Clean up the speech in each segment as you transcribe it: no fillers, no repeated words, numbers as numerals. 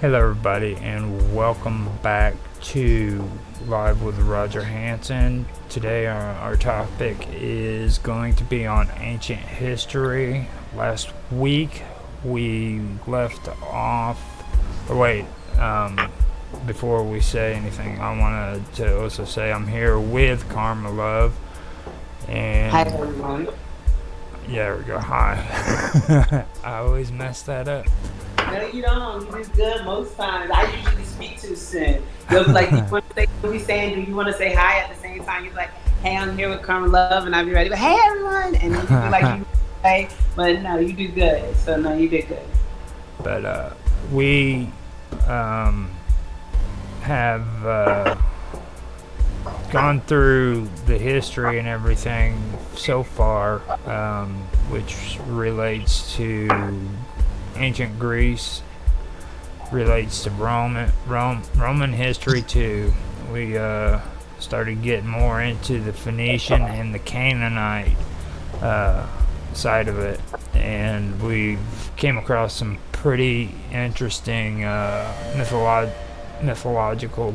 Hello, everybody, and welcome back to Live with Roger Hanson. Today, our topic is going to be on ancient history. Last week, we left off. Or wait, before we say anything, I wanted to also say I'm here with Karma Love. Hi And everyone. yeah, there we go. Hi. I always mess that up. No, you don't. You do good most times. I usually speak too soon. You'll be like, "Do you want to say? You'll be saying, do you want to say hi at the same time?" You're like, "Hey, I'm here with Carmen Love," and I'll be ready. But hey, everyone, and then you be like, "You say," but no, you do good. So no, you did good. But we have gone through the history and everything so far, which relates to ancient Greece, relates to Roman history too. We started getting more into the Phoenician and the Canaanite uh, side of it, and we came across some pretty interesting mythological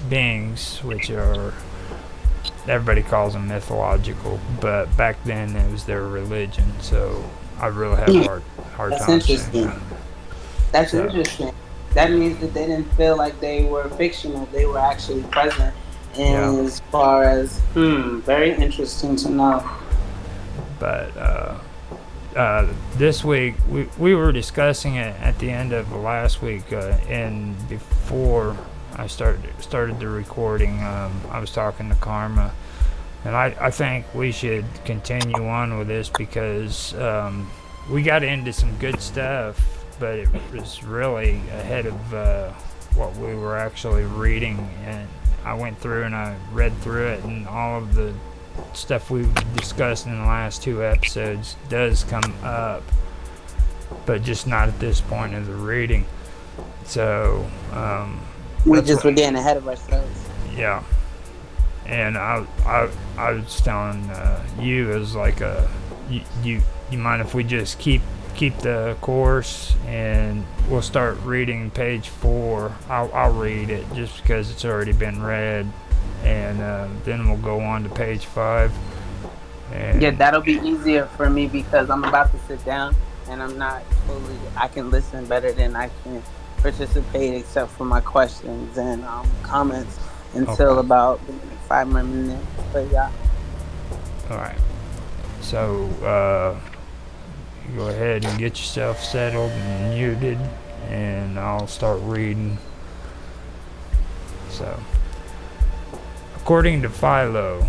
beings, which are, everybody calls them mythological, but back then it was their religion. So I really have hard That's time saying interesting. that. That's So interesting. That means that they didn't feel like they were fictional. They were actually present. yeah, And as far as, very interesting to know. but this week we were discussing it at the end of last week, and before I started the recording, I was talking to Karma, and I think we should continue on with this because we got into some good stuff, but it was really ahead of what we were actually reading, and I went through and I read through it, and all of the stuff we've discussed in the last two episodes does come up, but just not at this point of the reading. So We that's just what, were getting ahead of ourselves. yeah. And I was telling you as like you mind if we just keep the course, and we'll start reading page 4. I'll read it just because it's already been read, and then we'll go on to page 5. Yeah, And that'll be easier for me because I'm about to sit down and I'm not fully. I can listen better than I can participate, except for my questions and comments until okay, about 5 more minutes. But yeah, all right. So go ahead and get yourself settled and muted, and I'll start reading. So, according to Philo,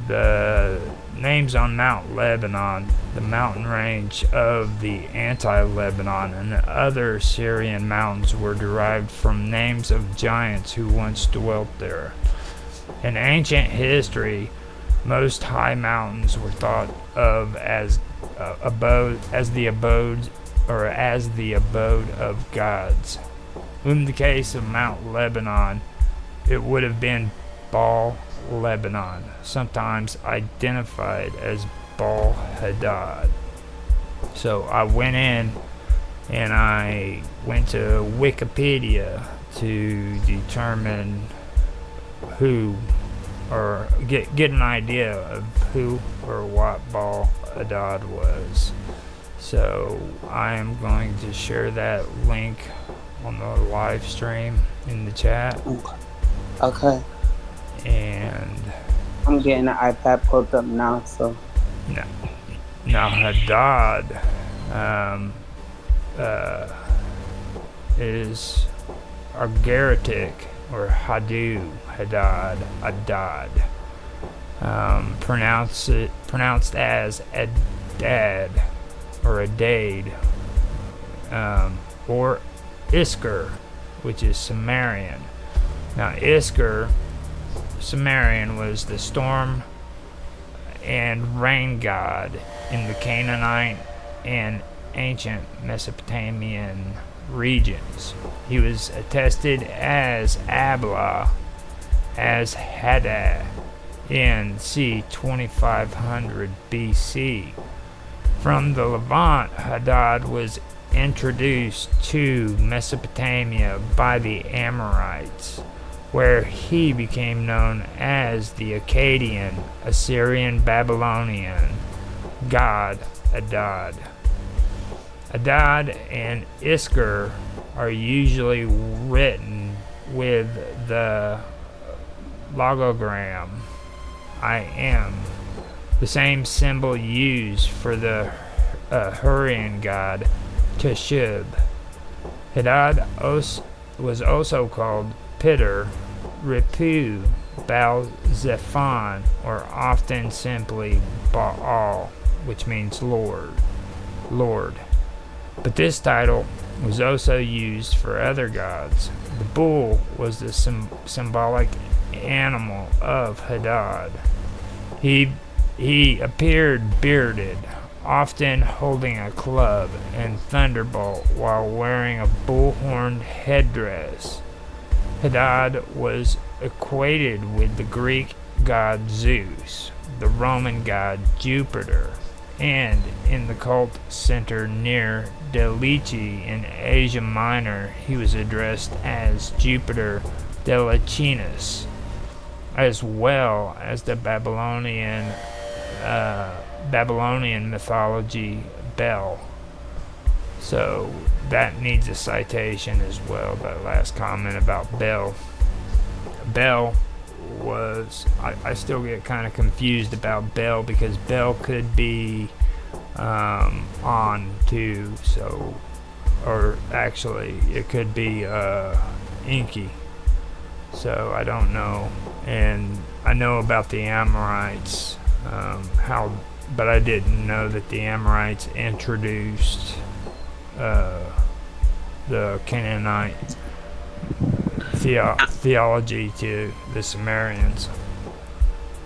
the names on Mount Lebanon, the mountain range of the anti-Lebanon, and the other Syrian mountains were derived from names of giants who once dwelt there. In ancient history, most high mountains were thought of as the abode of gods. In the case of Mount Lebanon, it would have been Baal Lebanon, sometimes identified as Baal Hadad. So I went in and I went to Wikipedia to determine who, or get an idea of who or what Baal Hadad was. So I am going to share that link on the live stream in the chat. okay. And I'm getting the iPad pulled up now, so now, now Hadad um, uh, is Agaritic, or Hadad, pronounced as Adad or Adade, or Isker, which is Sumerian. Now Isker, Sumerian, was the storm and rain god in the Canaanite and ancient Mesopotamian regions. He was attested as Abla, as Hadad in c. 2500 BC. From the Levant, Hadad was introduced to Mesopotamia by the Amorites, where he became known as the Akkadian, Assyrian, Babylonian god Adad. Adad and Isker are usually written with the logogram I am, the same symbol used for the Hurrian god Teshub. Hadad was also called Pitter, Ripu, Baal Zephon, or often simply Baal, which means Lord. But this title was also used for other gods. The bull was the symbolic animal of Hadad. He appeared bearded, often holding a club and thunderbolt while wearing a bull-horned headdress. Hadad was equated with the Greek god Zeus, the Roman god Jupiter, and in the cult center near Delici in Asia Minor, he was addressed as Jupiter Delicinus, as well as the Babylonian mythology Bel. So that needs a citation as well, that last comment about Bel. Bel was, I still get kind of confused about Bel, because Bel could be on too, so, or actually it could be Inky, so I don't know. And I know about the Amorites, but I didn't know that the Amorites introduced the Canaanite theology to the Sumerians.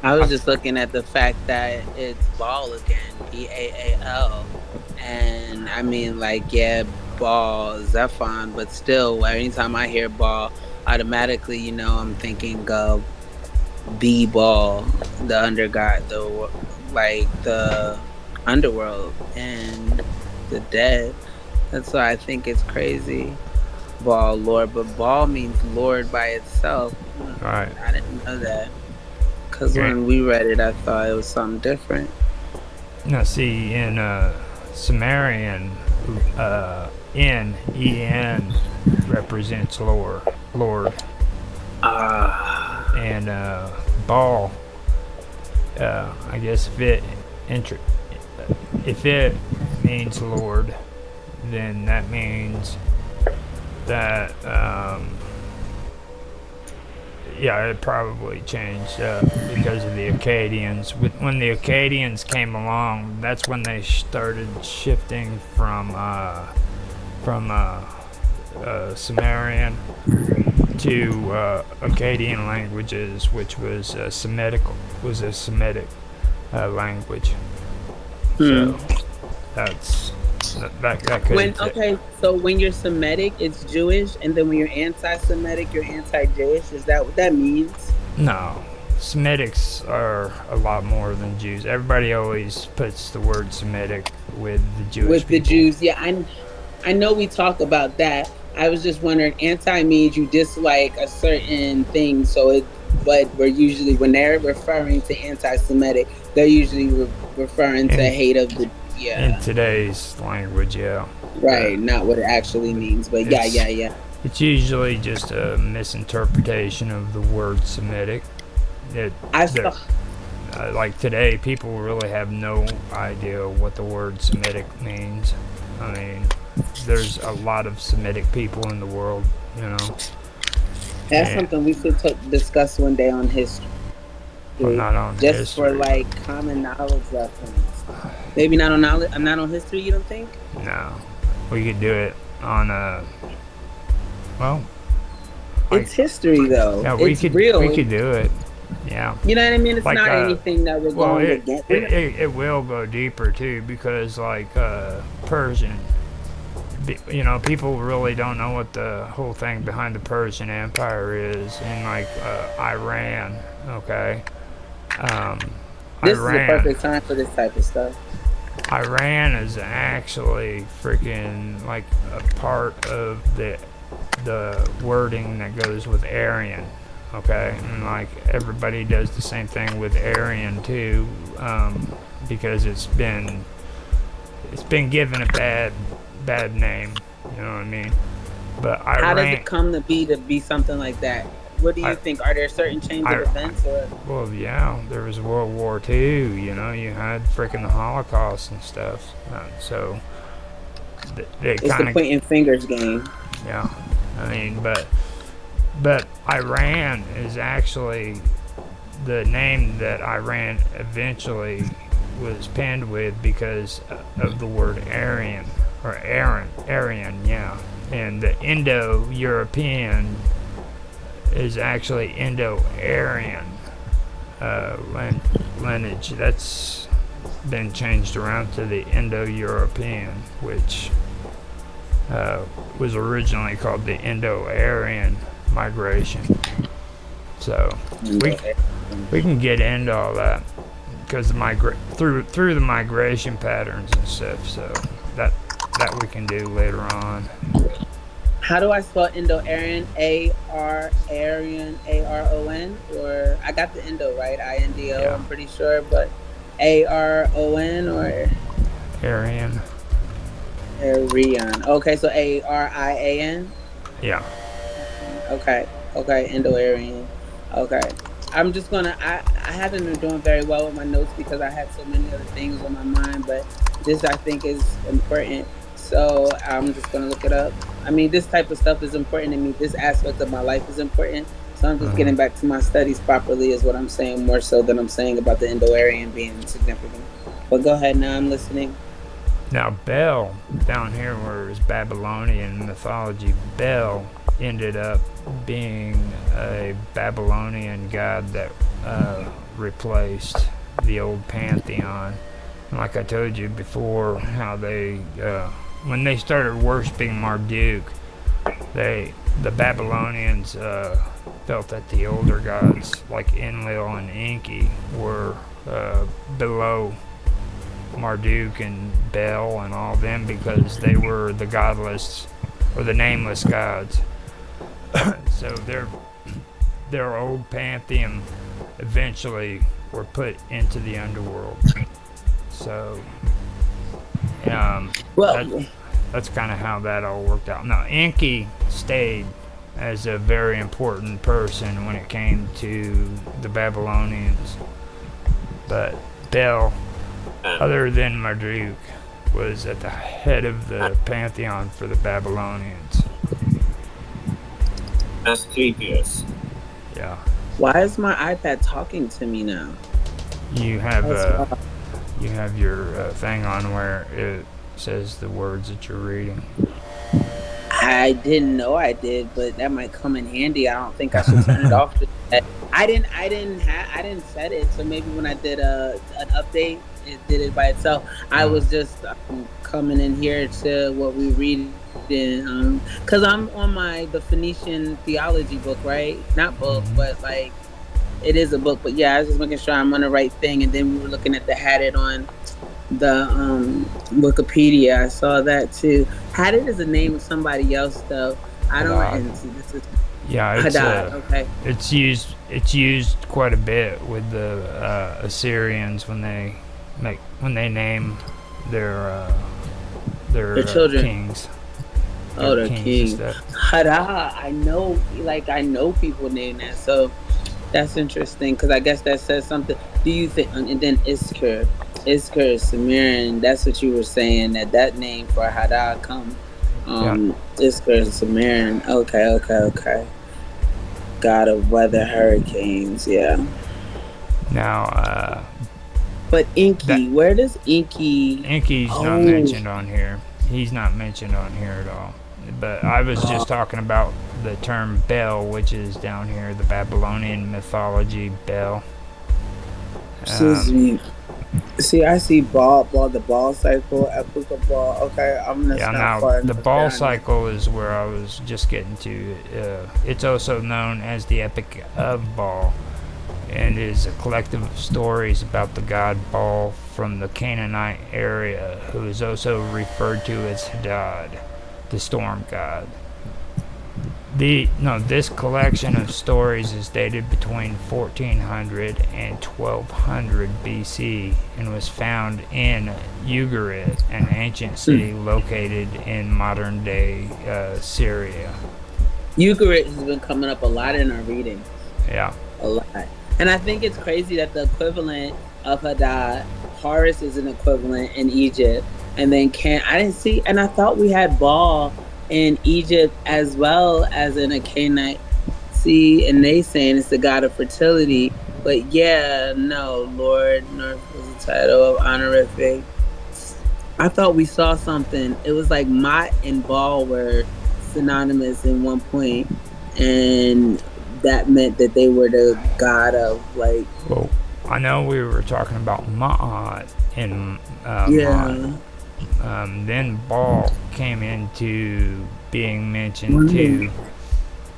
I was just looking at the fact that it's Baal again, Baal, and I mean, like, yeah, Baal, Zephon, but still, anytime I hear Baal, automatically, you know, I'm thinking of the Baal, the undergod, the underworld and the dead. That's why I think it's crazy. Baal, Lord, but Baal means Lord by itself. Right. I didn't know that. Because when we read it, I thought it was something different. Now, see, in Sumerian, En represents Lord. And Baal, I guess if it means Lord, then that means that it probably changed because of the Akkadians. When the Akkadians came along, that's when they started shifting from Sumerian to Akkadian languages, which was Semitic language. So that's that could. So when you're Semitic, it's Jewish, and then when you're anti-Semitic, you're anti-Jewish. Is that what that means? No, Semitics are a lot more than Jews. Everybody always puts the word Semitic with the Jewish. With people. The Jews, yeah, I know we talk about that. I was just wondering, anti means you dislike a certain thing, but we're usually, when they're referring to anti-Semitic, they're usually referring to hate of the. Yeah. In today's language, yeah. Right, not what it actually means, but yeah. It's usually just a misinterpretation of the word Semitic. Like today, people really have no idea what the word Semitic means. I mean, there's a lot of Semitic people in the world, you know. That's something we could discuss one day on history. Well, not on just history. For like common knowledge reference. Maybe not on knowledge. I'm not on history. You don't think? No, we could do it on it's history though. Yeah, it's real. We could do it. Yeah. You know what I mean? It's like, not anything that we're going to get. It will go deeper too, because like Persian. You know, people really don't know what the whole thing behind the Persian Empire is, in like Iran. Okay. This is the perfect time for this type of stuff. Iran is actually freaking like a part of the wording that goes with Aryan. Okay, and like everybody does the same thing with Aryan too, because it's been given a bad name. You know what I mean? But How does Iran, it come to be something like that? What do you I, think? Are there certain chains of I, events, or well, yeah, there was World War II. You know, you had freaking the Holocaust and stuff. So they it's the kind of, pointing fingers game? yeah. I mean, but Iran is actually the name that Iran eventually was penned with because of the word Aryan or Aryan, yeah. And the Indo-European is actually Indo-Aryan lineage. That's been changed around to the Indo-European, which was originally called the Indo-Aryan migration. So we can get into all that because through the migration patterns and stuff. So that we can do later on. How do I spell Indo-Aryan? Aryan, Aron, or I got the Indo right, Indo. Yeah, I'm pretty sure, but Aron or Aryan. Aryan. Okay, so Arian. Yeah. Okay, okay, Indo-Aryan. Okay. I'm just gonna. I haven't been doing very well with my notes because I had so many other things on my mind, but this I think is important. So I'm just gonna look it up. I mean, this type of stuff is important to me. This aspect of my life is important. So I'm just Uh-huh. getting back to my studies properly, is what I'm saying, more so than I'm saying about the Indo-Aryan being significant. But go ahead, now I'm listening. Now Bel, down here where it was Babylonian mythology, Bel ended up being a Babylonian god that replaced the old pantheon. And like I told you before, how they when they started worshiping Marduk, the Babylonians felt that the older gods like Enlil and Enki were below Marduk and Bel and all them because they were the godless or the nameless gods. So their old pantheon eventually were put into the underworld. So that, Well, that's kind of how that all worked out. Now Enki stayed as a very important person when it came to the Babylonians, but Bel, other than Marduk, was at the head of the pantheon for the Babylonians. That's 3 years. Yeah, why is my iPad talking to me now? you have That's wild. you have your thing on where it says the words that you're reading. I didn't know I did, but that might come in handy. I don't think I should turn it off. I didn't set it, so maybe when I did an update, it did it by itself. I was just coming in here to what we read in, because I'm on the Phoenician theology book, right? Not book, but like it is a book. But yeah, I was just making sure I'm on the right thing. And then we were looking at the had it on the Wikipedia. I saw that too. Had it is the name of somebody else though. I don't. And this is Yeah, Hadad. Okay. it's used quite a bit with the Assyrians when they name their Their children. kings. Oh, the king. And stuff. Hada. I know people name that. So that's interesting because I guess that says something. Do you think? And then Iskar is Sumerian. That's what you were saying. That name for Hada come. Iskar is Sumerian. Okay. God of weather, hurricanes. Yeah. Now, But Inky, where does Inky? Inky's not mentioned on here. He's not mentioned on here at all. But I was just talking about the term Bel, which is down here, the Babylonian mythology Bel. Excuse me. See, I see the ball cycle, epic of ball. Okay, I'm Yeah, now the ball cycle is where I was just getting to. It's also known as the Epic of Ball, and is a collective of stories about the god Baal from the Canaanite area, who is also referred to as Hadad, the storm god. This collection of stories is dated between 1400 and 1200 BC and was found in Ugarit, an ancient city located in modern-day Syria. Ugarit has been coming up a lot in our reading. Yeah. A lot. And I think it's crazy that the equivalent of Hadad, Horus is an equivalent in Egypt, and then I didn't see, and I thought we had Baal in Egypt as well as in a Canaanite. See, and they saying it's the god of fertility, but yeah, no, Lord North was a title of honorific. I thought we saw something. It was like Mot and Baal were synonymous in one point, and that meant that they were the god of like. Well, I know we were talking about Ma'at and yeah. Then Baal came into being mentioned too.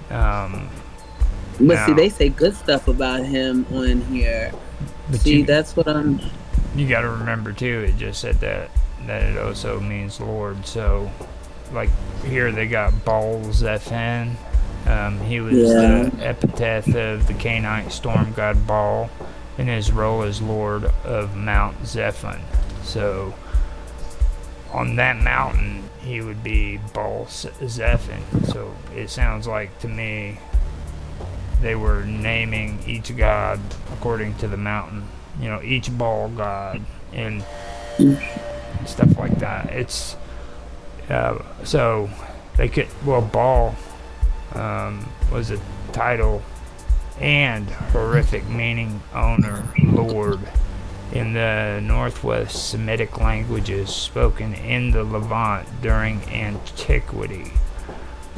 But see, they say good stuff about him on here. See, that's what I'm. You got to remember too. It just said that it also means Lord. So, like here they got Baal Zephan. He was the epithet of the Canaanite storm god Baal, in his role as Lord of Mount Zephan. So, on that mountain, he would be Baal Zephan. So it sounds like to me they were naming each god according to the mountain. You know, each Baal god and stuff like that. It's so they could. Well, Baal was a title and horrific meaning owner, Lord, in the Northwest Semitic languages spoken in the Levant during antiquity.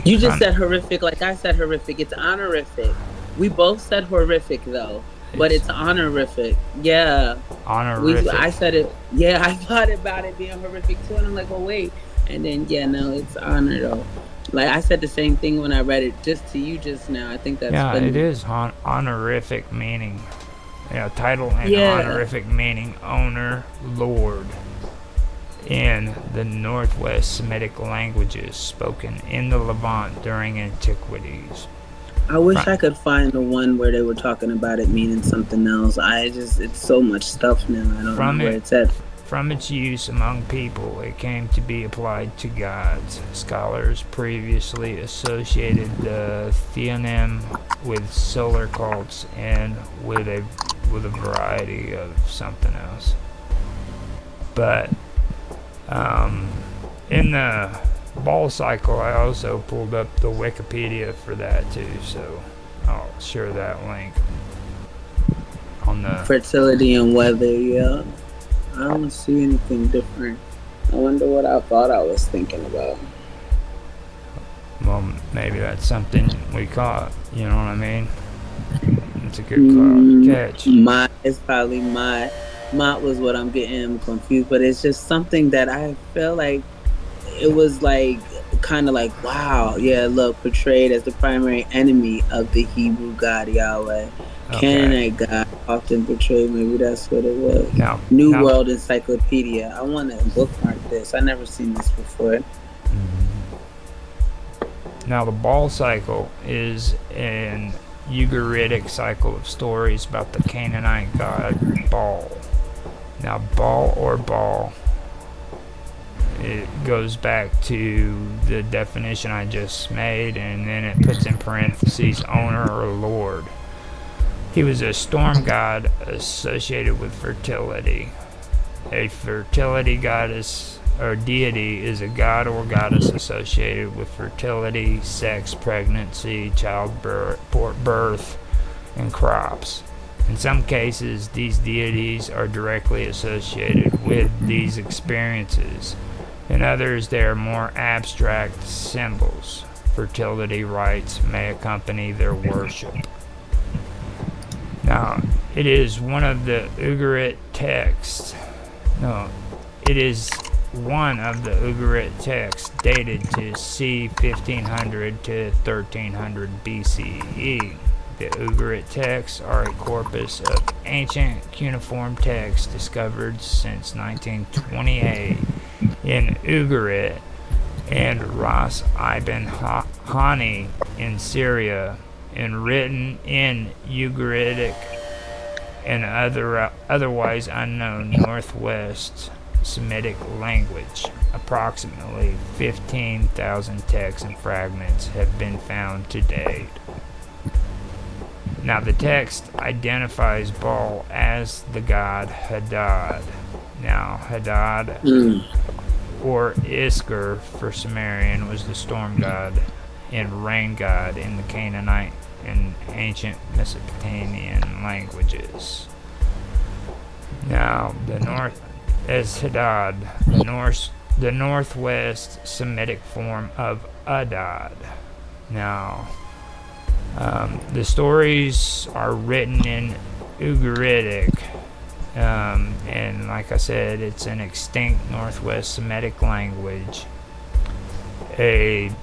You just said horrific like I said horrific. It's honorific. We both said horrific though, but it's honorific. Yeah. Honorific. I said it. Yeah, I thought about it being horrific too, and I'm like, well, wait. And then, yeah, no, it's honor though. Like I said the same thing when I read it just to you just now. I think that's funny. It is honorific meaning. Yeah, title and honorific meaning owner, Lord, in the Northwest Semitic languages spoken in the Levant during antiquities. I wish I could find the one where they were talking about it meaning something else. It's so much stuff now. I don't know where it's at. From its use among people, it came to be applied to gods. Scholars previously associated the theonym with solar cults and with a variety of something else. But in the Baal cycle, I also pulled up the Wikipedia for that too, so I'll share that link on the fertility and weather. Yeah, I don't see anything different. I wonder what I thought I was thinking about. Well, maybe that's something we caught. You know what I mean? It's a good catch. It's probably Mott was what I'm getting confused, but it's just something that I feel like it was like kind of like, wow, yeah, look, portrayed as the primary enemy of the Hebrew God Yahweh. Canaanite God often portrayed, maybe that's what it was. New World Encyclopedia. I want to bookmark this. I never seen this before. Now the Baal cycle is an Ugaritic cycle of stories about the Canaanite god Baal. Now Baal, it goes back to the definition I just made, and then it puts in parentheses owner or lord. He was a storm god associated with fertility. A fertility goddess or deity is a god or goddess associated with fertility, sex, pregnancy, childbirth, and crops. In some cases, these deities are directly associated with these experiences. In others, they are more abstract symbols. Fertility rites may accompany their worship. Now, it is one of the Ugarit texts. It is one of the Ugarit texts dated to c. 1500 to 1300 BCE. the Ugarit texts are a corpus of ancient cuneiform texts discovered since 1928 in Ugarit and Ras Ibn Hani in Syria, and written in Ugaritic and otherwise unknown Northwest Semitic language. Approximately 15,000 texts and fragments have been found to date. Now, the text identifies Baal as the god Hadad. Now, Hadad, or Isker for Sumerian, was the storm god and rain god in the Canaanite and ancient Mesopotamian languages. Now, as Hadad, the Northwest Semitic form of Adad. Now, the stories are written in Ugaritic, and like I said, it's an extinct Northwest Semitic language, an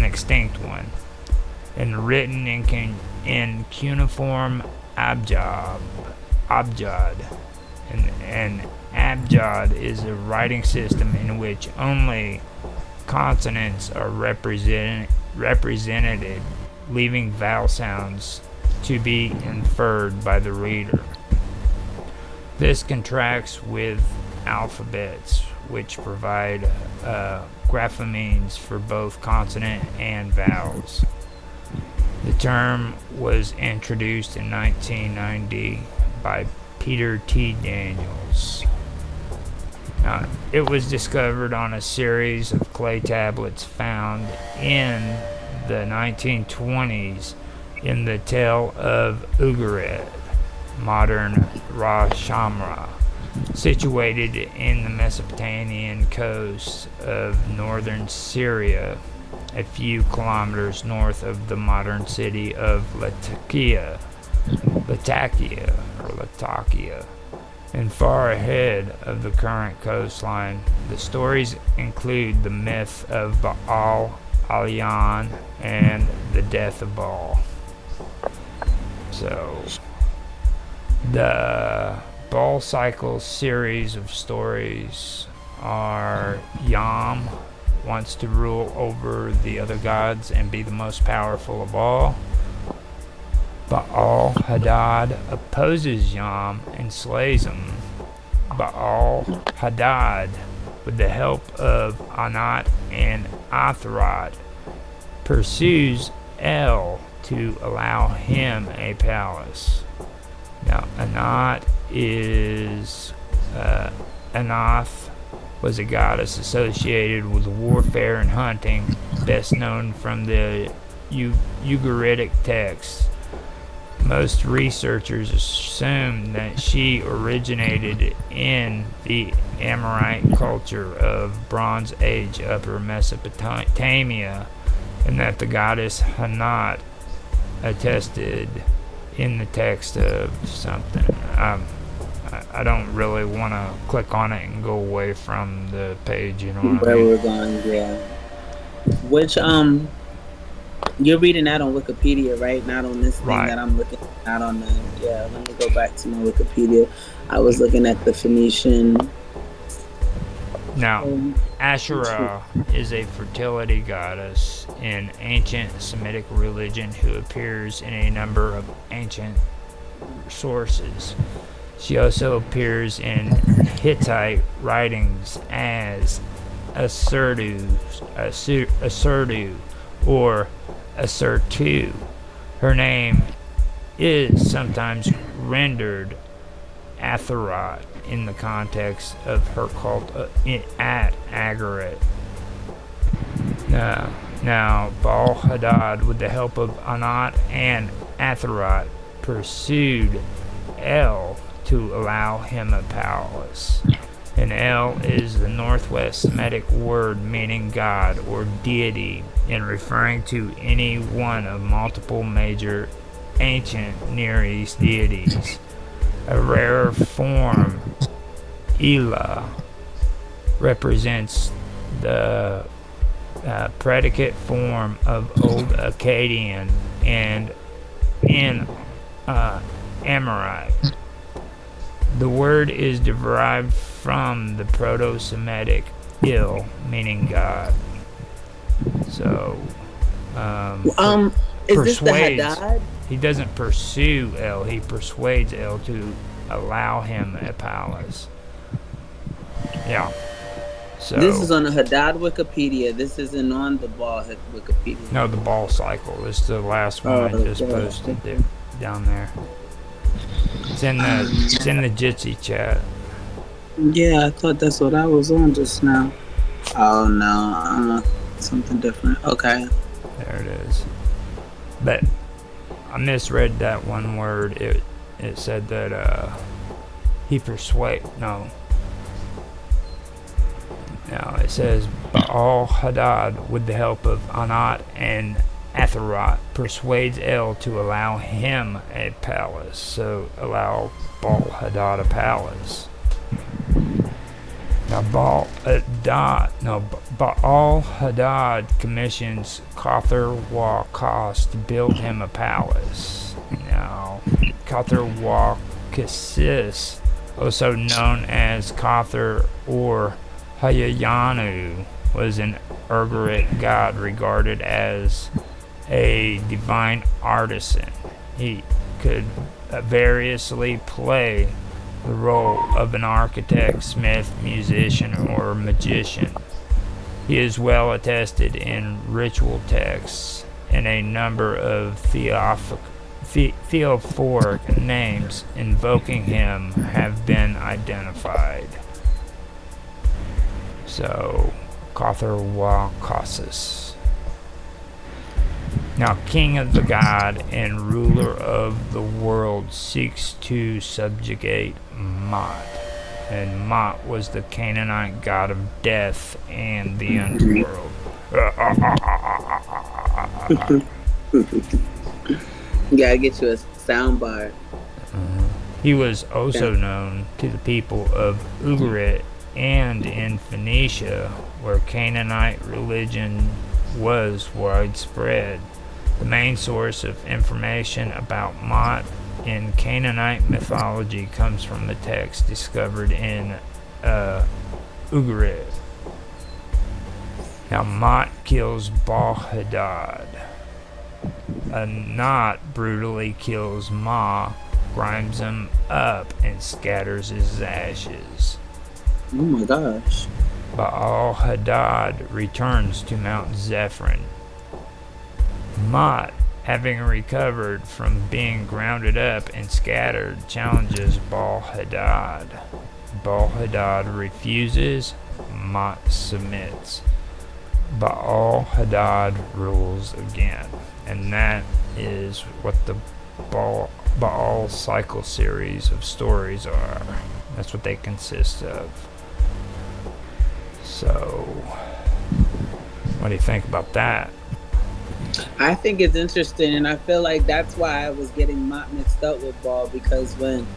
extinct one, and written in cuneiform Abjad. And Abjad is a writing system in which only consonants are represented, leaving vowel sounds to be inferred by the reader. This contrasts with alphabets, which provide graphemes for both consonant and vowels. The term was introduced in 1990 by Peter T. Daniels. Now, it was discovered on a series of clay tablets found in the 1920s in the Tell of Ugarit, modern Ras Shamra, situated in the Mesopotamian coast of northern Syria, a few kilometers north of the modern city of Latakia, and far ahead of the current coastline. The stories include the myth of Baal Alian and the death of Baal. So, the Baal Cycle series of stories are Yam wants to rule over the other gods and be the most powerful of all. Baal Hadad opposes Yam and slays him. Baal Hadad, with the help of Anat and Atharat, pursues El to allow him a palace. Now, Anat is Anath was a goddess associated with warfare and hunting, best known from the Ugaritic texts. Most researchers assume that she originated in the Amorite culture of Bronze Age Upper Mesopotamia, and that the goddess Hanat attested in the text of something. I don't really want to click on it and go away from the page, you know what I mean? Where we're going, yeah. Which, you're reading that on Wikipedia, right? Not on this thing that I'm looking at. Not on the, yeah, let me go back to my Wikipedia. I was looking at the Phoenician. Now, Asherah is a fertility goddess in ancient Semitic religion who appears in a number of ancient sources. She also appears in Hittite writings as Asurdu or Asurtu. Her name is sometimes rendered Atharat in the context of her cult at Agarit. Now, Baal Hadad, with the help of Anat and Atharat, pursued El to allow him a palace. And El is the Northwest Semitic word meaning God or deity, and referring to any one of multiple major ancient Near East deities. A rarer form, Elah, represents the predicate form of Old Akkadian and in Amorite. The word is derived from the Proto-Semitic il, meaning God. So, is this the persuades. Hadad? He doesn't pursue El. He persuades El to allow him a palace. Yeah. So This is on the Hadad Wikipedia. This isn't on the Ball Wikipedia. no, the ball cycle. This is the last one I just posted there, down there. It's in the Jitsi chat. Yeah, I thought that's what I was on just now. Oh no, something different. Okay. There it is. But I misread that one word. It said that he persuade. No, it says Baal Hadad, with the help of Anat and Atharat, persuades El to allow him a palace. So allow Baal Hadad a palace. Now Baal Hadad commissions Kother Wa Kas to build him a palace. Now Kother Wa Kasis, also known as Kother or Hayayanu, was an Ugarit god regarded as a divine artisan. He could variously play the role of an architect, smith, musician, or magician. He is well attested in ritual texts, and a number of theophoric names invoking him have been identified. So, Kother Wa Kasis. Now, king of the god and ruler of the world seeks to subjugate Mot. And Mot was the Canaanite god of death and the underworld. You gotta get you a soundbar. He was also known to the people of Ugarit and in Phoenicia, where Canaanite religion was widespread. The main source of information about Mot in Canaanite mythology comes from the text discovered in Ugarit. Now Mot kills Baal Hadad. Anat brutally kills Ma, grinds him up, and scatters his ashes. Oh my gosh. Baal Hadad returns to Mount Zephron. Mot, having recovered from being grounded up and scattered, challenges Baal Hadad. Baal Hadad refuses. Mot submits. Baal Hadad rules again. And that is what the Baal cycle series of stories are. That's what they consist of. So, what do you think about that? I think it's interesting, and I feel like that's why I was getting Mott mixed up with Ball, because when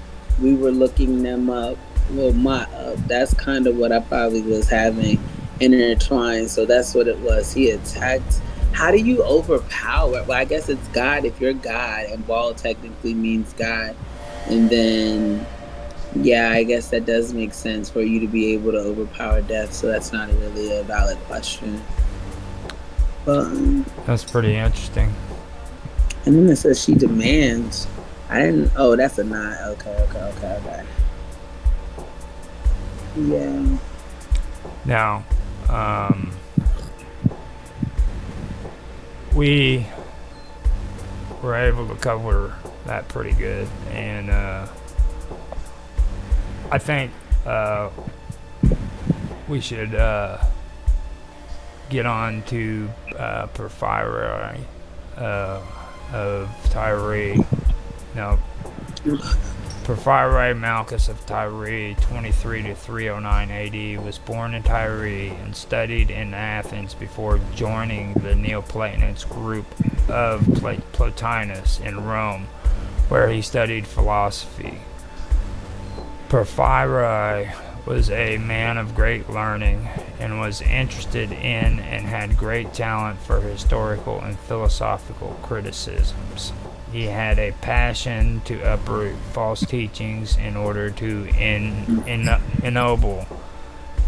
we were looking them up, Mott up, that's kind of what I probably was having intertwined. So that's what it was. He attacked. How do you overpower? Well, I guess it's God if you're God, and Ball technically means God. And then, yeah, I guess that does make sense for you to be able to overpower death. So that's not really a valid question. That's pretty interesting. And then it says she demands. I didn't. Oh, that's a not. Okay. Yeah. Now, we were able to cover that pretty good, and I think we should get on to Porphyry of Tyre. Now, Porphyry Malchus of Tyre, 23 to 309 AD, was born in Tyre and studied in Athens before joining the Neoplatonist group of Plotinus in Rome, where he studied philosophy. Porphyry was a man of great learning and was interested in and had great talent for historical and philosophical criticisms. He had a passion to uproot false teachings in order to ennoble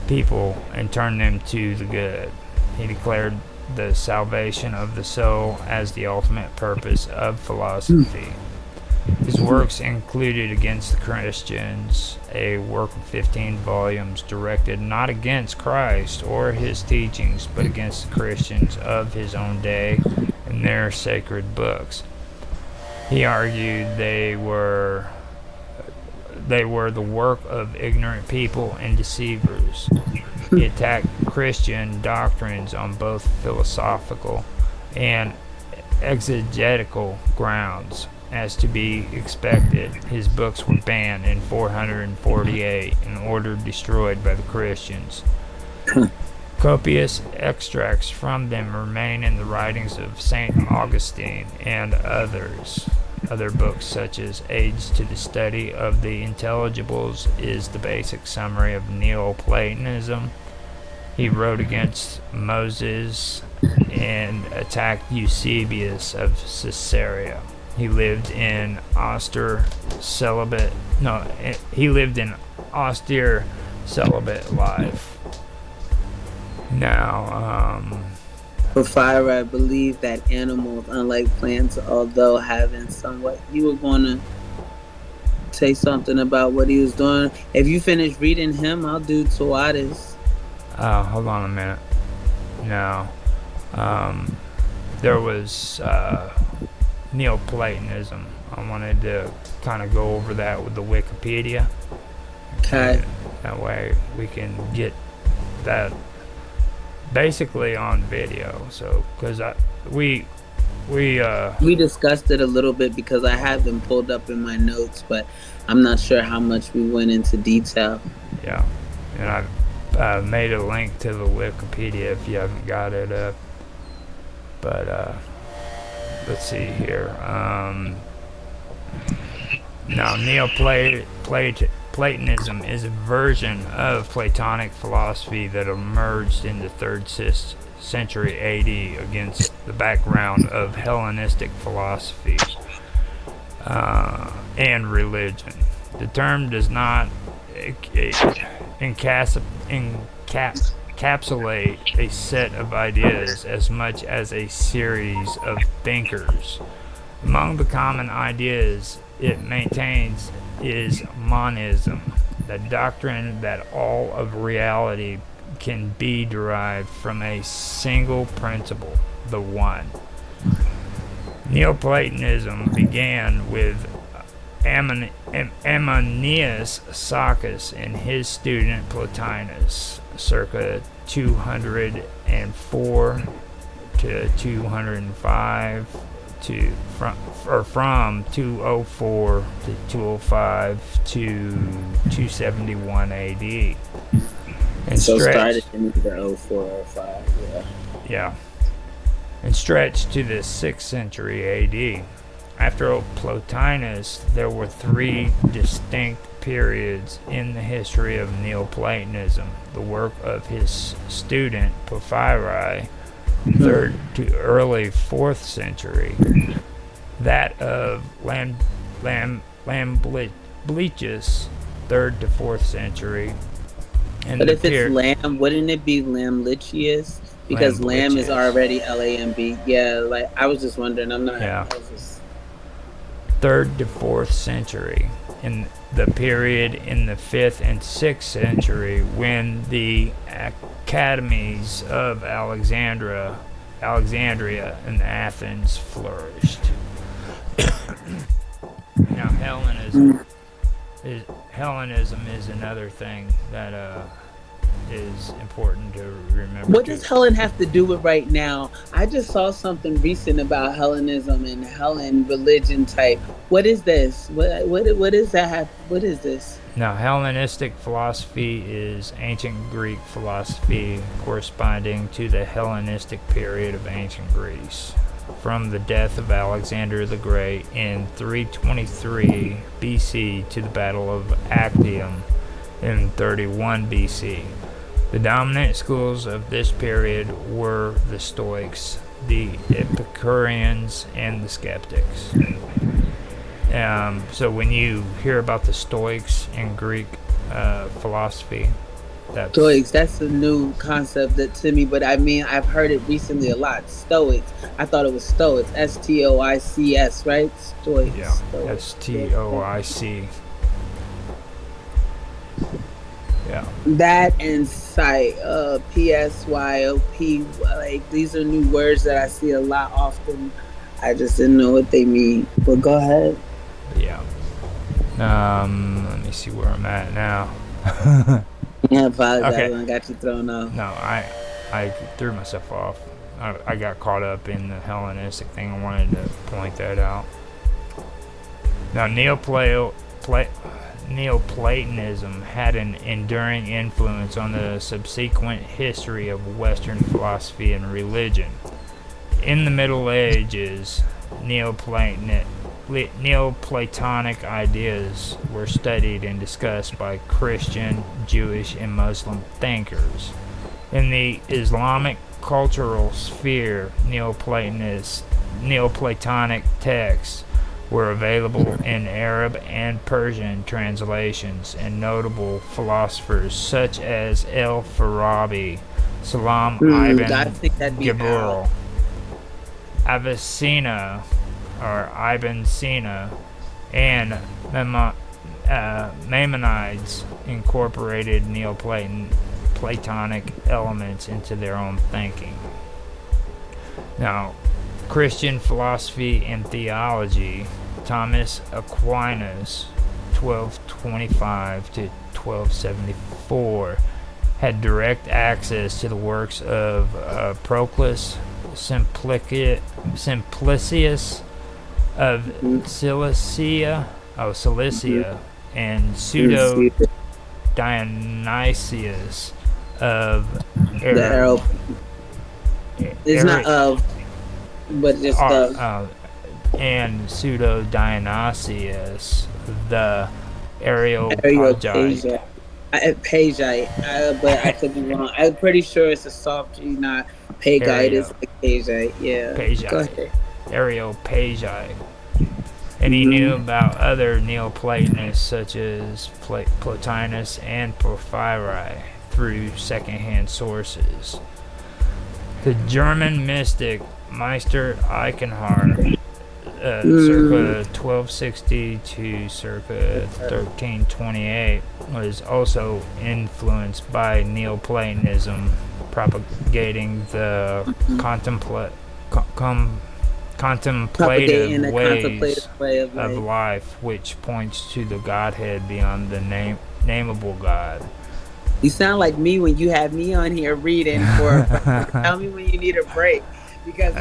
people and turn them to the good. He declared the salvation of the soul as the ultimate purpose of philosophy. His works included Against the Christians, a work of 15 volumes directed not against Christ or his teachings, but against the Christians of his own day and their sacred books. He argued they were the work of ignorant people and deceivers. He attacked Christian doctrines on both philosophical and exegetical grounds. As to be expected, his books were banned in 448 and ordered destroyed by the Christians. Copious extracts from them remain in the writings of St. Augustine and others. Other books, such as Aids to the Study of the Intelligibles, is the basic summary of Neoplatonism. He wrote against Moses and attacked Eusebius of Caesarea. He lived in austere celibate life. Now, Porphyra believed that animals, unlike plants, although having somewhat, you were going to say something about what he was doing. If you finish reading him, I'll do Tuatis. Hold on a minute. No. There was Neoplatonism. I wanted to kind of go over that with the Wikipedia. Okay. That way we can get that basically on video. So, because we discussed it a little bit because I have them pulled up in my notes, but I'm not sure how much we went into detail. Yeah, and I've made a link to the Wikipedia if you haven't got it up. But let's see here. Now, Neoplatonism is a version of Platonic philosophy that emerged in the 3rd century AD against the background of Hellenistic philosophy and religion. The term does not encapsulate a set of ideas as much as a series of thinkers. Among the common ideas it maintains is monism, the doctrine that all of reality can be derived from a single principle, the One. Neoplatonism began with Ammonius Saccas and his student Plotinus, circa 204 to 205 from 204 to 205 to 271 AD. And so started in the 0405, yeah. And stretched to the 6th century AD. After Plotinus, there were 3 distinct periods in the history of Neoplatonism. The work of his student Porphyry, 3rd to early 4th century. That of Lamblichus, 3rd to 4th century. And but if it's Lamb, wouldn't it be Lamblichus? Because Lamb is already Lamb. Yeah, like I was just wondering. I'm not. Yeah. 3rd to 4th century. In the period in the 5th and 6th century when the academies of Alexandria and Athens flourished. Now Hellenism is another thing that is important to remember. What does Helen have to do with right now? I just saw something recent about Hellenism and Hellen religion type. What is this? What is that? What is this? Now, Hellenistic philosophy is ancient Greek philosophy corresponding to the Hellenistic period of ancient Greece. From the death of Alexander the Great in 323 BC to the Battle of Actium in 31 BC. The dominant schools of this period were the Stoics, the Epicureans, and the Skeptics. So when you hear about the Stoics in Greek philosophy, Stoics, that's a new concept to me, but I mean, I've heard it recently a lot. Stoics. I thought it was Stoics. Stoics, right? Stoics. yeah, Stoics. Stoic. Yeah. That and PSYOP, like these are new words that I see a lot often. I just didn't know what they mean. But go ahead. Yeah. Let me see where I'm at now. I apologize. Okay. I got you thrown off. No, I threw myself off. I got caught up in the Hellenistic thing. I wanted to point that out. Now, Neoplatonism had an enduring influence on the subsequent history of Western philosophy and religion. In the Middle Ages, Neoplatonic ideas were studied and discussed by Christian, Jewish, and Muslim thinkers. In the Islamic cultural sphere, Neoplatonic texts were available in Arab and Persian translations, and notable philosophers such as Al-Farabi, Salam ibn Gibral, Avicenna, or Ibn Sina, and Maimonides incorporated Neoplatonic elements into their own thinking. Now, Christian philosophy and theology, Thomas Aquinas, 1225 to 1274, had direct access to the works of Proclus, Simplicius of Cilicia, and Pseudo Dionysius of it's not of, but just and Pseudo Dionysius the Areopagite. Pagite, but I could be wrong. I'm pretty sure it's a soft G, not Pagite. It's like Pagite, yeah. Pagite. Areopagite. And he knew about other Neoplatonists such as Plotinus and Porphyry through secondhand sources. The German mystic Meister Eichenhardt, circa 1260 to circa 1328, was also influenced by Neoplatonism, propagating the contemplative way of life, which points to the Godhead beyond the nameable God. You sound like me when you have me on here reading tell me when you need a break, because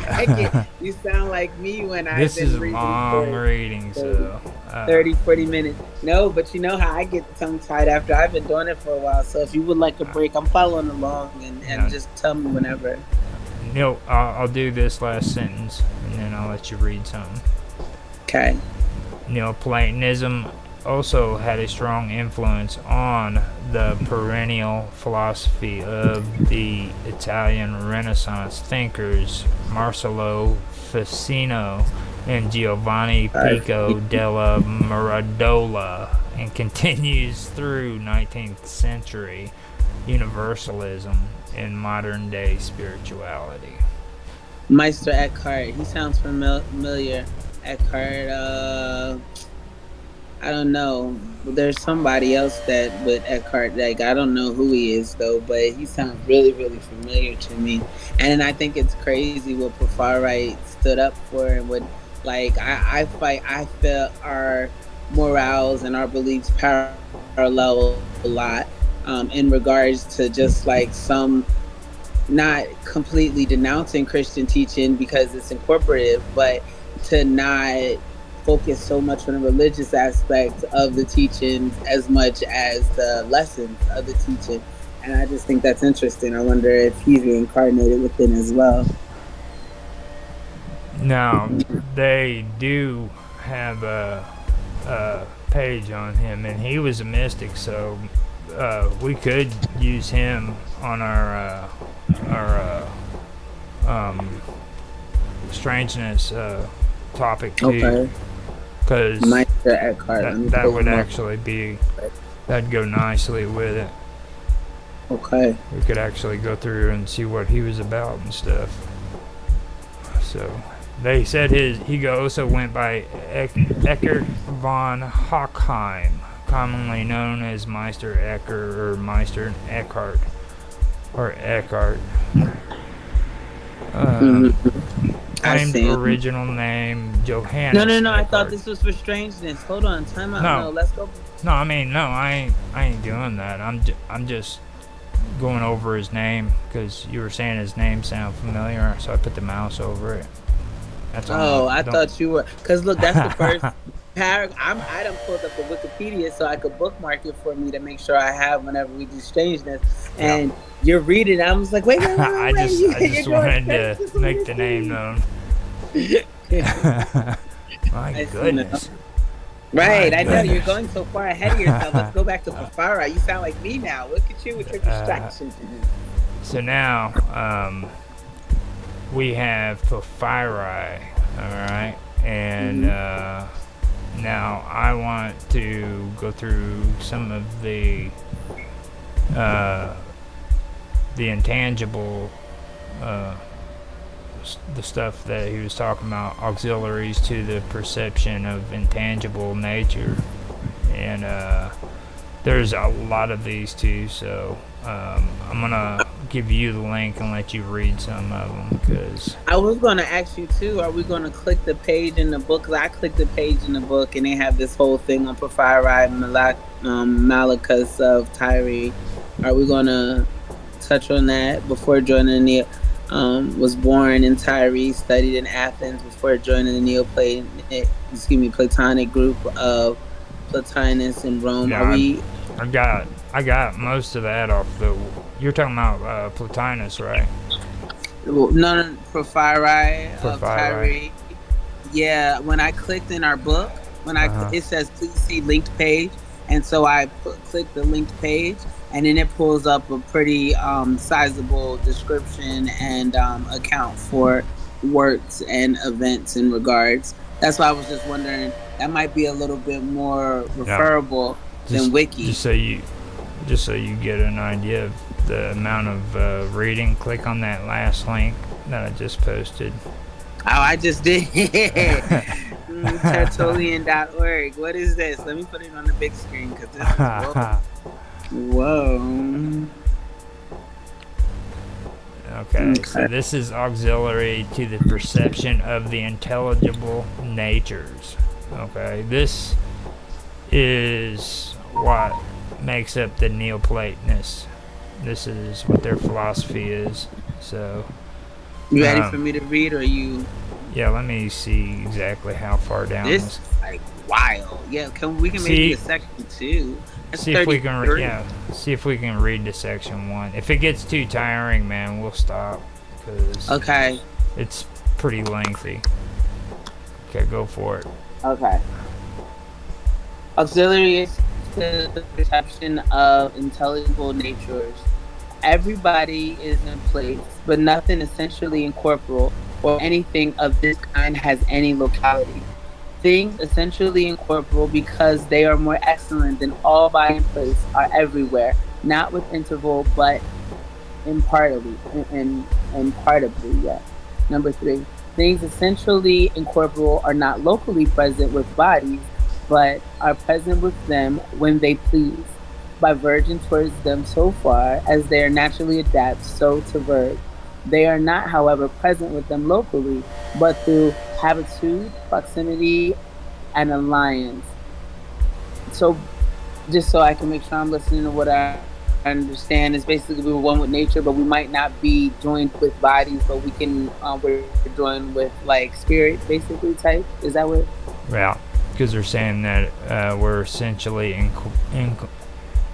you sound like me when I've been reading. This is long reading, so 30-40 minutes. No, but you know how I get tongue tied after I've been doing it for a while. So if you would like a break, I'm following along, and just tell me whenever. No, I'll do this last sentence, and then I'll let you read something. Okay. Neoplatonism also had a strong influence on the perennial philosophy of the Italian Renaissance thinkers Marcello Ficino and Giovanni Pico della Mirandola, and continues through 19th century universalism in modern day spirituality. Meister Eckhart, he sounds familiar. Eckhart, I don't know. There's somebody else that with Eckhart, like I don't know who he is though, but he sounds really, really familiar to me. And I think it's crazy what Porphyry stood up for, and what, like I feel our morals and our beliefs parallel a lot, in regards to just like some, not completely denouncing Christian teaching because it's incorporative, but to not focus so much on the religious aspect of the teachings as much as the lessons of the teaching. And I just think that's interesting. I wonder if he's reincarnated within as well. Now, they do have a page on him, and he was a mystic, so we could use him on our strangeness topic too. Okay. Because Meister Eckhart. that would actually be, that'd go nicely with it. Okay. We could actually go through and see what he was about and stuff. So they said he also went by Eckhart von Hochheim, commonly known as Meister Eckhart or Meister Eckhart or Eckhart. Claimed original name Johannes. No. Eckhart. I thought this was for strangeness. Hold on, time out. No, let's go. No, I mean, no, I ain't doing that. I'm just going over his name because you were saying his name sounded familiar, so I put the mouse over it. That's all. Oh, I thought you were. Because look, that's the first paragraph. I done pulled up the Wikipedia so I could bookmark it for me to make sure I have whenever we do strangeness. And you're reading. I was like, wait. I just wanted to make the name known. My goodness. Right, I know you're going so far ahead of yourself. Let's go back to Porphyra. You sound like me now. Look at you with your distractions. So now, we have Porphyri, all right, and now I want to go through some of the intangible, the stuff that he was talking about, auxiliaries to the perception of intangible nature, and there's a lot of these too, so I'm gonna give you the link and let you read some of them, because I was gonna ask you too, are we gonna click the page in the book? Because I clicked the page in the book and they have this whole thing on Porphyri, Malachus of Tyre. Are we gonna touch on that? Before joining the was born in Tyre, studied in Athens before joining the Platonic group of Plotinus in Rome. Yeah, I got most of that off the. You're talking about Plotinus, right? No, Porphyri of Tyre. Yeah, when I clicked in our book, it says please see linked page, and so I clicked the linked page. And then it pulls up a pretty sizable description and account for works and events in regards. That's why I was just wondering, that might be a little bit more referable than Wiki. Just so you get an idea of the amount of reading, click on that last link that I just posted. Oh, I just did. Tertullian.org. What is this? Let me put it on the big screen because this is Whoa. Okay, so this is auxiliary to the perception of the intelligible natures. Okay, this is what makes up the Neoplatonists. This is what their philosophy is. So, you ready for me to read, or you? Yeah, let me see exactly how far down this is like wild. Yeah, we can maybe a section 2. See if we can read to section 1. If it gets too tiring, man, we'll stop, because it's pretty lengthy. Okay, go for it. Okay. Auxiliary is the perception of intelligible natures. Everybody is in place, but nothing essentially incorporeal or anything of this kind has any locality. Things essentially incorporeal, because they are more excellent than all by in place, are everywhere, not with interval, but impartably. Yeah. Number 3, things essentially incorporeal are not locally present with bodies, but are present with them when they please, by verging towards them so far as they are naturally adapt so to verge. They are not, however, present with them locally, but through habitude, proximity, and alliance. So, just so I can make sure I'm listening to what I understand, is basically we're one with nature, but we might not be joined with bodies, but we can we're joined with like spirit, basically type. Is that what? Yeah, because they're saying that we're essentially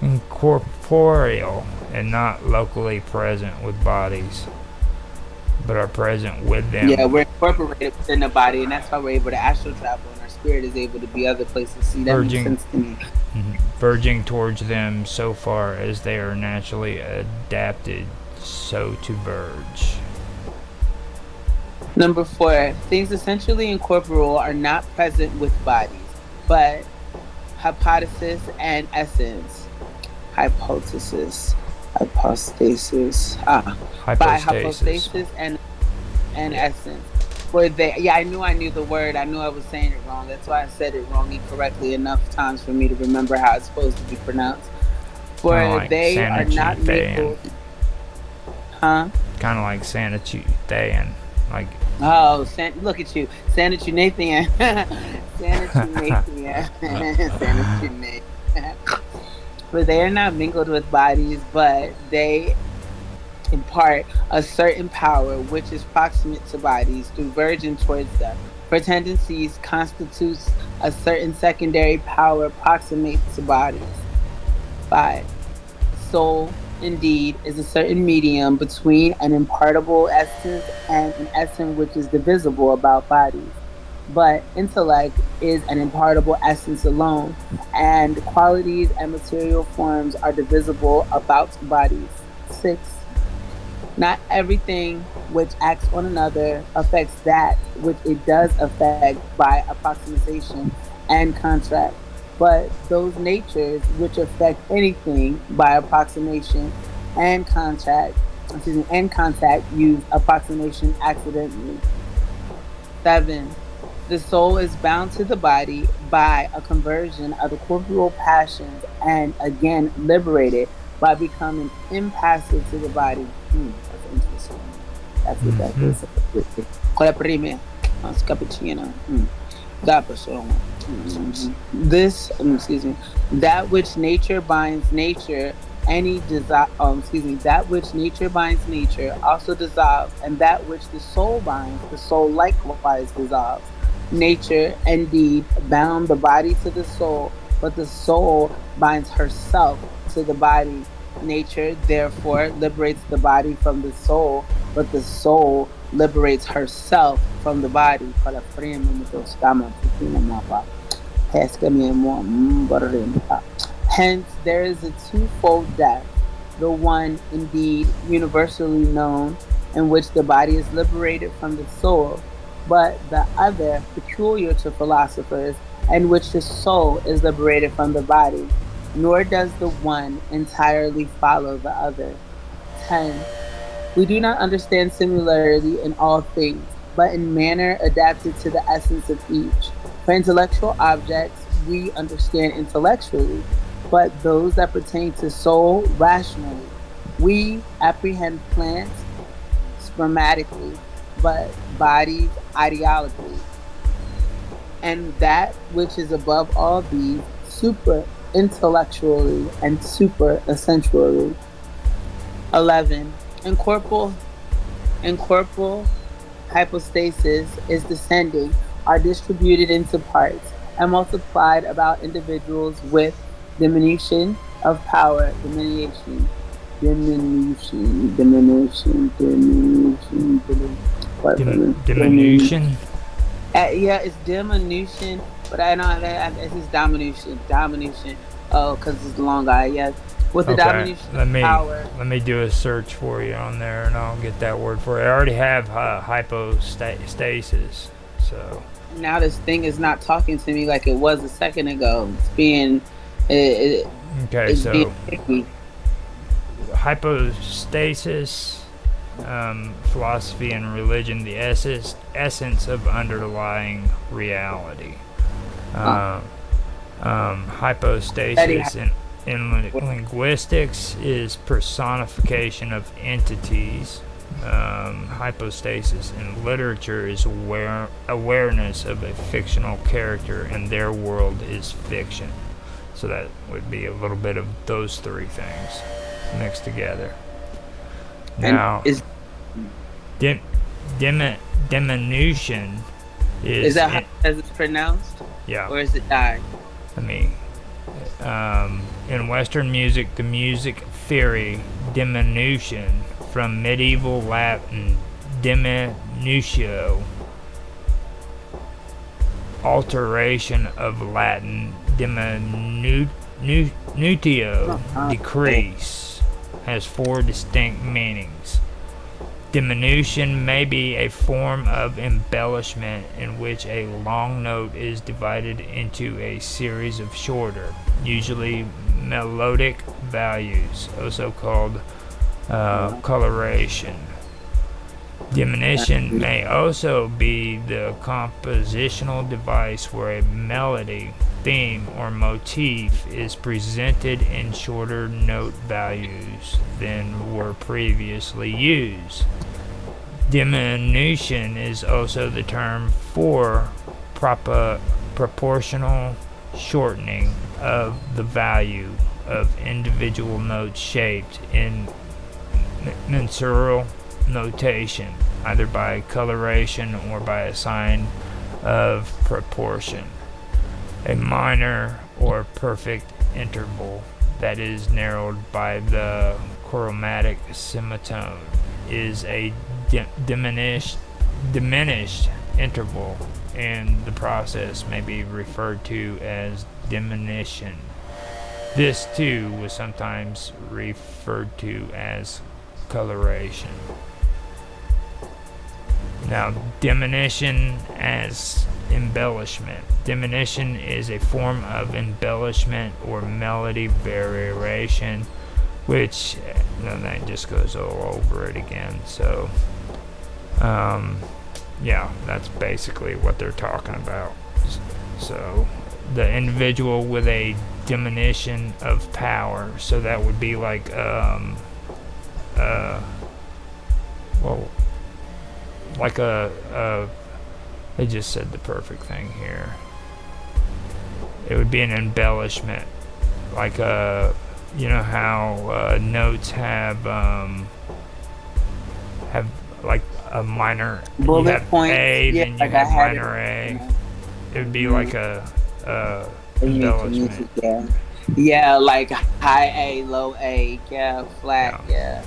incorporeal and not locally present with bodies. but are present with Yeah, them. we're incorporated within the body, and that's why we're able to astral travel, and our spirit is able to be other places. See, that makes Verging sense to me. verging towards them so far as they are naturally adapted so to verge. Number four, things essentially incorporeal are not present with bodies, but hypothesis and essence. Hypothesis, hypostasis. By Hypostasis. hypostasis and Yeah. essence. For they, yeah, I knew the word. I knew I was saying it wrong. That's why I said it wrong incorrectly enough times for me to remember how it's supposed to be pronounced. Kind of For like they are Sanity not Thayan. mingled, huh? Kind of like Sanity Thayan. Like. Oh, look at you, Sanity Nathan, Sanity Nathan, Sanity Nathan. For they are not mingled with bodies, but they impart a certain power which is proximate to bodies through verging towards them. For tendencies constitutes a certain secondary power proximate to bodies. 5. Soul, indeed, is a certain medium between an impartible essence and an essence which is divisible about bodies. But intellect is an impartible essence alone, and qualities and material forms are divisible about bodies. 6. Not everything which acts on another affects that which it does affect by approximation and contract, but those natures which affect anything by approximation and contact use approximation accidentally. 7. The soul is bound to the body by a conversion of the corporeal passions and again liberated by becoming impassive to the body. That's interesting. That's what that Mm-hmm. is. Quella prima, cappuccino. That person. Excuse me, that which nature binds nature, any desire, that which nature binds nature also dissolves, and that which the soul binds, the soul likewise dissolves. Nature, indeed, bound the body to the soul, but the soul binds herself to the body. Nature, therefore, liberates the body from the soul, but the soul liberates herself from the body. Hence, there is a twofold death, the one indeed universally known, in which the body is liberated from the soul, but the other peculiar to philosophers, in which the soul is liberated from the body, nor does the one entirely follow the other. 10. We do not understand similarity in all things, but in manner adapted to the essence of each. For intellectual objects, we understand intellectually, but those that pertain to soul rationally. We apprehend plants spermatically, but bodies ideologically. And that which is above all these, super intellectually and super essentially. 11. Incorporeal hypostasis is descending, are distributed into parts, and multiplied about individuals with diminution of power, diminution. Diminution. Yeah, it's diminution, but I know that it's just domination. Oh, because it's long eye. Yeah, with the Okay, diminution let of me power. let me do a search for you on there, and I'll get that word for you. I already have hypostasis, so Now this thing is not talking to me like it was a second ago. It, okay. it's being So picky. hypostasis, philosophy and religion, the essence of underlying reality. Uh, Eddie, Hypostasis in linguistics is personification of entities. Hypostasis in literature is awareness of a fictional character, and their world is fiction. So that would be a little bit of those three things mixed together. and Now, is dim, diminution is is that how as it's pronounced, yeah. or is it die? Let me. In Western music, the music theory diminution from medieval Latin diminutio, alteration of Latin diminutio, decrease, has four distinct meanings. Diminution may be a form of embellishment in which a long note is divided into a series of shorter, usually melodic values, also called coloration. Diminution may also be the compositional device where a melody, theme, or motif is presented in shorter note values than were previously used. Diminution is also the term for proportional shortening of the value of individual notes shaped in mensural notation, either by coloration or by a sign of proportion. A minor or perfect interval that is narrowed by the chromatic semitone is a diminished interval, and the process may be referred to as diminution. This too was sometimes referred to as coloration. Now, diminution as embellishment. Diminution is a form of embellishment or melody variation, which that just goes all over it again. So, yeah, that's basically what they're talking about. So, the individual with a diminution of power. So that would be like, like they just said the perfect thing here. It would be an embellishment, like you know how notes have like a minor bullet points. A, yeah, then you like have minor A. It would be like a embellishment. Yeah, like high A, low A, yeah, flat, yeah.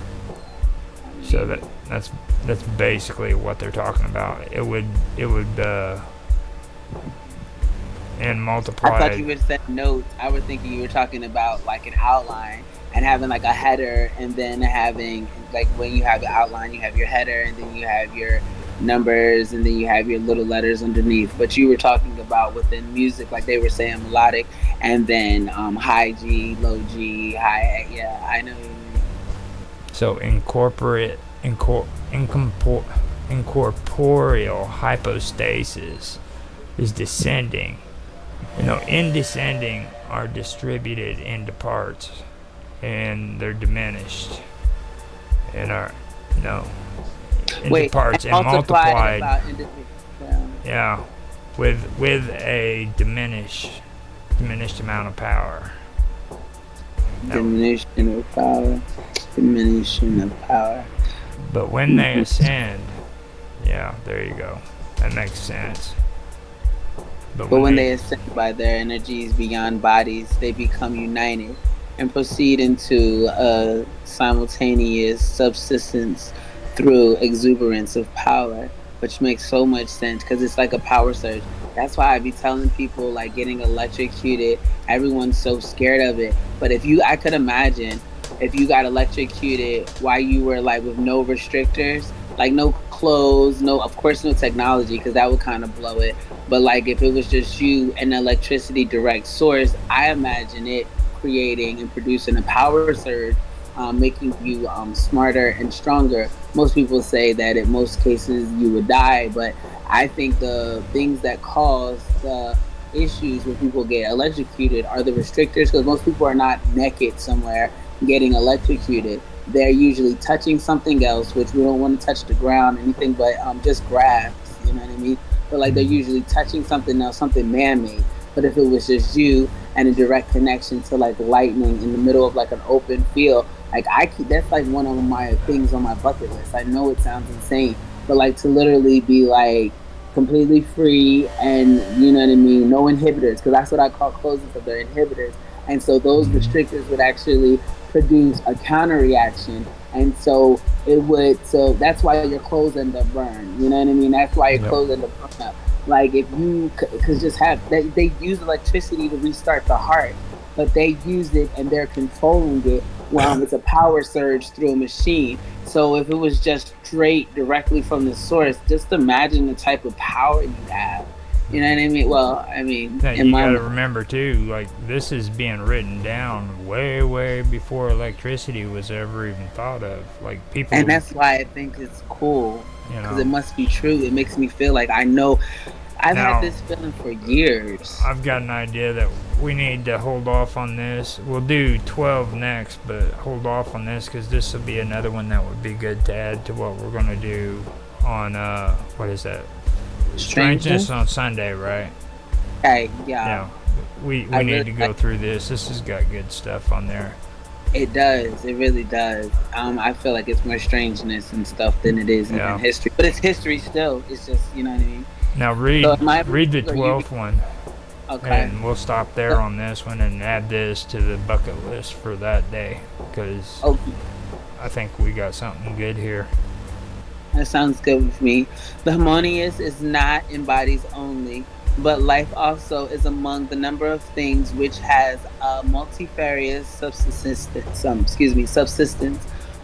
So that's basically what they're talking about. It would and multiply. I thought you were saying notes. I was thinking you were talking about like an outline and having like a header, and then having like when you have the outline, you have your header, and then you have your numbers, and then you have your little letters underneath. But you were talking about within music, like they were saying melodic, and then high G, low G, high A. Yeah, I know what you mean. So incorporeal hypostasis is descending. In descending are distributed into parts, and they're diminished, and are into parts and multiplied. Yeah, with a diminished amount of power. Diminution of power. But when they ascend, yeah, there you go. That makes sense. But when they ascend by their energies beyond bodies, they become united and proceed into a simultaneous subsistence through exuberance of power, which makes so much sense because it's like a power surge. That's why I be telling people, like, getting electrocuted, everyone's so scared of it. But I could imagine if you got electrocuted while you were like with no restrictors, like no clothes, of course no technology, because that would kind of blow it. But like if it was just you and electricity direct source, I imagine it creating and producing a power surge, making you smarter and stronger. Most people say that in most cases you would die, but I think the things that cause the issues when people get electrocuted are the restrictors, because most people are not naked somewhere getting electrocuted. They're usually touching something else, which we don't want to touch the ground, anything but just grass, you know what I mean? But like they're usually touching something else, something man-made. But if it was just you and a direct connection to like lightning in the middle of like an open field, like that's like one of my things on my bucket list. I know it sounds insane, but like to literally be like completely free and, you know what I mean, no inhibitors, because that's what I call closing, so they're inhibitors. And so those restrictors would actually produce a counter reaction, and so it would. So that's why your clothes end up burned. You know what I mean? That's why your Yep. clothes end up burned up. Like if you could just have they use electricity to restart the heart, but they use it and they're controlling it. It's a power surge through a machine. So if it was just straight directly from the source, just imagine the type of power you have. You know what I mean? Well, I mean, Now, you got to remember too, like this is being written down way before electricity was ever even thought of. Like people, and that's why I think it's cool, you because know, it must be true. It makes me feel like I know. I've Now, had this feeling for years. I've got an idea that we need to hold off on this. We'll do 12 next, but hold off on this because this will be another one that would be good to add to what we're going to do on, what is that? Strangeness on Sunday, right? Okay, yeah. Yeah. We need to go through this. This has got good stuff on there. It does. It really does. I feel like it's more strangeness and stuff than it is in history. But it's history still. It's just, you know what I mean? Now read the 12th one. Okay. And we'll stop there on this one and add this to the bucket list for that day because I think we got something good here. That sounds good with me. The harmonious is not in bodies only, but life also is among the number of things which has a multifarious subsistence.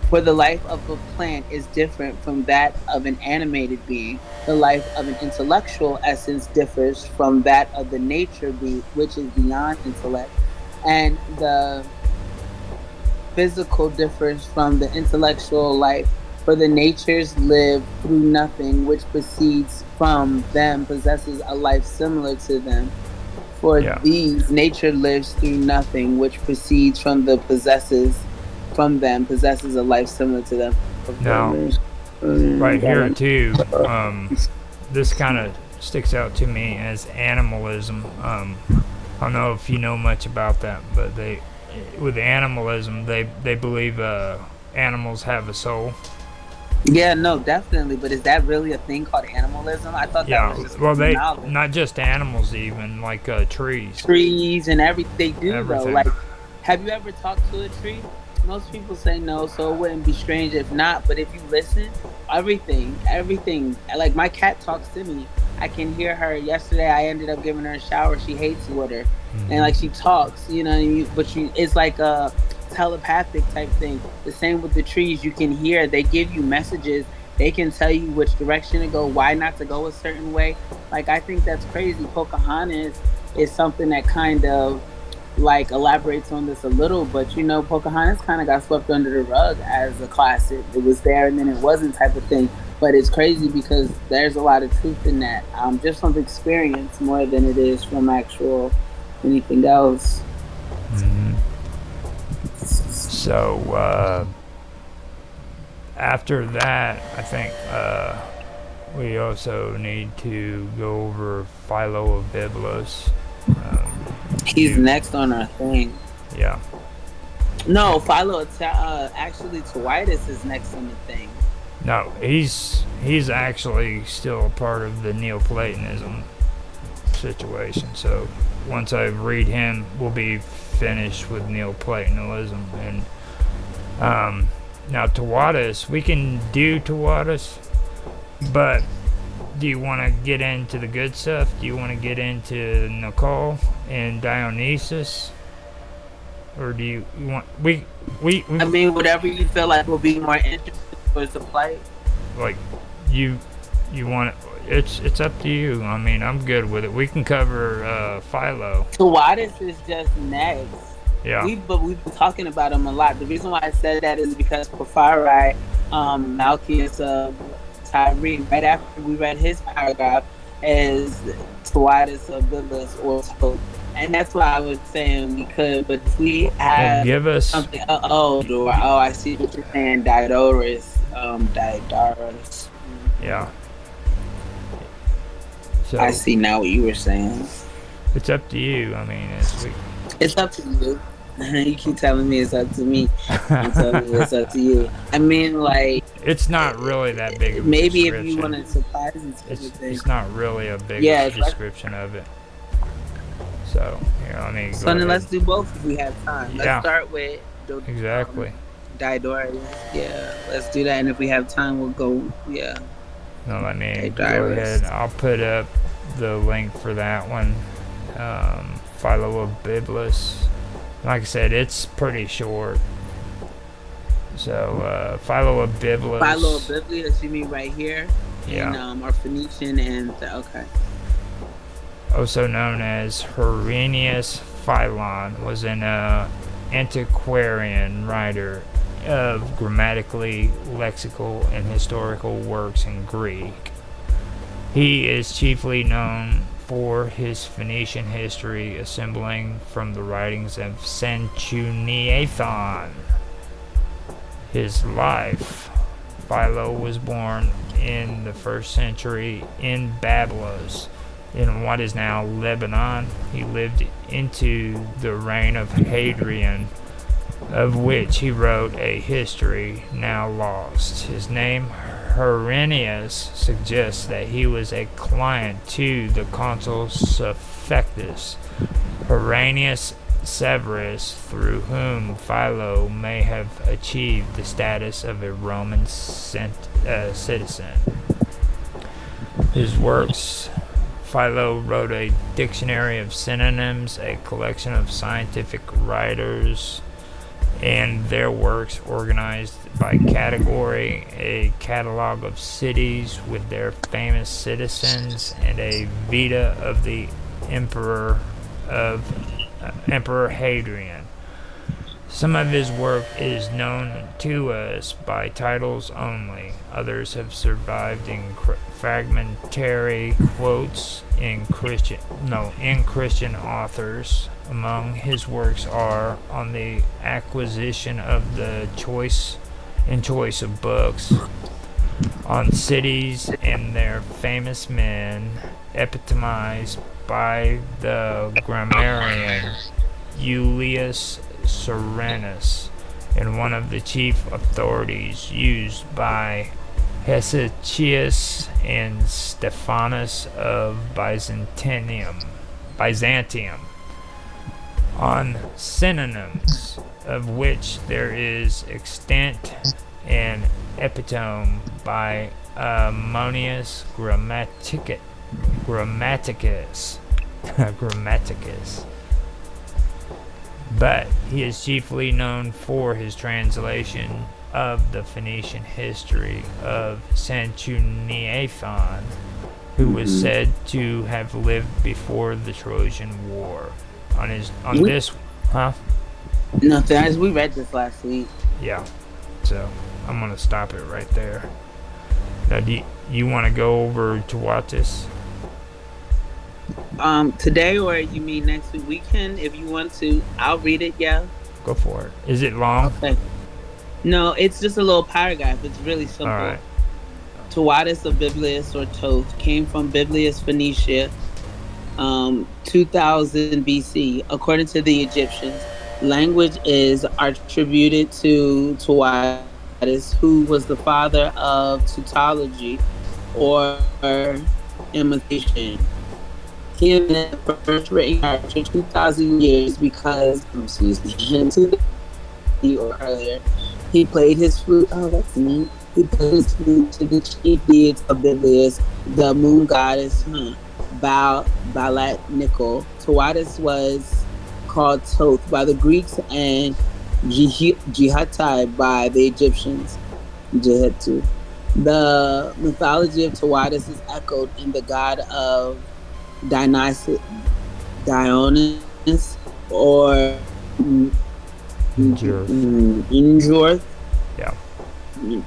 For the life of a plant is different from that of an animated being. The life of an intellectual essence differs from that of the nature being, which is beyond intellect, and the physical differs from the intellectual life. For the natures live through nothing, which proceeds from them possesses a life similar to them. For these, nature lives through nothing, which proceeds from the possesses a life similar to them. Now, right here too, this kind of sticks out to me as animalism. I don't know if you know much about that, but with animalism, they believe animals have a soul. Yeah, no, definitely. But is that really a thing called animalism? I thought that was just they not just animals, even like trees. Trees and everything they do everything. Though. Like, have you ever talked to a tree? Most people say no, so it wouldn't be strange if not. But if you listen, everything. Like my cat talks to me. I can hear her. Yesterday, I ended up giving her a shower. She hates water, and like she talks, you know. But it's like a telepathic type thing. The same with the trees. You can hear. They give you messages. They can tell you which direction to go, why not to go a certain way. Like I think that's crazy. Pocahontas is something that kind of like elaborates on this a little, but you know, Pocahontas kind of got swept under the rug as a classic. It was there and then it wasn't type of thing. But it's crazy because there's a lot of truth in that, just from experience more than it is from actual anything else. Mm-hmm. So after that, I think we also need to go over Philo of Byblos. He's next on our thing. Yeah. No, Philo. Actually, Tawitis is next on the thing. No, he's actually still a part of the Neoplatonism situation. So once I read him, we'll be finished with Neoplatonism. And now Tawitis, we can do Tawitis, but do you want to get into the good stuff? Do you want to get into Nicole and Dionysus? Or do you want we I mean, whatever you feel like will be more interesting for us to play. Like you want it's up to you. I mean, I'm good with it. We can cover Philo. Tawitis is just next. Yeah. We've been talking about him a lot. The reason why I said that is because Porphyri, Malchus of Tyree, right after we read his paragraph, is Tawitis of Byblos or so. And that's why I was saying we could, but if we have give us something, I see what you're saying, Diodorus. Yeah. So I see now what you were saying. It's up to you. I mean, it's up to you. You keep telling me it's up to me. I'm telling you it's up to you. I mean, like, it's not really that big of a maybe description. If you want to surprise us, it's not really a big description of it. So, I mean, so then let's do both if we have time. Let's start with exactly Didorius. Yeah, let's do that. And if we have time, we'll go. Yeah, No, let me go ahead. Didorius. I'll put up the link for that one. Philo of Biblis. Like I said, it's pretty short. So, Philo of Biblis. Philo of Biblis, you mean right here? Yeah. In, or Phoenician and, okay. Also known as Herennius Philon, was an antiquarian writer of grammatically, lexical, and historical works in Greek. He is chiefly known for his Phoenician history, assembling from the writings of Sanchuniathon. His life. Philo was born in the 1st century in Babylon, in what is now Lebanon. He lived into the reign of Hadrian, of which he wrote a history now lost. His name, Herennius, suggests that he was a client to the consul Suffectus Herennius Severus, through whom Philo may have achieved the status of a Roman citizen. His works. Philo wrote a dictionary of synonyms, a collection of scientific writers and their works organized by category, a catalog of cities with their famous citizens, and a vita of the Emperor Hadrian. Some of his work is known to us by titles only. Others have survived in fragmentary quotes in Christian authors. Among his works are On the Acquisition of the Choice of Books, On Cities and Their Famous Men, epitomized by the grammarian Julius Soranus, and one of the chief authorities used by Hesychius and Stephanus of Byzantium, on synonyms, of which there is extant an epitome by Ammonius Grammaticus. But he is chiefly known for his translation of the Phoenician history of Sanchuniathon, who was said to have lived before the Trojan War. Nothing. We read this last week. Yeah. So I'm gonna stop it right there. Now, do you want to go over to Wattis? Today, or you mean next week? We can, if you want to. I'll read it. Yeah. Go for it. Is it long? Okay. No, it's just a little paragraph. It's really simple. All right. Tawadis of Biblis or Toth came from Biblis, Phoenicia, 2000 BC. According to the Egyptians, language is attributed to Tawadis, who was the father of tautology or imitation. He had been first written after 2,000 years because, or earlier, he played his flute. Oh, that's neat. He played his flute to the chief deities of Biblis, the moon goddess, Balat Nickel. Tawadis was called Toth by the Greeks and Jihatai by the Egyptians. Jehetu. The mythology of Tawadis is echoed in the god of Dionysus or Injorth. Yeah.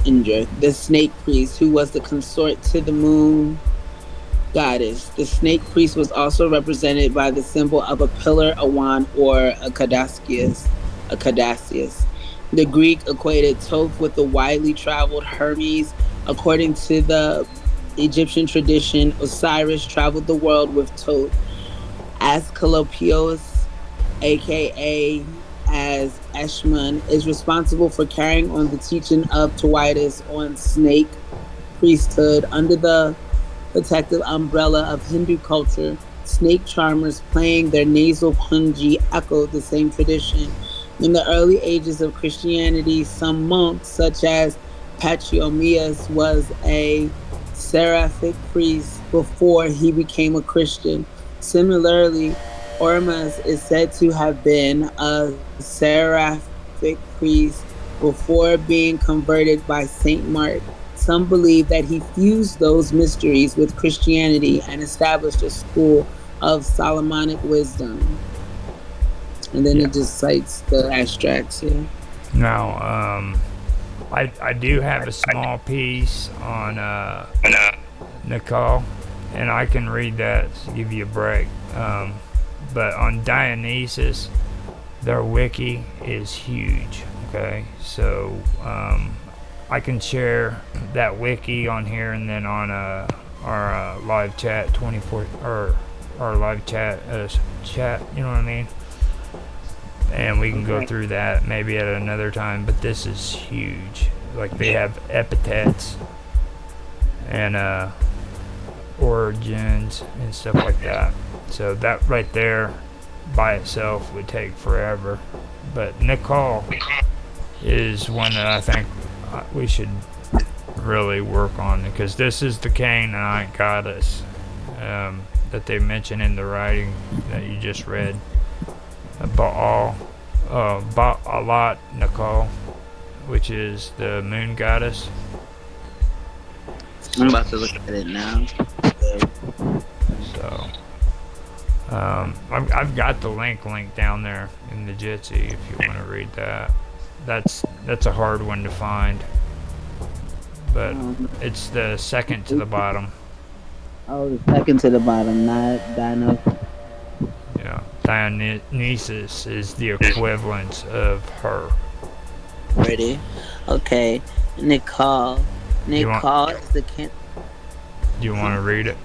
Injorth, the snake priest, who was the consort to the moon goddess. The snake priest was also represented by the symbol of a pillar, a wand, or a caduceus. The Greek equated Thoth with the widely traveled Hermes. According to the Egyptian tradition, Osiris traveled the world with Thoth. Asclepios, aka as Eshmun, is responsible for carrying on the teaching of Tawadis on snake priesthood. Under the protective umbrella of Hindu culture, snake charmers playing their nasal punji echoed the same tradition. In the early ages of Christianity, some monks, such as Pachomius, was a seraphic priest before he became a Christian. Similarly, Ormus is said to have been a seraphic priest before being converted by Saint Mark. Some believe that he fused those mysteries with Christianity and established a school of Solomonic wisdom. And then Yeah. it just cites the abstracts here. Now, I do have a small piece on Nicole, and I can read that to give you a break. But on Dionysus, their wiki is huge. Okay, so I can share that wiki on here, and then on our live chat 24 or our live chat chat. You know what I mean? And we can go through that maybe at another time. But this is huge. Like they have epithets and origins and stuff like that. So that right there by itself would take forever. But Nicole is one that I think we should really work on, because this is the Canaanite goddess that they mention in the writing that you just read. Baalat Nicole, which is the moon goddess. I'm about to look at it now. So, I've got the link down there in the Jitsi if you want to read that. That's a hard one to find, but it's the second to the bottom. Oh, the second to the bottom, not Dino. Yeah, Dionysus is the equivalent of her. Ready? Okay. Nicole. You want? Nicole is the can. Do you want to read it?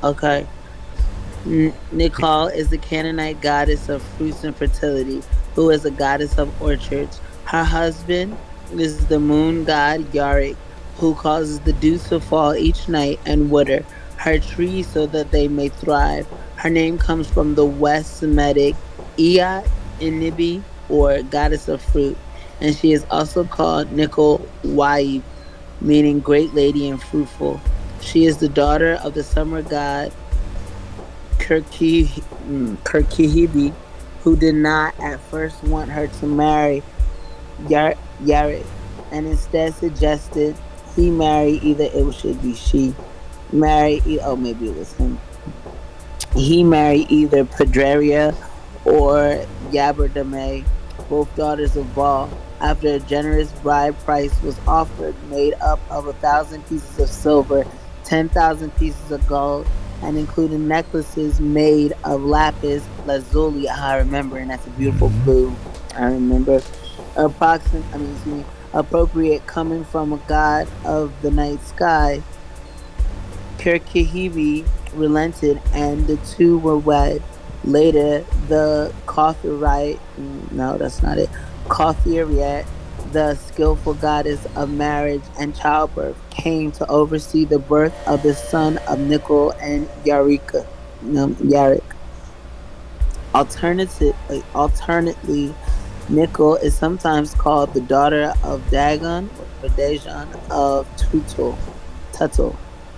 Okay. Nicole is the Canaanite goddess of fruits and fertility, who is a goddess of orchards. Her husband is the moon god Yarick, who causes the dew to fall each night and water her trees so that they may thrive. Her name comes from the West Semitic Iyat Inibi, or goddess of fruit, and she is also called Nikol Waib, meaning great lady and fruitful. She is the daughter of the summer god Kirkihibi, who did not at first want her to marry Yared, and instead suggested he marry either it should be she marry oh maybe it was him. He married either Padraria or Yaberdame, both daughters of Baal. After a generous bride price was offered, made up of 1,000 pieces of silver, 10,000 pieces of gold, and including necklaces made of lapis lazuli. I remember, and that's a beautiful blue. I remember. Appropriate coming from a god of the night sky. Kirkihibi relented, and the two were wed. Later, the Kothariot, no, that's not it. Kothariot, the skillful goddess of marriage and childbirth, came to oversee the birth of the son of Nicol and Yarik. Alternately, Nicol is sometimes called the daughter of Dagon or Dagon of Tutul,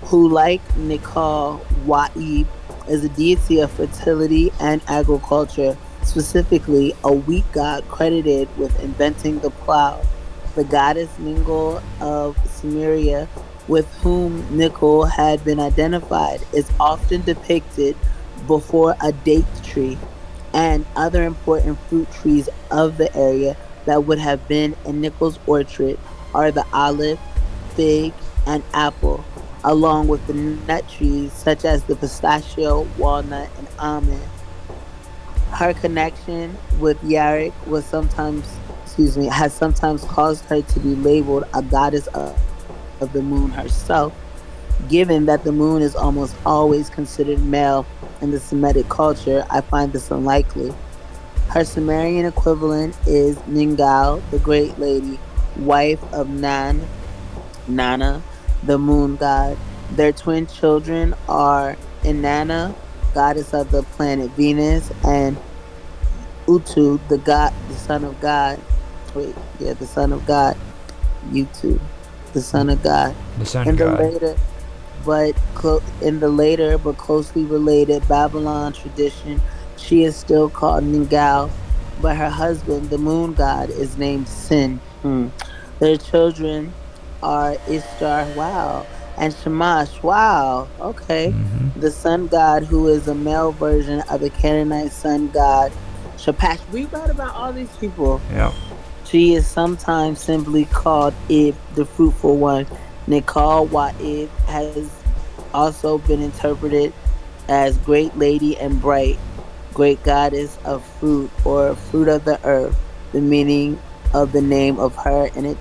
who, like Nicol Wa'ib, is a deity of fertility and agriculture, specifically a wheat god credited with inventing the plow. The goddess Ningol of Sumeria, with whom Nicol had been identified, is often depicted before a date tree and other important fruit trees of the area that would have been in Nicol's orchard are the olive, fig, and apple, along with the nut trees such as the pistachio, walnut, and almond. Her connection with Yarick has sometimes caused her to be labeled a goddess of the moon herself. Given that the moon is almost always considered male in the Semitic culture, I find this unlikely. Her Sumerian equivalent is Ningal, the Great Lady, wife of Nana, the moon god. Their twin children are Inanna, goddess of the planet Venus, and Utu, the God, the son of God. Wait, yeah, the son of God. Utu, the son of God. The sun In the god. later, in the later but closely related Babylon tradition, she is still called Ningal, but her husband, the moon god, is named Sin. Their children are Ishtar, wow, and Shamash, wow, okay, Mm-hmm. the sun god, who is a male version of the Canaanite sun god Shapash. We read about all these people. Yep. She is sometimes simply called Ib, the fruitful one. Nikal Wa'ib has also been interpreted as great lady and bright, great goddess of fruit or fruit of the earth. The meaning of the name of her, and it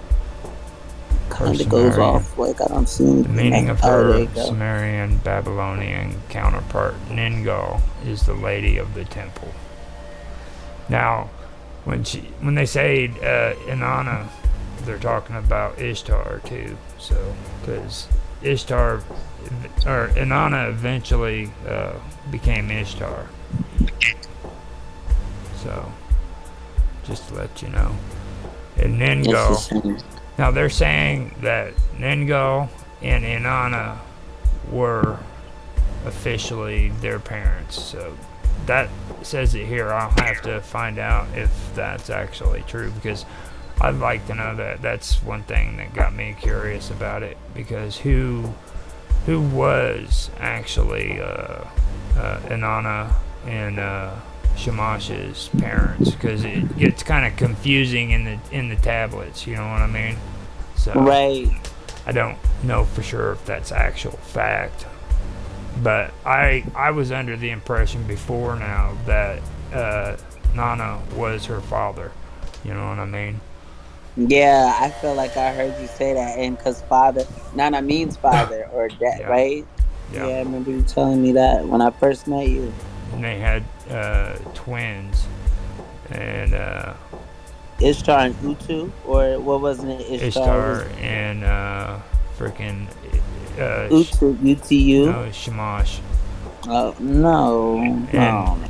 Her kind of goes Sumerian. off like I don't see The anything meaning else. of Oh, there her you go. Sumerian Babylonian counterpart, Ningal, is the lady of the temple. Now, when they say Inanna, they're talking about Ishtar too. So, because Ishtar or Inanna eventually became Ishtar. So, just to let you know. And It's the Ningal. same. Now they're saying that Ningal and Inanna were officially their parents. So that says it here. I'll have to find out if that's actually true because I'd like to know that. That's one thing that got me curious about it because who was actually Inanna and Shamash's parents because it gets kind of confusing in the tablets. You know what I mean? So Right. I don't know for sure if that's actual fact, but I was under the impression before now that Nana was her father. You know what I mean? Yeah, I feel like I heard you say that, and because father, Nana means father or dad, Yeah, right? yeah. Yeah, I remember you telling me that when I first met you. And they had twins, and Ishtar and Utu, or what wasn't it? Ishtar was Ishtar and freaking Utu, UTU. no Shamash Oh no, and no.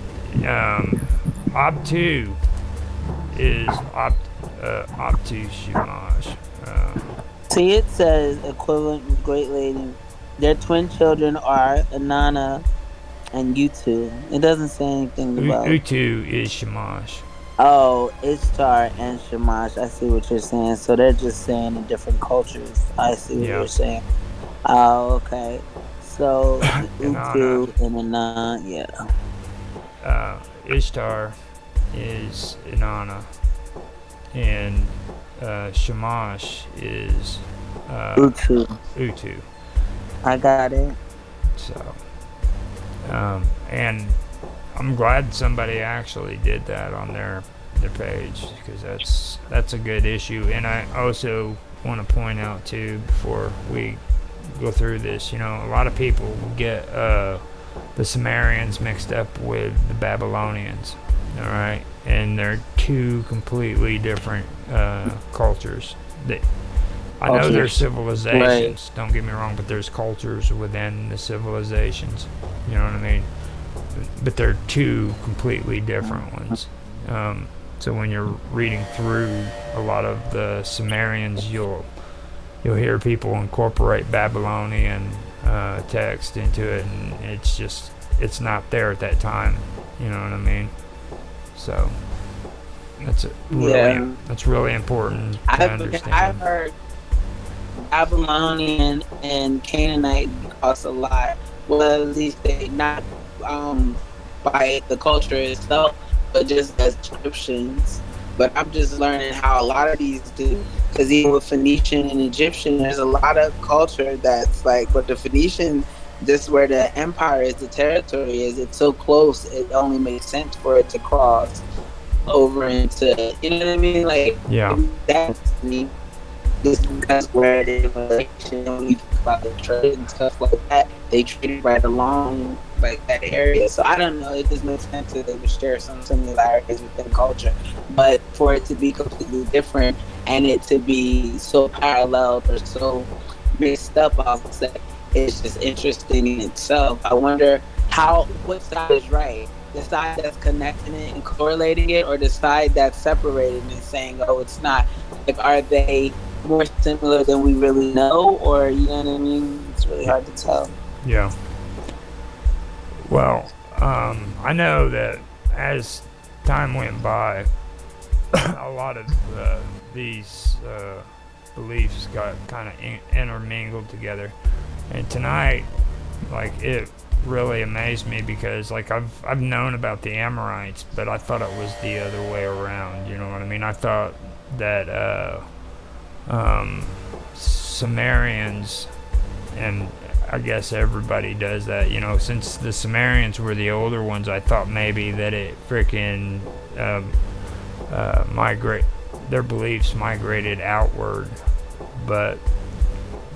um, Abtu is Abtu Shamash. See, it says equivalent with Great Lady. Their twin children are Anana and Utu. It doesn't say anything about. Utu is Shamash. Oh, Ishtar and Shamash. I see what you're saying. So they're just saying in different cultures. I see what Yeah, you're saying. Oh, okay. So Inanna. Utu and Anan, yeah. Ishtar is Inanna, and Shamash is Utu. Utu. I got it. So, and I'm glad somebody actually did that on their page because that's a good issue. And I also want to point out too before we go through this, you know, a lot of people get the Sumerians mixed up with the Babylonians. All right, and they're two completely different cultures. That I know there's Cultures. Right. civilizations. Don't get me wrong, but there's cultures within the civilizations. You know what I mean? But they're two completely different ones. So when you're reading through a lot of the Sumerians, you'll hear people incorporate Babylonian text into it, and it's not there at that time. You know what I mean? So Yeah. that's really important to I've understand. heard Babylonian and Canaanite cross a lot. Well, at least they not by the culture itself, but just as descriptions. But I'm just learning how a lot of these do. Because even with Phoenician and Egyptian, there's a lot of culture that's like, but the Phoenician, just where the empire is, the territory is, it's so close, it only makes sense for it to cross over into, you know what I mean? Like, Yeah, that's me. Just because where it is in relation, when you think about the trade and stuff like that, they traded right along like that area. So I don't know. It just makes sense that they would share some similarities within culture, but for it to be completely different and it to be so paralleled or so mixed up, I'll say it's just interesting in itself. I wonder how what side is right. The side that's connecting it and correlating it, or the side that's separating and saying, "Oh, it's not." Like, are they more similar than we really know, or you know what I mean? It's really hard to tell. Yeah. Well, I know that as time went by, a lot of these beliefs got kind of intermingled together, and tonight, like, it really amazed me because, like, I've known about the Amorites, but I thought it was the other way around. You know what I mean? I thought that Sumerians, and I guess everybody does that, you know, since the Sumerians were the older ones, I thought maybe that it freaking their beliefs migrated outward. But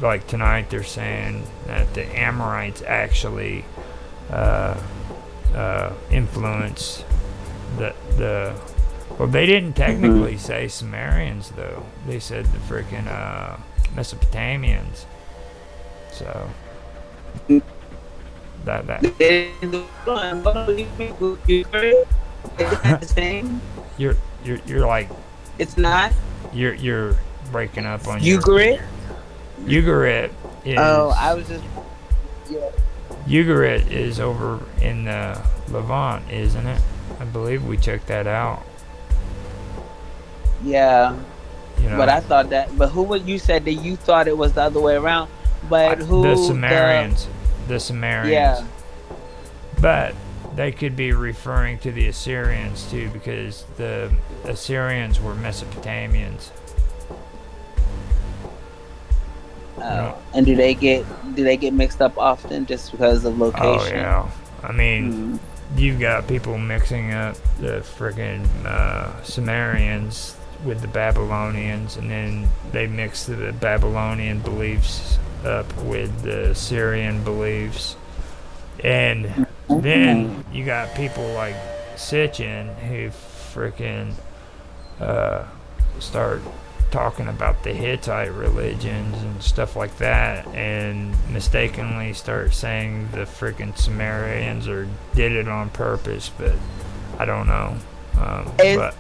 like tonight they're saying that the Amorites actually influenced the well, they didn't technically say Sumerians though. They said the freaking Mesopotamians. So that you're like, it's not. You're breaking up on Ugarit. Ugarit is. Oh, I was just. Yeah. Ugarit is over in the Levant, isn't it? I believe we checked that out. Yeah. You know, but I thought that. But who would you said that you thought it was the other way around? But who? The Sumerians. The Sumerians. Yeah. But they could be referring to the Assyrians too, because the Assyrians were Mesopotamians. And do they get mixed up often just because of location? Oh yeah, I mean, you've got people mixing up the friggin' Sumerians with the Babylonians, and then they mix the Babylonian beliefs up with the Syrian beliefs, and then you got people like Sitchin who freaking start talking about the Hittite religions and stuff like that, and mistakenly start saying the freaking Sumerians did it on purpose, but I don't know. But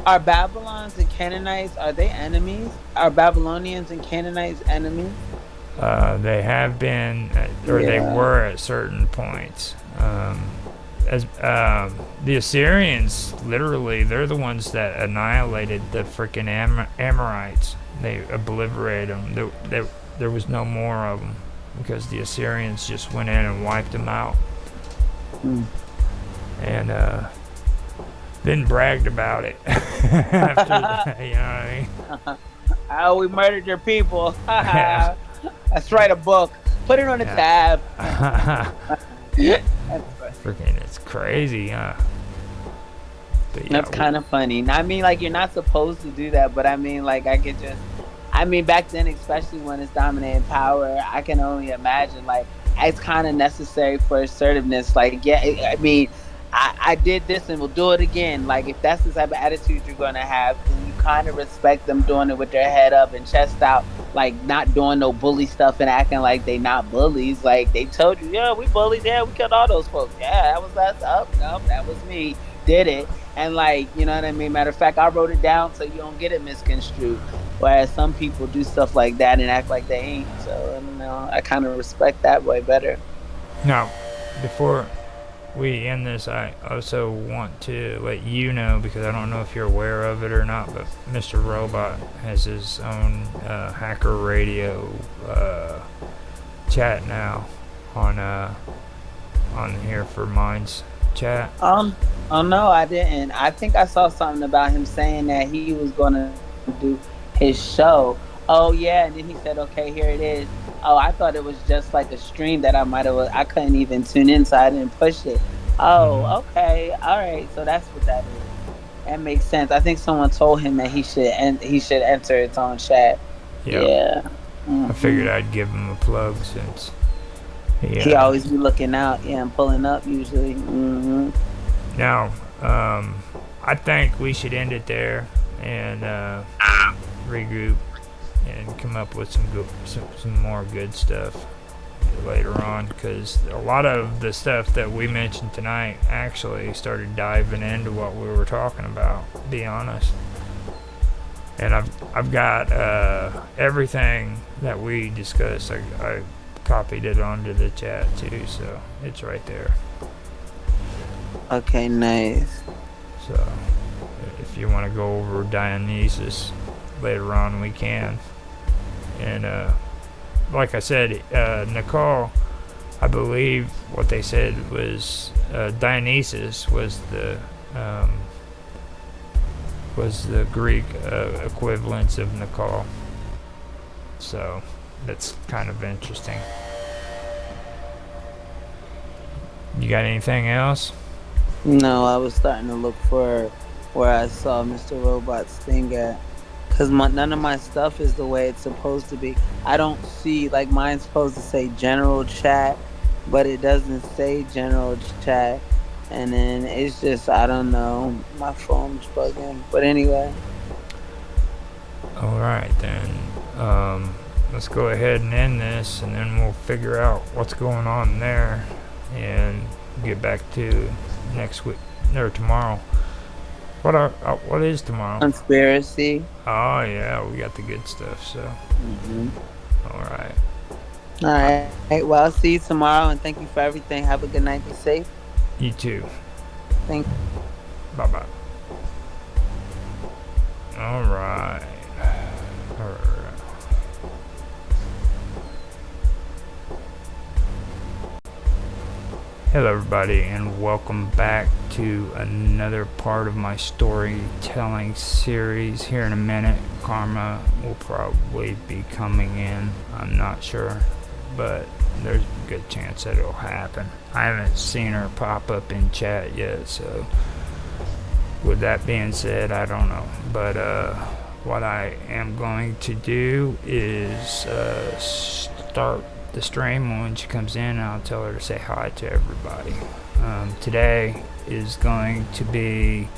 are Babylons and Canaanites, are they enemies? Are Babylonians and Canaanites enemies? They have been, or they were at certain points. As the Assyrians, literally, they're the ones that annihilated the freaking Amorites. They obliterated them. There was no more of them because the Assyrians just went in and wiped them out. And then bragged about it after that, you know what I mean? Oh, we murdered your people. Yeah. Let's write a book. Put it on the tab. Freaking, it's crazy, huh? That's kind of funny. I mean, like, you're not supposed to do that, but I mean, like, I mean, back then, especially when it's dominating power, I can only imagine, like, it's kind of necessary for assertiveness. Like, yeah, I mean, I did this and we'll do it again. Like, if that's the type of attitude you're going to have, then you kind of respect them doing it with their head up and chest out, like, not doing no bully stuff and acting like they not bullies. Like, they told you, yeah, we bullied, yeah, we killed all those folks. Yeah, that was us. Up, no, that was me. Did it. And, like, you know what I mean? Matter of fact, I wrote it down so you don't get it misconstrued. Whereas some people do stuff like that and act like they ain't. So, I don't know. I kind of respect that way better. Now, before we end this, I also want to let you know, because I don't know if you're aware of it or not, but Mr. Robot has his own hacker radio chat now on here for Minds chat. Oh no, I didn't. I think I saw something about him saying that he was gonna do his show. Oh yeah, and then he said, okay, here it is. Oh, I thought it was just like a stream that I couldn't even tune in, so I didn't push it. Oh, okay, all right, so that's what that is. That makes sense. I think someone told him that he should enter its own chat. Yep. Yeah. I figured I'd give him a plug since he always be looking out, and pulling up usually. Now, I think we should end it there and regroup and come up with some more good stuff. later on, because a lot of the stuff that we mentioned tonight actually started diving into what we were talking about, to be honest. And I've got everything that we discussed. I copied it onto the chat too, so it's right there. Okay, nice. So if you want to go over Dionysus later on, we can. And like I said, Nicole, I believe what they said was Dionysus was the Greek equivalence of Nicole. So that's kind of interesting. You got anything else? No, I was starting to look for where I saw Mr. Robot's thing at. Because none of my stuff is the way it's supposed to be. I don't see, like, mine's supposed to say general chat, but it doesn't say general chat. And then it's just, I don't know, my phone's bugging. But anyway. Alright then. Let's go ahead and end this, and then we'll figure out what's going on there and get back to next week or tomorrow. What is tomorrow? Conspiracy. Oh yeah, we got the good stuff. So. All right. All right. Well, I'll see you tomorrow, and thank you for everything. Have a good night. Be safe. You too. Thank you. Bye bye. All right. Hello everybody, and welcome back to another part of my storytelling series. Here in a minute, Karma will probably be coming in. I'm not sure, but there's a good chance that it'll happen. I haven't seen her pop up in chat yet, so with that being said, I don't know. But what I am going to do is start the stream. When she comes in, I'll tell her to say hi to everybody. Today is going to be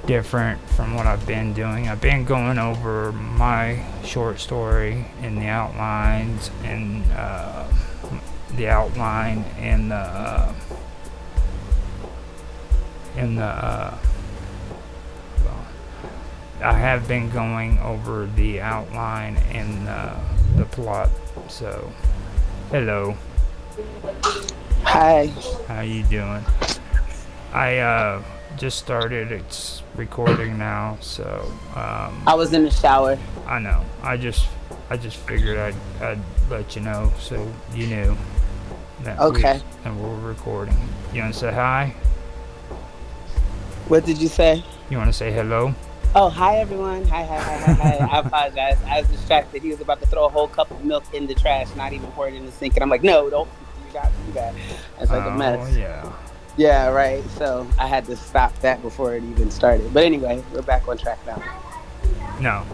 different from what I've been doing. I've been going over my short story and the outlines and the outline and I have been going over the outline and the plot. So hello. Hi. How you doing? I just started. It's recording now, so I was in the shower. I know. I just figured I'd let you know so you knew that okay. we're recording. You want to say hi? What did you say? You want to say hello? Oh, hi everyone. Hi. I apologize. I was distracted. He was about to throw a whole cup of milk in the trash, not even pour it in the sink. And I'm like, no, don't. You got to do that. It's like a mess. Oh, yeah. Yeah, right. So I had to stop that before it even started. But anyway, we're back on track now. No.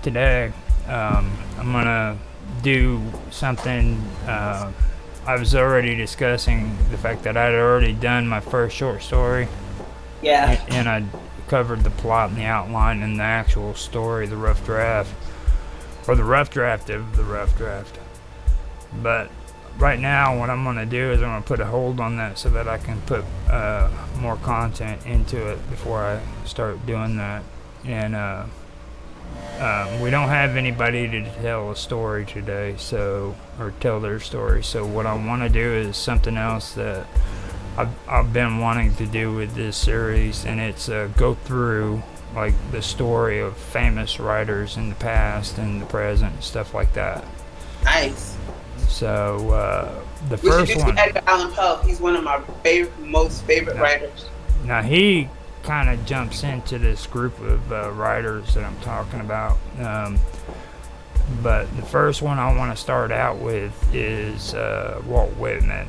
Today, I'm going to do something. I was already discussing the fact that I'd already done my first short story. Yeah. And I covered the plot and the outline and the actual story, the rough draft, or the rough draft of the rough draft. But right now, what I'm going to do is I'm going to put a hold on that so that I can put more content into it before I start doing that. And we don't have anybody to tell a story today, or tell their story. So what I want to do is something else that I've been wanting to do with this series, and it's go through like the story of famous writers in the past and the present and stuff like that. Nice. So the first one, Edgar Allan Poe. He's one of my most favorite writers. Now he kind of jumps into this group of writers that I'm talking about. But the first one I want to start out with is Walt Whitman.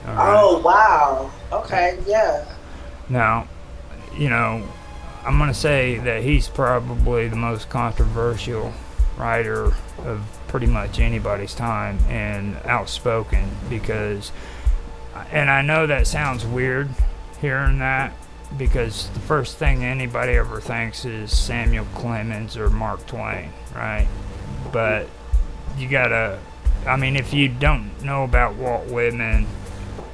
Right. Oh, wow. Okay, yeah. Now, I'm going to say that he's probably the most controversial writer of pretty much anybody's time, and outspoken, and I know that sounds weird hearing that, because the first thing anybody ever thinks is Samuel Clemens or Mark Twain, right? But you gotta I mean, if you don't know about Walt Whitman,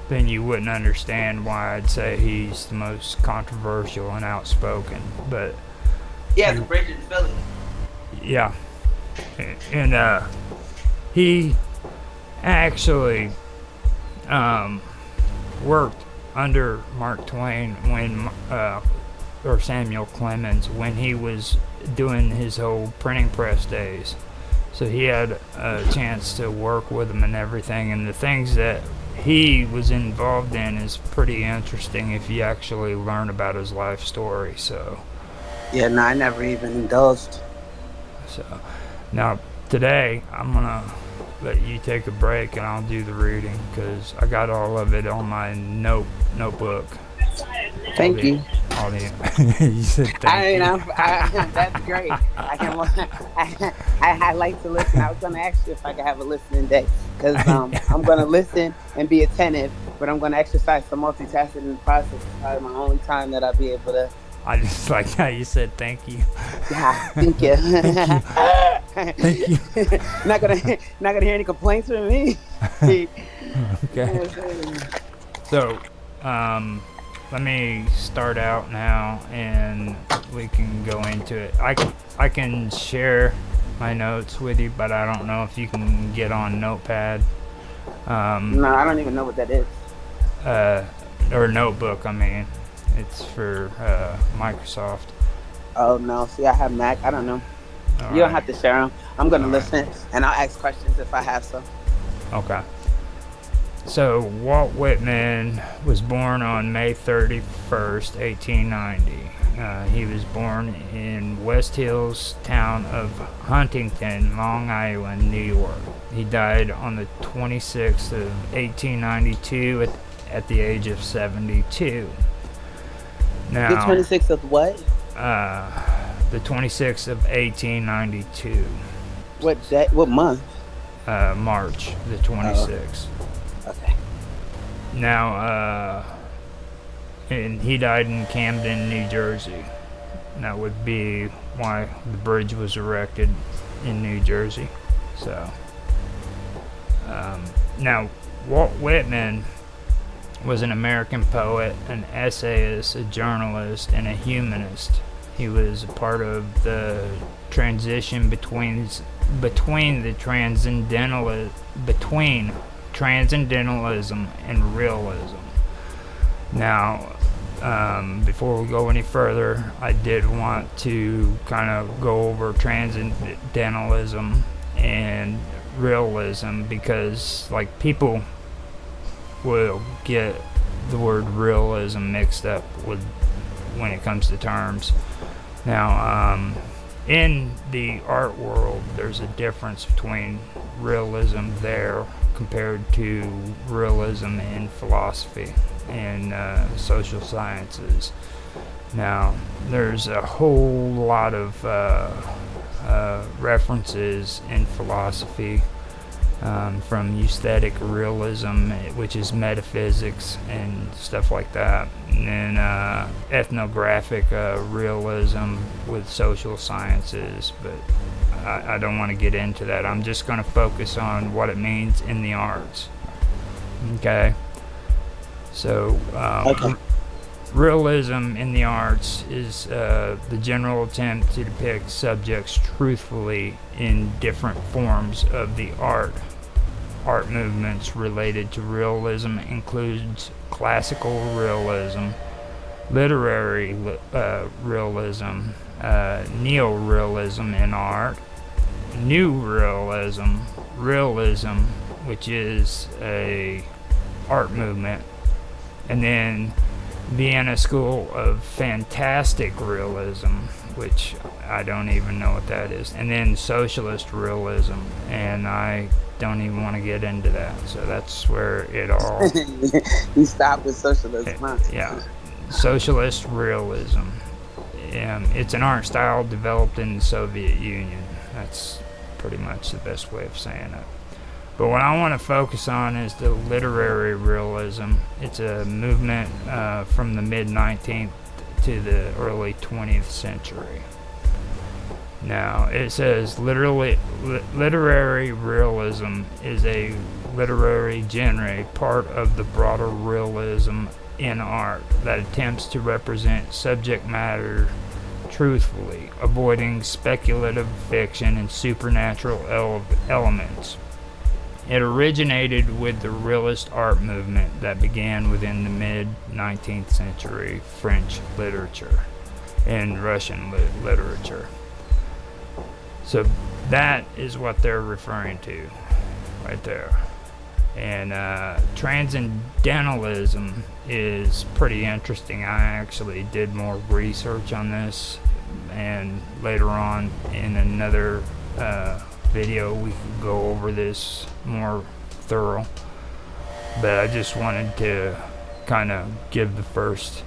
then you wouldn't understand why I'd say he's the most controversial and outspoken. But yeah, the Bridget Philly. yeah, and he actually worked under Mark Twain when, or Samuel Clemens, when he was doing his whole printing press days. So he had a chance to work with him and everything, and the things that he was involved in is pretty interesting if you actually learn about his life story. So yeah, no, I never even indulged. So now today I'm gonna let you take a break and I'll do the reading because I got all of it on my notebook. Thank you. You said thank you. That's great. I like to listen. I was going to ask you if I could have a listening day because I'm going to listen and be attentive, but I'm going to exercise some multitasking in the process. It's probably my only time that I'll be able to. I just like how you said thank you. Yeah, thank you. Thank you. Not gonna hear any complaints from me. Okay. So, let me start out now, and we can go into it. I can share my notes with you, but I don't know if you can get on Notepad. No, I don't even know what that is. Or Notebook, I mean. It's for Microsoft. Oh, no. See, I have Mac. I don't know. All you don't right. have to share them. I'm going to All listen, and I'll ask questions if I have some. Okay. So, Walt Whitman was born on May 31st, 1890. He was born in West Hills town of Huntington, Long Island, New York. He died on the 26th of 1892 at the age of 72. Now, The 26th of what? The 26th of 1892. What day? What month? March the 26th. Okay. Now, and he died in Camden, New Jersey. That would be why the bridge was erected in New Jersey. So, now, Walt Whitman was an American poet, an essayist, a journalist, and a humanist. He was a part of the transition between transcendentalism and realism. Now, before we go any further, I did want to kind of go over transcendentalism and realism because, like, people will get the word realism mixed up with when it comes to terms. Now, in the art world, there's a difference between realism there compared to realism in philosophy and social sciences. Now, there's a whole lot of references in philosophy, from aesthetic realism, which is metaphysics and stuff like that, and then ethnographic realism with social sciences, but I don't want to get into that. I'm just going to focus on what it means in the arts. Okay? So, realism in the arts is the general attempt to depict subjects truthfully in different forms of the art. Art movements related to realism includes classical realism, literary realism, neo-realism in art, new realism, realism, which is a art movement, and then Vienna School of Fantastic Realism, which I don't even know what that is, and then socialist realism, and I don't even want to get into that. So that's where it all... You stop with socialism, huh? Yeah. Socialist realism. It's an art style developed in the Soviet Union. That's pretty much the best way of saying it. But what I want to focus on is the literary realism. It's a movement from the mid-19th to the early 20th century. Now, it says literary realism is a literary genre, part of the broader realism in art that attempts to represent subject matter truthfully, avoiding speculative fiction and supernatural elements. It originated with the realist art movement that began within the mid-19th century French literature and Russian literature. So that is what they're referring to right there. And transcendentalism is pretty interesting. I actually did more research on this, and later on in another video we can go over this more thorough. But I just wanted to kind of give the first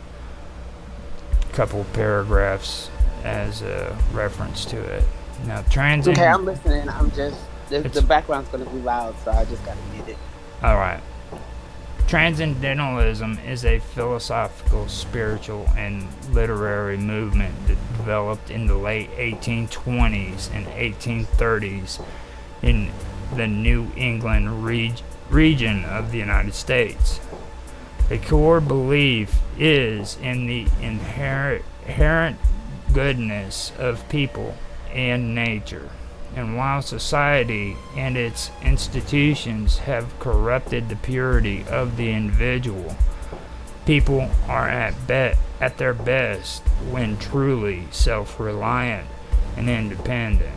couple paragraphs as a reference to it. Now, okay, I'm listening. I'm just the background's gonna be loud, so I just gotta mute it. All right. Transcendentalism is a philosophical, spiritual, and literary movement that developed in the late 1820s and 1830s in the New England region of the United States. A core belief is in the inherent goodness of people and nature. And while society and its institutions have corrupted the purity of the individual, people are at their best when truly self-reliant and independent.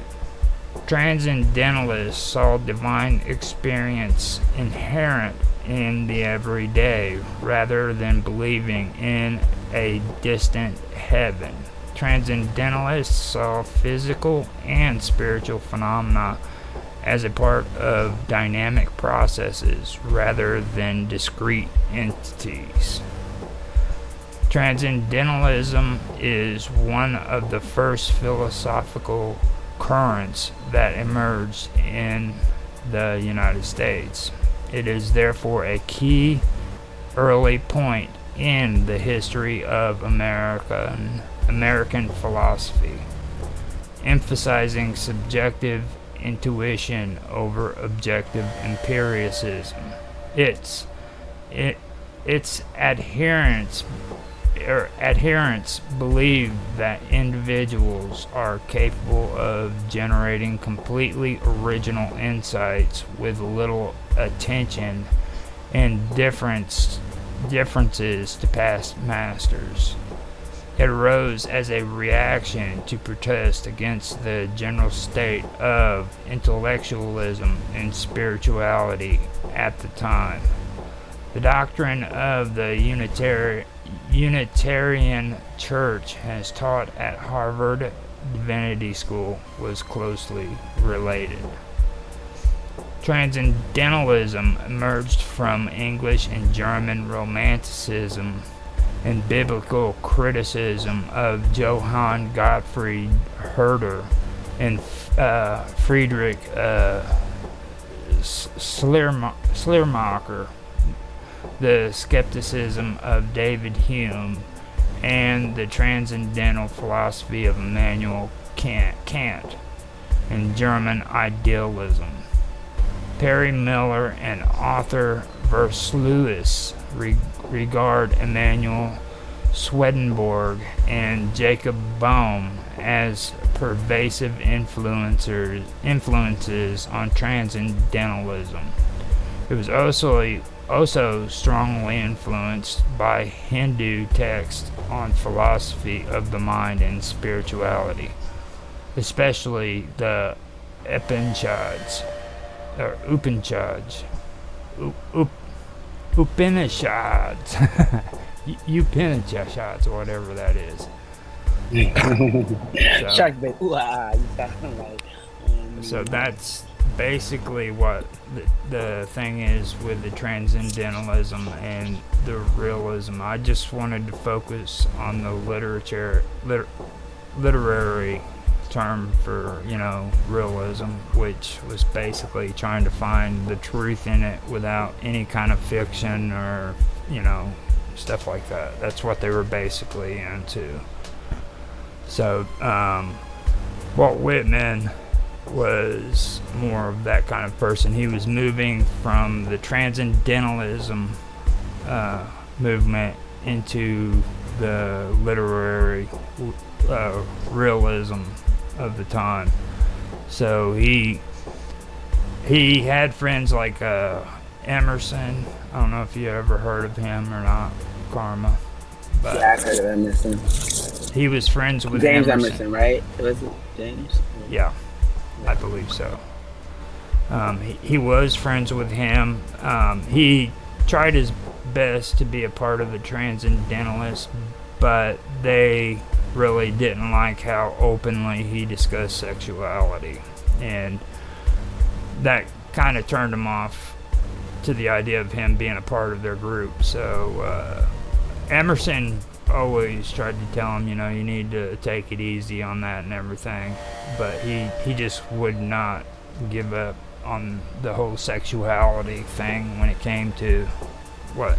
Transcendentalists saw divine experience inherent in the everyday rather than believing in a distant heaven. Transcendentalists saw physical and spiritual phenomena as a part of dynamic processes rather than discrete entities. Transcendentalism is one of the first philosophical currents that emerged in the United States. It is therefore a key early point in the history of American philosophy, emphasizing subjective intuition over objective empiricism. Its adherents believe that individuals are capable of generating completely original insights with little attention and differences to past masters. It arose as a reaction to protest against the general state of intellectualism and spirituality at the time. The doctrine of the Unitarian Church, as taught at Harvard Divinity School, was closely related. Transcendentalism emerged from English and German Romanticism and biblical criticism of Johann Gottfried Herder and Friedrich Schleiermacher, the skepticism of David Hume, and the transcendental philosophy of Immanuel Kant, and German idealism. Perry Miller and Arthur Versluis regard Emanuel Swedenborg and Jacob Boehme as pervasive influences on transcendentalism. It was also strongly influenced by Hindu texts on philosophy of the mind and spirituality, especially the Upanishads, Upanishads, or whatever that is. So that's basically what the thing is with the transcendentalism and the realism. I just wanted to focus on the literary term for, realism, which was basically trying to find the truth in it without any kind of fiction or, stuff like that. That's what they were basically into. So, Walt Whitman was more of that kind of person. He was moving from the transcendentalism movement into the literary realism of the time. So he had friends like Emerson. I don't know if you ever heard of him or not, Karma. But yeah, I've heard of Emerson. He was friends with James Emerson, right? Was it James? Yeah, I believe so. He was friends with him. He tried his best to be a part of the Transcendentalists, but they really didn't like how openly he discussed sexuality, and that kind of turned him off to the idea of him being a part of their group. So Emerson always tried to tell him, you need to take it easy on that and everything, but he just would not give up on the whole sexuality thing when it came to what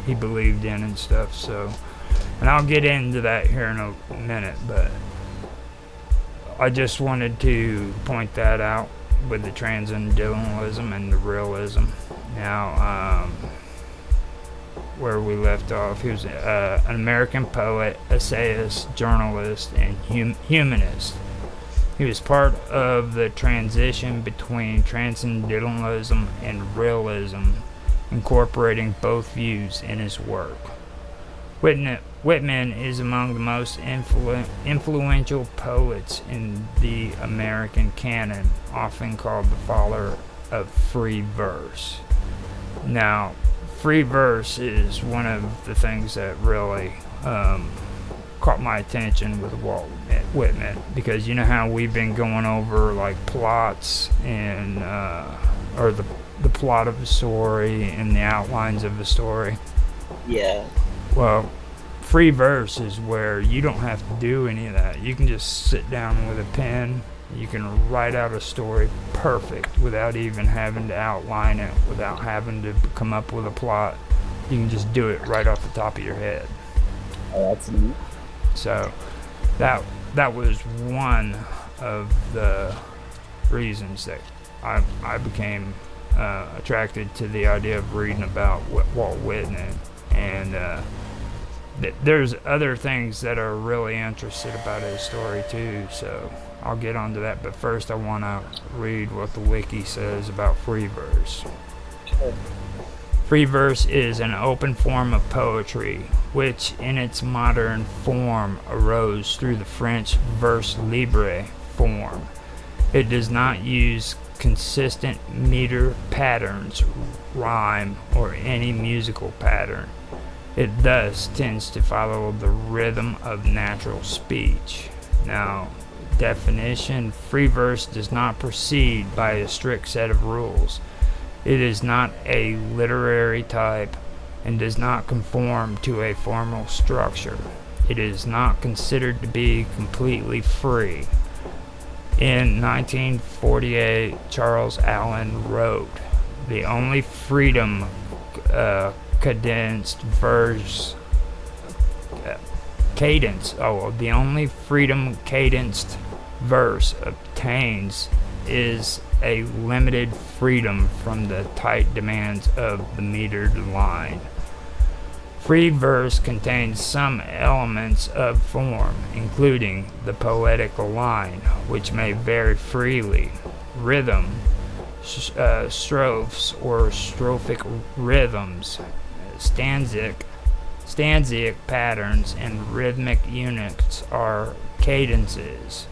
he believed in and stuff. So, and I'll get into that here in a minute, but I just wanted to point that out with the transcendentalism and the realism. Now, where we left off, he was an American poet, essayist, journalist, and humanist. He was part of the transition between transcendentalism and realism, incorporating both views in his work. Whitman is among the most influential poets in the American canon, often called the father of free verse. Now, free verse is one of the things that really caught my attention with Walt Whitman, because you know how we've been going over like plots and or the plot of a story and the outlines of a story. Yeah. Well, free verse is where you don't have to do any of that. You can just sit down with a pen. You can write out a story perfect without even having to outline it, without having to come up with a plot. You can just do it right off the top of your head. Oh, that's neat. So that was one of the reasons that I became attracted to the idea of reading about Walt Whitman. And there's other things that are really interested about his story too, so I'll get onto that. But first I want to read what the wiki says about free verse. Sure. Free verse is an open form of poetry, which in its modern form arose through the French vers libre form. It does not use consistent meter patterns, rhyme, or any musical pattern. It thus tends to follow the rhythm of natural speech. Now, definition: free verse does not proceed by a strict set of rules. It is not a literary type and does not conform to a formal structure. It is not considered to be completely free. In 1948, Charles Allen wrote, "The only freedom cadenced verse the only freedom cadenced verse obtains is a limited freedom from the tight demands of the metered line. Free verse contains some elements of form, including the poetical line, which may vary freely, rhythm, strophes or strophic rhythms, stanzic patterns, and rhythmic units are cadences.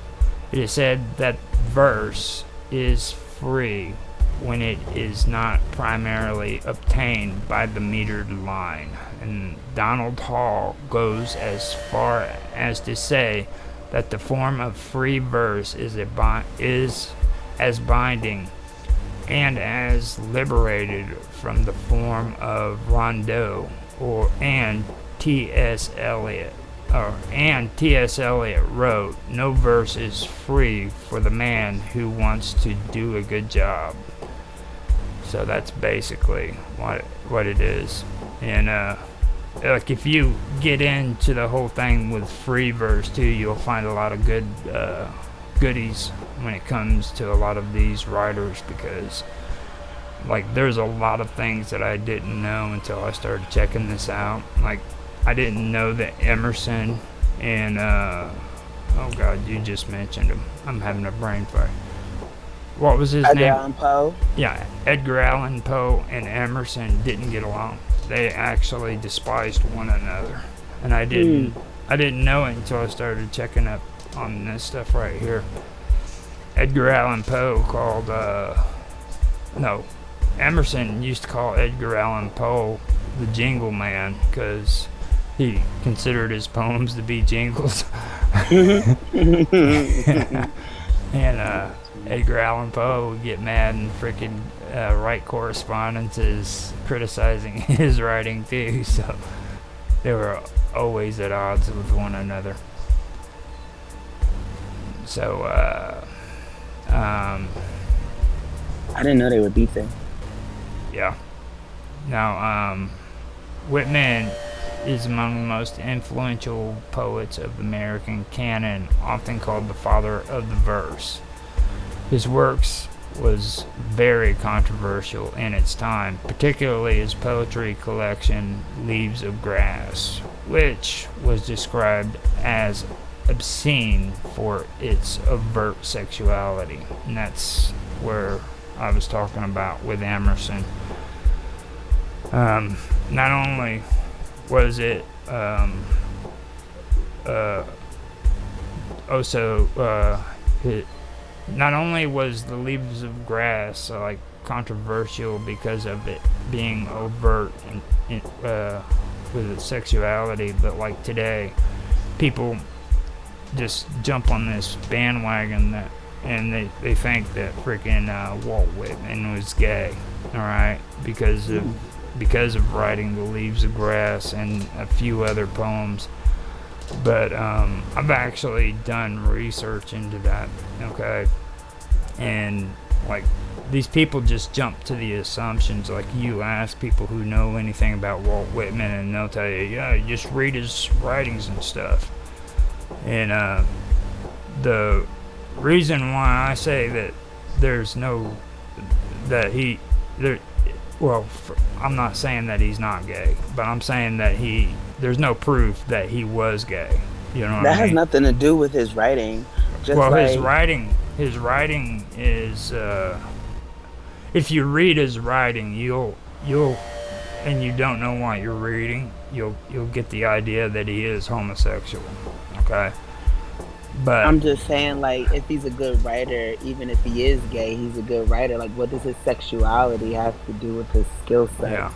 It is said that verse is free when it is not primarily obtained by the metered line." And Donald Hall goes as far as to say that the form of free verse is as binding and as liberated from the form of rondeau and T.S. Eliot wrote, "No verse is free for the man who wants to do a good job." So that's basically what it is. And like if you get into the whole thing with free verse too, you'll find a lot of good goodies when it comes to a lot of these writers, because like there's a lot of things that I didn't know until I started checking this out. Like I didn't know that Emerson and oh god, you just mentioned him. I'm having a brain fart. What was his name? Edgar Allan Poe. Yeah, Edgar Allan Poe and Emerson didn't get along. They actually despised one another, and I didn't know it until I started checking up on this stuff right here. Edgar Allan Poe called no, Emerson used to call Edgar Allan Poe the Jingle Man because he considered his poems to be jingles. And Edgar Allan Poe would get mad and freaking write correspondences criticizing his writing too, so they were always at odds with one another. So, I didn't know they were beefing. yeah. Now, Whitman is among the most influential poets of the American canon, often called the father of the verse. His works was very controversial in its time, particularly his poetry collection Leaves of Grass, which was described as obscene for its overt sexuality. And that's where I was talking about with Emerson. Not only was it not only was the Leaves of Grass like controversial because of it being overt and with its sexuality, but like today, people just jump on this bandwagon that, and they think that freaking Walt Whitman was gay, all right, because of writing the Leaves of Grass and a few other poems. But I've actually done research into that, okay? And like these people just jump to the assumptions. Like you ask people who know anything about Walt Whitman, and they'll tell you, yeah, you just read his writings and stuff. And the reason why I say that there's no that he there. Well, I'm not saying that he's not gay, but I'm saying that there's no proof that he was gay. You know what I mean? That has nothing to do with his writing. Well, like, his writing is, if you read his writing, you'll, and you don't know what you're reading, you'll get the idea that he is homosexual. Okay? But I'm just saying, like, if he's a good writer, even if he is gay, he's a good writer. Like, what does his sexuality have to do with his skill set? Yeah.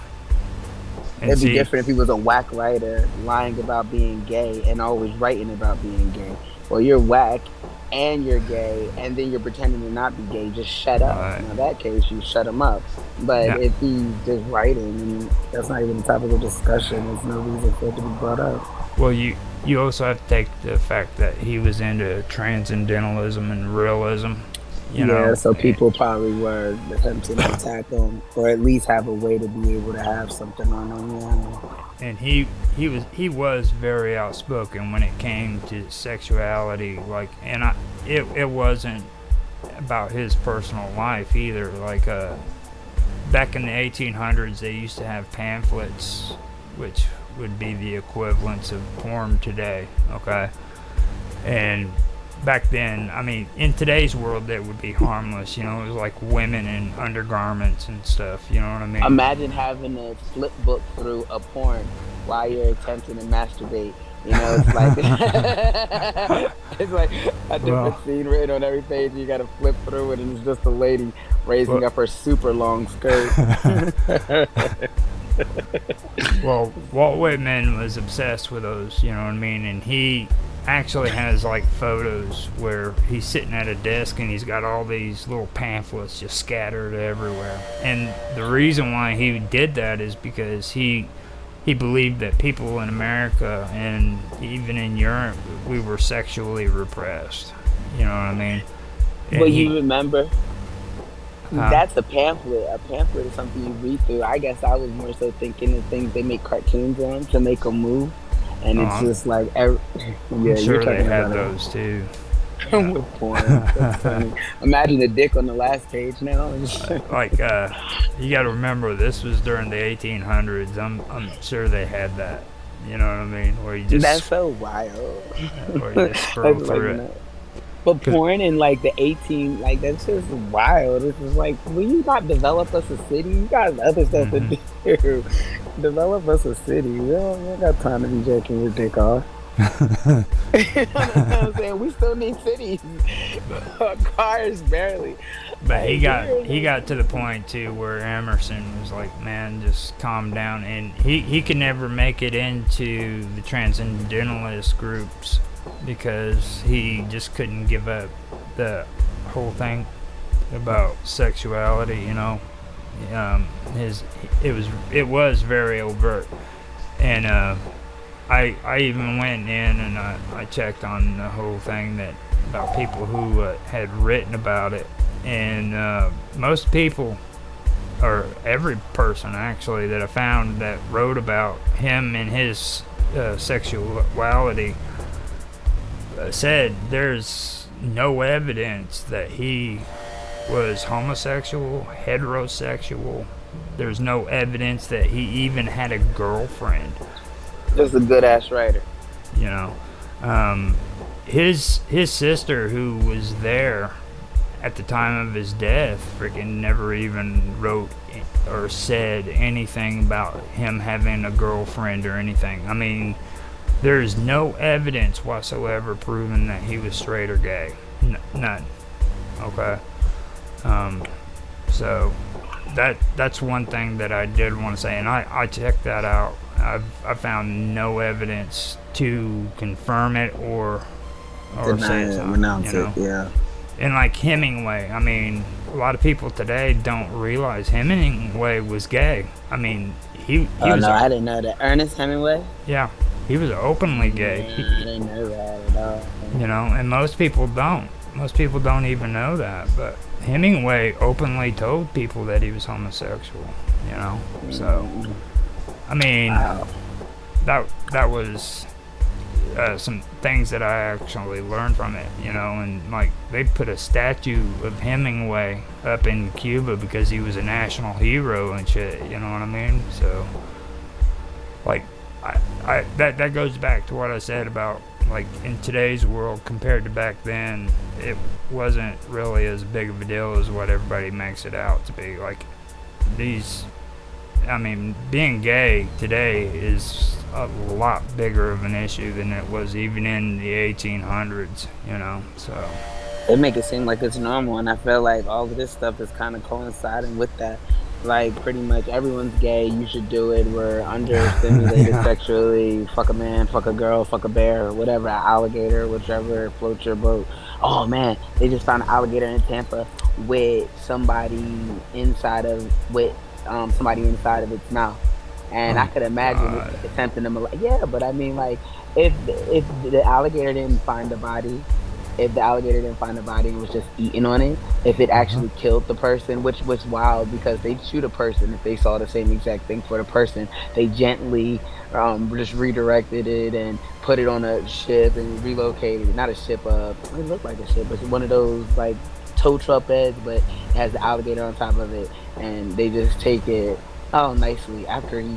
It'd be different if he was a whack writer lying about being gay and always writing about being gay. Well, you're whack and you're gay, and then you're pretending to not be gay. Just shut up. Right. In that case, you shut him up. But if he's just writing, and that's not even a topic of discussion, there's no reason for it to be brought up. Well, you also have to take the fact that he was into transcendentalism and realism. You know, so people probably were attempting to attack him, or at least have a way to be able to have something on him. Yeah. And he was very outspoken when it came to sexuality. Like, and it wasn't about his personal life either. Like, back in the 1800s, they used to have pamphlets, which would be the equivalents of porn today. Okay, and back then, I mean, in today's world, that would be harmless. You know, it was like women in undergarments and stuff. You know what I mean? Imagine having a flip book through a porn while you're attempting to masturbate. You know, it's like it's like a different scene written on every page. You got to flip through it, and it's just a lady raising up her super long skirt. Well, Walt Whitman was obsessed with those. You know what I mean? And he actually has like photos where he's sitting at a desk and he's got all these little pamphlets just scattered everywhere. And the reason why he did that is because he believed that people in America and even in Europe, we were sexually repressed. You know what I mean? But you remember, that's a pamphlet. A pamphlet is something you read through. I guess I was more so thinking of things they make cartoons on to make them move. And it's just like, I'm sure they had those too. With porn. That's funny. Imagine the dick on the last page now. Like, you got to remember, this was during the 1800s. I'm sure they had that. You know what I mean? Where you just That's so wild. where you just scroll That's through like, it. no. But porn in like the 18, like that's just wild. It's just like, will you not develop us a city? You got other stuff to do. Develop us a city. We don't got time to be jerking your dick off. You know what I'm saying? We still need cities. Cars barely. But he got to the point too where Emerson was like, man, just calm down, and he could never make it into the transcendentalist groups because he just couldn't give up the whole thing about sexuality, you know. It was very overt, and I even went in and I checked on the whole thing about people who had written about it, and most people, or every person actually that I found that wrote about him and his sexuality said there's no evidence that he was homosexual, heterosexual. There's no evidence that he even had a girlfriend. Just a good ass writer. You know, his sister, who was there at the time of his death, freaking never even wrote or said anything about him having a girlfriend or anything. I mean, there's no evidence whatsoever proving that he was straight or gay. None. Okay. So that's one thing that I did want to say, and I checked that out. I found no evidence to confirm it or say it's not, you know? Yeah. And like Hemingway, I mean, a lot of people today don't realize Hemingway was gay. I mean, he was. I didn't know that. Ernest Hemingway? Yeah, he was openly gay. I didn't know that at all. You know, and most people don't. Most people don't even know that. But Hemingway openly told people that he was homosexual. You know, so I mean, wow. that was some things that I actually learned from it, you know, and like they put a statue of Hemingway up in Cuba because he was a national hero and shit, you know what I mean? So like that goes back to what I said about like in today's world compared to back then, it wasn't really as big of a deal as what everybody makes it out to be. Like I mean, being gay today is a lot bigger of an issue than it was even in the 1800s, you know, so. They make it seem like it's normal, and I feel like all of this stuff is kind of coinciding with that. Like, pretty much everyone's gay, you should do it, we're understimulated sexually, fuck a man, fuck a girl, fuck a bear, or whatever, an alligator, whichever floats your boat. Oh man, they just found an alligator in Tampa with somebody inside of its mouth. And I could imagine it attempting to yeah, but I mean, like, if the alligator didn't find the body, and was just eating on it, if it actually killed the person, which was wild because they'd shoot a person if they saw the same exact thing for the person. They gently just redirected it and put it on a ship and relocated it. Not a ship, it looked like a ship, but it's one of those like tow truck beds, but it has the alligator on top of it, and they just take it nicely after he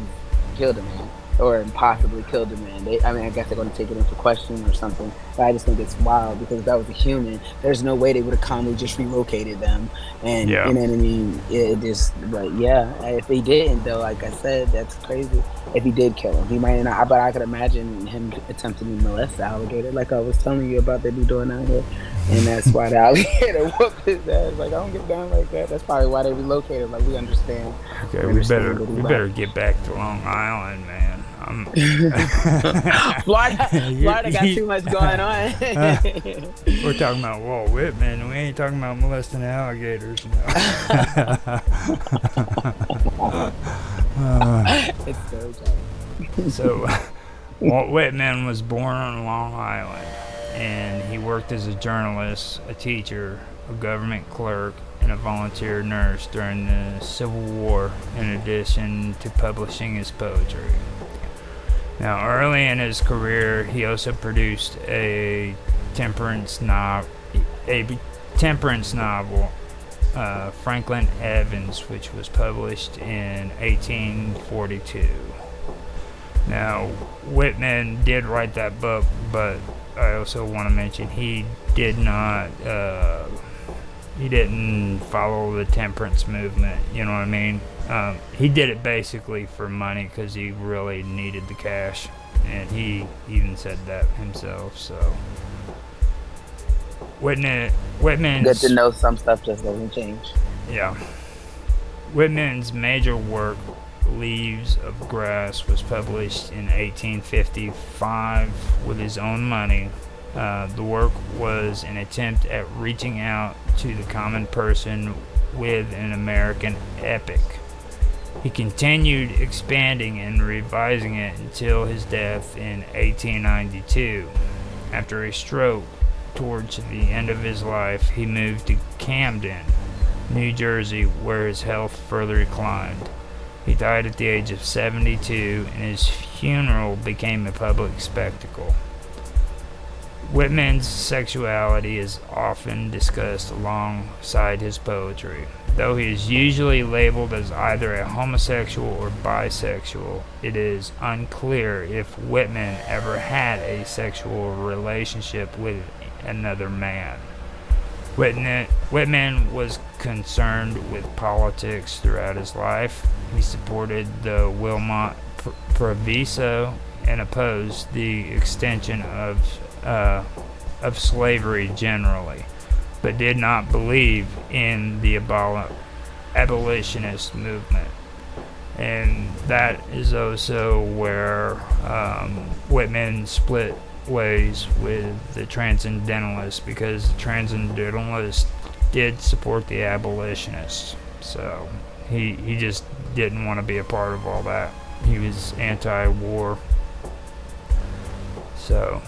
killed a man, or possibly killed a man. I guess they're going to take it in for question or something, but I just think it's wild because if that was a human, there's no way they would have calmly just relocated them, and you know what I mean? It just, but yeah, if he didn't though, like I said, that's crazy. If he did kill him, he might not, but I could imagine him attempting to molest the alligator, like I was telling you about they be doing out here, and that's why the alligator whooped his ass. Like, I don't get down like that. That's probably why they relocated. Like, we understand. Okay, we better get back to Long Island, man. Florida got too much going on. We're talking about Walt Whitman. We ain't talking about molesting alligators. It's so funny. So, Walt Whitman was born on Long Island, and he worked as a journalist, a teacher, a government clerk, and a volunteer nurse during the Civil War, in addition to publishing his poetry. Now, early in his career, he also produced a temperance novel, Franklin Evans, which was published in 1842. Now, Whitman did write that book, but I also want to mention he didn't follow the temperance movement, you know what I mean? He did it basically for money because he really needed the cash, and he even said that himself, so... Whitman's... Good to know some stuff just doesn't change. Yeah. Whitman's major work, Leaves of Grass, was published in 1855 with his own money. The work was an attempt at reaching out to the common person with an American epic. He continued expanding and revising it until his death in 1892. After a stroke towards the end of his life, he moved to Camden, New Jersey, where his health further declined. He died at the age of 72, and his funeral became a public spectacle. Whitman's sexuality is often discussed alongside his poetry. Though he is usually labeled as either a homosexual or bisexual, it is unclear if Whitman ever had a sexual relationship with another man. Whitman was concerned with politics throughout his life. He supported the Wilmot Proviso and opposed the extension of slavery generally, but did not believe in the abolitionist movement. And that is also where Whitman split ways with the Transcendentalists, because the Transcendentalists did support the abolitionists. So he just didn't want to be a part of all that. He was anti-war. So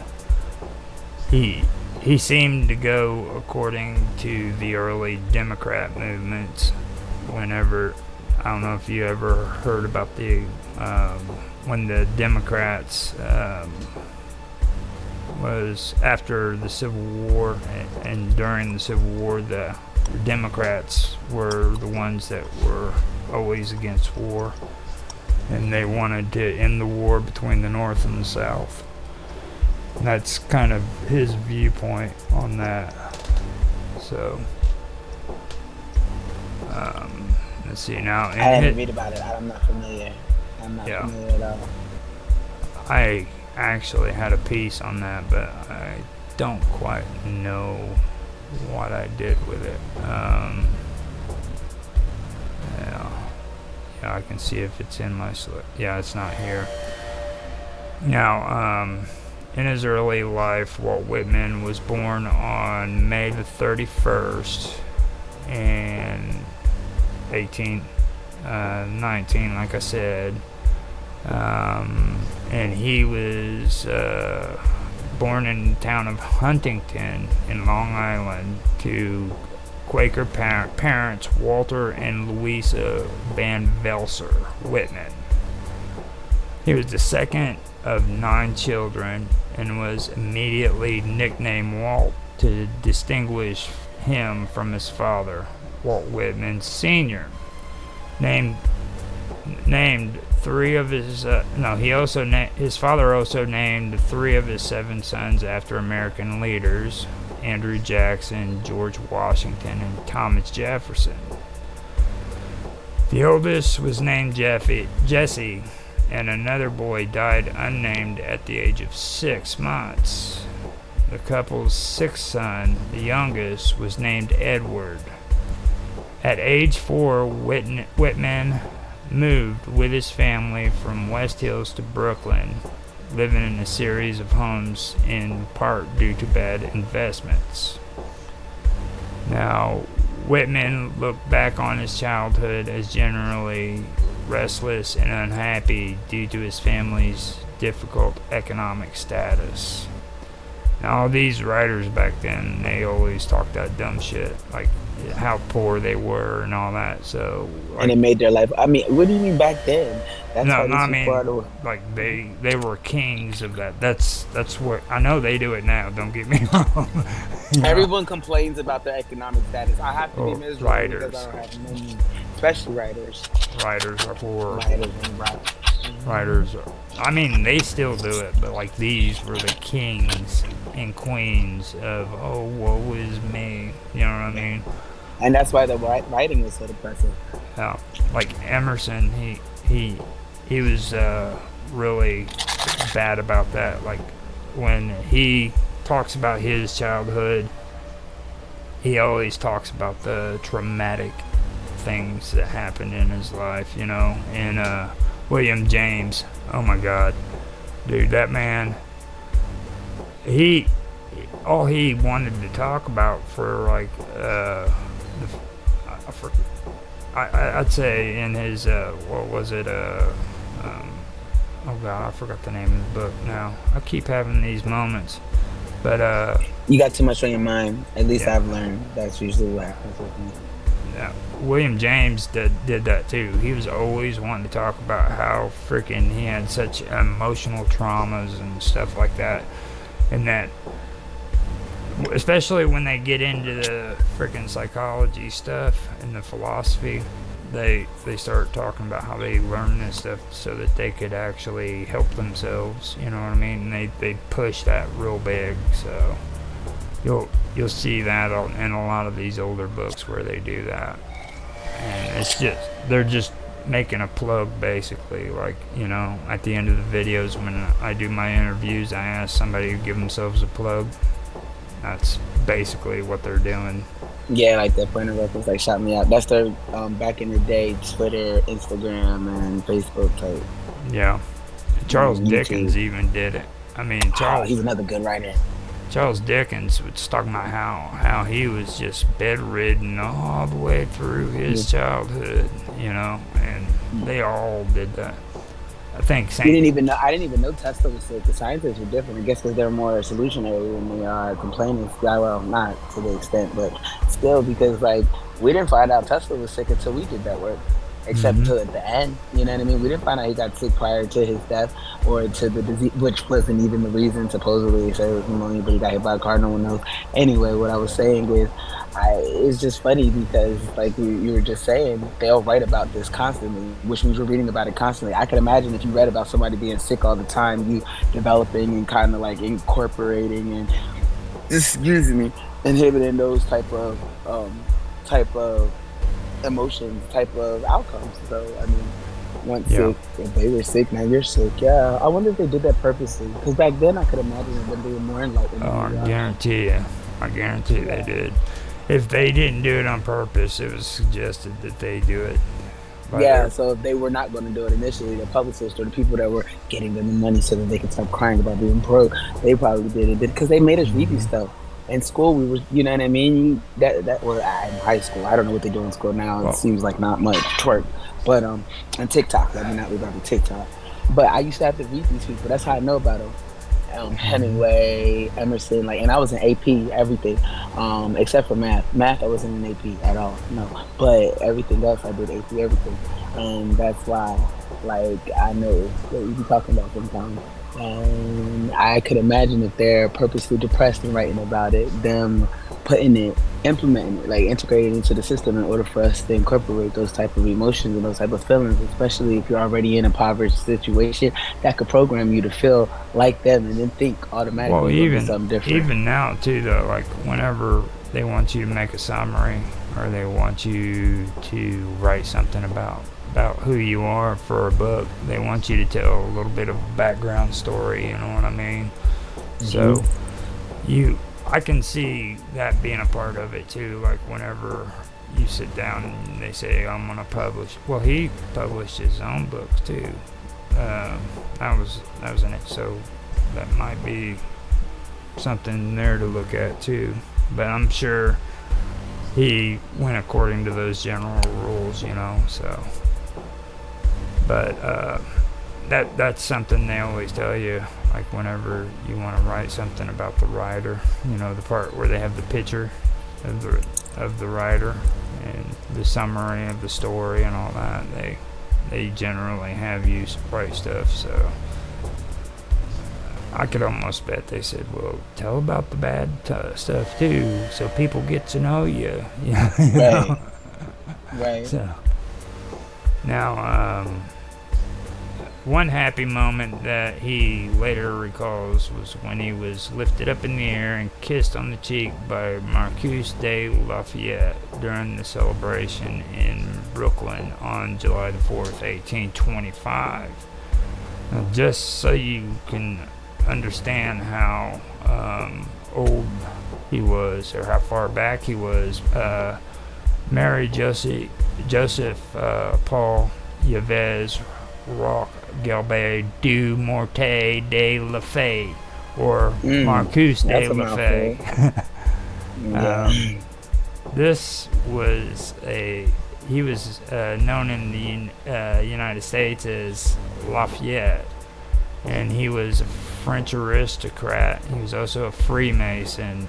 he seemed to go according to the early Democrat movements. Whenever, I don't know if you ever heard about the when the Democrats was after the Civil War and during the Civil War, the Democrats were the ones that were always against war, and they wanted to end the war between the North and the South. And that's kind of his viewpoint on that. So let's see now. I had to read about it. I'm not familiar. Familiar at all. I actually had a piece on that, but I don't quite know what I did with it. Yeah, I can see if it's in my slip. Yeah, it's not here. Now, in his early life, Walt Whitman was born on May the 31st in 1819, like I said. And he was born in the town of Huntington in Long Island to Quaker parents Walter and Louisa Van Velser Whitman. He was the second of 9 children and was immediately nicknamed Walt to distinguish him from his father, Walt Whitman Sr. Named 3 of his his father also named 3 of his 7 sons after American leaders: Andrew Jackson, George Washington, and Thomas Jefferson. The oldest was named Jesse, and another boy died unnamed at the age of 6 months. The couple's 6th son, the youngest, was named Edward. At age 4, Whitman moved with his family from West Hills to Brooklyn, living in a series of homes in part due to bad investments. Now, Whitman looked back on his childhood as generally restless and unhappy due to his family's difficult economic status. Now, all these writers back then, they always talked that dumb shit, like how poor they were and all that. So like, and it made their life. I mean, what do you mean back then? That's no, how no, I these people mean are. The like they were kings of that. That's what I know they do it now. Don't get me wrong. You know? Everyone complains about their economic status. I have to be Oh, miserable because I writers, don't have money, especially writers. writers are poor. Writers and rappers. Writers are. I mean, they still do it, but like these were the kings and queens of oh, woe is me. You know what I mean? And that's why the writing was so depressive. Like Emerson, he was really bad about that. Like when he talks about his childhood, he always talks about the traumatic things that happened in his life, you know. And William James, oh my God, dude, that man, all he wanted to talk about for like I'd say in his what was it oh God, I forgot the name of the book now. I keep having these moments, but You got too much on your mind. At least yeah. I've learned that's usually what happens with me. Yeah, William James did that too. He was always wanting to talk about how freaking he had such emotional traumas and stuff like that, and that especially when they get into the freaking psychology stuff and the philosophy, they start talking about how they learn this stuff so that they could actually help themselves. You know what I mean? And they push that real big. So you'll see that in a lot of these older books where they do that, and it's just they're just making a plug basically. Like, you know, at the end of the videos when I do my interviews, I ask somebody to give themselves a plug. That's basically what they're doing. Yeah, like that point of reference, like shout me out. That's their back in the day Twitter, Instagram, and Facebook type. Yeah, Charles Dickens even did it. I mean, he's another good writer. Charles Dickens was talking about how he was just bedridden all the way through his childhood, you know, and they all did that. I think I didn't even know Tesla was sick. The scientists were different. I guess because they're more solutionary than they are complaining. Well, not to the extent, but still, because like we didn't find out Tesla was sick until we did that work. Except until at the end, you know what I mean? We didn't find out he got sick prior to his death or to the disease, which wasn't even the reason. Supposedly, they said it was pneumonia, but he got hit by a car. No one knows. Anyway, what I was saying is, it's just funny because, like you were just saying, they'll write about this constantly, which means we're reading about it constantly. I can imagine if you read about somebody being sick all the time, you developing and kind of like incorporating and just using me, inhibiting those type of emotions, type of outcomes. So I mean, once sick, if they were sick, now you're sick. Yeah, I wonder if they did that purposely. Because back then, I could imagine when they were more enlightened. Oh, I guarantee they did. If they didn't do it on purpose, it was suggested that they do it. Yeah, so if they were not going to do it initially, the publicists or the people that were getting them the money so that they could stop crying about being broke, they probably did it because they made us read these stuff. In school, we were, you know what I mean? That well, in high school, I don't know what they do in school now. It seems like not much twerk, but and TikTok. Let me not leave out the TikTok. But I used to have to read these people. That's how I know about them. Hemingway, Emerson, like, and I was in AP, everything, except for math. Math, I wasn't in AP at all. No, but everything else, I did AP, everything, and that's why, like, I know what you be talking about sometimes. And I could imagine if they're purposely depressed and writing about it, them implementing it, like integrating it into the system in order for us to incorporate those type of emotions and those type of feelings, especially if you're already in a impoverished situation, that could program you to feel like them and then think automatically something different. Even now too, though, like whenever they want you to make a summary or they want you to write something about who you are for a book, they want you to tell a little bit of a background story, you know what I mean? So I can see that being a part of it too, like whenever you sit down and they say, I'm going to publish. Well, he published his own books too. That was in it, so that might be something there to look at too. But I'm sure he went according to those general rules, you know, so. But that's something they always tell you, like whenever you want to write something about the writer, you know, the part where they have the picture of the writer and the summary of the story and all that. They generally have you write stuff, so I could almost bet they said, well, tell about the bad stuff too, so people get to know you. Right. Right. So now, one happy moment that he later recalls was when he was lifted up in the air and kissed on the cheek by Marquis de Lafayette during the celebration in Brooklyn on July the 4th, 1825. Now, just so you can understand how old he was, or how far back he was, Mary Joseph Paul Yves Roch Galbert du Morte de la Fay, or Marcus de la Fay. This was he was known in the United States as Lafayette, and he was a French aristocrat. He was also a Freemason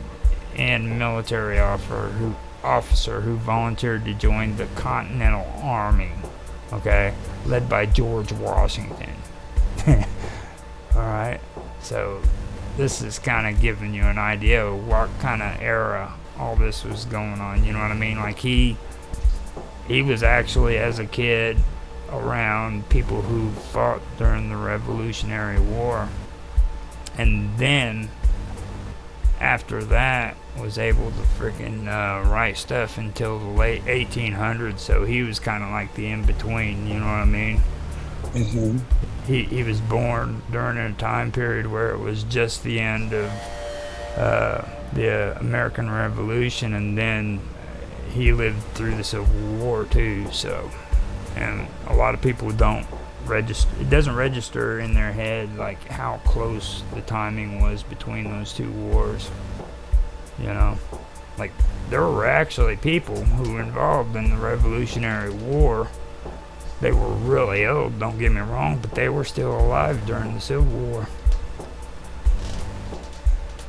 and military officer who volunteered to join the Continental Army, okay, led by George Washington. Alright, so this is kind of giving you an idea of what kind of era all this was going on, you know what I mean? Like, he was actually, as a kid, around people who fought during the Revolutionary War, and then after that was able to freaking write stuff until the late 1800s. So he was kind of like the in-between, you know what I mean? Mm-hmm. He was born during a time period where it was just the end of the American Revolution, and then he lived through the Civil War too. So, and a lot of people don't register, it doesn't register in their head like how close the timing was between those two wars, you know. Like, there were actually people who were involved in the Revolutionary War. They were really old, don't get me wrong, but they were still alive during the Civil War.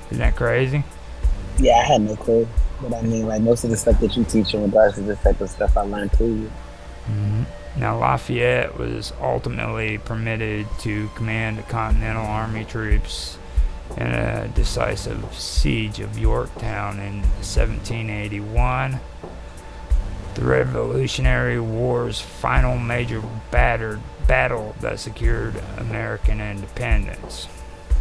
Isn't that crazy? Yeah, I had no clue. But I mean, like, most of the stuff that you teach in regards to this type of stuff, I learned too. Mm-hmm. Now, Lafayette was ultimately permitted to command the Continental Army troops in a decisive siege of Yorktown in 1781. The Revolutionary War's final major battle that secured American independence.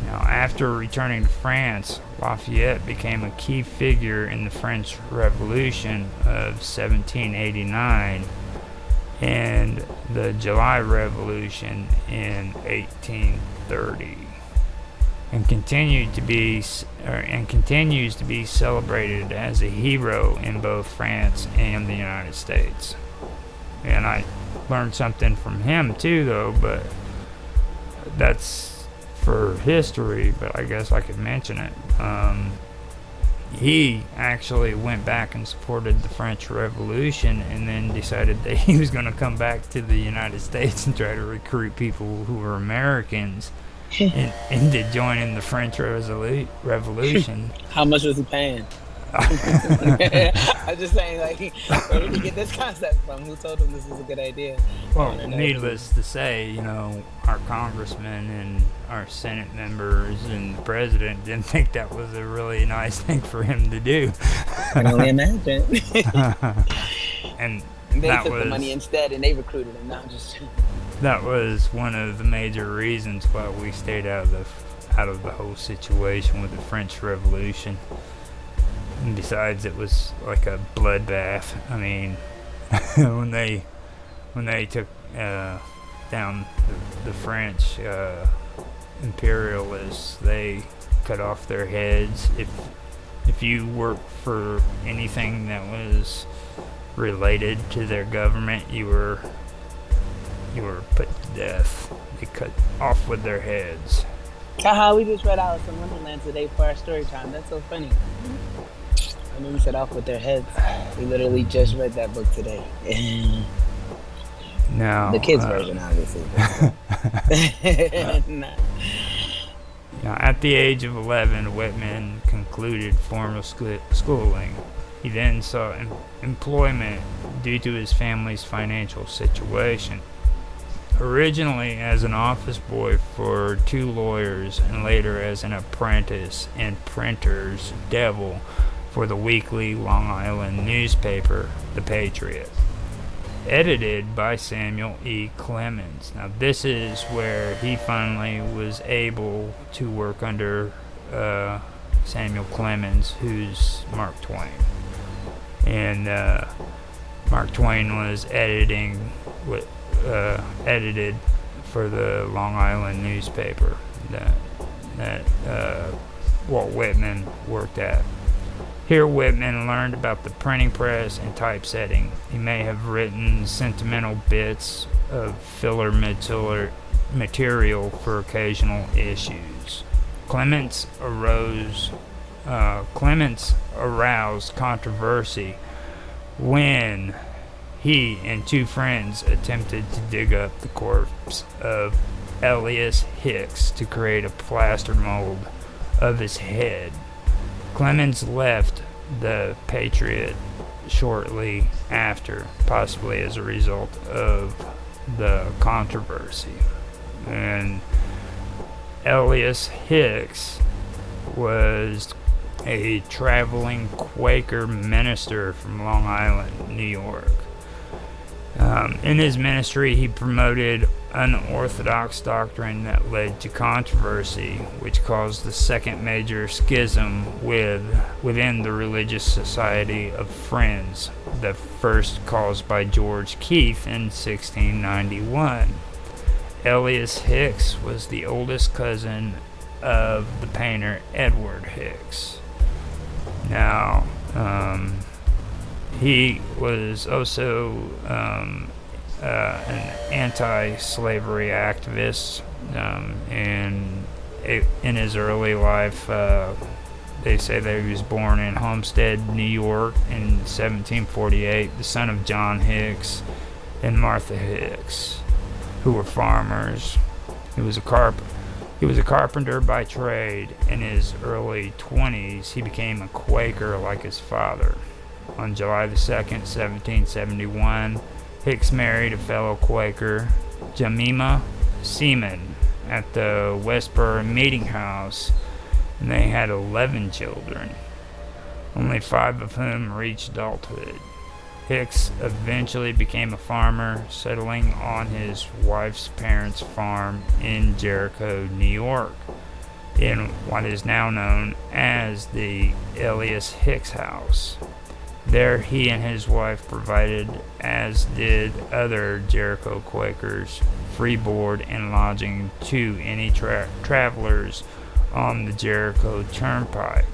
Now, after returning to France, Lafayette became a key figure in the French Revolution of 1789 and the July Revolution in 1830, and continues to be celebrated as a hero in both France and the United States. And I learned something from him too, though, but that's for history, but I guess I could mention it. He actually went back and supported the French Revolution, and then decided that he was going to come back to the United States and try to recruit people who were Americans into joining the French Revolution. How much was he paying? I'm just saying, like, where did he get this concept from? Who told him this was a good idea? Well, needless to say, you know, our congressmen and our Senate members and the president didn't think that was a really nice thing for him to do. I can only imagine. And they took the money instead, and they recruited him. Not just. That was one of the major reasons why we stayed out of the whole situation with the French Revolution. And besides, it was like a bloodbath. I mean, when they took down the French imperialists, they cut off their heads. If you worked for anything that was related to their government, you were put to death. They cut off with their heads. Haha, we just read Alice in Wonderland today for our story time. That's so funny. I mean, we said off with their heads. We literally just read that book today. No. The kids' version, obviously. Now, at the age of 11, Whitman concluded formal schooling He then sought employment due to his family's financial situation. Originally as an office boy for 2 lawyers and later as an apprentice and printer's devil for the weekly Long Island newspaper, The Patriot, edited by Samuel E. Clemens. Now this is where he finally was able to work under Samuel Clemens, who's Mark Twain. And Mark Twain was edited for the Long Island newspaper that Walt Whitman worked at. Here Whitman learned about the printing press and typesetting. He may have written sentimental bits of filler material for occasional issues. Clemens aroused controversy when he and 2 friends attempted to dig up the corpse of Elias Hicks to create a plaster mold of his head. Clemens left the Patriot shortly after, possibly as a result of the controversy. And Elias Hicks was a traveling Quaker minister from Long Island, New York. In his ministry, he promoted unorthodox doctrine that led to controversy, which caused the second major schism within the Religious Society of Friends, the first caused by George Keith in 1691. Elias Hicks was the oldest cousin of the painter Edward Hicks. Now, he was also an anti-slavery activist, and in his early life, they say that he was born in Homestead, New York in 1748, the son of John Hicks and Martha Hicks, who were farmers. He was a carpenter by trade. In his early 20s, he became a Quaker like his father. On July the 2nd, 1771, Hicks married a fellow Quaker, Jemima Seaman, at the Westboro Meeting House, and they had 11 children, only 5 of whom reached adulthood. Hicks eventually became a farmer, settling on his wife's parents' farm in Jericho, New York, in what is now known as the Elias Hicks House. There he and his wife provided, as did other Jericho Quakers, free board and lodging to any travelers on the Jericho Turnpike,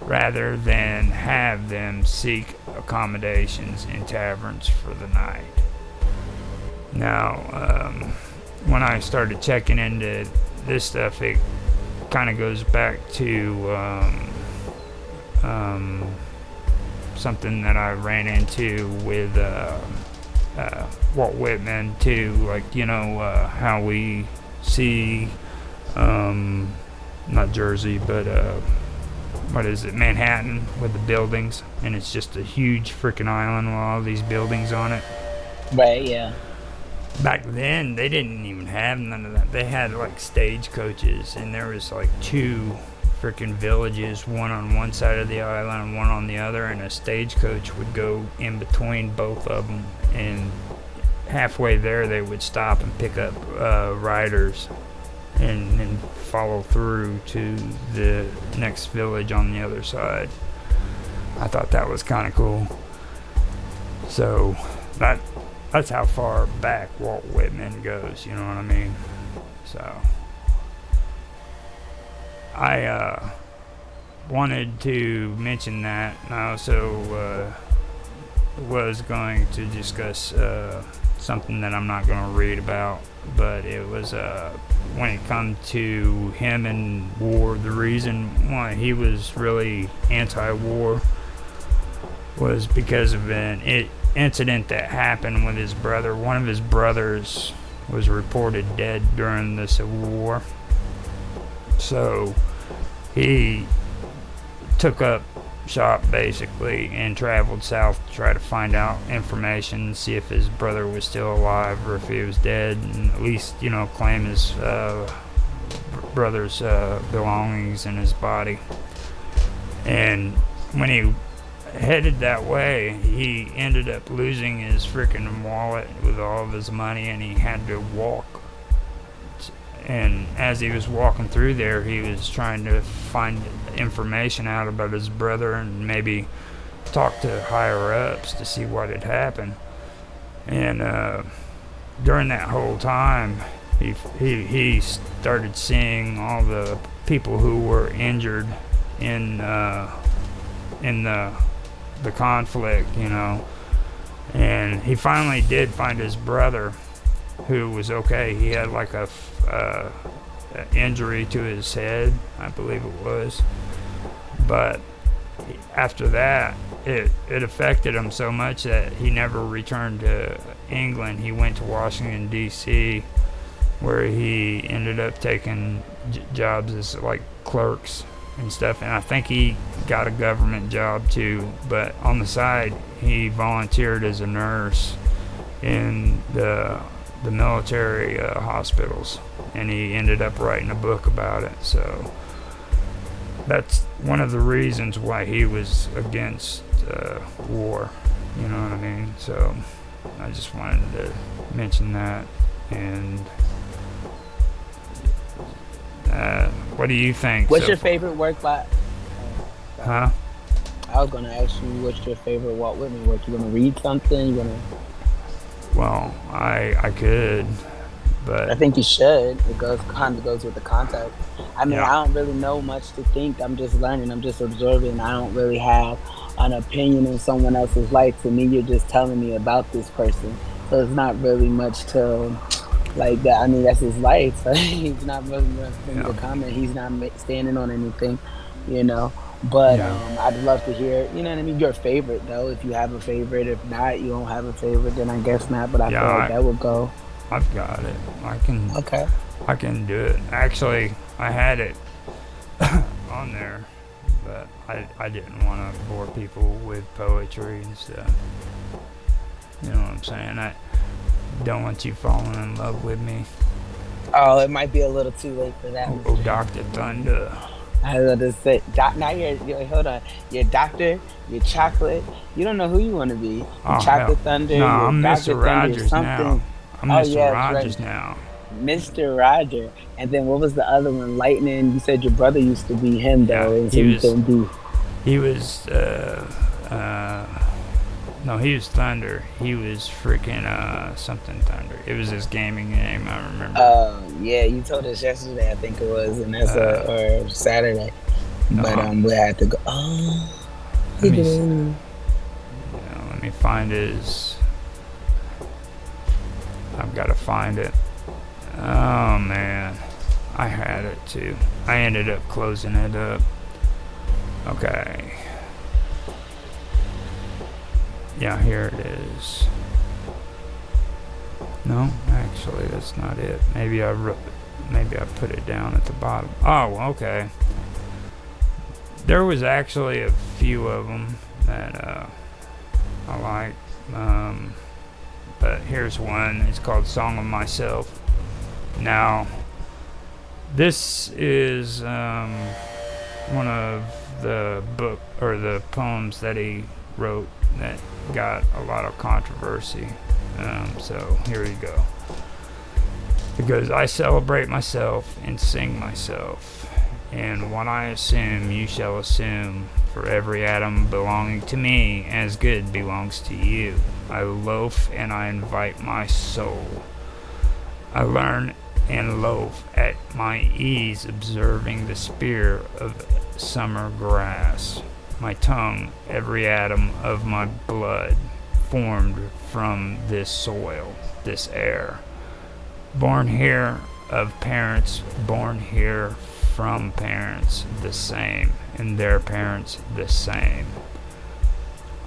rather than have them seek accommodations in taverns for the night. Now, when I started checking into this stuff, it kind of goes back to something that I ran into with Walt Whitman too, like, how we see not Jersey, but what is it, Manhattan, with the buildings, and it's just a huge freaking island with all these buildings on it. Right, yeah. Back then, they didn't even have none of that. They had like stagecoaches, and there was like 2 freaking villages, one on one side of the island and one on the other, and a stagecoach would go in between both of them, and halfway there they would stop and pick up riders and then follow through to the next village on the other side. I thought that was kind of cool. So that's how far back Walt Whitman goes, you know what I mean? So I wanted to mention that, and I also was going to discuss something that I'm not going to read about, but it was when it comes to him and war, the reason why he was really anti-war was because of an incident that happened with his brother. One of his brothers was reported dead during the Civil War. So he took up shop basically, and traveled south to try to find out information, see if his brother was still alive or if he was dead, and at least, you know, claim his brother's belongings in his body. And when he headed that way, he ended up losing his freaking wallet with all of his money, and he had to walk. And as he was walking through there, he was trying to find information out about his brother and maybe talk to higher ups to see what had happened. And during that whole time, he started seeing all the people who were injured in the conflict, you know. And he finally did find his brother, who was okay. He had like a injury to his head, I believe it was. But after that, it affected him so much that he never returned to England. He went to Washington, D.C., where he ended up taking jobs as like clerks and stuff. And I think he got a government job too. But on the side, he volunteered as a nurse in the military hospitals, and he ended up writing a book about it. So that's one of the reasons why he was against war, you know what I mean? So I just wanted to mention that. And what do you think? What's your favorite work by? Huh? I was gonna ask you, what's your favorite Walt Whitman work? You gonna read something? You gonna? Well, I could, but I think you should. It kind of goes with the context. I mean, yeah. I don't really know much to think. I'm just learning. I'm just observing. I don't really have an opinion on someone else's life. To me, you're just telling me about this person. So it's not really much to like that. I mean, that's his life. He's not really nothing to comment. He's not standing on anything, you know. But I'd love to hear, you know what I mean, your favorite, though, if you have a favorite. If not, you don't have a favorite, then I guess not. But I feel like that would go. I've got it. I can do it. Actually, I had it on there, but I didn't want to bore people with poetry and stuff. You know what I'm saying? I don't want you falling in love with me. Oh, it might be a little too late for that. Oh, Dr. Thunder. I was going to say, now you're, hold on. You're Doctor, you're Chocolate. You don't know who you want to be. Chocolate Thunder. No, I'm Mr. Rogers now. I'm Mr. Rogers now. Mr. Roger. And then what was the other one? Lightning. You said your brother used to be him, though. Yeah, and so you couldn't be. He was, no, he was Thunder. He was freaking something Thunder. It was his gaming name, I remember. Yeah, you told us yesterday, I think it was, and that's or Saturday. No, but we had to go. Oh, let me find his. I've got to find it. Oh man, I had it too. I ended up closing it up. Okay. Yeah, here it is. No, actually, that's not it. Maybe I put it down at the bottom. Oh, okay. There was actually a few of them that I like. But here's one. It's called "Song of Myself." Now, this is one of the book or the poems that he wrote that got a lot of controversy. So here you go. It goes, I celebrate myself and sing myself, and what I assume you shall assume, for every atom belonging to me as good belongs to you. I loaf and I invite my soul. I learn and loaf at my ease, observing the spear of summer grass. My tongue, every atom of my blood, formed from this soil, this air. Born here of parents, born here from parents the same, and their parents the same.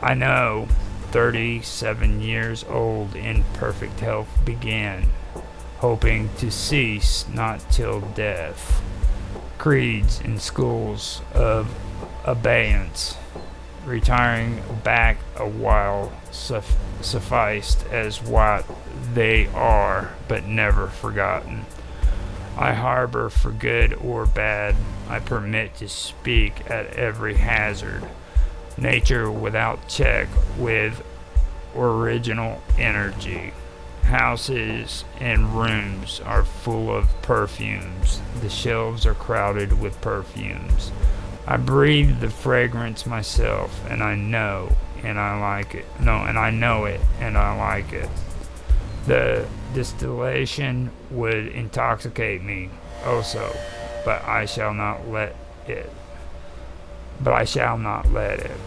I know 37 years old in perfect health began, hoping to cease not till death. Creeds in schools of abeyance, retiring back a while sufficed as what they are, but never forgotten. I harbor for good or bad, I permit to speak at every hazard. Nature without check with original energy. Houses and rooms are full of perfumes. The shelves are crowded with perfumes. I breathe the fragrance myself, and I know, and I like it. No, and I know it, and I like it. The distillation would intoxicate me also, but I shall not let it. But I shall not let it.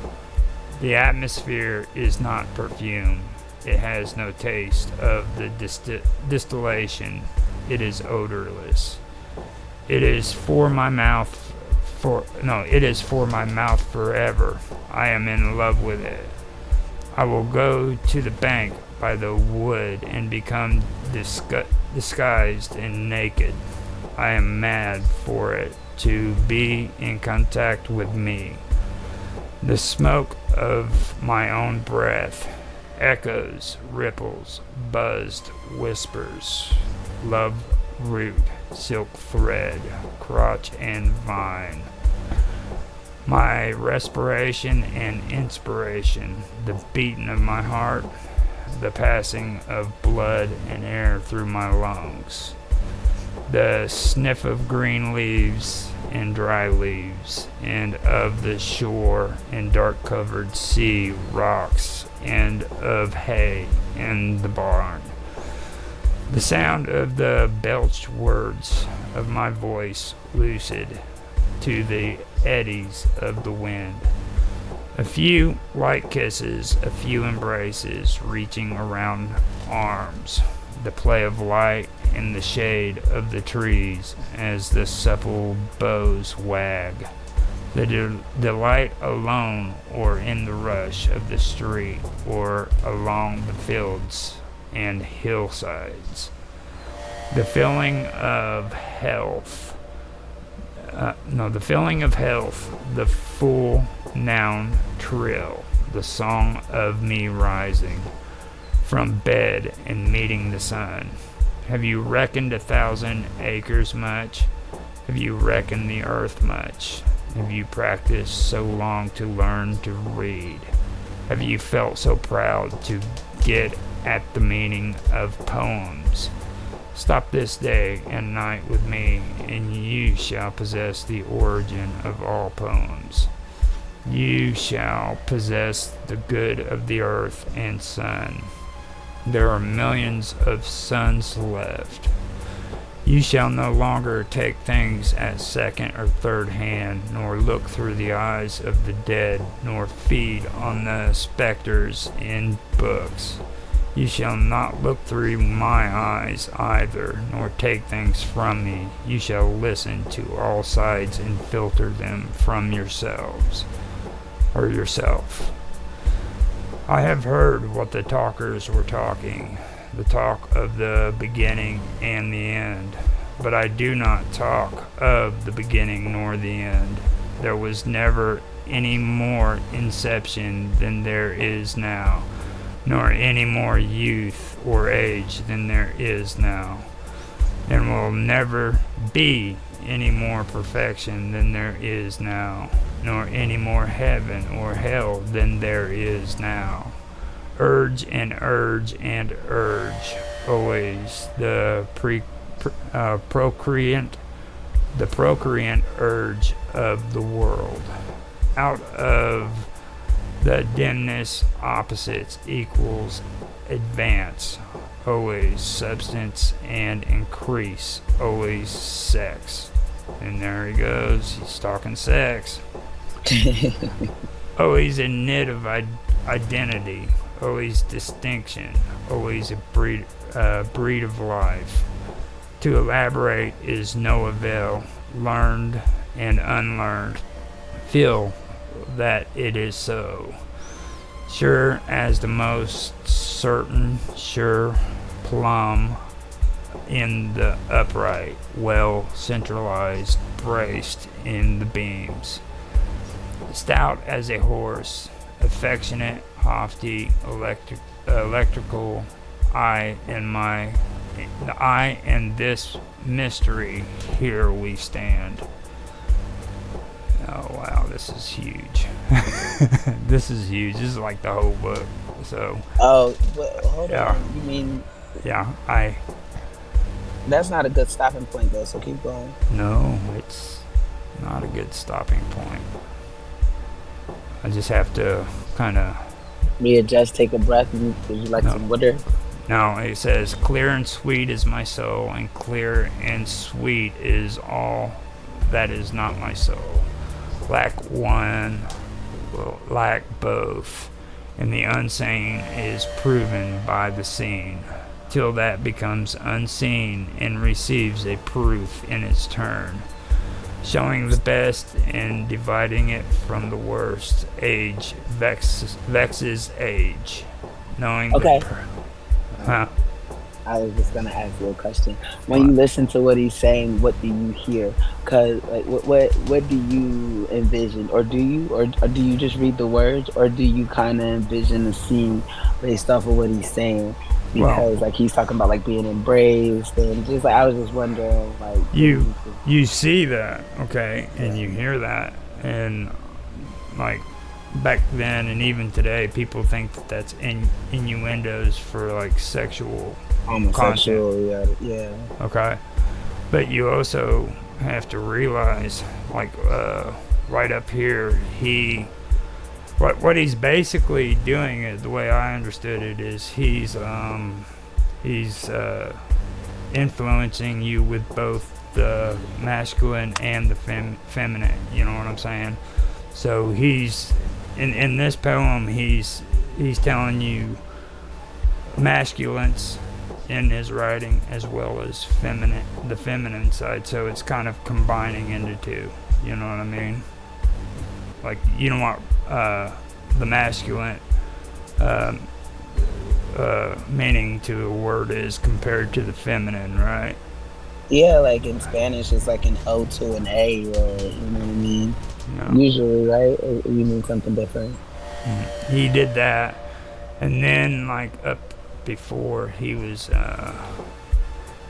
The atmosphere is not perfume. It has no taste of the distillation. It is odorless. It is for my mouth it is for my mouth forever. I am in love with it. I will go to the bank by the wood and become disguised and naked. I am mad for it to be in contact with me. The smoke of my own breath, echoes, ripples, buzzed whispers, love root, silk thread, crotch and vine. My respiration and inspiration, the beating of my heart, the passing of blood and air through my lungs, the sniff of green leaves and dry leaves, and of the shore and dark-covered sea rocks, and of hay in the barn. The sound of the belched words of my voice lucid to the eddies of the wind. A few light kisses, a few embraces reaching around arms, the play of light in the shade of the trees as the supple boughs wag. The delight alone or in the rush of the street or along the fields and hillsides. The feeling of health. The full noun trill, the song of me rising from bed and meeting the sun. Have you reckoned 1,000 acres much? Have you reckoned the earth much? Have you practiced so long to learn to read? Have you felt so proud to get at the meaning of poems? Stop this day and night with me, and you shall possess the origin of all poems. You shall possess the good of the earth and sun. There are millions of suns left. You shall no longer take things at second or third hand, nor look through the eyes of the dead, nor feed on the specters in books. You shall not look through my eyes either, nor take things from me. You shall listen to all sides and filter them from yourselves, or yourself. I have heard what the talkers were talking, the talk of the beginning and the end, but I do not talk of the beginning nor the end. There was never any more inception than there is now, nor any more youth or age than there is now. There will never be any more perfection than there is now, nor any more heaven or hell than there is now. Urge and urge and urge, always the procreant urge of the world. Out of the dimness, opposites equals advance, always substance and increase, always sex. And there he goes, he's talking sex. Always a knit of identity, always distinction, always a breed of life. To elaborate is no avail, learned and unlearned feel that it is so. Sure as the most certain, sure plumb in the upright, well centralized, braced in the beams. stout as a horse, affectionate, haughty, electrical, I and this mystery, here we stand. Oh wow, this is huge. This is huge. This is like the whole book. So. Oh, but hold on. You mean? Yeah, That's not a good stopping point, though. So keep going. No, it's not a good stopping point. I just have to kind of readjust, take a breath. Would you like some water? No, it says, clear and sweet is my soul, and clear and sweet is all that is not my soul. Lack one, lack both, and the unseen is proven by the seen, till that becomes unseen and receives a proof in its turn, showing the best and dividing it from the worst. Age vexes age, knowing. Okay. Huh? I was just gonna ask you a question. When you listen to what he's saying, what do you hear? Cause like, what do you envision, or do you just read the words, or do you kind of envision a scene based off of what he's saying? Because like he's talking about like being embraced, and just like I was just wondering, like you see that, okay, and you hear that, and like back then and even today, people think that that's innuendos for like sexual content. Yeah. Okay, but you also have to realize, like right up here, what he's basically doing, is the way I understood it, is he's influencing you with both the masculine and the feminine. You know what I'm saying? So he's in this poem, he's telling you masculines in his writing as well as the feminine side. So it's kind of combining into two. You know what I mean? Like, you know what the masculine meaning to a word is compared to the feminine, right? Yeah, like in Spanish, it's like an O to an A, or you know what I mean? No. Usually, right? Or you mean something different? He did that, and then like up before he was,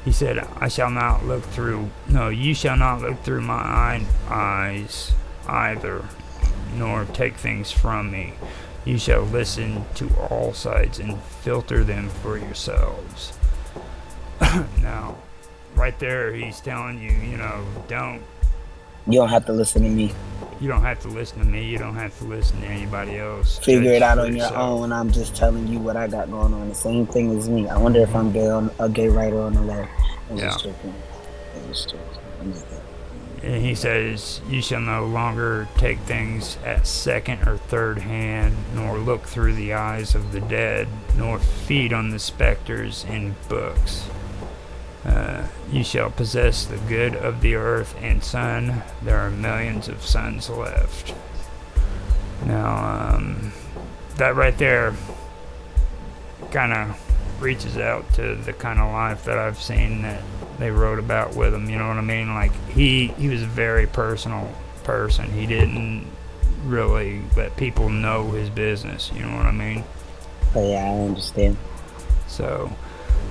he said, you shall not look through my eyes either, nor take things from me. You shall listen to all sides and filter them for yourselves. Now, right there, he's telling you, you don't have to listen to me. You don't have to listen to me. You don't have to listen to anybody else. Figure it out on your own. I'm just telling you what I got going on. The same thing as me. I wonder if I'm a gay writer on the left. And he says, you shall no longer take things at second or third hand, nor look through the eyes of the dead, nor feed on the specters in books. You shall possess the good of the earth and sun. There are millions of suns left. Now, that right there kind of reaches out to the kind of life that I've seen that they wrote about with him. You know what I mean? Like, he was a very personal person. He didn't really let people know his business. You know what I mean? Oh, yeah, I understand. So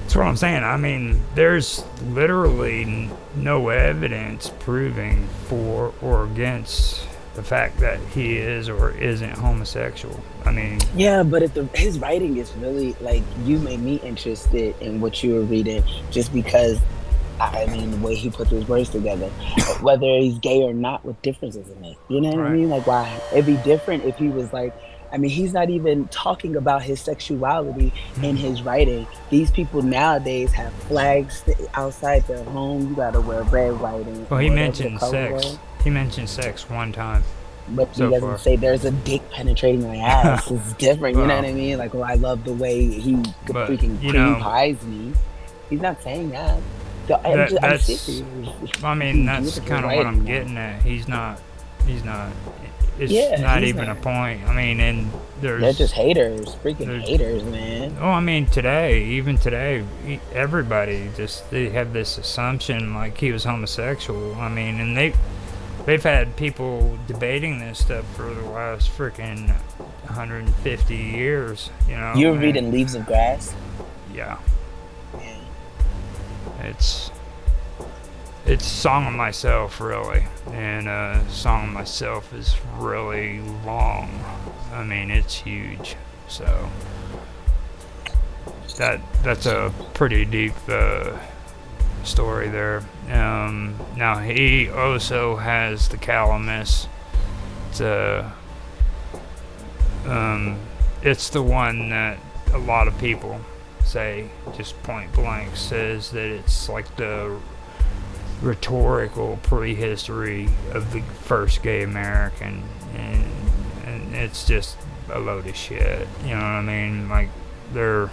that's what I'm saying. I mean, there's literally no evidence proving for or against the fact that he is or isn't homosexual. I mean, yeah, but his writing is really, like, you made me interested in what you were reading, just because, I mean, the way he put his words together, whether he's gay or not, what difference does it make? You know what I mean? Like, why? It'd be different if he was like, I mean, he's not even talking about his sexuality in his writing. These people nowadays have flags outside their home. You gotta wear red, white, and well, he mentioned sex. He mentioned sex one time. But he doesn't say there's a dick penetrating my ass. It's different, you know what I mean? Like, I love the way he freaking cream pies me. He's not saying that. I'm serious. I mean, that's kind of what I'm getting at. He's not. It's not even a point. I mean, and they're just haters, freaking haters, man. Oh, I mean, even today, everybody they have this assumption like he was homosexual. I mean, and they've had people debating this stuff for the last freaking 150 years. You know. You were reading Leaves of Grass? Yeah. Yeah. It's Song of Myself, really, and Song of Myself is really long. I mean, it's huge. So that's a pretty deep story there. Now he also has the Calamus. It's the one that a lot of people say, just point blank, says that it's like the rhetorical prehistory of the first gay American, and it's just a load of shit. You know what I mean? Like they're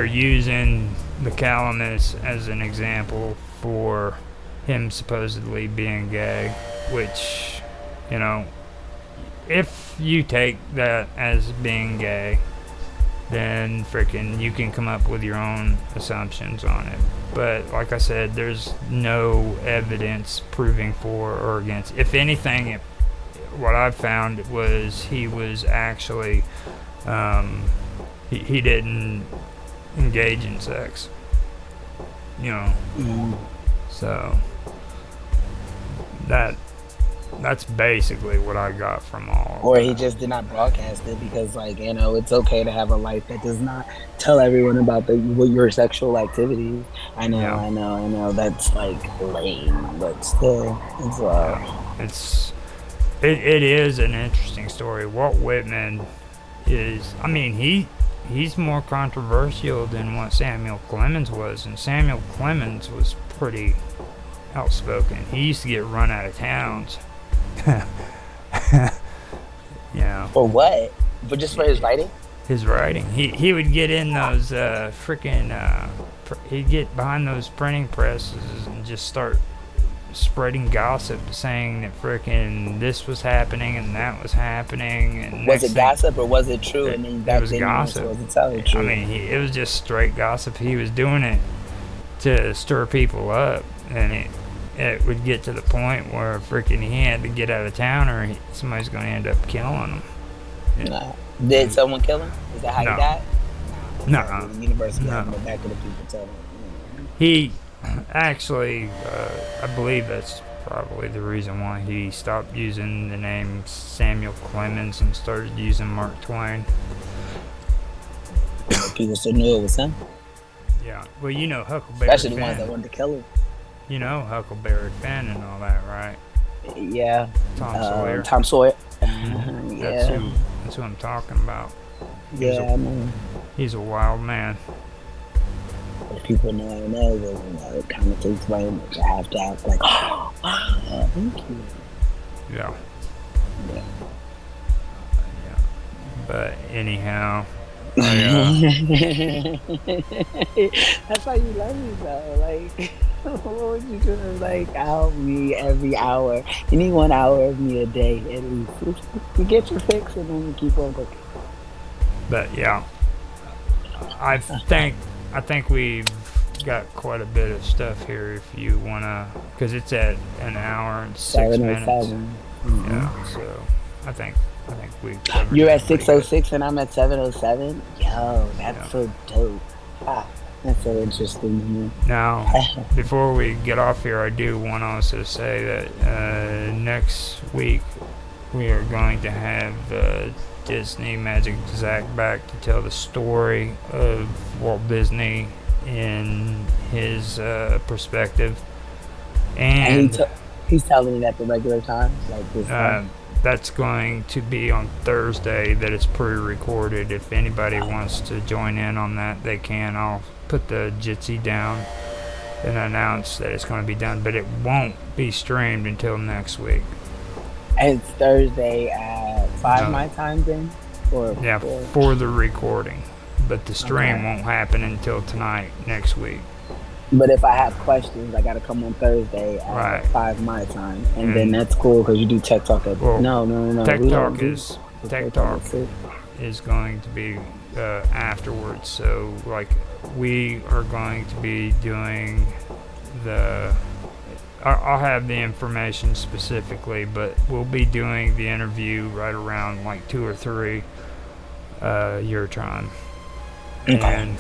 using the Calamus as an example for him supposedly being gay, which, you know, if you take that as being gay, then frickin' you can come up with your own assumptions on it. But like I said, there's no evidence proving for or against. If anything, what I've found was he was actually he didn't engage in sex. You know. Mm. So that's basically what I got from all of Or that. he just did not broadcast it because, like, you know, it's okay to have a life that does not tell everyone about your sexual activities. I know. That's like lame, but still, it's It is an interesting story. Walt Whitman is, I mean, he's more controversial than what Samuel Clemens was, and Samuel Clemens was pretty outspoken. He used to get run out of towns. Yeah. For what? But just for his writing? His writing. He would get in those he'd get behind those printing presses and just start spreading gossip, saying that frickin' this was happening and that was happening. And was it gossip or was it true? I mean, it was gossip. Was it totally true? I mean, it was just straight gossip. He was doing it to stir people up, and it would get to the point where frickin' he had to get out of town or somebody's going to end up killing him. No. Did someone kill him? Is that how he died? No. The university back to the people telling him. He actually, I believe that's probably the reason why he stopped using the name Samuel Clemens and started using Mark Twain. People still knew it was him. Yeah. Well, you know Huckleberry Especially Finn. the ones that wanted to kill him. You know Huckleberry Finn and all that, right? Yeah. Tom Sawyer. Tom Sawyer. Mm-hmm. Yeah. That's who I'm talking about. I know. He's a wild man. If people know, then it kind of takes very much. I have to act like, oh, thank you. Yeah. But anyhow, that's why you love me though. Like, what would you do? Like, help me every hour. You need 1 hour of me a day at least. You get your fix and then you keep on cooking. But yeah, I think we've got quite a bit of stuff here. If you wanna, because it's at an hour and 6 minutes. Mm-hmm. Yeah, so I think we covered. You're at 6:06 and I'm at 7:07. Yo, that's so dope. That's so interesting to me. Now, before we get off here, I do want to also say that next week we are going to have Disney Magic Zach back to tell the story of Walt Disney in his perspective. And he's telling it at the regular time, like this time. That's going to be on Thursday, that it's pre-recorded. If anybody wants to join in on that, they can. I'll put the Jitsi down and announce that it's going to be done, but it won't be streamed until next week. And it's Thursday at 5 my time then? For the recording. But the stream won't happen until tonight, next week. But if I have questions, I got to come on Thursday at 5 my time. And then that's cool because you do Tech Talk at... No. Tech Talk is going to be afterwards. So, like, we are going to be doing I'll have the information specifically, but we'll be doing the interview right around like 2 or 3 your time. Okay. And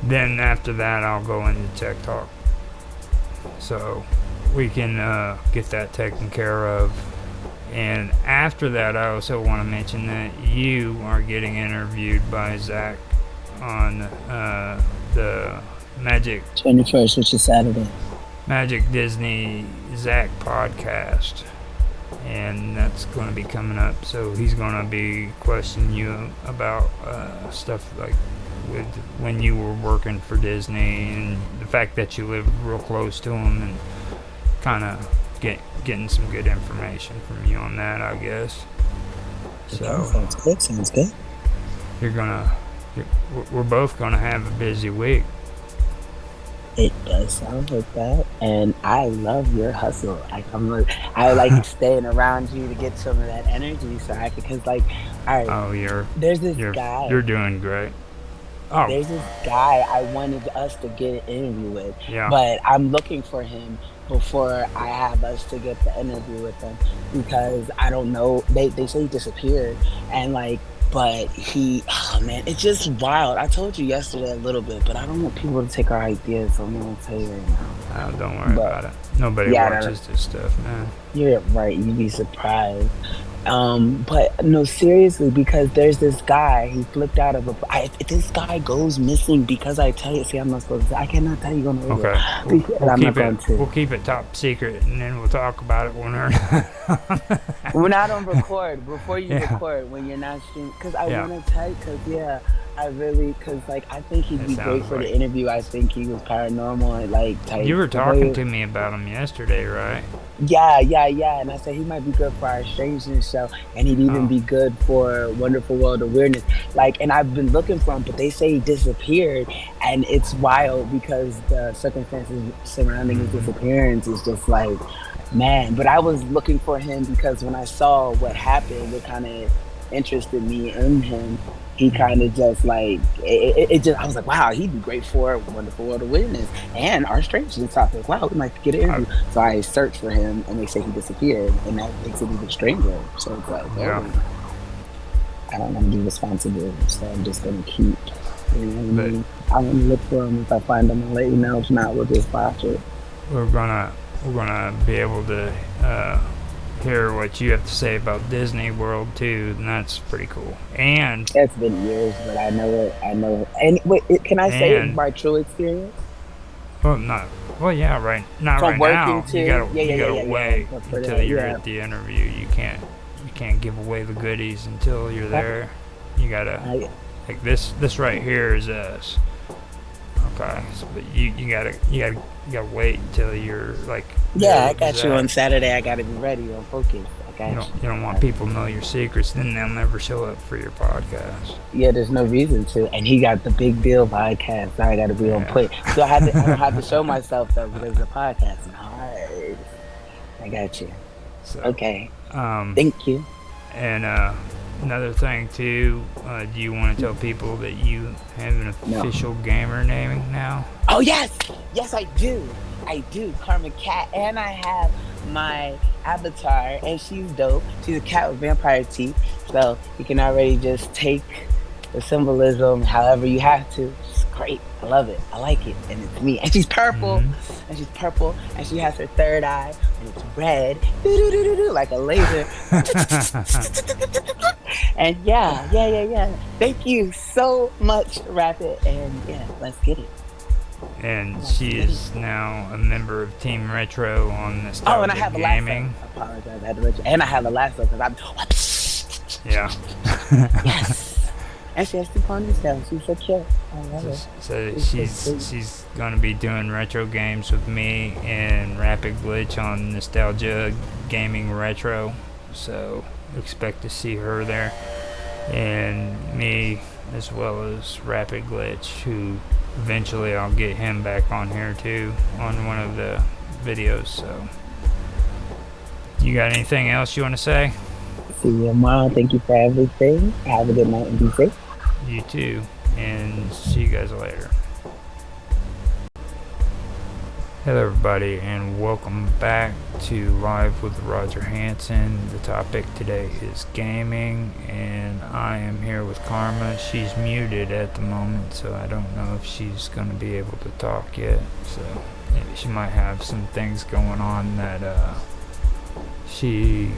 then after that, I'll go into Tech Talk. So we can get that taken care of. And after that, I also want to mention that you are getting interviewed by Zach on the Magic 21st, which is Saturday. Magic Disney Zach podcast. And that's going to be coming up. So he's going to be questioning you about stuff like with when you were working for Disney and the fact that you live real close to him, and kind of getting some good information from you on that, I guess. So Sounds good. We're both gonna have a busy week. It does sound like that, and I love your hustle. I like staying around you to get some of that energy, so I could, because all right. There's this guy. You're doing great. Oh. There's this guy I wanted us to get an interview with, yeah. But I'm looking for him before I have us to get the interview with him, because I don't know. They say he disappeared, and but oh man, it's just wild. I told you yesterday a little bit, but I don't want people to take our ideas, so I'm gonna tell you right now. Don't worry about it. Nobody watches this stuff, man. You're right. You'd be surprised. But no, seriously, because there's this guy, he flipped out of if this guy goes missing, because I tell you, see, I'm not supposed to, I cannot tell you on the radio. Okay. We'll keep it top secret, and then we'll talk about it when we're not on record, before you record, when you're not streaming, because I want to tell you, because I really, because I think he'd be great for the interview. I think he was paranormal and type. You were talking to me about him yesterday, right? Yeah, and I said he might be good for our Strangeness show, and he'd even be good for Wonderful World of Weirdness. And I've been looking for him, but they say he disappeared, and it's wild because the circumstances surrounding his disappearance is just man. But I was looking for him because when I saw what happened, it kind of interested me in him. He kind of just it just, I was like, wow, he'd be great for Wonderful World of Witness and our Strangeness topic. Wow, we might get an interview. So I searched for him, and they say he disappeared, and that makes it even stranger. So it's I don't want to be responsible, so I'm just gonna keep. I'm gonna look for him. If I find him, I'll let you know. If not, we'll just watch it. We're gonna be able to hear what you have to say about Disney World too, and that's pretty cool. And it's been years, but I know it. And wait, can I say it's my true experience? Well, yeah, right. Not from right now. Too. You gotta wait until you're at the interview. You can't give away the goodies until you're there. You gotta this right here is us. Okay, but you gotta wait until you're I got you on Saturday. I gotta be ready on focus. You don't want people to know your secrets, then they'll never show up for your podcast. Yeah, there's no reason to. And he got the big deal podcast. So I gotta be on point. So I don't have to show myself though, because the podcast is hard. I got you. So, okay. Thank you. And another thing too, do you want to tell people that you have an official gamer naming now? Oh yes, I do, Karma Cat, and I have my avatar, and she's dope. She's a cat with vampire teeth, so you can already just take the symbolism however you have to. It's great. I love it. I like it, and it's me. And she's purple, and she has her third eye, and it's red, like a laser. And yeah. Thank you so much, Rapid, and let's get it. And she is now a member of Team Retro on Nostalgia and I have Gaming. I apologize. I had to let you. And I have a lasso because I'm. Yeah. Yes. And she has two ponytails. She's so cute. I love it. So she's going to be doing retro games with me and Rapid Glitch on Nostalgia Gaming Retro. So expect to see her there. And me, as well as Rapid Glitch, who eventually I'll get him back on here too, on one of the videos. So you got anything else you want to say? See you tomorrow. Thank you for everything. Have a good night and be safe. You too, and see you guys later. Hello everybody and welcome back to Live with Roger Hanson. The topic today is gaming and I am here with Karma. She's muted at the moment, so I don't know if she's going to be able to talk yet. So maybe she might have some things going on that she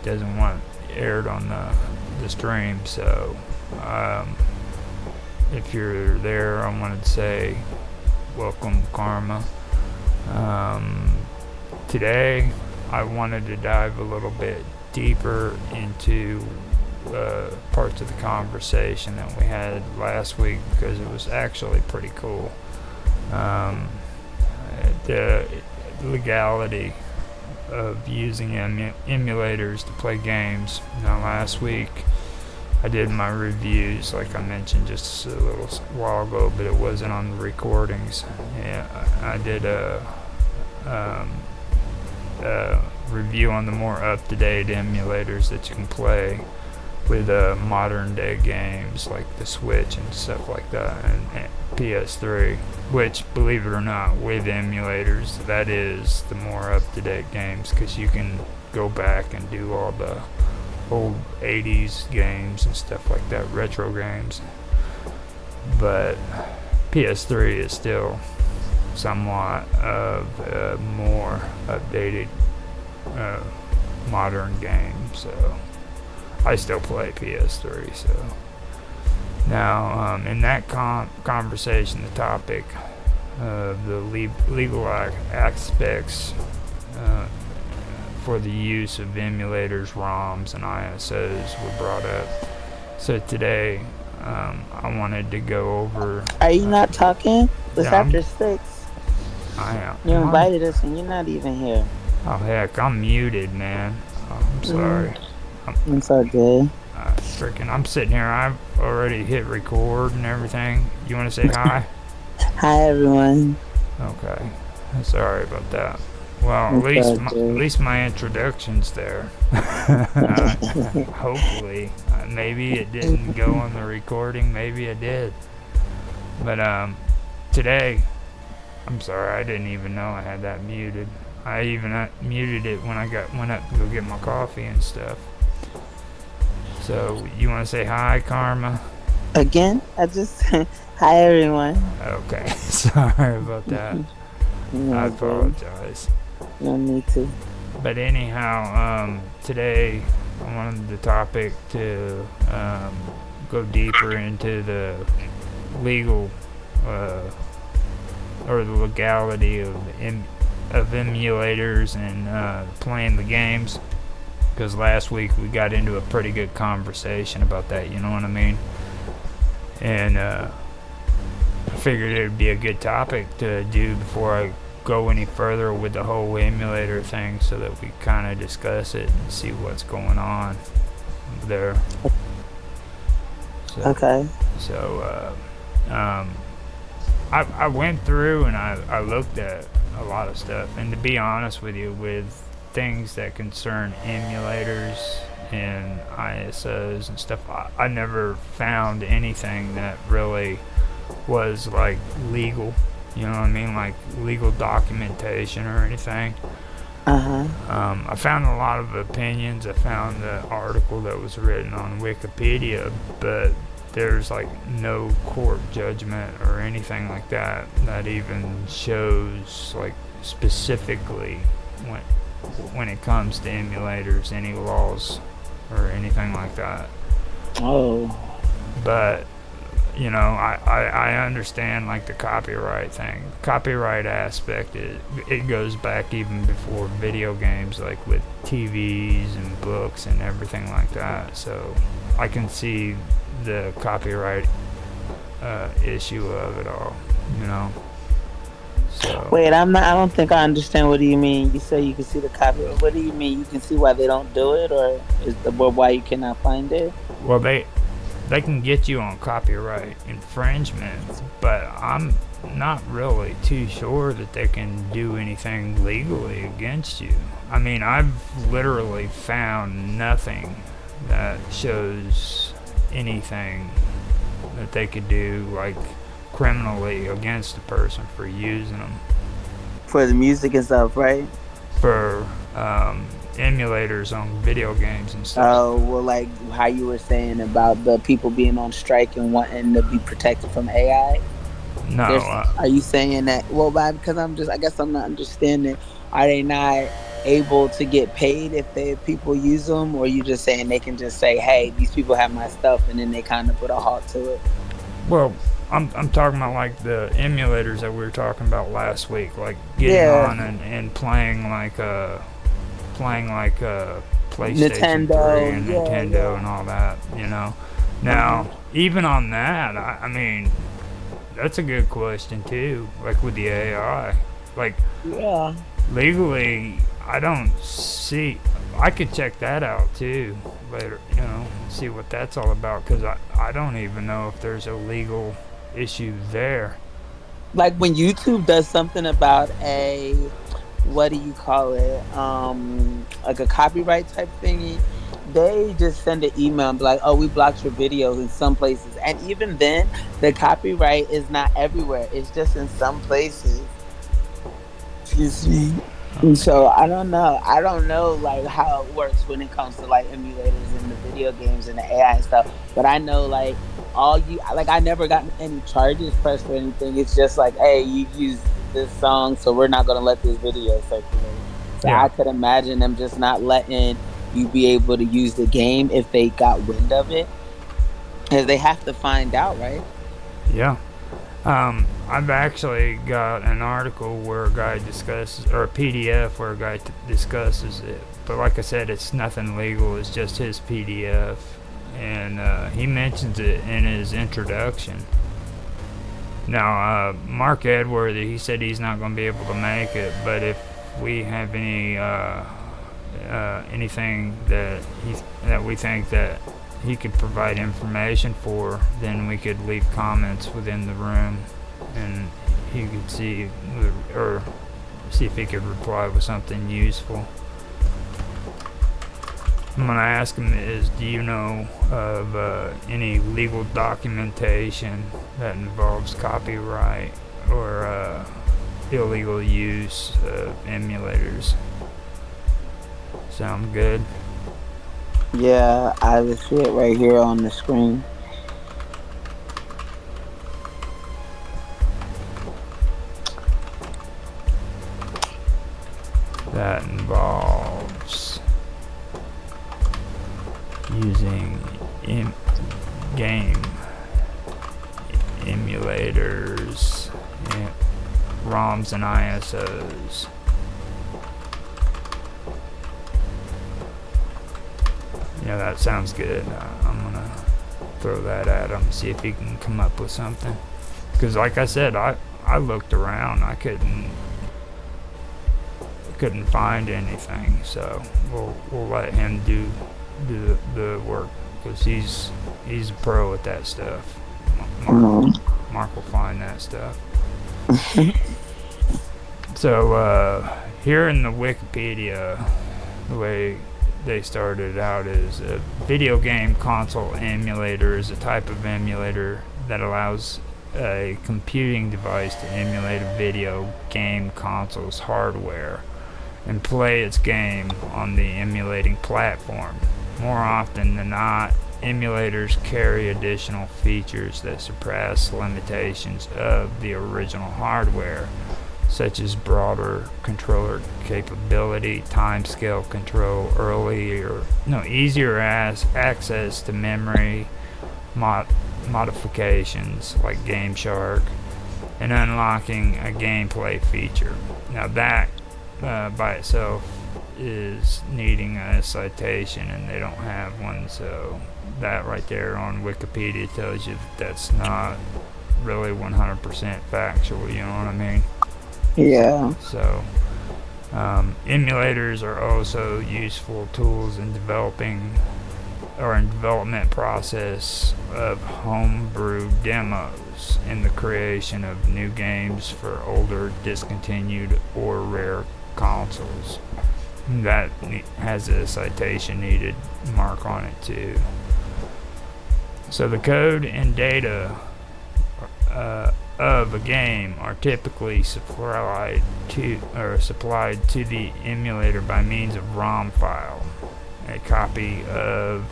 doesn't want aired on the stream. So if you're there, I wanted to say welcome, Karma. Today I wanted to dive a little bit deeper into parts of the conversation that we had last week because it was actually pretty cool. The legality of using emulators to play games. Now last week I did my reviews, like I mentioned just a little while ago, but it wasn't on the recordings. Yeah, I did a review on the more up-to-date emulators that you can play with modern day games like the Switch and stuff like that, and PS3, which, believe it or not, with emulators, that is the more up-to-date games because you can go back and do all the old 80s games and stuff like that, retro games. But PS3 is still somewhat of a more updated modern game, so I still play PS3. So now in that conversation, the topic of the legal aspects for the use of emulators, ROMs, and ISOs were brought up. So today, I wanted to go over... Are you not talking? It's after 6. I am. You invited us and you're not even here. Oh, heck, I'm muted, man. Oh, I'm sorry. It's all good. I'm sitting here. I've already hit record and everything. You want to say hi? Hi, everyone. Okay. Sorry about that. Well, at least my introduction's there. Hopefully. Maybe it didn't go on the recording. Maybe it did. But today, I'm sorry, I didn't even know I had that muted. I even muted it when I went up to go get my coffee and stuff. So, you want to say hi, Karma? Again? Hi, everyone. Okay. Sorry about that. I apologize. No need to. But anyhow, today I wanted the topic to go deeper into the legal or the legality of emulators and playing the games. Because last week we got into a pretty good conversation about that, you know what I mean? And I figured it would be a good topic to do before I go any further with the whole emulator thing, so that we kind of discuss it and see what's going on there. So, okay. So I went through and I looked at a lot of stuff, and to be honest with you, with things that concern emulators and ISOs and stuff, I never found anything that really was like legal. You know what I mean? Like legal documentation or anything. I found a lot of opinions. I found the article that was written on Wikipedia, but there's like no court judgment or anything like that that even shows like specifically when it comes to emulators, any laws or anything like that. Oh. But you know, I understand like the copyright thing. Copyright aspect, it goes back even before video games, like with TVs and books and everything like that. So I can see the copyright issue of it all, you know. So wait, I don't think I understand. What do you mean? You say you can see the copyright. What do you mean? You can see why they don't do it, or why you cannot find it? Well, they can get you on copyright infringement, but I'm not really too sure that they can do anything legally against you. I mean, I've literally found nothing that shows anything that they could do, like, criminally against a person for using them. For the music and stuff, right? For emulators on video games and stuff. Oh, well, like how you were saying about the people being on strike and wanting to be protected from AI. No. Are you saying that? Well, because I guess I'm not understanding. Are they not able to get paid if people use them, or you just saying they can just say, "Hey, these people have my stuff," and then they kind of put a halt to it? Well, I'm talking about like the emulators that we were talking about last week, like getting on and playing like PlayStation 3 and Nintendo and all that, you know. Now, even on that, I mean, that's a good question too. Like with the AI, like legally, I don't see. I could check that out too later, you know, see what that's all about, because I don't even know if there's a legal issue there. Like when YouTube does something about what do you call it? Like a copyright type thingy. They just send an email and be like, "Oh, we blocked your videos in some places," and even then, the copyright is not everywhere. It's just in some places. Excuse me. And so I don't know like how it works when it comes to like emulators and the video games and the AI and stuff. But I know like I never got any charges pressed or anything. It's just like, hey, you used this song, so we're not gonna let this video circulate. So I could imagine them just not letting you be able to use the game if they got wind of it, because they have to find out, right? Yeah. I've actually got an article where a guy discusses, or a PDF where a guy discusses it. But like I said, it's nothing legal. It's just his PDF. And he mentions it in his introduction. Now, Mark Edworthy, he said he's not going to be able to make it. But if we have anything that we think that he could provide information for, then we could leave comments within the room, and he could see if he could reply with something useful. I'm gonna ask him do you know of any legal documentation that involves copyright or illegal use of emulators? Sound good? Yeah, I just see it right here on the screen. That involves using game emulators, ROMs and ISOs. Yeah, that sounds good. I'm gonna throw that at him, see if he can come up with something. Because like I said, I looked around, I couldn't find anything. So we'll let him do the work, because he's a pro at that stuff. Mark will find that stuff. So here in the Wikipedia, the way they started out is a video game console emulator is a type of emulator that allows a computing device to emulate a video game console's hardware and play its game on the emulating platform. More often than not, emulators carry additional features that surpass limitations of the original hardware, such as broader controller capability, timescale control, easier access to memory modifications like Game Shark, and unlocking a gameplay feature. Now that by itself is needing a citation, and they don't have one, so that right there on Wikipedia tells you that's not really 100% factual, you know what I mean? Yeah. So, emulators are also useful tools in development process of homebrew demos in the creation of new games for older, discontinued, or rare consoles. That has a citation needed mark on it too. So the code and data of a game are typically supplied to the emulator by means of ROM file, a copy of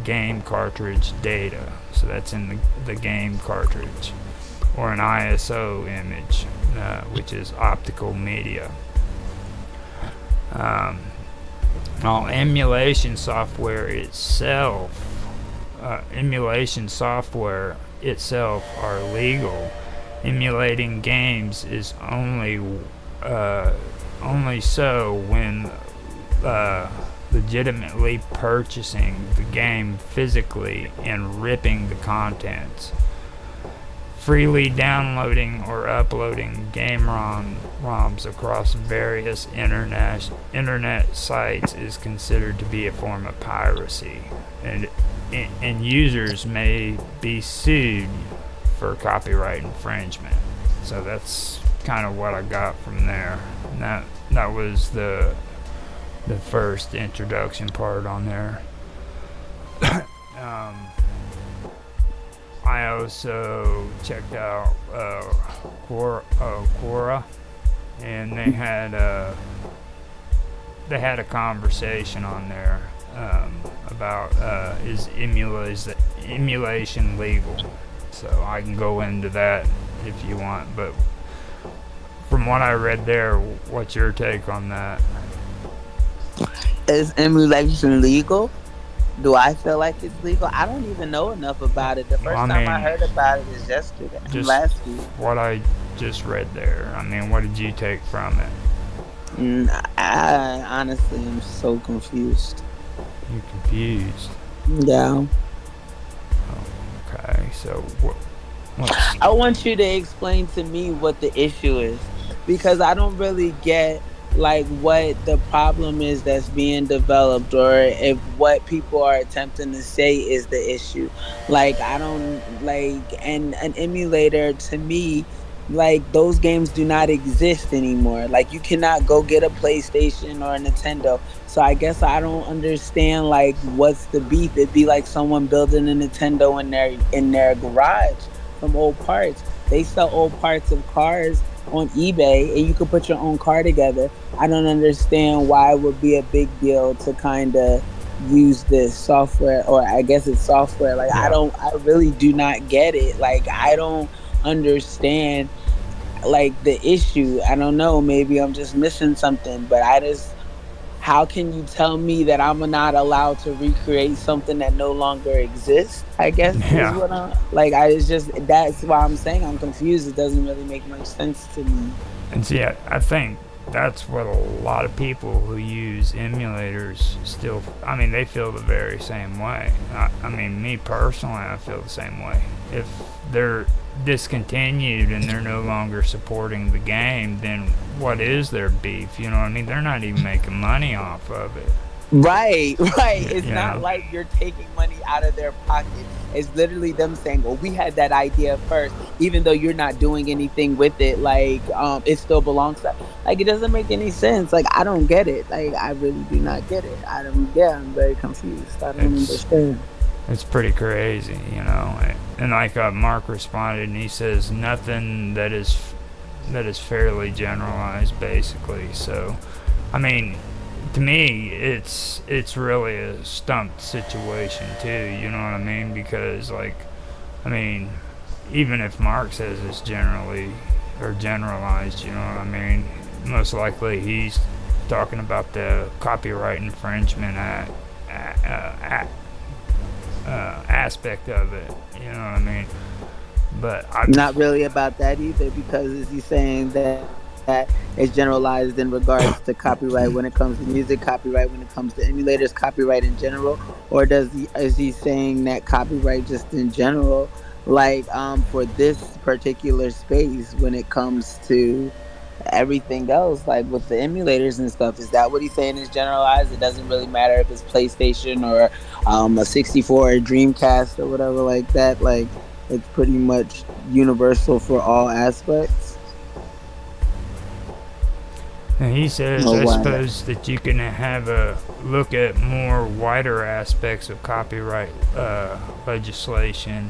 game cartridge data. So that's in the game cartridge, or an ISO image, which is optical media. While emulation software itself are legal, emulating games is only so when legitimately purchasing the game physically and ripping the contents. Freely downloading or uploading game ROMs across various internet sites is considered to be a form of piracy, and users may be sued for copyright infringement. So that's kind of what I got from there. And that was the first introduction part on there. I also checked out Quora, and they had a conversation on there about is emulation legal. So I can go into that if you want, but from what I read there, what's your take on that? Is emulation legal? Do I feel like it's legal? I don't even know enough about it. The first time I heard about it is yesterday, last week. What I just read there. I mean, what did you take from it? I honestly am so confused. You're confused? Yeah. Okay, so I want you to explain to me what the issue is, because I don't really get like what the problem is that's being developed, or if what people are attempting to say is the issue. Like, I don't like, and an emulator to me, like, those games do not exist anymore. Like, you cannot go get a PlayStation or a Nintendo. So I guess I don't understand like what's the beef. It'd be like someone building a Nintendo in their garage from old parts. They sell old parts of cars on eBay, and you can put your own car together. I don't understand why it would be a big deal to kind of use this software, or I guess it's software. Like, yeah. I really do not get it. Like, I don't understand like the issue. I don't know, maybe I'm just missing something, but how can you tell me that I'm not allowed to recreate something that no longer exists? I guess is what that's why I'm saying I'm confused. It doesn't really make much sense to me. And see, I think that's what a lot of people who use emulators still, I mean, they feel the very same way. I mean, me personally, I feel the same way. If they're discontinued and they're no longer supporting the game, then what is their beef? You know what I mean? They're not even making money off of it. Right. It's not like you're taking money out of their pocket. It's literally them saying, well, we had that idea first, even though you're not doing anything with it. Like, it still belongs to, like, it doesn't make any sense. Like, I don't get it. Like, I really do not get it. I'm very confused. I don't understand. It's pretty crazy, you know. And like Mark responded, and he says nothing that is fairly generalized, basically. So, I mean, to me, it's really a stumped situation too. You know what I mean? Because, like, I mean, even if Mark says it's generally or generalized, you know what I mean? Most likely, he's talking about the copyright infringement aspect of it. You know what I mean? But I'm not really about that either, because is he saying that it's generalized in regards to copyright when it comes to music, copyright when it comes to emulators, copyright in general, or is he saying that copyright just in general, like for this particular space when it comes to everything else, like with the emulators and stuff? Is that what he's saying is generalized? It doesn't really matter if it's PlayStation or a 64 or Dreamcast or whatever like that. Like, it's pretty much universal for all aspects. And he says, I suppose that you can have a look at more wider aspects of copyright legislation.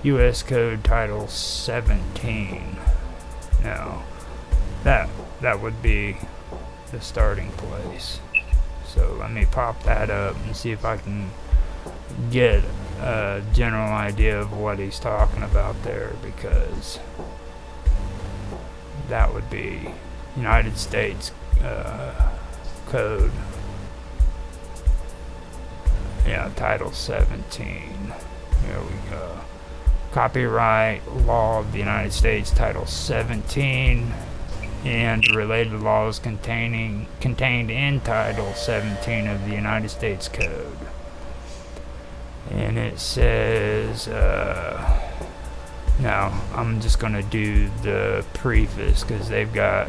U.S. Code Title 17. Now, that would be the starting place. So let me pop that up and see if I can get a general idea of what he's talking about there, because that would be United States Code. Yeah, Title 17. Here we go. Copyright Law of the United States, Title 17, and related laws contained in Title 17 of the United States Code. And it says, now I'm just going to do the preface because they got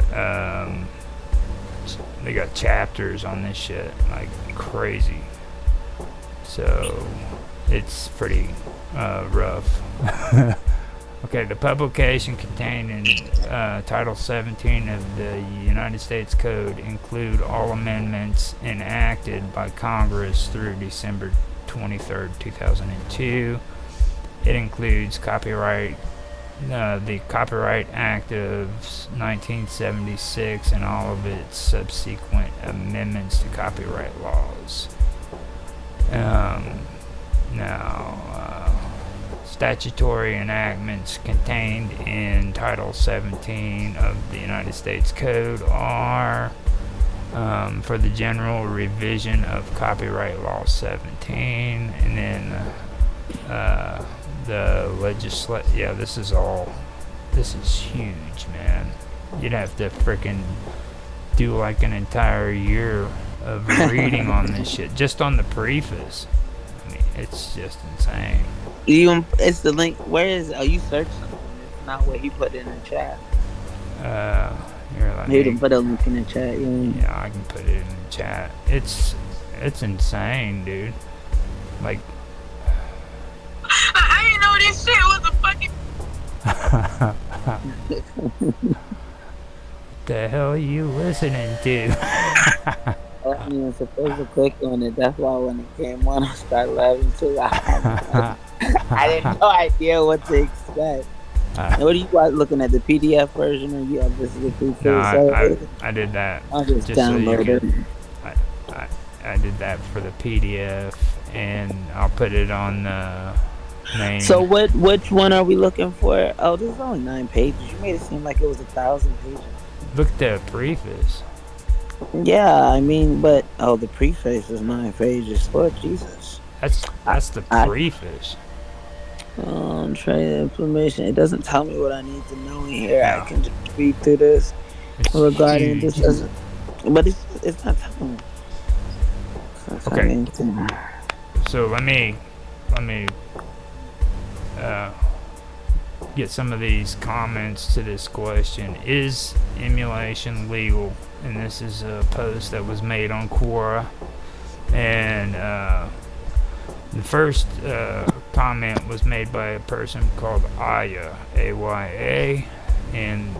chapters on this shit like crazy. So it's pretty rough. Okay, the publication contained in Title 17 of the United States Code include all amendments enacted by Congress through December 23rd, 2002. It includes the Copyright Act of 1976 and all of its subsequent amendments to copyright laws. Statutory enactments contained in Title 17 of the United States Code are for the general revision of Copyright Law 17, and then the this is huge, man. You'd have to frickin' do like an entire year of reading on this shit, just on the preface. I mean, it's just insane. It's the link. Where is? Oh, you search something. It's not what he put in the chat. Here, he didn't put a link in the chat. Yeah, I can put it in the chat. It's insane, dude. Like, I didn't know this shit was a fucking. What the hell are you listening to? I wasn't even supposed to click on it. That's why when it came on, I started laughing too. I had no idea what to expect. What are you guys looking at, the PDF version, or you have this is the preface? No, I did that. I just downloaded it. I did that for the PDF, and I'll put it on the main. So which one are we looking for? Oh, there's only 9 pages. You made it seem like it was 1,000 pages. Look at the preface. Yeah, I mean, but the preface is 9 pages. Lord Jesus. That's the preface. Trade information. It doesn't tell me what I need to know in here. Yeah. I can just read through this regarding this. But it's not telling me. Okay. So let me get some of these comments to this question. Is emulation legal? And this is a post that was made on Quora. And the first comment was made by a person called Aya, A-Y-A, and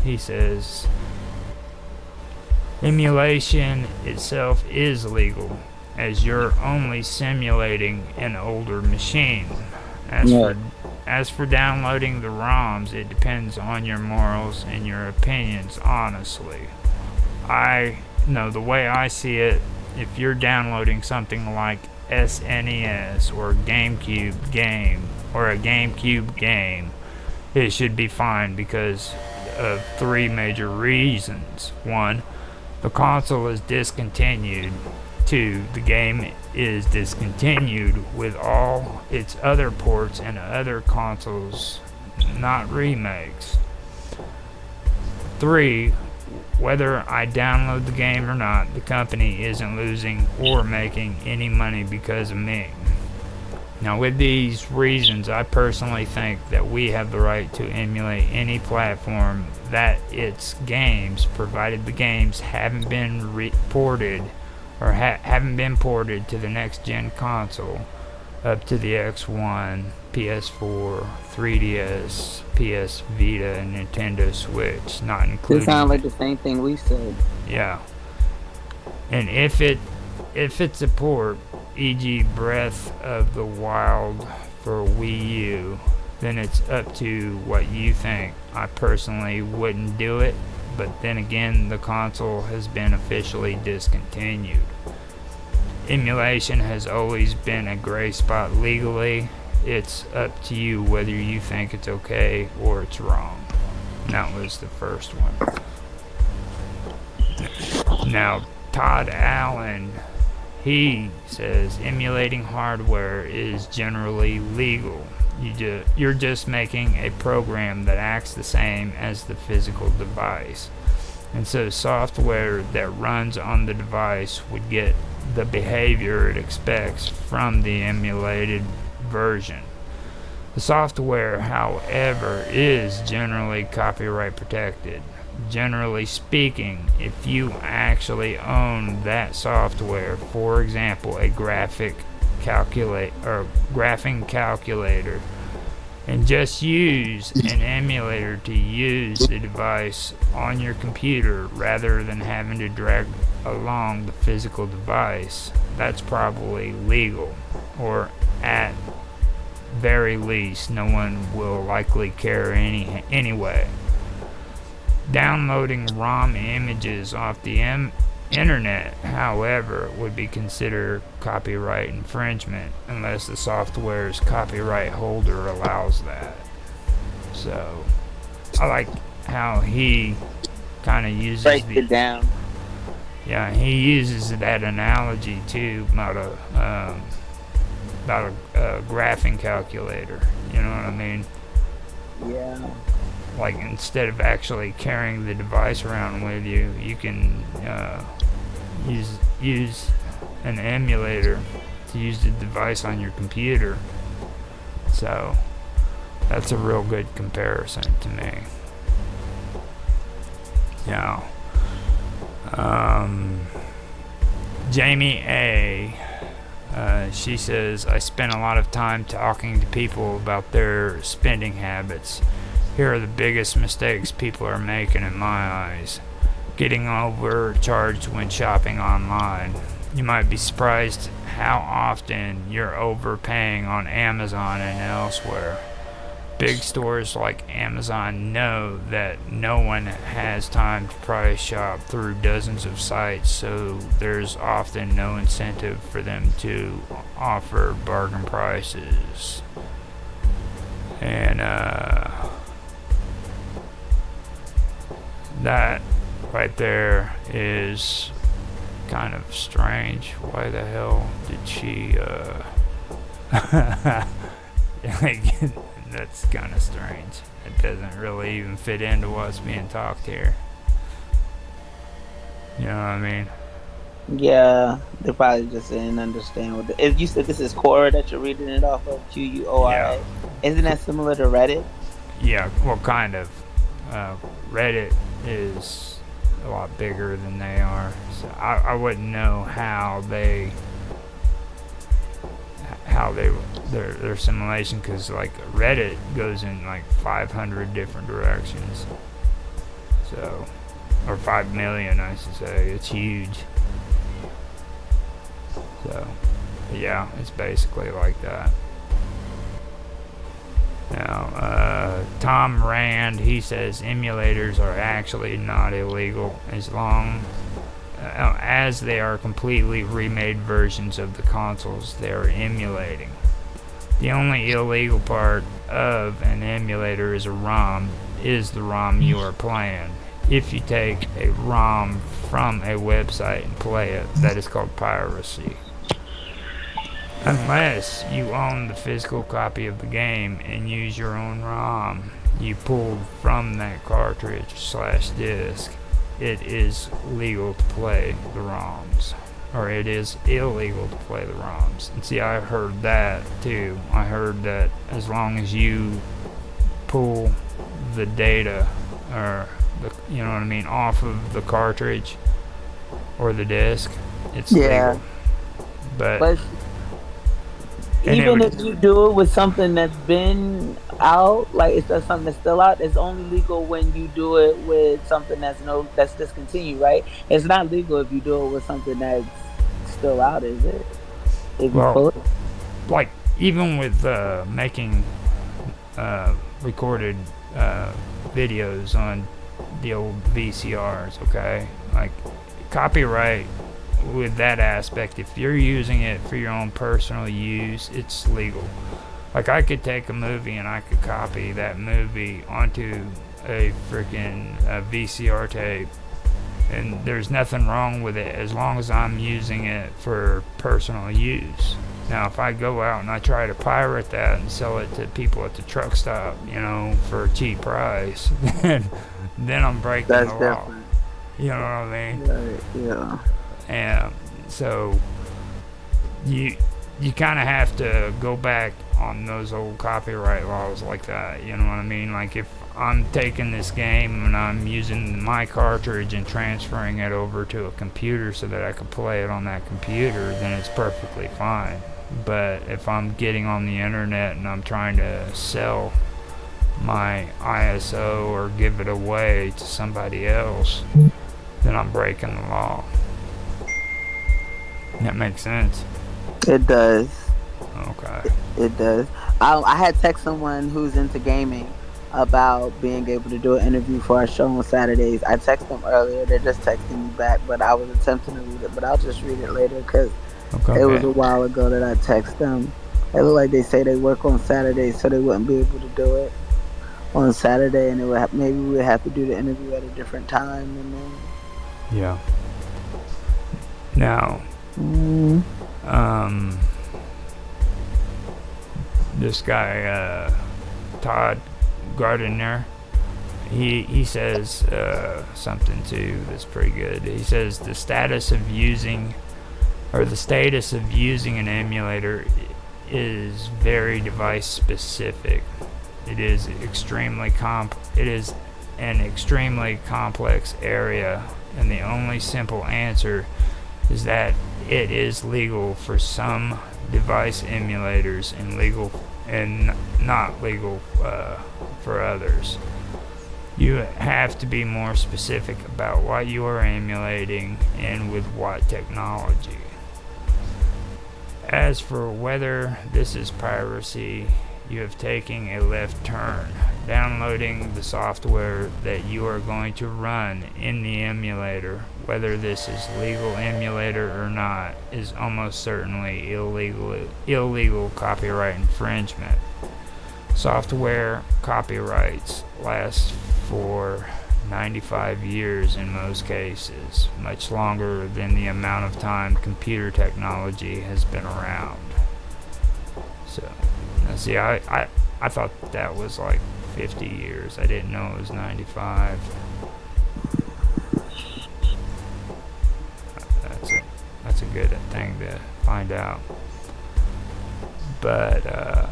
he says, emulation itself is legal, as you're only simulating an older machine. As for downloading the ROMs, it depends on your morals and your opinions, honestly. The way I see it, if you're downloading something like SNES or GameCube game or a GameCube game, it should be fine because of 3 major reasons. 1, the console is discontinued. 2, the game is discontinued with all its other ports and other consoles, not remakes. 3, whether I download the game or not, the company isn't losing or making any money because of me. Now, with these reasons, I personally think that we have the right to emulate any platform that its games, provided the games haven't been ported or haven't been ported to the next gen console up to the X1, PS4, 3DS, PS Vita, and Nintendo Switch, not including. It sounds like the same thing we said. Yeah. And if it's a port, e.g. Breath of the Wild for Wii U, then it's up to what you think. I personally wouldn't do it, but then again, the console has been officially discontinued. Emulation has always been a gray spot legally. It's up to you whether you think it's okay or it's wrong. And that was the first one. Now, Todd Allen, he says emulating hardware is generally legal. You're just making a program that acts the same as the physical device. And so software that runs on the device would get the behavior it expects from the emulated version. The software, however, is generally copyright protected. Generally speaking, if you actually own that software, for example, a graphing calculator, and just use an emulator to use the device on your computer rather than having to drag along the physical device, that's probably legal, or at very least no one will likely care anyway. Downloading ROM images off the internet, however, would be considered copyright infringement unless the software's copyright holder allows that. So I like how he kind of uses it down. Yeah, he uses that analogy too about a graphing calculator. You know what I mean? Yeah. Like, instead of actually carrying the device around with you, you can use an emulator to use the device on your computer. So that's a real good comparison to me. Yeah. Jamie A. She says, I spent a lot of time talking to people about their spending habits. Here are the biggest mistakes people are making in my eyes. Getting overcharged when shopping online. You might be surprised how often you're overpaying on Amazon and elsewhere. Big stores like Amazon know that no one has time to price shop through dozens of sites, so there's often no incentive for them to offer bargain prices. And that right there is kind of strange. Why the hell did she that's kind of strange. It doesn't really even fit into what's being talked here. You know what I mean? Yeah, they probably just didn't understand what you said. This is Quora that you're reading it off of, Quora. Yeah. Isn't that similar to Reddit? Yeah, well, kind of. Reddit is a lot bigger than they are, so I wouldn't know how their simulation, because like Reddit goes in like 500 different directions, so, or 5 million I should say. It's huge. So yeah, it's basically like that. Now, Tom Rand, he says emulators are actually not illegal as long as they are completely remade versions of the consoles they are emulating. The only illegal part of an emulator is the ROM you are playing. If you take a ROM from a website and play it, that is called piracy. Unless you own the physical copy of the game and use your own ROM you pulled from that cartridge/disc, it is legal to play the ROMs. Or it is illegal to play the ROMs. And see, I heard that too. I heard that as long as you pull the data, or you know what I mean, off of the cartridge or the disc, it's legal. But even if you do it with something that's been out, like it's something that's still out, it's only legal when you do it with something that's discontinued, right? It's not legal if you do it with something that's still out, is it? If you pull it? Like even with making recorded videos on the old VCRs, okay? Like, copyright with that aspect, if you're using it for your own personal use, it's legal. Like, I could take a movie and I could copy that movie onto a freaking VCR tape, and there's nothing wrong with it as long as I'm using it for personal use. Now, if I go out and I try to pirate that and sell it to people at the truck stop, for a cheap price, then I'm breaking the law. Different. You know what I mean? Right, yeah. And so you kind of have to go back on those old copyright laws like that. You know what I mean? Like, if I'm taking this game and I'm using my cartridge and transferring it over to a computer so that I can play it on that computer, then it's perfectly fine. But if I'm getting on the internet and I'm trying to sell my ISO or give it away to somebody else, then I'm breaking the law. That makes sense? It does. Okay. It does. I had text someone who's into gaming about being able to do an interview for our show on Saturdays. I texted them earlier. They're just texting me back, but I was attempting to read it, but I'll just read it later because it was a while ago that I texted them. It looked like they say they work on Saturdays, so they wouldn't be able to do it on Saturday, and it would maybe we would have to do the interview at a different time. And then... Yeah. Now, this guy, Todd Gardner, he says something too that's pretty good. He says the status of using an emulator is very device specific. It is an extremely complex area, and the only simple answer is that it is legal for some device emulators and not legal for others. You have to be more specific about what you are emulating and with what technology. As for whether this is piracy, you have taken a left turn. Downloading the software that you are going to run in the emulator, whether this is legal emulator or not, is almost certainly illegal copyright infringement. Software copyrights last for 95 years in most cases, much longer than the amount of time computer technology has been around. So, see, I thought that was like 50 years. I didn't know it was 95. That's a good thing to find out. But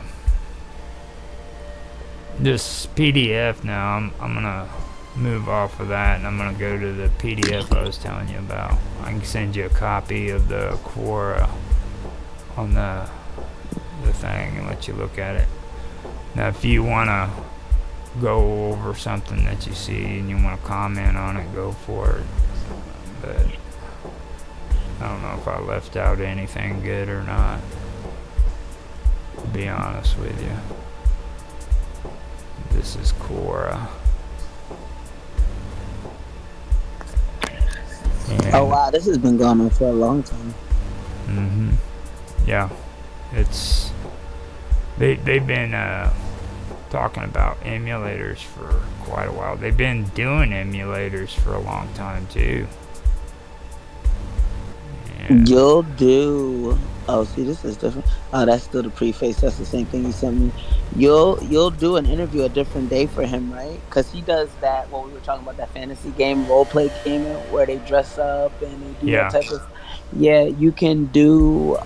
this PDF now, I'm gonna move off of that, and I'm gonna go to the PDF I was telling you about. I can send you a copy of the Quora on the thing and let you look at it. Now, if you wanna go over something that you see and you wanna comment on it, go for it. But I don't know if I left out anything good or not, to be honest with you. This is Quora. Oh wow, this has been going on for a long time. Yeah, it's they've been talking about emulators for quite a while. They've been doing emulators for a long time too. Yeah. You'll do. Oh, see, this is different. Oh, that's still the preface. That's the same thing you sent me. You'll do an interview a different day for him, right? Because he does that. What we were talking about, that fantasy game, role play gaming, where they dress up and they do that type of. Yeah, you can do.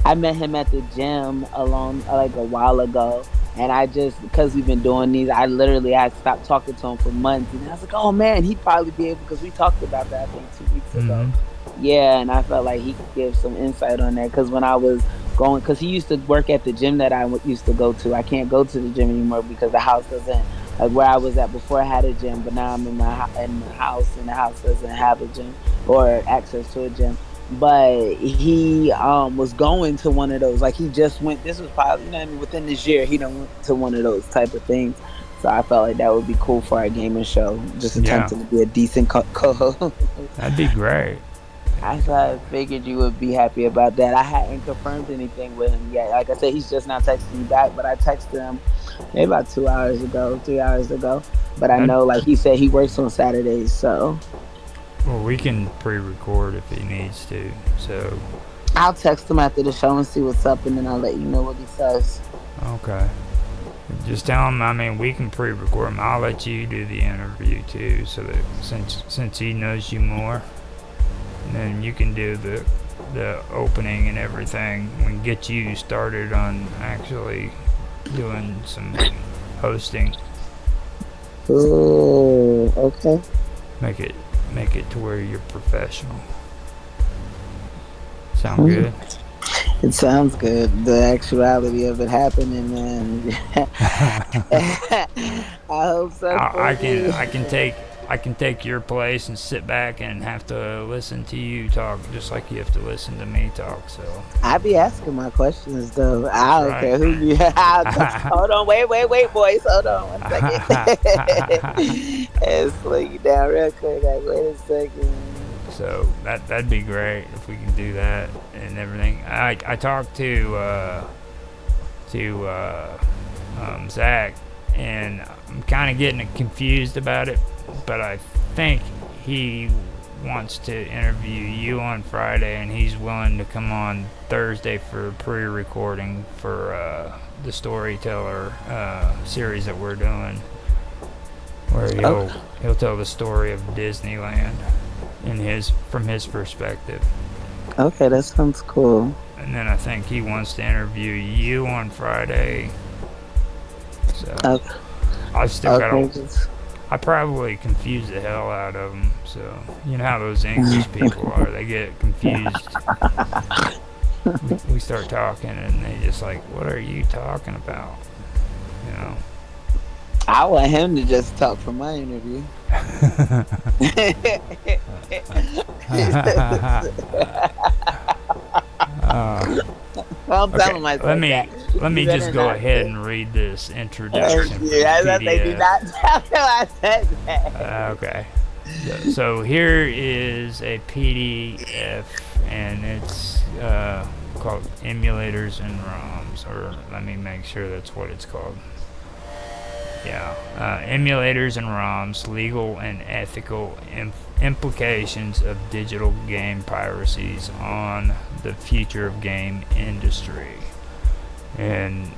I met him at the gym like a while ago, and I just, because we've been doing these, I stopped talking to him for months, and I was like, oh man, he'd probably be able, because we talked about that I think 2 weeks ago. Yeah, and I felt like he could give some insight on that, because when I was going, because he used to work at the gym that I used to go to. I can't go to the gym anymore because the house doesn't, like where I was at before I had a gym, but now I'm in my house, and the house doesn't have a gym or access to a gym. but he was going to one of those. Like he just went. This was probably, you know what I mean, within this year he done went to one of those type of things. So I felt like that would be cool for our gaming show. Just Yeah, attempting to be a decent co-host. that'd be great. I figured you would be happy about that. I hadn't confirmed anything with him yet. Like I said, he's just now texting me back, but I texted him maybe about 2 hours ago, 3 hours ago. But I That know, like he said, he works on Saturdays, so well, we can pre-record if he needs to. So I'll text him after the show and see what's up, and then I'll let you know what he says. okay, just tell him. I mean, we can pre-record him. I'll let you do the interview too, so that since he knows you more, and then you can do the opening and everything. We can get you started on actually doing some hosting. Ooh, okay. Make it to where you're professional. Sound good? It sounds good. The actuality of it happening, man. I hope so for I you. can take your place and sit back and have to listen to you talk just like you have to listen to me talk. So I be asking my questions though. I don't right. care who you. Hold on, wait, boys. Hold on 1 second. And slow you down real quick. Like, wait a second. So that'd be great if we can do that and everything. I talked to Zach, and I'm kind of getting confused about it, but I think he wants to interview you on Friday, and he's willing to come on Thursday for pre-recording for the storyteller series that we're doing, where he'll tell the story of Disneyland from his perspective. Okay, that sounds cool. And then I think he wants to interview you on Friday. So Okay. I've still got Just... I probably confuse the hell out of them. So you know how those English people are; they get confused. We start talking, and they just like, "What are you talking about?" You know. I want him to just talk for my interview. I'm telling myself let me You just better go not ahead say- and read this introduction. for Yeah, the they do PDF. not tell him I said that. Okay. So here is a PDF, and it's called Emulators and ROMs, or let me make sure that's what it's called. Yeah, emulators and ROMs, legal and ethical implications of digital game piracies on the future of game industry. And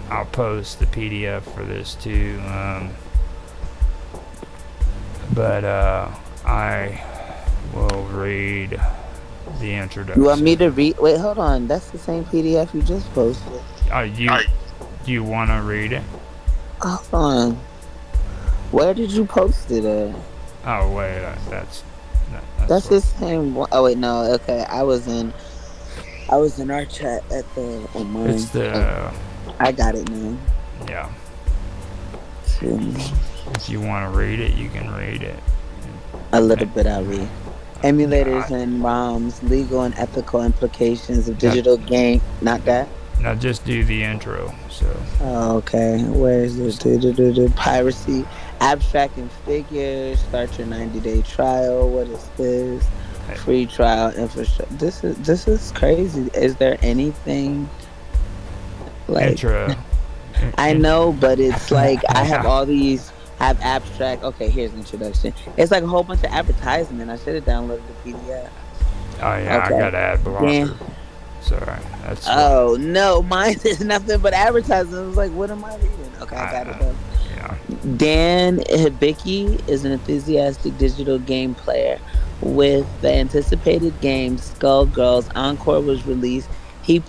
I'll post the PDF for this too. But I will read the introduction. You want me to read? Wait, hold on. That's the same PDF you just posted. Do you want to read it? Hold on. Where did you post it at? Oh wait, That's the same one. Oh wait, no. Okay, I was in our chat at the on mine. It's the. I got it now. Yeah. If you want to read it, you can read it. A little bit I'll read. Emulators and ROMs, legal and ethical implications of digital game. Not that? Now just do the intro. So. Oh, okay. Where is this? Piracy, abstracting figures. Start your 90-day trial. What is this? Free trial infrastructure. This is crazy. Is there anything like Intro? I know, but it's like I have all these. Have abstract. Okay, here's introduction. It's like a whole bunch of advertisement. I should have downloaded the PDF. Oh yeah, okay. I got ad blocker. Yeah. Sorry. That's no, mine is nothing but advertising. I was like, what am I reading? Okay, I got it though. Yeah. Dan Hibicki is an enthusiastic digital game player. With the anticipated game Skullgirls Encore was released, when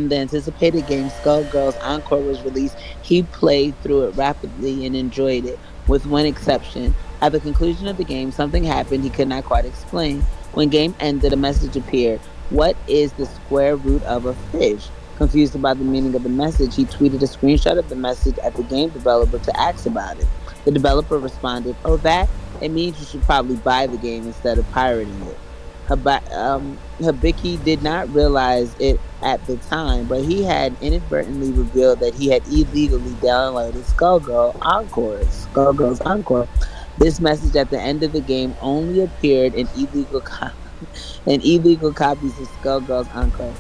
the anticipated game Skullgirls Encore was released, he played through it rapidly and enjoyed it, with one exception. At the conclusion of the game, something happened he could not quite explain. When game ended, a message appeared. What is the square root of a fish? Confused about the meaning of the message, he tweeted a screenshot of the message at the game developer to ask about it. The developer responded, "Oh, that? It means you should probably buy the game instead of pirating it." Hibiki did not realize it at the time, but he had inadvertently revealed that he had illegally downloaded Skullgirls Encore. This message at the end of the game only appeared in in illegal copies of Skullgirls Encore.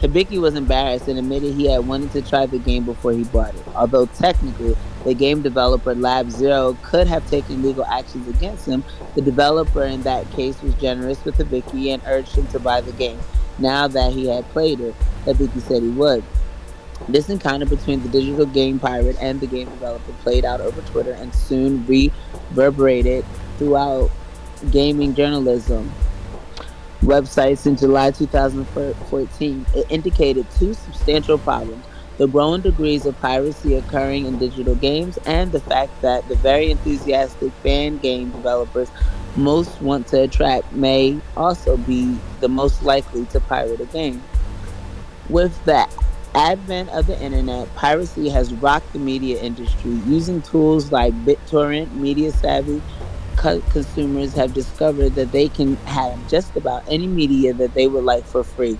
Hibiki was embarrassed and admitted he had wanted to try the game before he bought it. Although technically, the game developer Lab Zero could have taken legal actions against him, the developer in that case was generous with Hibiki and urged him to buy the game. Now that he had played it, Hibiki said he would. This encounter between the digital game pirate and the game developer played out over Twitter and soon reverberated throughout gaming journalism websites in July 2014. It indicated two substantial problems: the growing degrees of piracy occurring in digital games, and the fact that the very enthusiastic fan game developers most want to attract may also be the most likely to pirate a game. With the advent of the internet, piracy has rocked the media industry. Using tools like BitTorrent, media savvy consumers have discovered that they can have just about any media that they would like for free.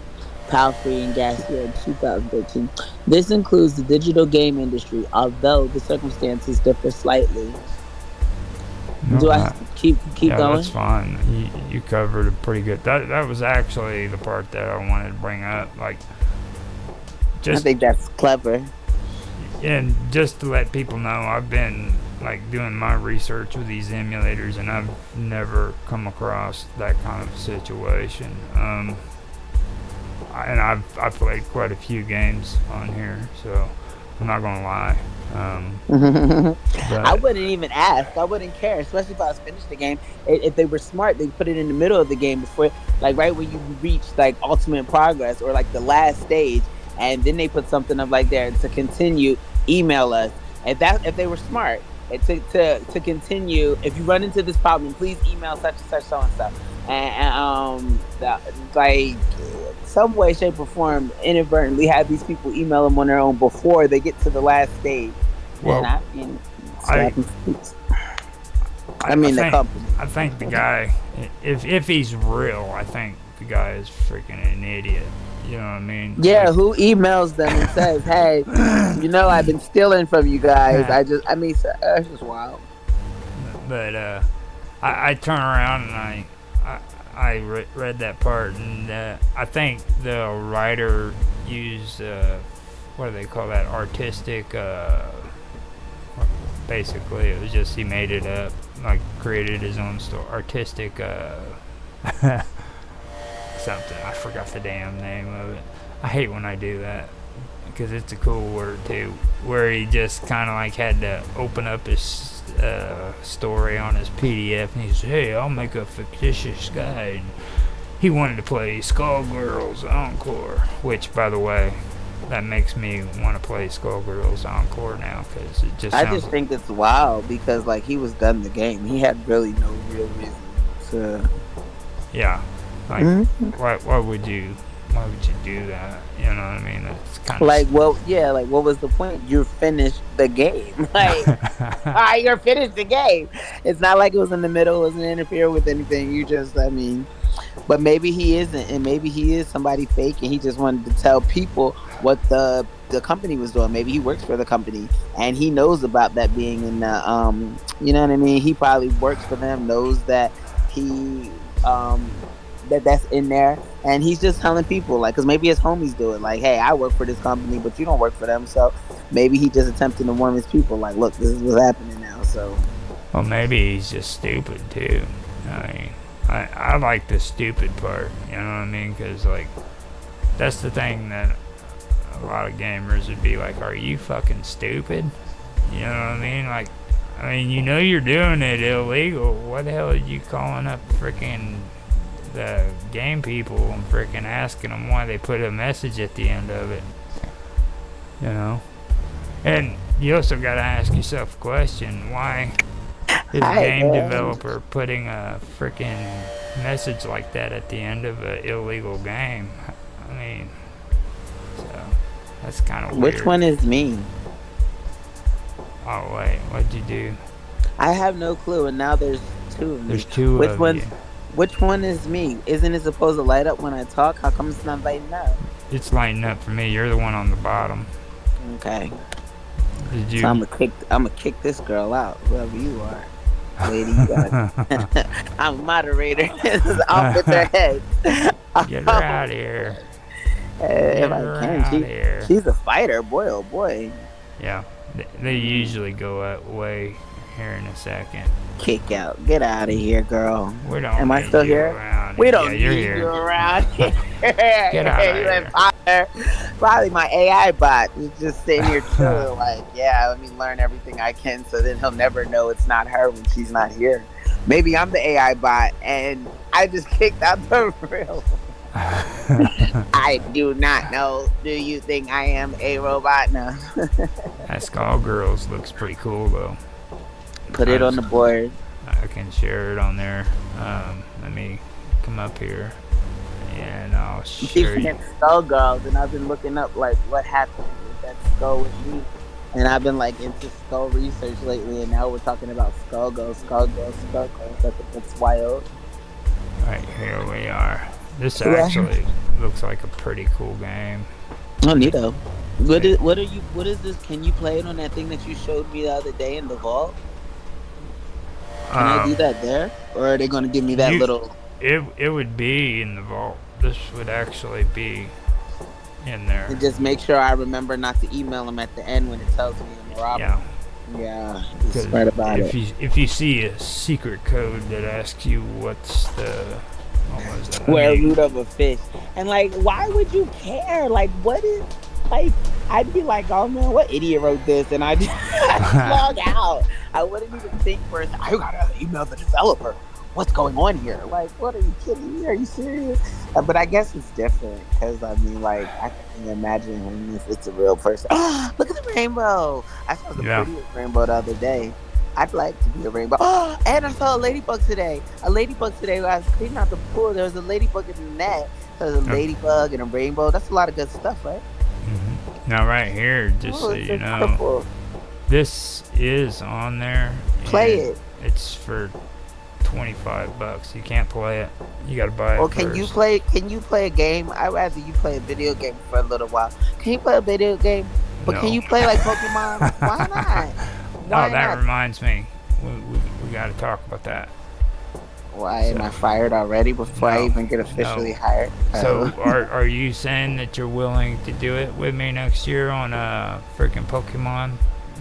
PAL Free and Gassier in 2013. This includes the digital game industry, although the circumstances differ slightly. No, Do I keep yeah, going? that's fine. You covered it pretty good. That was actually the part that I wanted to bring up. Like, I think that's clever. And just to let people know, I've been like doing my research with these emulators, and I've never come across that kind of situation. And I've played quite a few games on here, so I'm not gonna lie. I wouldn't even ask. I wouldn't care, especially if I was finished the game. If they were smart, they'd put it in the middle of the game before, like right when you reach like ultimate progress or like the last stage, and then they put something up like there to continue. Email us if they were smart. To continue, if you run into this problem, please email such and such, so and so, and like some way, shape, or form, inadvertently have these people email them on their own before they get to the last stage. Well, I think the guy, if he's real, I think the guy is freaking an idiot. You know what I mean? Yeah, like, who emails them and says, "Hey, I've been stealing from you guys." It's just wild. But I turn around and I read that part, and I think the writer used what do they call that? Artistic. Basically, it was just he made it up, like created his own story. Artistic. Something. I forgot the damn name of it. I hate when I do that because it's a cool word too. Where he just kind of like had to open up his story on his PDF, and he said, "Hey, I'll make a fictitious guy." And he wanted to play Skullgirls Encore, which, by the way, that makes me want to play Skullgirls Encore now because it just. I just think it's wild because like he was done the game. He had really no real reason to. Yeah. Like, why would you do that? You know what I mean? It's kind of like, well, yeah, like, what was the point? You finished the game. Like, you're finished the game. It's not like it was in the middle. It wasn't interfere with anything. You just, but maybe he isn't, and maybe he is somebody fake, and he just wanted to tell people what the company was doing. Maybe he works for the company, and he knows about that being in the, you know what I mean? He probably works for them, knows that he, that's in there, and he's just telling people, like, because maybe his homies do it, like, hey, I work for this company, but you don't work for them, so maybe he just attempting to warn his people, like, look, this is what's happening now. So, well, maybe he's just stupid too. I mean, I like the stupid part, you know what I mean? Because like that's the thing that a lot of gamers would be like, are you fucking stupid? You know what I mean? Like, I mean, you're doing it illegal. What the hell are you calling up freaking the game people and freaking asking them why they put a message at the end of it? You know? And you also got to ask yourself a question: why is a game developer putting a freaking message like that at the end of an illegal game? I mean, so that's kind of weird. Which one is me? Oh wait, what'd you do? I have no clue, and now there's two of me. There's two Which of one's, you. Which one is me? Isn't it supposed to light up when I talk? How come it's not lighting up? It's lighting up for me. You're the one on the bottom. Okay. Did you? So I'm gonna kick this girl out, whoever you are, lady. You gotta, I'm a moderator. Off with their heads. Get her out of here. If I can, she's a fighter, boy. Oh boy. Yeah, they usually go away here in a second. Kick out. Get out of here, girl. We don't. Am I still here? We don't need you around here. Get out of here. Probably my AI bot is just sitting here chilling, like, yeah, let me learn everything I can, so then he'll never know it's not her when she's not here. Maybe I'm the AI bot, and I just kicked out the real. I do not know. Do you think I am a robot? No. That Skullgirls looks pretty cool though. Put it on the board. I can share it on there. Let me come up here and I'll share you. Skullgirls, and I've been looking up like what happened with that skull with me, and I've been like into skull research lately, and now we're talking about Skullgirls. I think that's wild. Right, here we are. This actually looks like a pretty cool game. Oh, neato. What is this? Can you play it on that thing that you showed me the other day in the vault? Can I do that there? Or are they going to give me that little... It would be in the vault. This would actually be in there. And just make sure I remember not to email them at the end when it tells me I'm a robber. Yeah, just right about it. If you see a secret code that asks you what's the... Square root of a fish. And like, why would you care? Like, what is... Like, I'd be like, oh man, what idiot wrote this? And I'd log out. I wouldn't even think first, I gotta email the developer. What's going on here? Like, what, are you kidding me? Are you serious? But I guess it's different because, I mean, like, I can imagine if it's a real person. Oh, look at the rainbow. I saw the prettiest rainbow the other day. I'd like to be a rainbow. Oh, and I saw a ladybug today. When I was cleaning out the pool. There was a ladybug in the net. There was a ladybug and a rainbow. That's a lot of good stuff, right? Mm-hmm. Now, right here, just so you know, this is on there. Play it. It's for $25. You can't play it. You gotta buy it. Well, can you play a game? I'd rather you play a video game for a little while. Can you play a video game? But can you play like Pokemon? Why not? That reminds me. We got to talk about that. Why am I fired already before I even get officially hired? So are you saying that you're willing to do it with me next year on freaking Pokemon?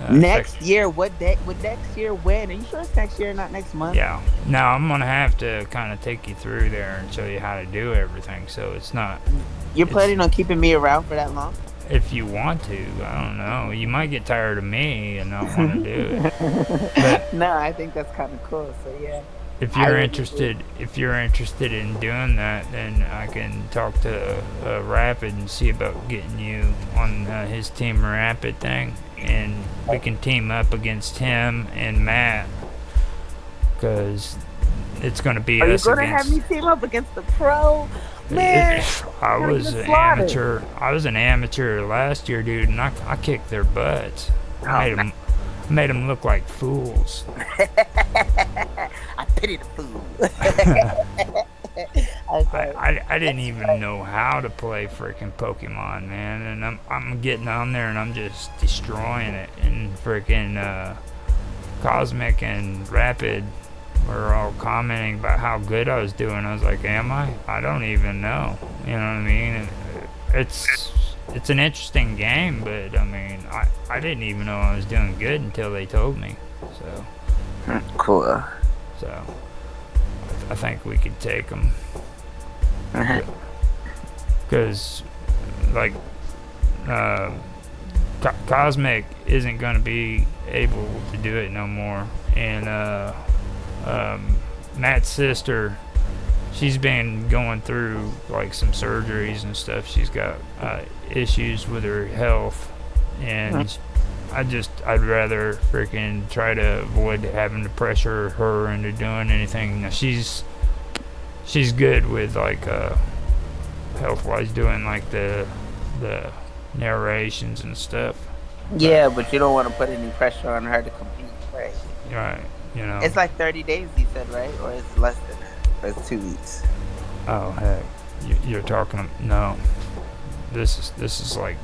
Next year? What day? What next year? When? Are you sure it's next year, not next month? Yeah. Now I'm gonna have to kind of take you through there and show you how to do everything. So it's not. You're planning on keeping me around for that long? If you want to, I don't know. You might get tired of me and not want to do it. But no, I think that's kind of cool. So yeah. If you're interested in doing that, then I can talk to Rapid and see about getting you on his Team Rapid thing, and we can team up against him and Matt, because it's going to be us against. Are you going to have me team up against the pro? Man, I was an amateur. I was an amateur last year, dude, and I kicked their butts. I made them look like fools. I pity the fool. I didn't even know how to play freaking Pokemon, man, and I'm getting on there and I'm just destroying it. And freaking Cosmic and Rapid were all commenting about how good I was doing. I was like, am I? I don't even know. You know what I mean? It's an interesting game, but I mean, I didn't even know I was doing good until they told me. So cool. So I think we could take them. Because like Cosmic isn't going to be able to do it no more, and Matt's sister, she's been going through like some surgeries and stuff. She's got issues with her health, and I'd rather freaking try to avoid having to pressure her into doing anything. Now she's good with like health wise, doing like the narrations and stuff. Yeah, but you don't want to put any pressure on her to compete, right? Right. You know, it's like 30 days, you said, right? Or it's less than that? Or it's 2 weeks? Oh heck, you're talking no. This is like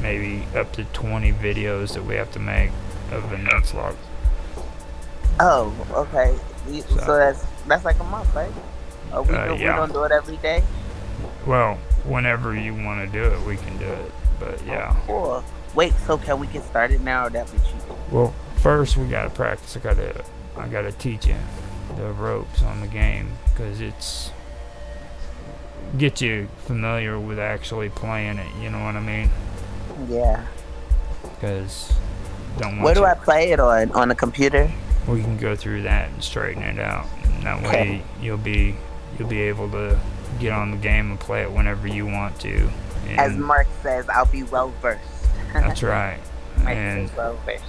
maybe up to 20 videos that we have to make of events logs. Oh, okay. So that's like a month, right? We don't do it every day. Well, whenever you want to do it, we can do it. But yeah. Oh, cool. Wait, so can we get started now, or that be cheap? Well, first we gotta practice. I gotta teach you the ropes on the game, because it's get you familiar with actually playing it. You know what I mean? Yeah. Because where do I play it on a computer? We can go through that and straighten it out. And that way you'll be able to get on the game and play it whenever you want to. And as Mark says, I'll be well versed. That's right. Mark is well versed.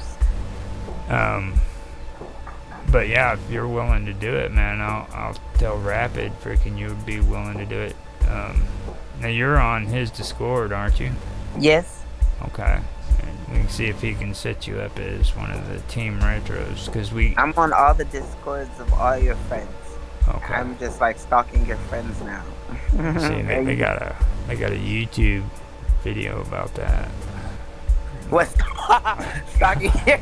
But yeah, if you're willing to do it, man, I'll tell Rapid freaking you would be willing to do it. Now you're on his Discord, aren't you? Yes. Okay. And we can see if he can set you up as one of the Team Retros, because I'm on all the Discords of all your friends. Okay. I'm just like stalking your friends now. See, they got a YouTube video about that. What's stalking your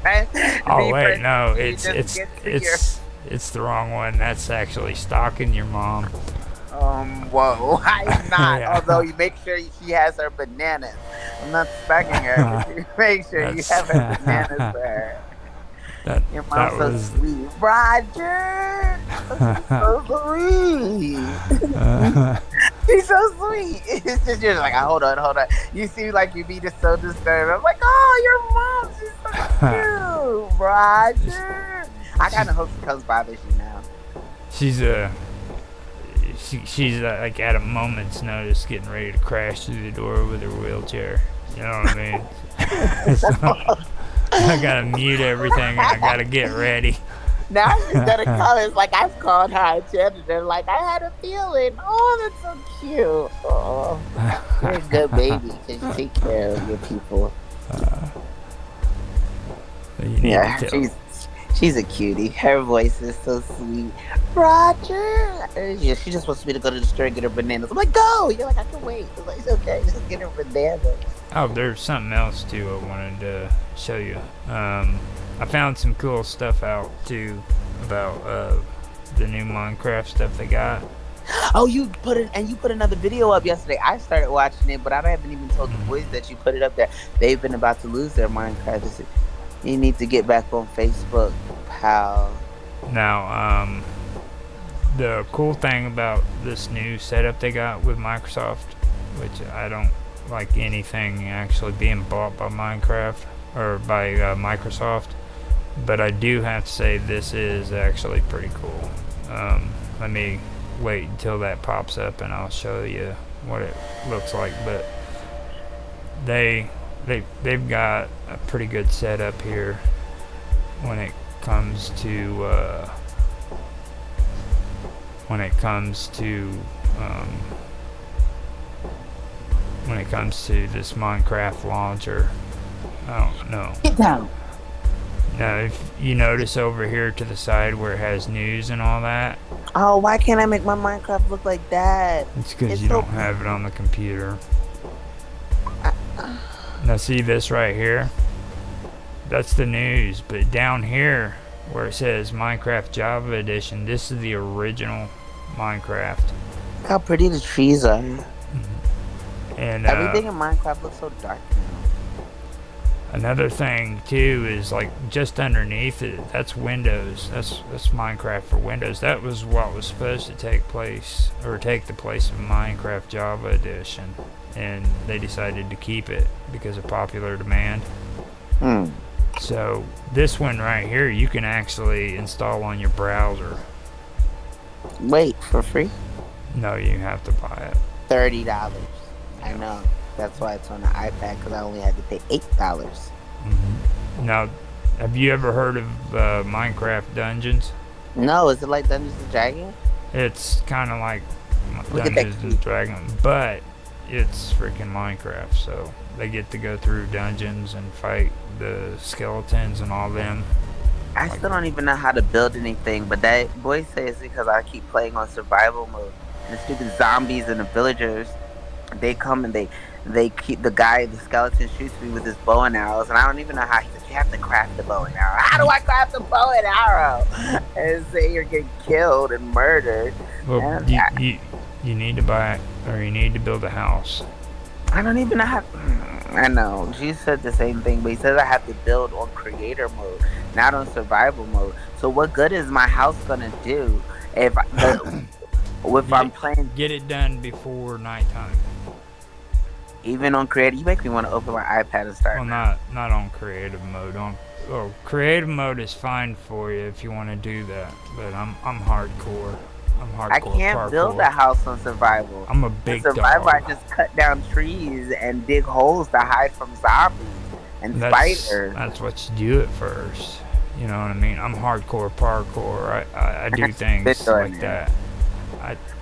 friends? Oh wait, no, it's the wrong one. That's actually stalking your mom. Whoa, I'm not. Yeah. Although you make sure she has her bananas. I'm not stalking her. But you make sure you have her bananas for her. Your mom's so sweet. Roger! She's so sweet. She's so sweet. It's just, you're like, hold on. You seem like you be just so disturbed. I'm like, oh, your mom, she's so cute. Roger! I kind of hope she comes bothers you now. She's like at a moment's notice getting ready to crash through the door with her wheelchair. You know what I mean? So, I gotta mute everything and I gotta get ready. Now she's gonna call us like I've called her and chatted her like I had a feeling. Oh, that's so cute. Oh, you're a good baby because you take care of your people. Yeah, she's a cutie. Her voice is so sweet. Roger. Yeah, she just wants me to go to the store and get her bananas. I'm like, go. You're like, I can wait. I'm like, it's okay. Just get her bananas. Oh, there's something else too I wanted to show you. I found some cool stuff out too about the new Minecraft stuff they got. Oh, you put another video up yesterday. I started watching it, but I haven't even told the boys that you put it up there. They've been about to lose their Minecraft. You need to get back on Facebook, pal. Now, the cool thing about this new setup they got with Microsoft, which I don't like anything actually being bought by Minecraft or by Microsoft, but I do have to say this is actually pretty cool. Let me wait until that pops up and I'll show you what it looks like. But they've got a pretty good setup here when it comes to this Minecraft launcher. I don't know. Get down. Now, if you notice over here to the side where it has news and all that. Oh, why can't I make my Minecraft look like that? It's because you don't have it on the computer. Now, see this right here? That's the news. But down here, where it says Minecraft Java Edition, this is the original Minecraft. Look how pretty the trees are. And everything in Minecraft looks so dark now. Another thing too is like just underneath it, that's Windows. That's Minecraft for Windows. That was what was supposed to take the place of Minecraft Java Edition, and they decided to keep it because of popular demand. So this one right here you can actually install on your browser. Wait, for free? No, you have to buy it. $30. I know. That's why it's on the iPad, because I only had to pay $8. Now, have you ever heard of Minecraft Dungeons? No, is it like Dungeons and Dragons? It's kind of like Dungeons and Dragons, but it's freaking Minecraft, so they get to go through dungeons and fight the skeletons and all them. I still don't even know how to build anything, but that boy says it's because I keep playing on survival mode. And the stupid zombies and the villagers, they come and they keep the skeleton shoots me with his bow and arrows, and I don't even know how. He says you have to craft the bow and arrow. How do I craft a bow and arrow? And say you're getting killed and murdered. Well, And you need to buy, or you need to build a house. I don't even know how. I know. Jesus said the same thing, but he says I have to build on creator mode, not on survival mode. So what good is my house gonna do if I'm playing? Get it done before nighttime. Even on creative, you make me want to open my iPad and start. Well, not on creative mode. Creative mode is fine for you if you want to do that, but I'm hardcore. I can't build a house on survival. I'm a big survival, dog. I just cut down trees and dig holes to hide from zombies and spiders. That's what you do at first. You know what I mean? I'm hardcore parkour. I do things like that.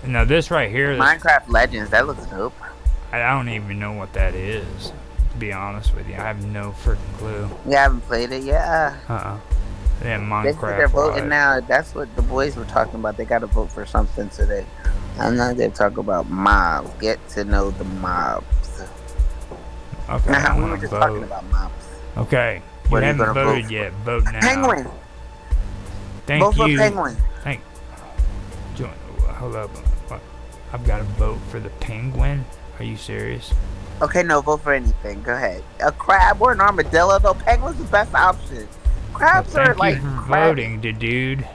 Now this right here, Minecraft Legends, that looks dope. I don't even know what that is. To be honest with you, I have no freaking clue. You haven't played it yet? Yeah, Minecraft. They're voting now. That's what the boys were talking about. They got to vote for something today. I know they talk about mobs. Get to know the mobs. Okay. Now, we were just talking about mobs. Okay. You haven't voted yet. Vote now. Penguin. Thank vote you. For Penguin. Hold up. I've got to vote for the penguin. Are you serious? Okay, no, vote for anything. Go ahead. A crab or an armadillo, though. Penguin's the best option. Crabs are like. Thank you for voting, dude.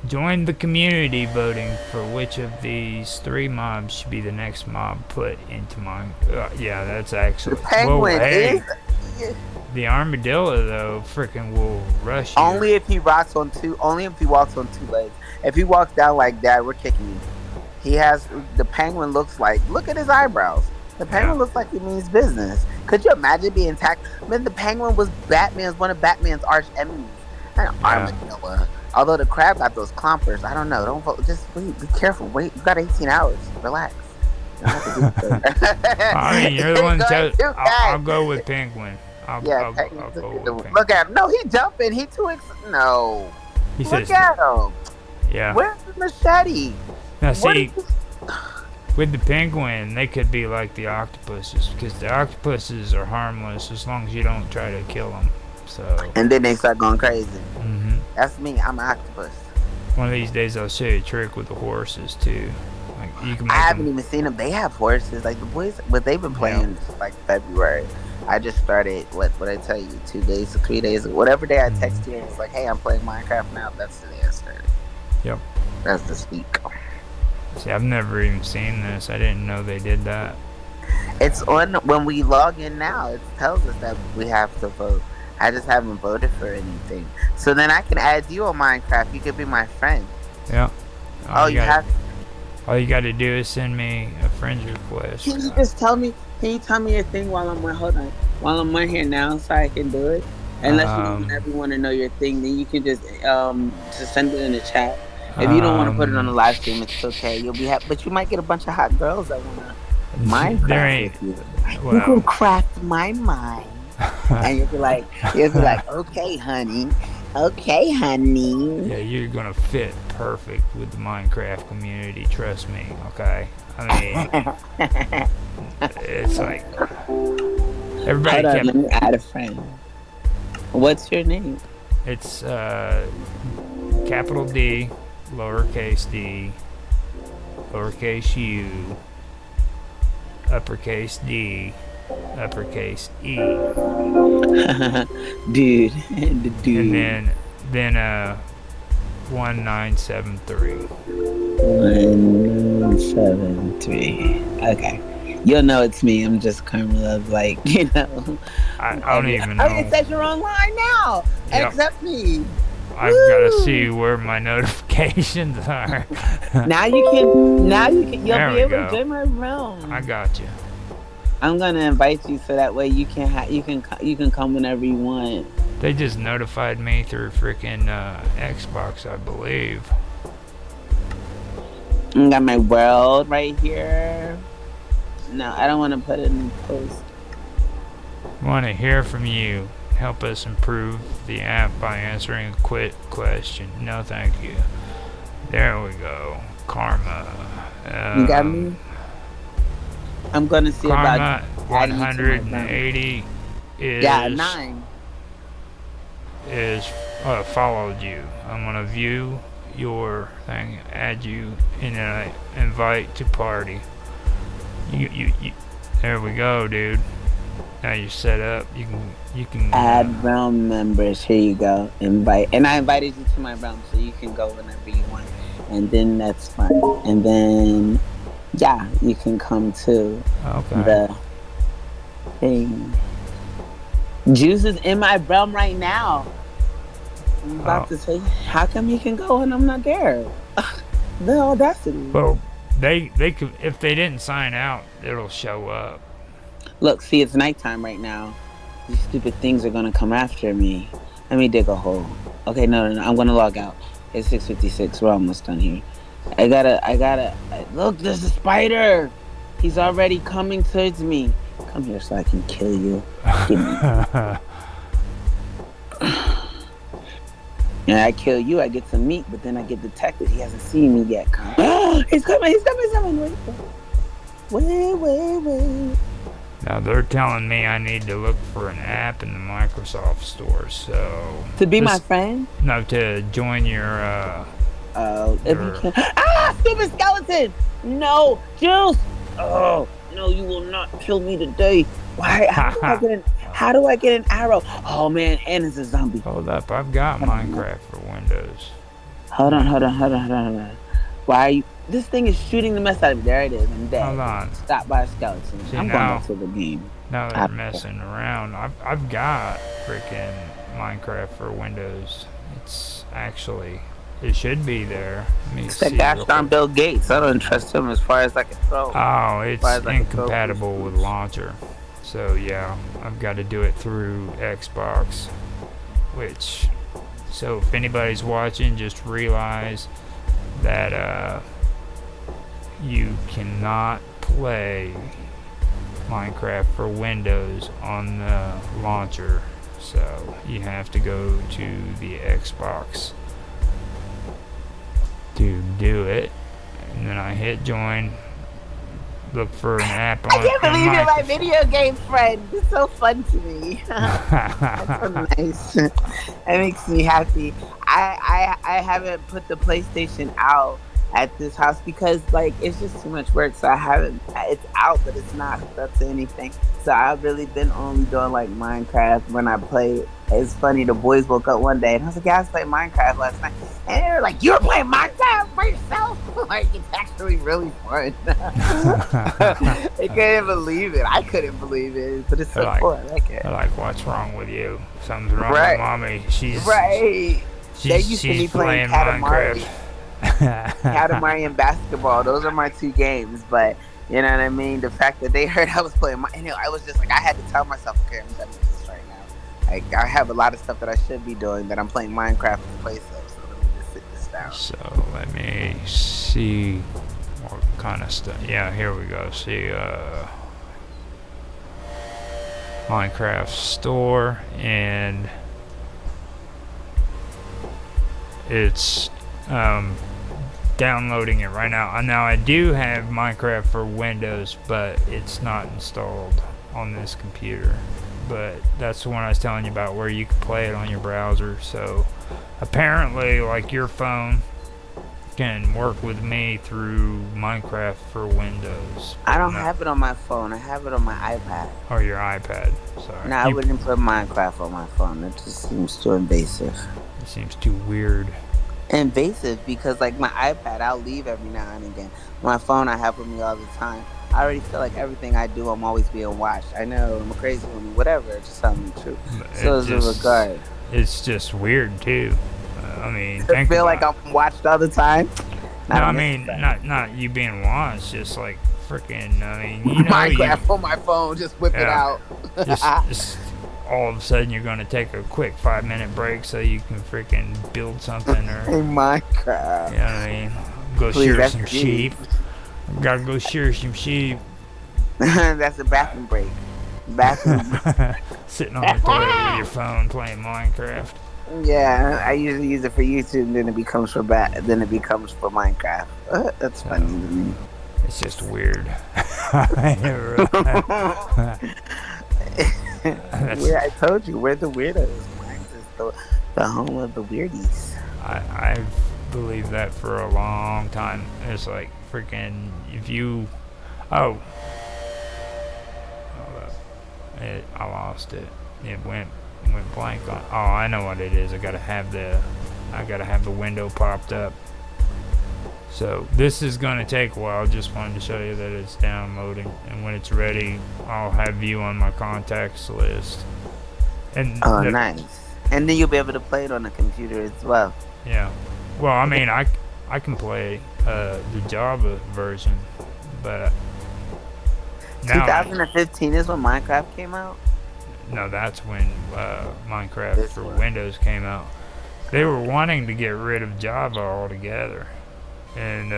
Join the community voting for which of these 3 mobs should be the next mob put into mine. Yeah, that's actually. The penguin is. The armadillo, though, freaking will rush you. Only if he walks on 2 legs. If he walks down like that, we're kicking him. The penguin looks like, look at his eyebrows. The penguin looks like he means business. Could you imagine being attacked? Man, the penguin was one of Batman's arch enemies. An armadillo. Although the crab got those clompers. I don't know. Don't vote. Just wait. Be careful. Wait. You got 18 hours. Relax. You don't have to do I mean, you're the one that I'll go with penguin. I'll go with penguin. Look at him. No, he jumping. He too no. Look at him. Yeah. Where's the machete? Now see, with the penguin, they could be like the octopuses, because the octopuses are harmless as long as you don't try to kill them. So. And then they start going crazy. Mm-hmm. That's me. I'm an octopus. One of these days, I'll show you a trick with the horses too. Like you can. I haven't even seen them. They have horses. Like the boys, but they've been playing like February. I just started. What I tell you? 2 days or 3 days, whatever day I text you, it's like, hey, I'm playing Minecraft now. That's the day I started. Yep. That's this week. See, I've never even seen this. I didn't know they did that. It's on when we log in now. It tells us that we have to vote. I just haven't voted for anything. So then I can add you on Minecraft. You could be my friend. Yeah. All you got to do is send me a friend's request. Can you just tell me? Can you tell me your thing while I'm on here now, so I can do it? Unless you never want to know your thing, then you can just send it in the chat. If you don't want to put it on the live stream, it's okay. You'll be happy, but you might get a bunch of hot girls that want to Minecraft with you. Well, you can craft my mind, and you'll be like, okay, honey. Yeah, you're gonna fit perfect with the Minecraft community. Trust me. Okay. I mean, it's like everybody. Hold on, let me add a friend. What's your name? It's capital D, lowercase d, lowercase u, uppercase D, uppercase E. Dude, the dude. And then 1973. 1973. Okay. You'll know it's me. I'm just kind of like, you know. I don't even know. It says you're online now. Yep. Accept me. I've got to see where my notifications are. Now you can. You'll be able to join my room. I got you. I'm gonna invite you so that way you can come whenever you want. They just notified me through freaking Xbox, I believe. I got my world right here. No, I don't want to put it in the post. Want to hear from you. help us improve the app by answering a quick question? No, thank you. There we go. Karma. You got me? I'm going to see Karma about 180 is... Yeah, 9. Is followed you. I'm going to view your thing, add you, and then I invite to party. You. There we go, dude. Now you're set up. You can add realm members. Here you go. Invite, and I invited you to my realm, so you can go whenever you want. And then that's fine. And then, yeah, you can come to the thing. Juice is in my realm right now. I'm about to say, how come he can go and I'm not there? The audacity. Well, they could, if they didn't sign out, it'll show up. Look, see, it's nighttime right now. These stupid things are gonna come after me. Let me dig a hole. Okay, no, I'm gonna log out. It's 6:56. We're almost done here. I gotta. Look, there's a spider. He's already coming towards me. Come here so I can kill you. Give me. And I kill you, I get some meat, but then I get detected. He hasn't seen me yet. He's coming. Wait. Now they're telling me I need to look for an app in the Microsoft Store, so... To be my friend? No, to join your, if you can... Ah, stupid skeleton! No, Juice! Oh, no, you will not kill me today. Why? How do I get an arrow? Oh, man, and it's a zombie. Hold up, I've got Minecraft for Windows. Hold on. Why are you... This thing is shooting the mess out of me. There it is. I'm dead. Hold on. Stop by a skeleton. I'm going back to the game. Now they're messing around. I've got freaking Minecraft for Windows. It's actually... It should be there. It's that gosh darn Bill Gates. I don't trust him as far as I can throw. Oh, it's incompatible with launcher. So yeah, I've got to do it through Xbox. So if anybody's watching, just realize that you cannot play Minecraft for Windows on the launcher. So you have to go to the Xbox to do it, and then I hit join, look for an app on... I can't believe you're my video game friend. It's so fun to me. That's so nice. It makes me happy. I haven't put the PlayStation out at this house because like it's just too much work, so I haven't. It's out, but it's not hooked up to anything. So I've really been only doing like Minecraft when I play. It's funny, the boys woke up one day and I was like, yeah, I was playing Minecraft last night, and they were like, you were playing Minecraft by yourself? Like, it's actually really fun. They couldn't believe it. I couldn't believe it, but it's so cool. I like it. They're like, what's wrong with you? Something's wrong with mommy. She's they used to be playing Katamari. Katamari and basketball. Those are my two games, but you know what I mean? The fact that they heard I was playing, I was just like, I had to tell myself, okay, I'm done with this right now. Like, I have a lot of stuff that I should be doing that I'm playing Minecraft in place of, so let me just sit this down. So let me see what kind of stuff. Yeah, here we go. See, Minecraft store, and it's downloading it right now. Now I do have Minecraft for Windows, but it's not installed on this computer. But that's the one I was telling you about, where you can play it on your browser. So apparently, like, your phone can work with me through Minecraft for Windows. I don't have it on my phone. I have it on my iPad. Or your iPad. Sorry. No, I wouldn't put Minecraft on my phone. It just seems too invasive. It seems too weird. Invasive because, like, my iPad, I'll leave every now and again. My phone I have with me all the time. I already feel like everything I do, I'm always being watched. I know I'm a crazy woman, whatever. It's just telling the truth. So is the regard. It's just weird too. I mean, I feel like I'm watched all the time. No, I mean, not you being watched. Just like freaking. I mean, you know, Minecraft on my phone, just whip it out. just all of a sudden, you're gonna take a quick 5-minute break so you can freaking build something or. In Minecraft. You know what I mean? Go shear some sheep. Gotta go shear some sheep. That's a bathroom break. Bathroom. Sitting on the toilet with your phone playing Minecraft. Yeah, I usually use it for YouTube, then it becomes for Minecraft. That's funny to me. It's just weird. I told you, we're the weirdos. Mine's is the home of the weirdies. I believed that for a long time. It's like freaking if you hold up. I lost it. It went blank on. Oh, I know what it is. I gotta have the window popped up. So this is gonna take a while. Just wanted to show you that it's downloading, and when it's ready, I'll have you on my contacts list. And nice. And then you'll be able to play it on the computer as well. Yeah. Well, I mean, I can play the Java version, but 2015 is when Minecraft came out. No, that's when Minecraft for Windows came out. They were wanting to get rid of Java altogether, and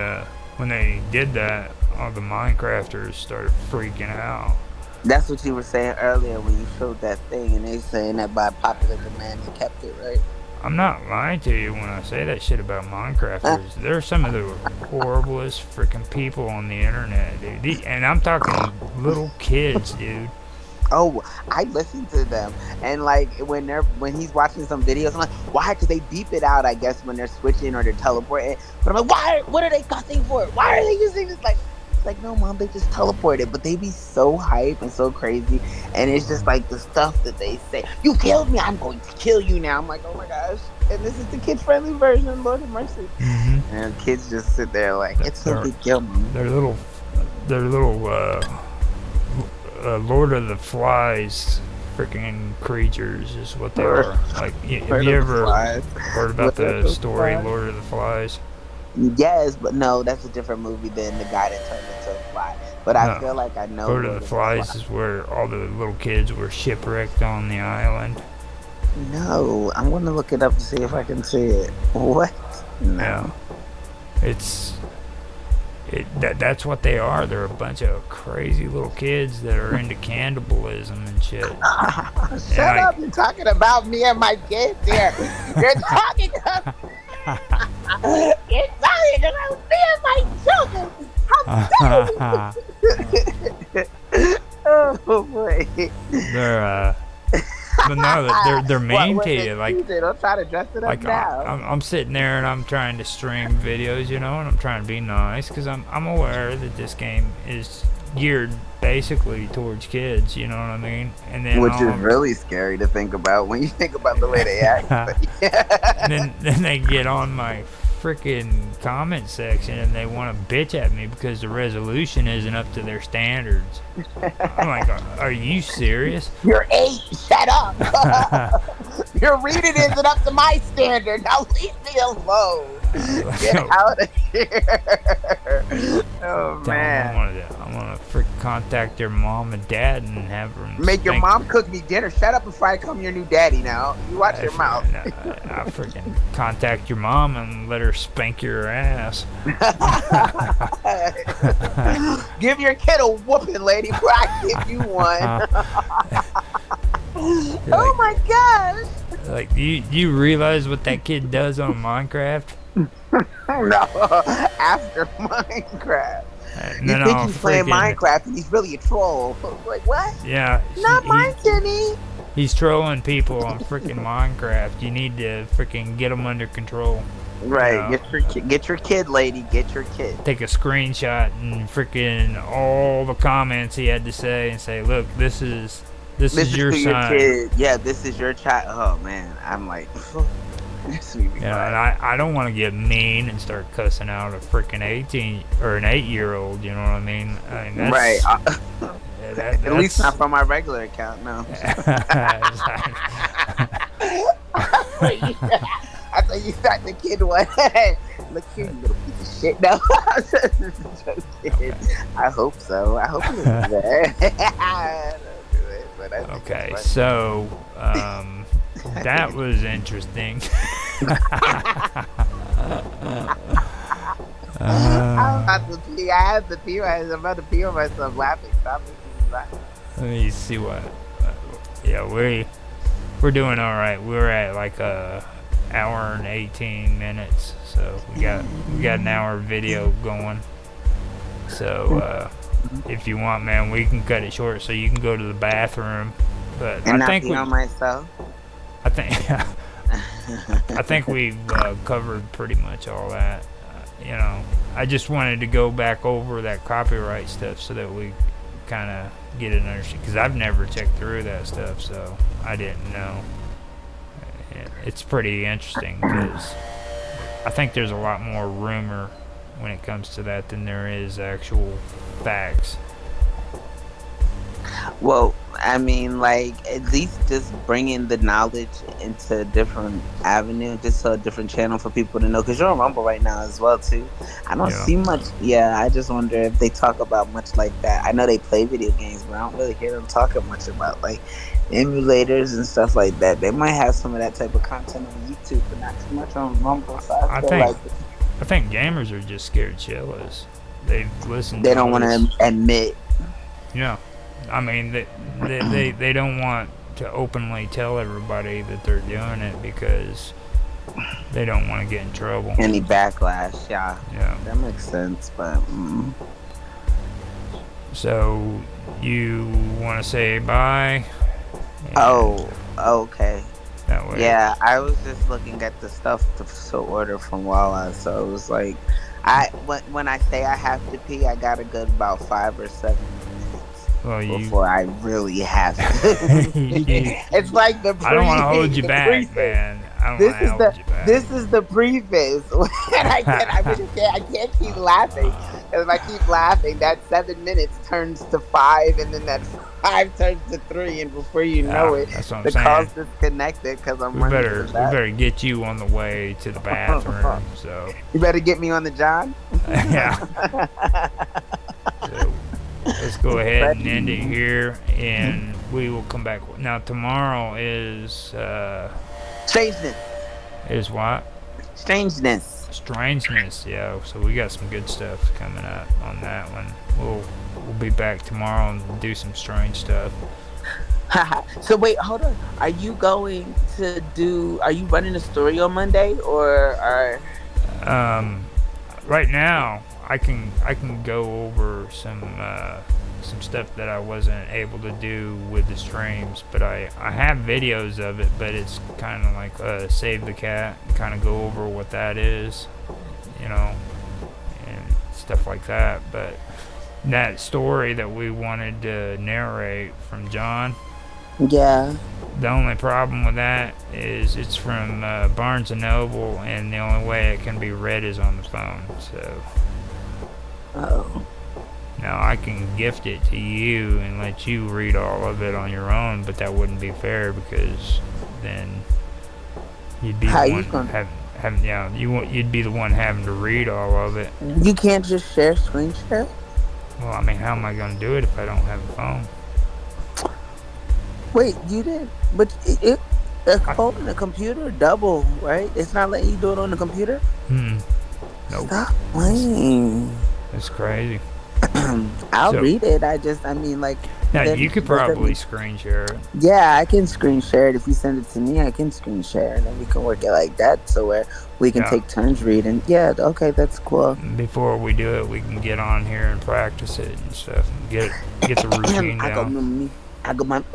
when they did that, all the Minecrafters started freaking out. That's what you were saying earlier when you showed that thing, and they saying that by popular demand they kept it, right? I'm not lying to you when I say that shit about Minecrafters. They're some of the horriblest freaking people on the internet, dude. And I'm talking little kids, dude. Oh, I listen to them, and like when he's watching some videos, I'm like, why? Because they beep it out, I guess, when they're switching or they're teleporting. But I'm like, why? What are they cussing for? Why are they using this? It's like, no, mom, they just teleported. But they be so hype and so crazy, and it's just like the stuff that they say. You killed me, I'm going to kill you now. I'm like, oh my gosh. And this is the kid-friendly version, Lord have mercy. Mm-hmm. And kids just sit there like, it's a big deal, mom. They're little Lord of the Flies freaking creatures is what they are. Like, have you ever heard about the story Lord of the Flies? Yes, but no, that's a different movie than the guy that turned into a fly. But I feel like I know. Lord of the Flies is where all the little kids were shipwrecked on the island. No, I'm going to look it up to see if I can see it. What? No. Yeah. That's what they are. They're a bunch of crazy little kids that are into cannibalism and shit. Shut up! You're talking about me and my kids here. You're talking about me and my children. How dare you? Oh boy. But no, they're mean to you. Like, don't try to dress it up now. I'm sitting there and I'm trying to stream videos, and I'm trying to be nice because I'm aware that this game is geared basically towards kids. You know what I mean? And then which is really scary to think about when you think about the way they act. And then they get on my freaking comment section and they want to bitch at me because the resolution isn't up to their standards. I'm like, are you serious? You're 8, shut up. Your reading isn't up to my standard. Now leave me alone. Get out of here. Oh man. I want to freaking contact your mom and dad and have them make your mom cook me dinner. Shut up before I become your new daddy now. You watch your mouth. I freaking contact your mom and let her spank your ass. Give your kid a whooping, lady, before I give you one. Oh my gosh. Like, you realize what that kid does on Minecraft? No, after Minecraft. You think he's playing Minecraft and he's really a troll. Like, what? Yeah. Not mine, Timmy. He's trolling people on freaking Minecraft. You need to freaking get them under control. Right. Get your kid, lady. Get your kid. Take a screenshot and freaking all the comments he had to say and say, look, this is your son. Your kid. Yeah, this is your child. Oh, man. I'm like... Yeah, and I don't want to get mean and start cussing out a freaking 18 or an 8-year-old. You know what I mean? That's, right. At least not from my regular account. No. I thought you thought the kid was. Look here, you little piece of shit. No, I hope so. I hope you don't do that. Okay, so that was interesting. I'm about to pee. I have to pee. I'm about to pee on myself laughing. Stop me. Let me see what. Yeah, we're doing all right. We're at like a hour and 18 minutes, so we got an hour video going. So if you want, man, we can cut it short so you can go to the bathroom. But And I think on myself. I think I think we've covered pretty much all that. You know, I just wanted to go back over that copyright stuff so that we kind of get an understanding, because I've never checked through that stuff, so I didn't know. It's pretty interesting because I think there's a lot more rumor when it comes to that than there is actual facts. Well, I mean, like, at least just bringing the knowledge into a different avenue, just a different channel for people to know. Because you're on Rumble right now as well, too. I don't see much. Yeah, I just wonder if they talk about much like that. I know they play video games, but I don't really hear them talking much about, like, emulators and stuff like that. They might have some of that type of content on YouTube, but not too much on Rumble. So I think gamers are just scared shitless. They've listened. They don't want to admit. Yeah. I mean, they don't want to openly tell everybody that they're doing it because they don't want to get in trouble. Any backlash, yeah. Yeah. That makes sense, but... So, you want to say bye? Oh, okay. That way. Yeah, I was just looking at the stuff to order from Wawa, so it was like... When I say I have to pee, I got a good about 5 or 7 before I really have to. It's like the I don't want to hold you back, man. This is the preface. And I can't keep laughing. If I keep laughing, that 7 minutes turns to 5, and then that 5 turns to 3, and before you know it, the call's disconnected because I'm running. We better get you on the way to the bathroom. So you better get me on the John. Yeah. So, let's go ahead and end it here, and we will come back. Now, tomorrow is... Strangeness. Is what? Strangeness, yeah. So we got some good stuff coming up on that one. We'll be back tomorrow and do some strange stuff. So wait, hold on. Are you running a story on Monday, or right now I can go over some stuff that I wasn't able to do with the streams, but I have videos of it, but it's kind of like Save the Cat, kind of go over what that is, you know, and stuff like that. But that story that we wanted to narrate from John, yeah, the only problem with that is it's from Barnes & Noble, and the only way it can be read is on the phone, so... Oh. Now, I can gift it to you and let you read all of it on your own, but that wouldn't be fair because then you'd be you'd be the one having to read all of it. You can't just screen share? Well, I mean, how am I going to do it if I don't have a phone? Wait, you did? But a phone and a computer double, right? It's not letting you do it on the computer? Nope. Stop playing. It's crazy. I'll read it. Now, you could probably screen share it. Yeah, I can screen share it. If you send it to me, I can screen share it, and we can work it like that, so where we can take turns reading. Yeah, okay, that's cool. Before we do it, we can get on here and practice it and stuff. And get the routine down. I go my me.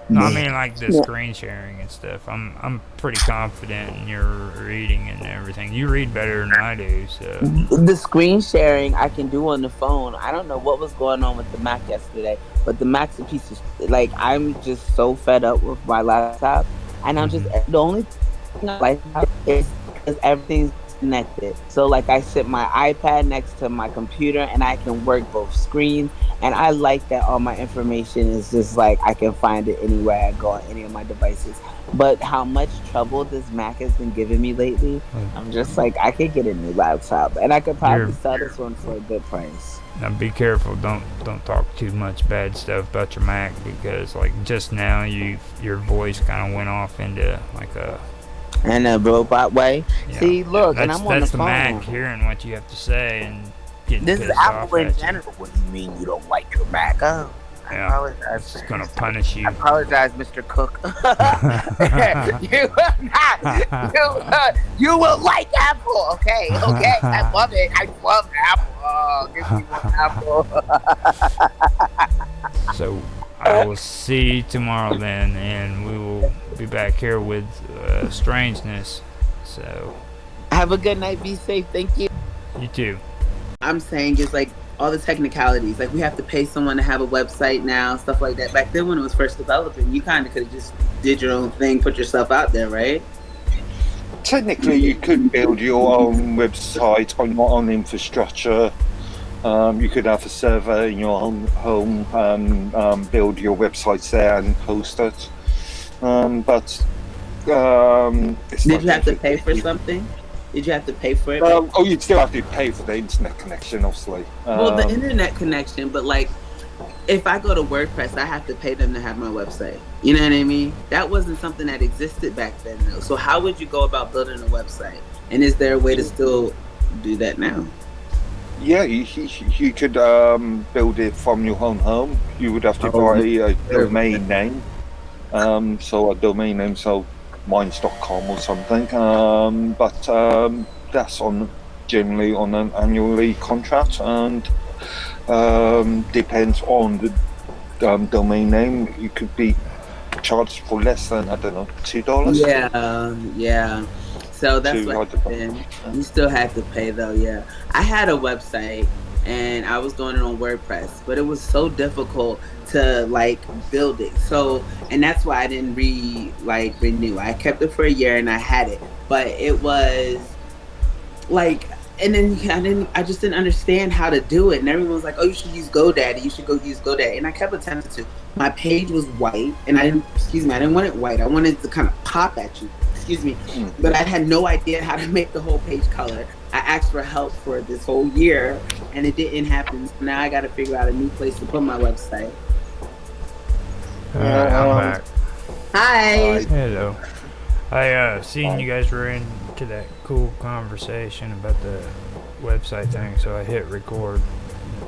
No, I mean like the screen sharing and stuff. I'm pretty confident in your reading and everything. You read better than I do, so. The screen sharing I can do on the phone. I don't know what was going on with the Mac yesterday, but the Mac's a piece of like, I'm just so fed up with my laptop, and I'm just the only thing I like about it is because everything's connected. So like, I sit my iPad next to my computer and I can work both screens, and I like that all my information is just like I can find it anywhere I go on any of my devices. But how much trouble this Mac has been giving me lately, I'm just like, I could get a new laptop, and I could probably sell this one for a good price. Now be careful, don't talk too much bad stuff about your Mac, because like just now your voice kind of went off into like a robot way. Yeah. See, look, and I'm on the phone. That's the Mac hearing what you have to say, and getting This is pissed Apple off in at you. general. What do you mean you don't like your Mac? Oh, I Yeah, apologize. it's gonna punish you. I apologize, Mr. Cook. You will not. You will like Apple. Okay. I love it. I love Apple. Oh, give me one Apple. So I will see you tomorrow then, and we will be back here with strangeness. So Have a good night. Be safe. Thank you. you too. I'm saying is like all the technicalities. Like we have to pay someone to have a website now, stuff like that. Back then when it was first developing, you kind of could have just did your own thing, put yourself out there, right? Technically, you could build your own website on your own infrastructure. You could have a server in your own home, build your websites there and host it. But did you have to pay for something? Did you have to pay for it? You'd still have to pay for the internet connection, obviously. Well, the internet connection, but like, if I go to WordPress, I have to pay them to have my website. You know what I mean? That wasn't something that existed back then, though. So how would you go about building a website? And is there a way to still do that now? Yeah, you could build it from your own home. You would have to buy a domain name. So a domain name, so mines.com or something. But that's generally on an annually contract, and depends on the domain name. You could be charged for less than, I don't know, $2. Yeah. So that's what happened. You still had to pay though, yeah. I had a website and I was doing it on WordPress, but it was so difficult to like build it. So, and that's why I didn't renew. I kept it for a year and I had it, but it was like, and then I just didn't understand how to do it. And everyone was like, oh, you should use GoDaddy. You should go use GoDaddy. And I kept attempting to. My page was white and I didn't want it white. I wanted it to kind of pop at you. But I had no idea how to make the whole page color. I asked for help for this whole year and it didn't happen. So now I got to figure out a new place to put my website. I'm back. Hi. Hello. I seen you guys were into that cool conversation about the website thing, so I hit record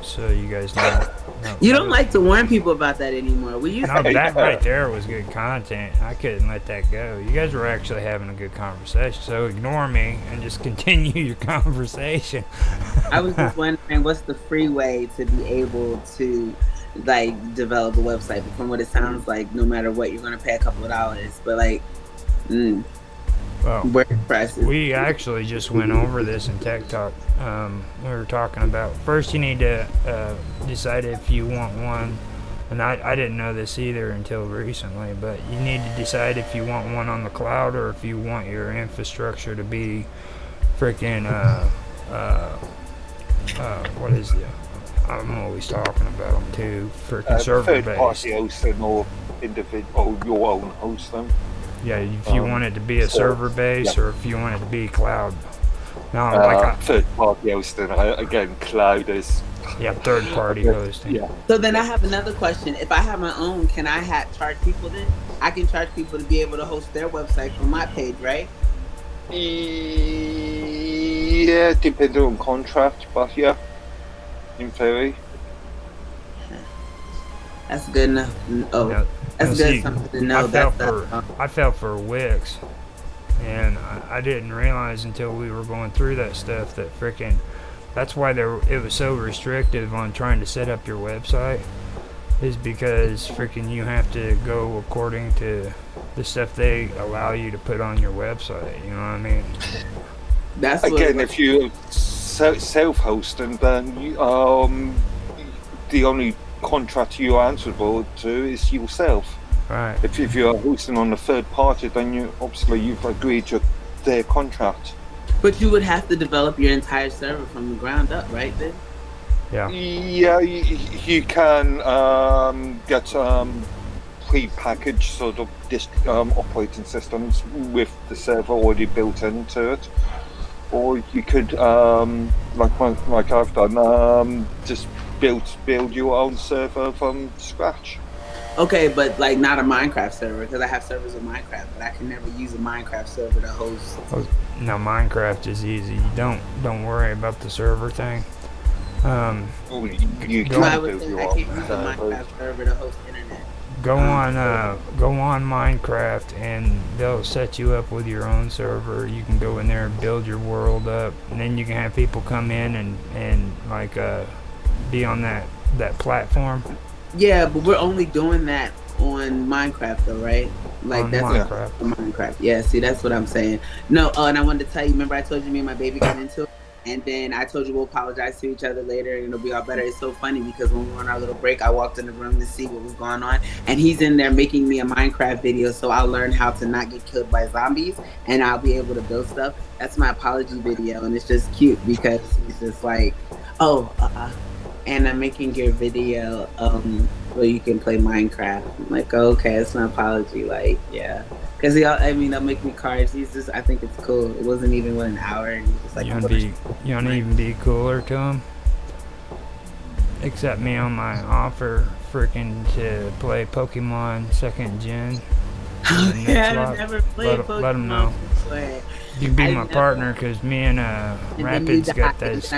so you guys know. You don't like to warn people about that anymore. That right there was good content. I couldn't let that go. You guys were actually having a good conversation, so ignore me and just continue your conversation. I was just wondering what's the free way to be able to like develop a website. But from what it sounds like, no matter what, you're going to pay a couple of dollars. But like, well, WordPress. We actually just went over this in Tech Talk. We were talking about first you need to decide if you want one, and I didn't know this either until recently, but you need to decide if you want one on the cloud or if you want your infrastructure to be freaking what is it? I'm always talking about them too, freaking server based. Third-party hosting or individual, your own hosting. Yeah, if you want it to be a server base or if you want it to be cloud. No, third-party hosting. Again, cloud is. Yeah, third-party hosting. Yeah. So then I have another question. If I have my own, can I charge people then? I can charge people to be able to host their website from my page, right? Yeah, depending on contract, but yeah, in theory. That's good enough. Oh. Yeah. That's good something to know. I fell for Wix, and I didn't realize until we were going through that stuff that freaking that's why it was so restrictive on trying to set up your website, is because freaking you have to go according to the stuff they allow you to put on your website. You know what I mean? That's again, if you self-hosting, then the only contract you're answerable to is yourself. Right. If you're hosting on a third party, then you've agreed to their contract. But you would have to develop your entire server from the ground up, right then? Yeah. Yeah, you can get pre-packaged sort of operating systems with the server already built into it, or you could like I've done, just build your own server from scratch. Okay, but like not a Minecraft server, because I have servers of Minecraft, but I can never use a Minecraft server to host. No, Minecraft is easy. You don't worry about the server thing. Oh, you No, I can was build saying your I own can't use a servers. Minecraft server to host internet. Go on Minecraft, and they'll set you up with your own server. You can go in there and build your world up, and then you can have people come in and like be on that platform. Yeah, but we're only doing that on Minecraft though, right? Like On that's Minecraft. Minecraft. Yeah, see, that's what I'm saying. No, and I wanted to tell you. Remember, I told you me and my baby got into it, and then I told you we'll apologize to each other later, and it'll be all better. It's so funny because when we were on our little break, I walked in the room to see what was going on, and he's in there making me a Minecraft video, so I'll learn how to not get killed by zombies, and I'll be able to build stuff. That's my apology video, and it's just cute because he's just like, oh, and I'm making your video where you can play Minecraft. I'm like, oh, okay, it's an apology. Like, yeah. Because they'll make me cards. I think it's cool. It wasn't even an hour. And he's just like, You wanna even be cooler to him? Accept me on my offer, freaking to play Pokemon 2nd Gen. Yeah, I never played Pokemon. Let him know. Before. You can be my partner because me and Rapids got this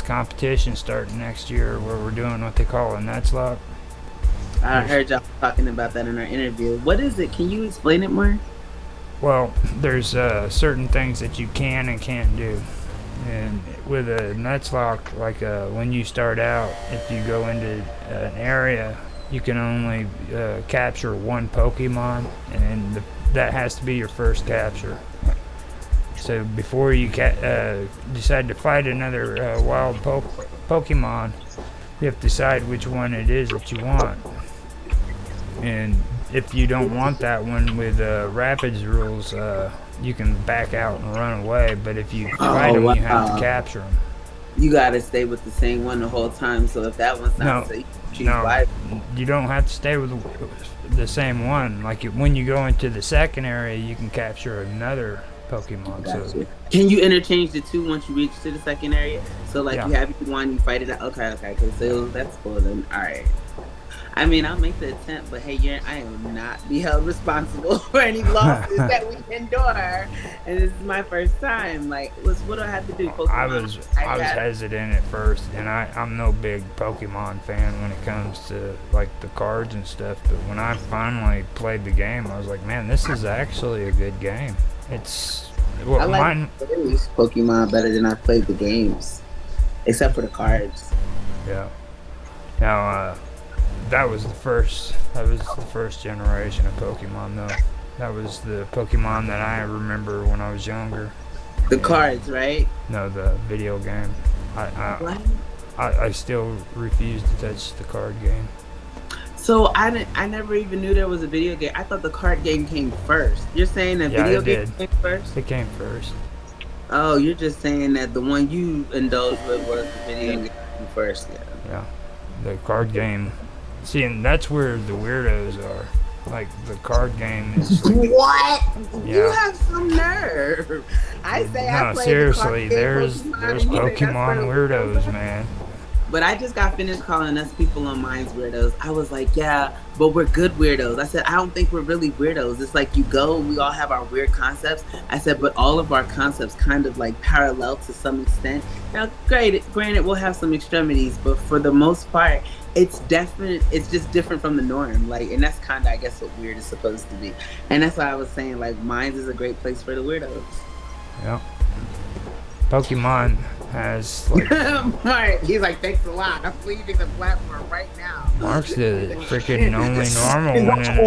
competition starting next year where we're doing what they call a Nuzlocke. I heard y'all talking about that in our interview. What is it? Can you explain it more? Well, there's certain things that you can and can't do. And with a Nuzlocke, like when you start out, if you go into an area, you can only capture one Pokemon, and that has to be your first capture. So before you decide to fight another wild Pokemon, you have to decide which one it is that you want. And if you don't want that one with Rapids rules, you can back out and run away. But if you fight them, you have to capture them. You gotta stay with the same one the whole time. So if that one's not safe, you don't have to stay with the same one. Like when you go into the second area, you can capture another Pokemon. So can you interchange the two once you reach to the second area? So like you have one, you fight it out. Okay. So that's cool then. All right. I mean, I'll make the attempt, but hey, I will not be held responsible for any losses that we endure. And this is my first time. Like, what do I have to do? Pokemon? I was hesitant at first, and I'm no big Pokemon fan when it comes to like the cards and stuff. But when I finally played the game, I was like, man, this is actually a good game. It's I like Pokemon better than I played the games, except for the cards. Yeah. Now, that was the first generation of Pokemon, though. That was the Pokemon that I remember when I was younger. The cards, right? No, the video game. I still refuse to touch the card game. So I never even knew there was a video game. I thought the card game came first. You're saying that video game came first? It came first. Oh, you're just saying that the one you indulged with was the video game first. Yeah. The card game. See, and that's where the weirdos are. Like, the card game is... What? Yeah. You have some nerve. I say I played seriously, the there's Pokemon weirdos, man. But I just got finished calling us people on Minds weirdos. I was like, yeah, but we're good weirdos. I said, I don't think we're really weirdos. It's like you go, we all have our weird concepts. I said, but all of our concepts kind of like parallel to some extent. Now, granted, we'll have some extremities, but for the most part, it's just different from the norm. Like, and that's kind of, I guess, what weird is supposed to be. And that's why I was saying, like, Minds is a great place for the weirdos. Yeah. Pokemon has like Mark, he's like, thanks a lot. I'm leaving the platform right now. Mark's the freaking only normal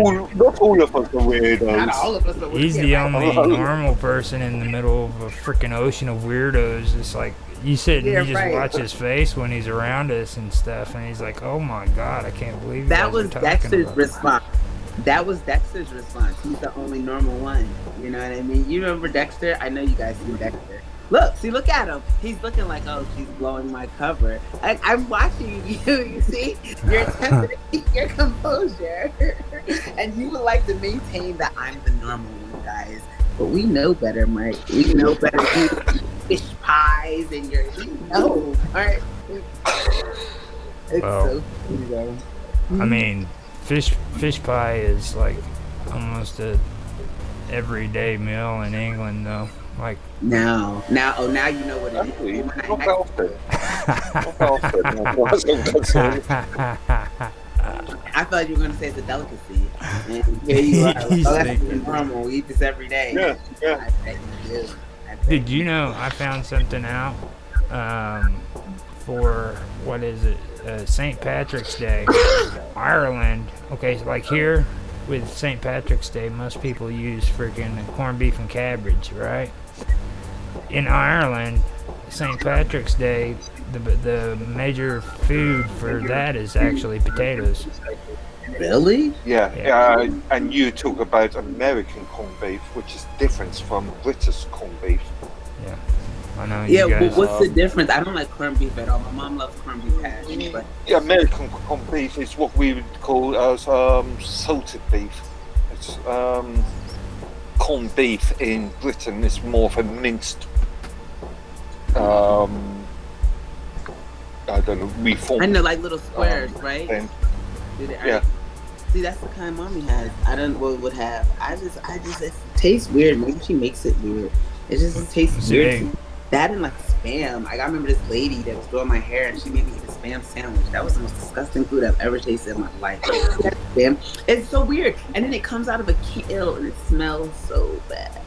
one. Not all of us are weirdos. Not all of us are weirdos. He's the only normal person in the middle of a freaking ocean of weirdos. It's like you sit and you just watch his face when he's around us and stuff, and he's like, "Oh my god, I can't believe that was Dexter's response." That was Dexter's response. He's the only normal one. You know what I mean? You remember Dexter? I know you guys seen Dexter. Look at him. He's looking like, oh, she's blowing my cover. I'm watching you. You see? You're attempting to keep your composure. And you would like to maintain that I'm the normal one, guys. But we know better, Mike. We know better. You fish pies and all right? It's so funny, though. I mean, fish pie is like almost a everyday meal in England, though. Like now you know what it Actually, is. not often. Not often. That's what I'm gonna say. I thought you were going to say it's a delicacy. And here you are. Like, He's oh, that's thinking. normal. We eat this every day. Yeah, yeah. I bet you do. I bet Did you know I found something out for what is it? St. Patrick's Day, Ireland. Okay, so like here with St. Patrick's Day, most people use freaking corned beef and cabbage, right? In Ireland, St. Patrick's Day, the major food for that is actually potatoes. Really? Yeah, and you talk about American corned beef, which is different from British corned beef. Yeah, I know Yeah, you guys. what's the difference? I don't like corned beef at all. My mom loves corned beef hash. But The American corned beef is what we would call as salted beef. It's corned beef in Britain is more of a minced. I don't know, reformed. I know, like little squares, right? thing. Yeah. See, that's the kind mommy has. I don't would have. I just it tastes weird. Maybe she makes it weird. It just tastes weird. That and like spam. Like I remember this lady that was doing my hair and she made me eat a spam sandwich. That was the most disgusting food I've ever tasted in my life. Spam. It's so weird. And then it comes out of a kale and it smells so bad.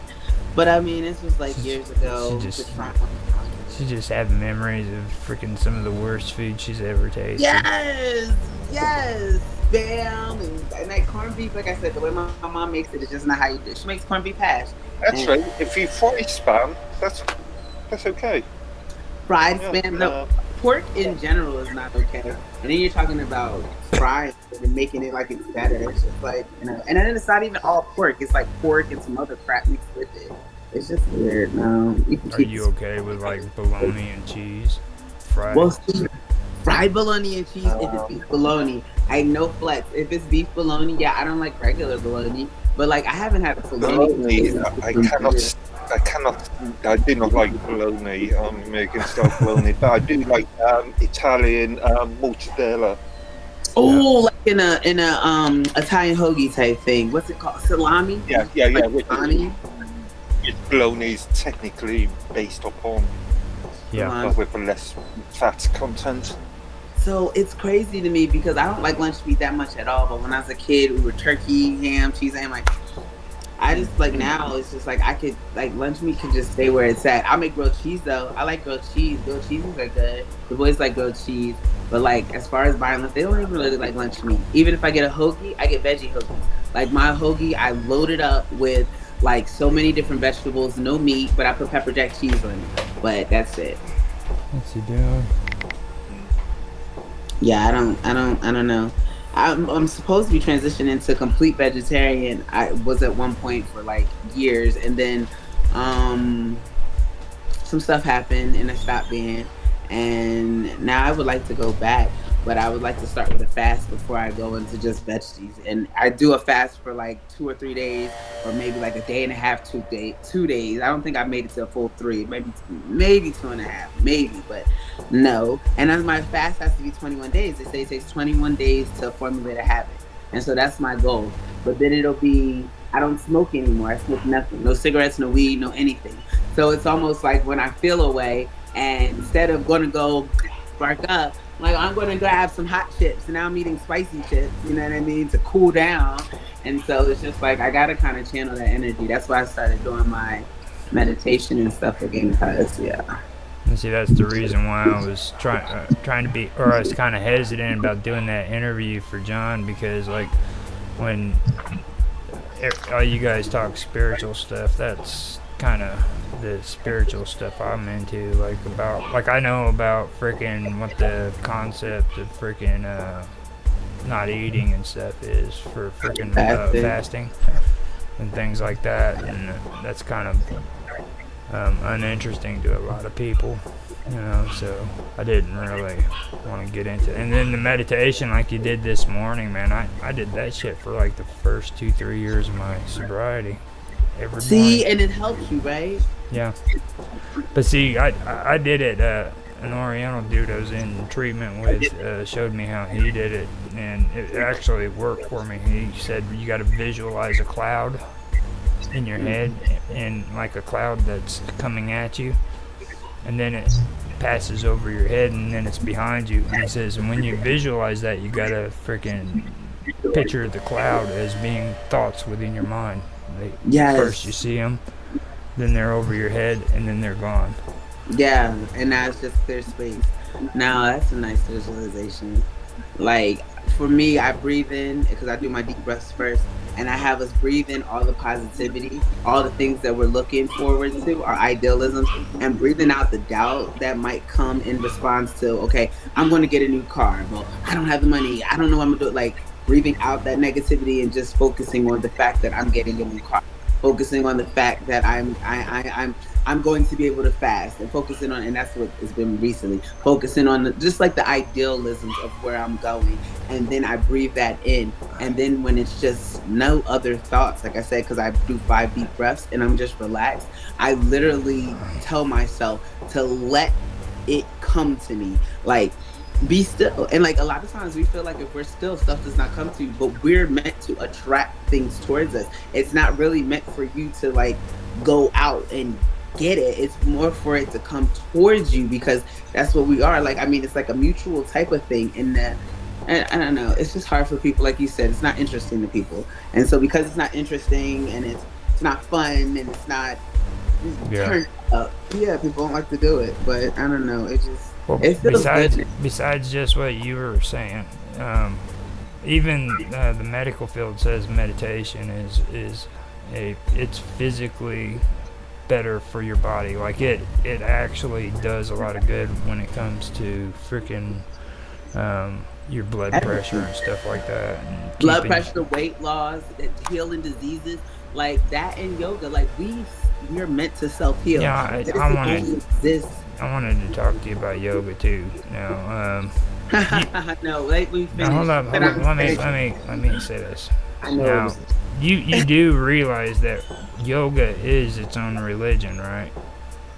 But I mean, this was like years ago. She just had memories of freaking some of the worst food she's ever tasted. Yes. Spam and like corned beef, like I said, the way my mom makes it is just not how you do it. She makes corned beef hash. That's right. If you fry spam, that's okay. Fried spam, no. Pork in general is not okay. And then you're talking about frying and making it like it's better. It's just like, and then it's not even all pork. It's like pork and some other crap mixed with it. It's just weird. No. Are you okay with like bologna and cheese? Fried? Well, fried bologna and cheese if it's beef bologna. I no flex. If it's beef bologna, yeah, I don't like regular bologna. But like I haven't had bologna. I do not like bologna, American style bologna, but I do like Italian mozzarella. Oh, like in a Italian hoagie type thing. What's it called? Salami? Yeah. Salami. Bologna is technically based upon, but with a less fat content. So it's crazy to me because I don't like lunch meat that much at all. But when I was a kid, we were turkey, ham, cheese, and like I just like now it's just like I could like lunch meat can just stay where it's at. I'll make grilled cheese though. I like grilled cheese. Grilled cheeses are good. The boys like grilled cheese. But like as far as buying lunch, they don't even really like lunch meat. Even if I get a hoagie, I get veggie hoagies. Like my hoagie, I load it up with like so many different vegetables, no meat, but I put pepper jack cheese on it. But that's it. What's he doing? Yeah, I don't know. I'm supposed to be transitioning to complete vegetarian. I was at one point for like years, and then some stuff happened, and I stopped being. And now I would like to go back, but I would like to start with a fast before I go into just veggies. And I do a fast for like 2 or 3 days, or maybe like a day and a half, 2 days. I don't think I made it to a full 3, maybe 2.5, maybe, but no. And then my fast has to be 21 days. They say it takes 21 days to formulate a habit. And so that's my goal. But then it'll be, I don't smoke anymore. I smoke nothing. No cigarettes, no weed, no anything. So it's almost like when I feel away, and instead of going to go spark up, like I'm going to grab some hot chips, and now I'm eating spicy chips, you know what I mean, to cool down. And so it's just like I got to kind of channel that energy. That's why I started doing my meditation and stuff again, because And see, that's the reason why I was trying to be, or I was kind of hesitant about doing that interview for John, because like when all you guys talk spiritual stuff, that's kind of the spiritual stuff I'm into, like I know about freaking what the concept of freaking not eating and stuff is for freaking fasting and things like that, and that's kind of uninteresting to a lot of people, you know, so I didn't really want to get into it. And then the meditation like you did this morning, man, I did that shit for like the first 2-3 years of my sobriety. See, and it helps you, right? Yeah. But see, I did it, an Oriental dude I was in treatment with showed me how he did it, and it actually worked for me. He said you got to visualize a cloud, in your head in like a cloud that's coming at you, and then it passes over your head, and then it's behind you. And he says, and when you visualize that, you gotta freaking picture the cloud as being thoughts within your mind. First you see them, then they're over your head, and then they're gone. Yeah, and now it's just clear space. Now that's a nice visualization. Like for me, I breathe in because I do my deep breaths first, and I have us breathe in all the positivity, all the things that we're looking forward to, our idealisms, and breathing out the doubt that might come in response to, okay, I'm going to get a new car. Well, I don't have the money. I don't know what I'm going to do. Like breathing out that negativity and just focusing on the fact that I'm getting a new car. Focusing on the fact that I'm going to be able to fast, and focusing on, and that's what it's been recently, focusing on just like the idealisms of where I'm going. And then I breathe that in. And then when it's just no other thoughts, like I said, because I do 5 deep breaths and I'm just relaxed, I literally tell myself to let it come to me. Like, be still. And like a lot of times we feel like if we're still, stuff does not come to you, but we're meant to attract things towards us. It's not really meant for you to like go out and get it. It's more for it to come towards you, because that's what we are. Like, I mean, it's like a mutual type of thing in that. And I don't know, it's just hard for people. Like you said, it's not interesting to people. And so because it's not interesting and it's not fun and it's not turned up, people don't like to do it. But I don't know, it just, well, it feels good. Besides just what you were saying, even the medical field says meditation is it's physically better for your body. Like it actually does a lot of good when it comes to freaking your blood pressure and stuff like that. And blood pressure, weight loss, healing diseases like that, and yoga. Like we're meant to self-heal. Yeah, I wanted to talk to you about yoga too. Now, no, like we finished. Hold up. Let me say this. I know. Now, you do realize that yoga is its own religion, right?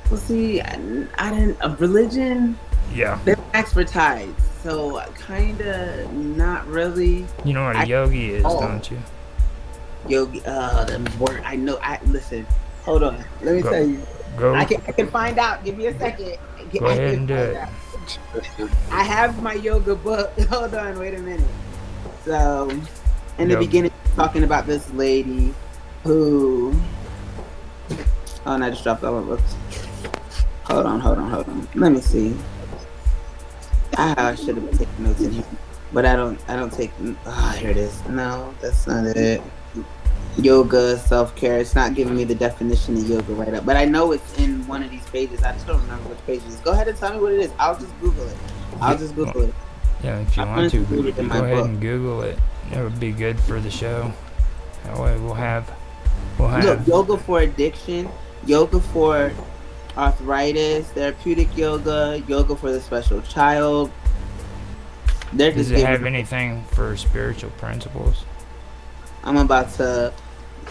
Well, see, I didn't a religion. Yeah. They're expertise, so kinda not really. You know what a yogi is, don't you? Yogi, the word I know. Listen. Hold on. Let me tell you. I can find out. Give me a second. Go ahead and do it. I have my yoga book. Hold on. Wait a minute. So, in the beginning, talking about this lady who. Oh, and I just dropped all my books. Hold on. Let me see. I should have been taking notes in here, but I don't take. Here it is. No, that's not it. Yoga, self-care. It's not giving me the definition of yoga right up, but I know it's in one of these pages. I just don't remember which page it is. Go ahead and tell me what it is. I'll just Google it. Yeah, if you want to, go ahead and Google it. It would be good for the show. That way we'll have. Look, yoga for addiction, yoga for arthritis, therapeutic yoga, yoga for the special child. Does it have anything for spiritual principles? I'm about to.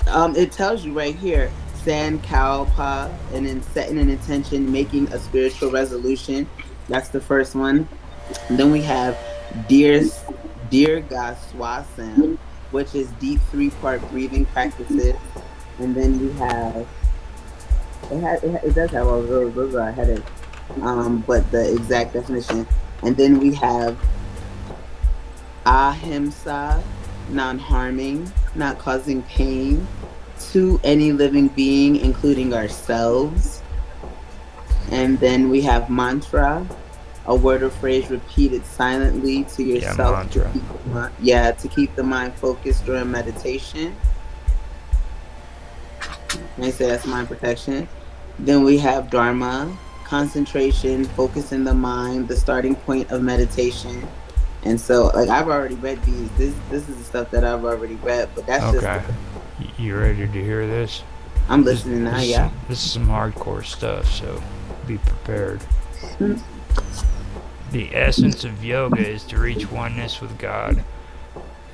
It tells you right here: Sankalpa, and then setting an intention, making a spiritual resolution. That's the first one. And then we have Dirghaswasam, which is deep 3-part breathing practices. And then we have. It does have all those. Those are headache. But the exact definition. And then we have Ahimsa, non-harming, not causing pain to any living being, including ourselves. And then we have mantra, a word or phrase repeated silently to yourself. Yeah, mantra. To keep the mind focused during meditation. They say that's mind protection. Then we have dharma, concentration, focus in the mind, the starting point of meditation. And so, like, I've already read these. This is the stuff that I've already read, but that's okay. Just. You ready to hear this? I'm listening now. Yeah. This is some hardcore stuff, so be prepared. The essence of yoga is to reach oneness with God,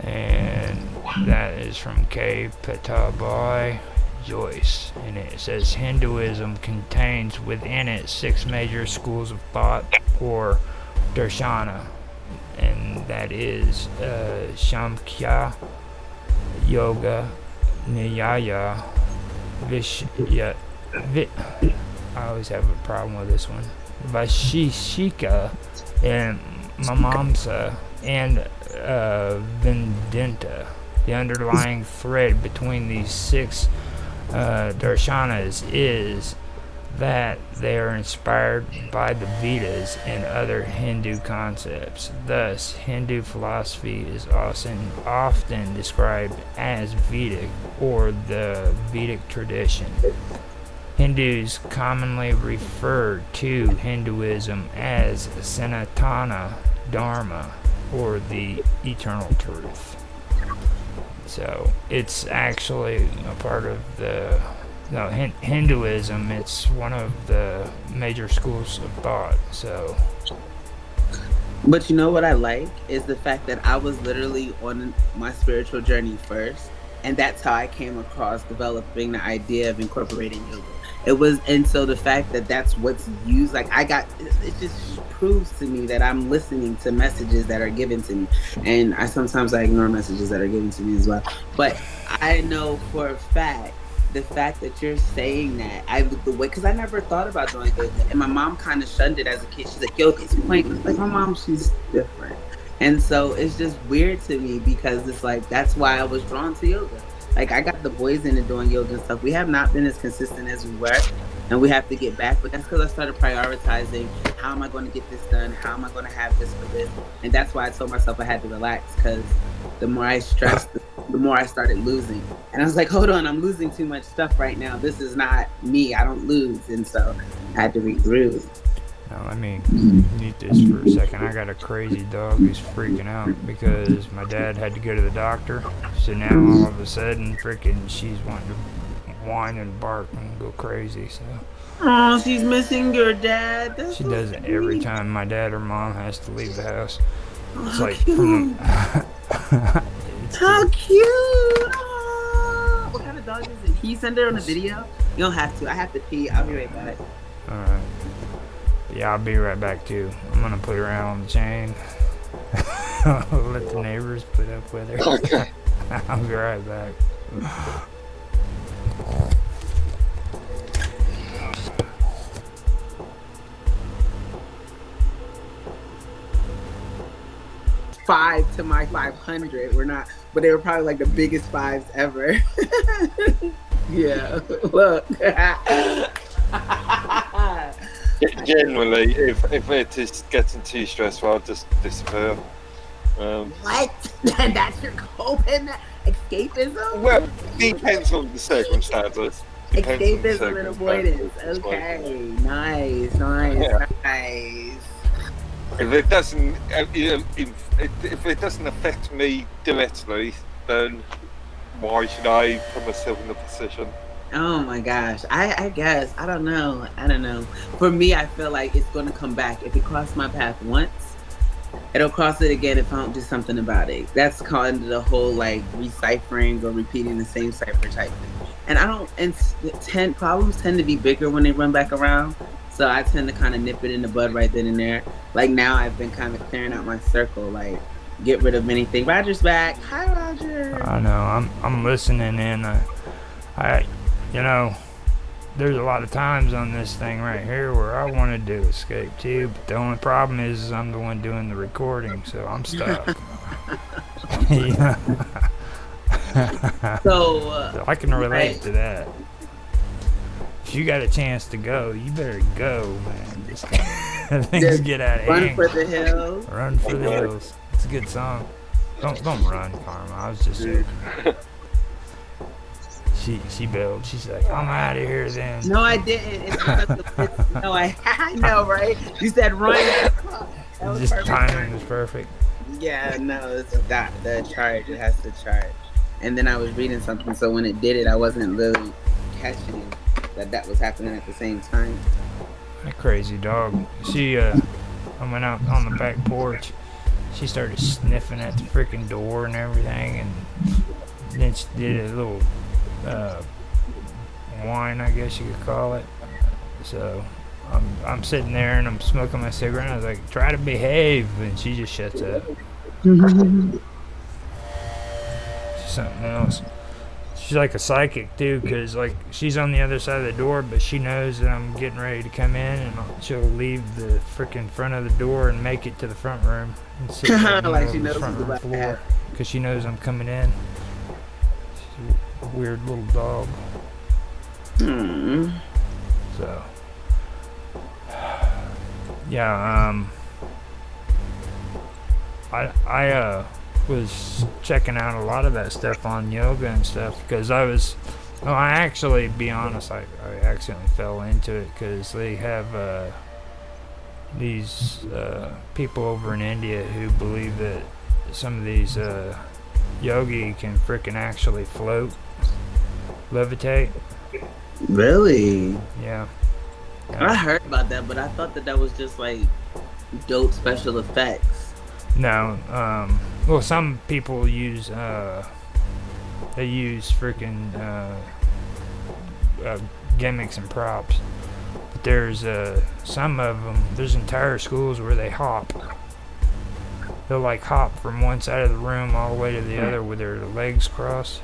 and that is from K. Petabai Joyce, and it says Hinduism contains within it 6 major schools of thought, or darshana, and that is Samkhya, Yoga, Nyaya, I always have a problem with this one. Vashishika and Mamamsa and Vendenta. The underlying thread between these 6 darshanas is that they are inspired by the Vedas and other Hindu concepts. Thus, Hindu philosophy is often described as Vedic or the Vedic tradition. Hindus commonly refer to Hinduism as Sanatana Dharma, or the eternal truth. So it's actually a part of the Hinduism. It's one of the major schools of thought. So, but you know what I like is the fact that I was literally on my spiritual journey first, and that's how I came across developing the idea of incorporating yoga. It was, and so the fact that that's what's used, like it just proves to me that I'm listening to messages that are given to me, and sometimes I ignore messages that are given to me as well. But I know for a fact, the fact that you're saying that, the way, because I never thought about doing yoga, and my mom kind of shunned it as a kid. She's like, yoga's pointless. Like, my mom, she's different, and so it's just weird to me because it's like that's why I was drawn to yoga. Like, I got the boys into doing yoga and stuff. We have not been as consistent as we were, and we have to get back. But that's because I started prioritizing, how am I going to get this done? How am I going to have this for this? And that's why I told myself I had to relax, because the more I stressed, the more I started losing. And I was like, hold on, I'm losing too much stuff right now. This is not me. I don't lose. And so I had to regroup. Now, let me mute this for a second. I got a crazy dog who's freaking out because my dad had to go to the doctor. So now all of a sudden, she's wanting to whine and bark and go crazy. So. Oh, she's missing your dad. That's she so does it sweet. every time my dad or mom has to leave the house. It's How like cute. How cute. Oh. What kind of dog is it? Can you send it on a video? You don't have to. I have to pee. I'll be right back. Alright. Yeah, I'll be right back too. I'm gonna put her out on the chain. Let the neighbors put up with her. Okay. I'll be right back. Five to my 500. We're not, but they were probably like the biggest 5s ever. Yeah, look. Generally, if it is getting too stressful, I'll just disappear. What? That's your coping escapism? Well, depends on the circumstances. Escapism and avoidance. Okay, nice. Yeah. Nice. If it doesn't, if it doesn't affect me directly, then why should I put myself in the position? Oh my gosh. I guess. I don't know. For me, I feel like it's going to come back. If it crossed my path once, it'll cross it again if I don't do something about it. That's kind of the whole like recyphering or repeating the same cipher type thing. And problems tend to be bigger when they run back around. So I tend to kind of nip it in the bud right then and there. Like now I've been kind of clearing out my circle, like get rid of anything. Roger's back. Hi, Roger. I know. I'm listening in. There's a lot of times on this thing right here where I wanted to escape too, but the only problem is I'm the one doing the recording, so I'm stuck. So I can relate to that. If you got a chance to go, you better go, man. Things get out of hand. Run for the hills. Run for the hills. It's a good song. Don't run, Karma. I was just joking. She bailed. She's like, I'm out of here then. No, I didn't. I know, right? You said run. Just timing was perfect. Yeah, no, it's not the charge. It has to charge. And then I was reading something, so when it did it, I wasn't really catching that was happening at the same time. That crazy dog. I went out on the back porch. She started sniffing at the freaking door and everything, and then she did a little whine, I guess you could call it. So I'm sitting there and I'm smoking my cigarette. And I was like, try to behave, and she just shuts up. She's something else. She's like a psychic too, because like she's on the other side of the door, but she knows that I'm getting ready to come in, and she'll leave the freaking front of the door and make it to the front room and sit like she knows what's about to happen. because she knows I'm coming in. She's a weird little dog. So yeah, I was checking out a lot of that stuff on yoga and stuff because I actually, be honest, I accidentally fell into it because they have these people over in India who believe that some of these yogi can frickin' actually levitate. Really? Yeah. I heard about that, but I thought that was just like dope special effects. No, well, some people use they use freaking gimmicks and props. But there's some of them. There's entire schools where they hop. They'll like hop from one side of the room all the way to the other with their legs crossed.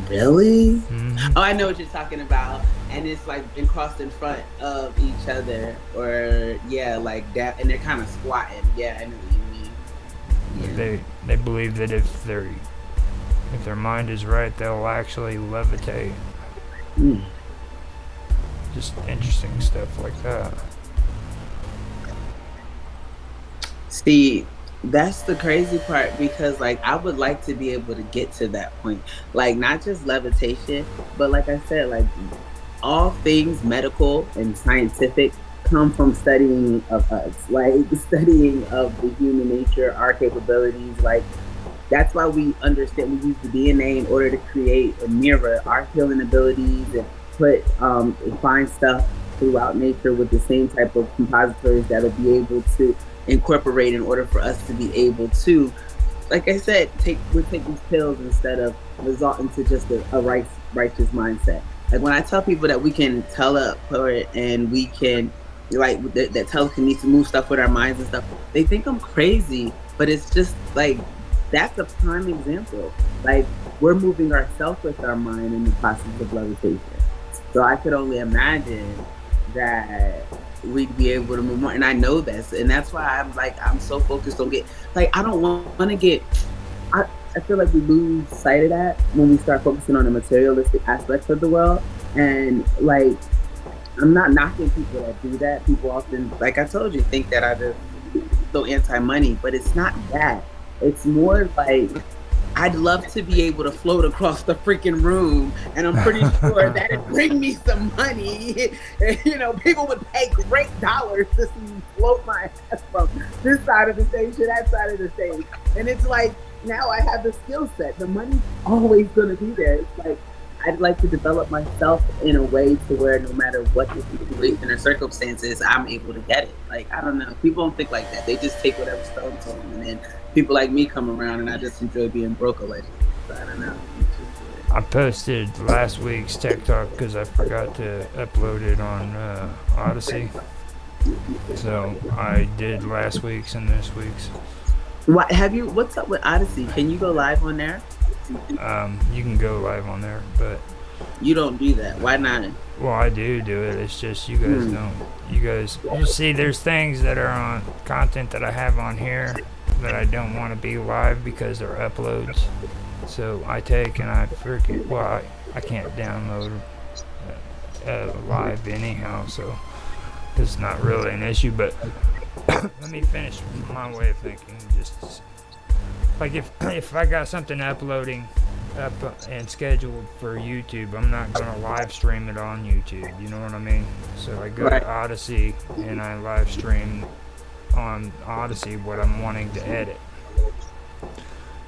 Really? Mm-hmm. Oh, I know what you're talking about. And it's like been crossed in front of each other, or yeah, like that, and they're kind of squatting. Yeah, I know what you mean. Yeah. They believe that if their mind is right, they'll actually levitate. Just interesting stuff like that. See, that's the crazy part, because like I would like to be able to get to that point, like not just levitation, but like I said, like all things medical and scientific come from studying of us, like studying of the human nature, our capabilities. Like that's why we understand we use the DNA in order to create and mirror our healing abilities and put and find stuff throughout nature with the same type of compositories that'll be able to incorporate in order for us to be able to, like I said, we're taking pills instead of resorting to just a righteous mindset. Like when I tell people that we can teleport and we can like that telekinesis move stuff with our minds and stuff, they think I'm crazy, but it's just like that's a prime example. Like we're moving ourselves with our mind in the process of levitation. So I could only imagine that we'd be able to move more, and I know this, and that's why I'm so focused on I don't want to get. I feel like we lose sight of that when we start focusing on the materialistic aspects of the world, and like I'm not knocking people that do that. People often, like I told you, think that I just so anti-money, but it's not that. It's more like I'd love to be able to float across the freaking room, and I'm pretty sure that it'd bring me some money. You know, people would pay great dollars to see me float my ass from this side of the stage to that side of the stage. And it's like, now I have the skill set. The money's always going to be there. It's like, I'd like to develop myself in a way to where no matter what the situation or circumstances, I'm able to get it. Like, I don't know. People don't think like that. They just take whatever's thrown to them. And then people like me come around, and I just enjoy being broke allegedly. So I don't know. I posted last week's TikTok because I forgot to upload it on Odyssey. So I did last week's and this week's. What's up with Odyssey? Can you go live on there? You can go live on there, but you don't do that. Why not? Well, I do it. It's just you guys don't. You see, there's things that are on content that I have on here that I don't want to be live because they're uploads. So I take and I freaking I can't download live anyhow, so it's not really an issue. But let me finish my way of thinking. Just like if I got something uploading up and scheduled for YouTube, I'm not gonna live stream it on YouTube. You know what I mean? So I go to Odyssey and I live stream on Odyssey what I'm wanting to edit.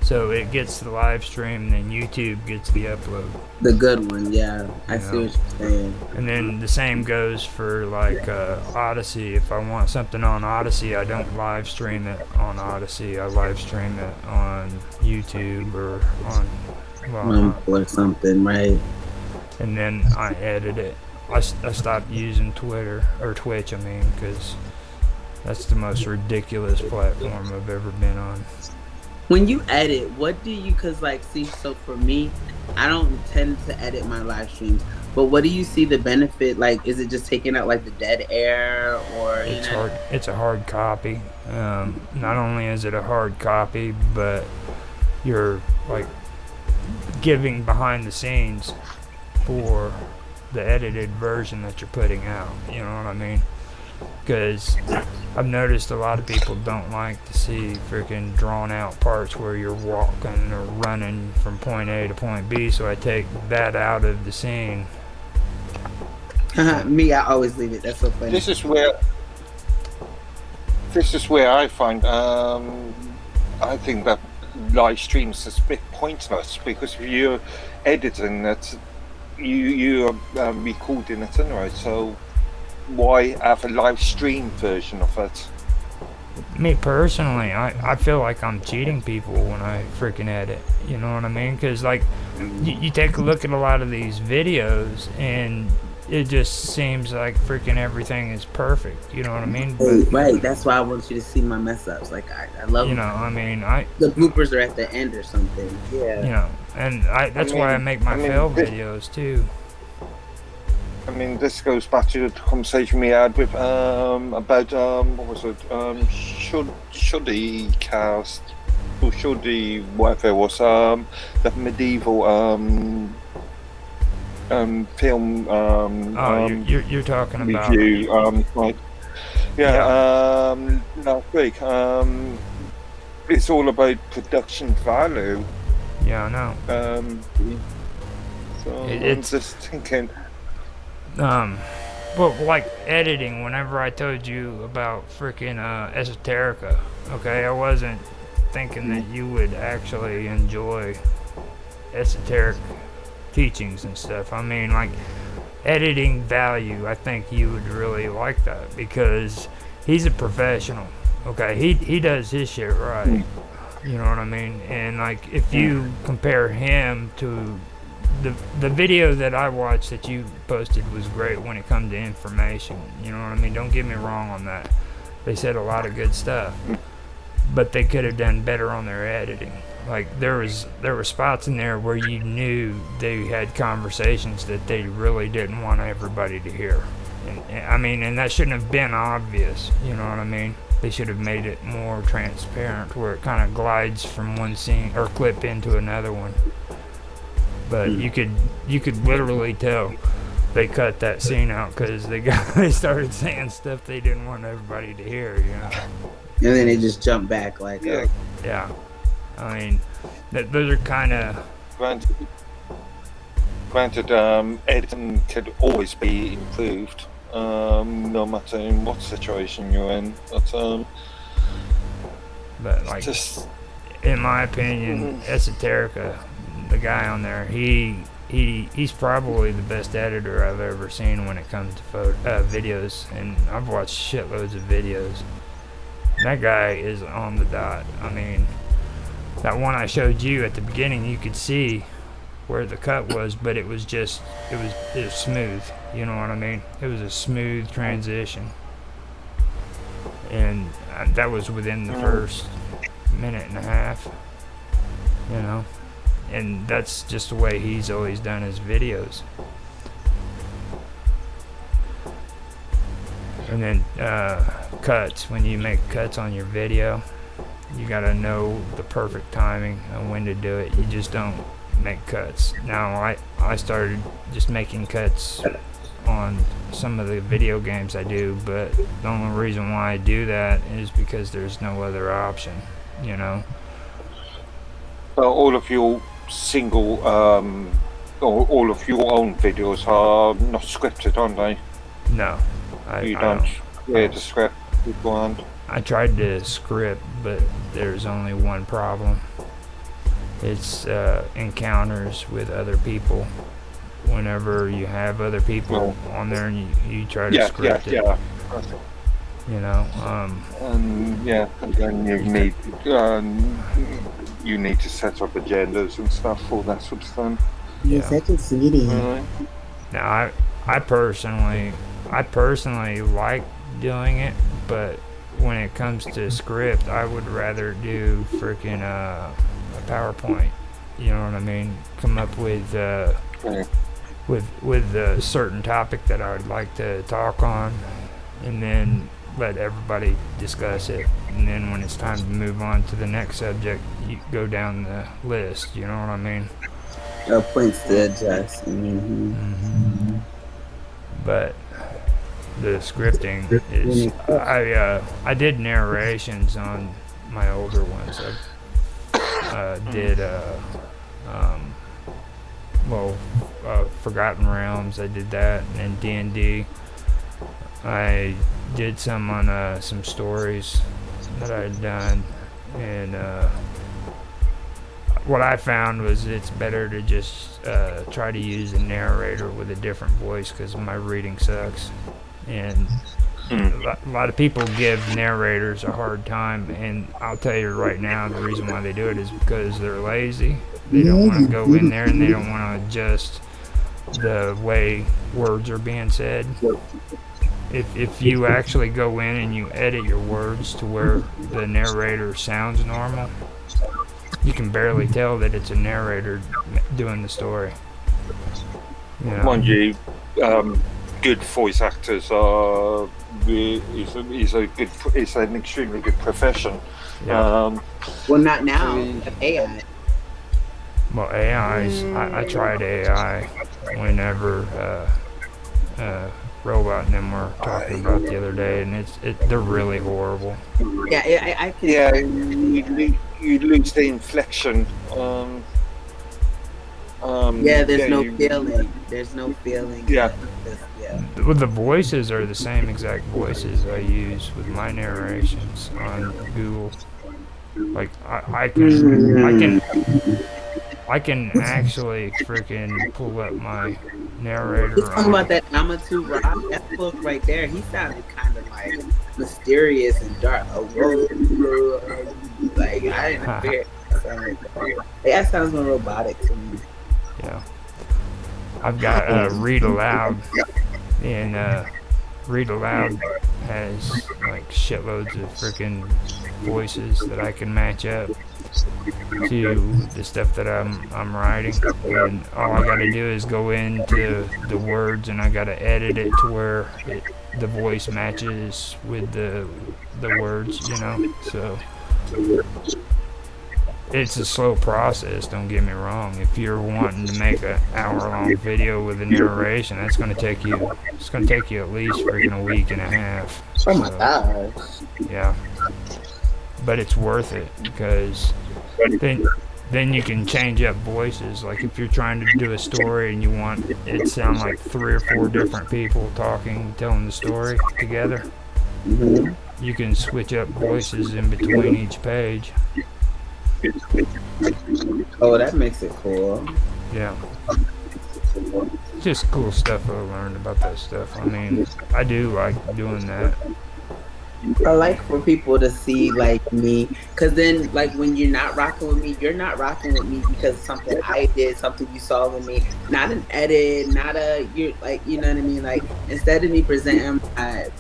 So it gets the live stream, then YouTube gets the upload. The good one, yeah. I see what you're saying. And then the same goes for like Odyssey. If I want something on Odyssey, I don't live stream it on Odyssey. I live stream it on YouTube or on or something, right? And then I edit it. I stopped using Twitter or Twitch. I mean, because that's the most ridiculous platform I've ever been on. When you edit, what do you, cause like, see, so for me, I don't tend to edit my live streams. But what do you see the benefit? Like, is it just taking out like the dead air, or It's hard. It's a hard copy. Not only is it a hard copy, but you're like giving behind the scenes for the edited version that you're putting out. You know what I mean? Because I've noticed a lot of people don't like to see freaking drawn out parts where you're walking or running from point A to point B, so I take that out of the scene. Me, I always leave it. That's so funny. This is where I find I think that live streams is a bit pointless, because if you're editing it, you are recording it anyway, so why have a live stream version of it? Me personally, I feel like I'm cheating people when I freaking edit. You know what I mean? Because like, you take a look at a lot of these videos and it just seems like freaking everything is perfect. You know what I mean? But, right. That's why I want you to see my mess ups. Like I love. You know, I mean, the bloopers are at the end or something. Yeah. You know, and that's why I make my fail videos too. I mean, this goes back to the conversation we had with about what was it? Should he cast, or should he, whatever it was, the medieval film you're talking about review like last week. It's all about production value. Yeah, I know. So I'm just thinking. Well, like editing, whenever I told you about freaking Esoterica, okay, I wasn't thinking that you would actually enjoy esoteric teachings and stuff. I mean, like, editing value, I think you would really like that, because he's a professional, okay? He does his shit right, you know what I mean? And, like, if you compare him to the video that I watched that you posted was great when it comes to information, you know what I mean? Don't get me wrong on that. They said a lot of good stuff, but they could have done better on their editing. Like, there were spots in there where you knew they had conversations that they really didn't want everybody to hear. And I mean, and that shouldn't have been obvious, you know what I mean? They should have made it more transparent, where it kind of glides from one scene or clip into another one. But you could literally tell they cut that scene out because they started saying stuff they didn't want everybody to hear, you know. And then they just jump back like, yeah. I mean, those are kind of. Granted, editing could always be improved, no matter in what situation you're in. But like, just in my opinion, Esoterica, the guy on there, he's probably the best editor I've ever seen when it comes to videos, and I've watched shitloads of videos. That guy is on the dot. I mean, that one I showed you at the beginning, you could see where the cut was, but it was smooth. You know what I mean? It was a smooth transition, and that was within the first minute and a half. You know. And that's just the way he's always done his videos. And then cuts. When you make cuts on your video, you gotta know the perfect timing and when to do it. You just don't make cuts. Now I started just making cuts on some of the video games I do, but the only reason why I do that is because there's no other option, you know. All of your single or all of your own videos are not scripted, aren't they? No, I don't create the script beforehand. I tried to script, but there's only one problem. It's encounters with other people. Whenever you have other people on there and you try to script it. You know, and then you need to set up agendas and stuff, all that sort of stuff. You're such a sweetie. Now, I personally like doing it, but when it comes to script, I would rather do freaking a PowerPoint. You know what I mean? Come up with a certain topic that I would like to talk on, and then let everybody discuss it. And then when it's time to move on to the next subject, you go down the list. You know what I mean? Points to adjust. Mm-hmm. But the scripting is I did narrations on my older ones. I did Forgotten Realms. I did that, and D&D. I did some on some stories that I had done, and what I found was it's better to just try to use a narrator with a different voice, because my reading sucks. And a lot of people give narrators a hard time, and I'll tell you right now, the reason why they do it is because they're lazy. They don't want to go in there, and they don't want to adjust the way words are being said. If you actually go in and you edit your words to where the narrator sounds normal, you can barely tell that it's a narrator doing the story. You know? Mind you, good voice actors are is an extremely good profession. Yeah. Well, not now. AI. Well, AIs. I tried AI whenever Robot and them were talking about the other day, and they're really horrible. Yeah, I can. Yeah, you lose the inflection. There's no feeling. There's no feeling. Yeah. The voices are the same exact voices I use with my narrations on Google. Like I can actually freaking pull up my narrator. He's talking about that Amatu Rock. That book right there. He sounded kind of like mysterious and dark. Like I didn't hear it. That sounds more robotic to me. Yeah. I've got Read Aloud, and Read Aloud has like shitloads of freaking voices that I can match up to the stuff that I'm writing, and all I gotta do is go into the words, and I gotta edit it to where the voice matches with the words, you know. So it's a slow process, don't get me wrong. If you're wanting to make an hour-long video with a narration, it's gonna take you at least freaking a week and a half. Oh my gosh. Yeah. But it's worth it, because then you can change up voices. Like if you're trying to do a story and you want it to sound like 3 or 4 different people talking, telling the story together, you can switch up voices in between each page. Oh, that makes it cool. Yeah. Just cool stuff I learned about that stuff. I mean, I do like doing that. I like for people to see like me, because then like when you're not rocking with me, you're not rocking with me because something I did, something you saw with me, not an edit, you're like, you know what I mean? Like instead of me presenting my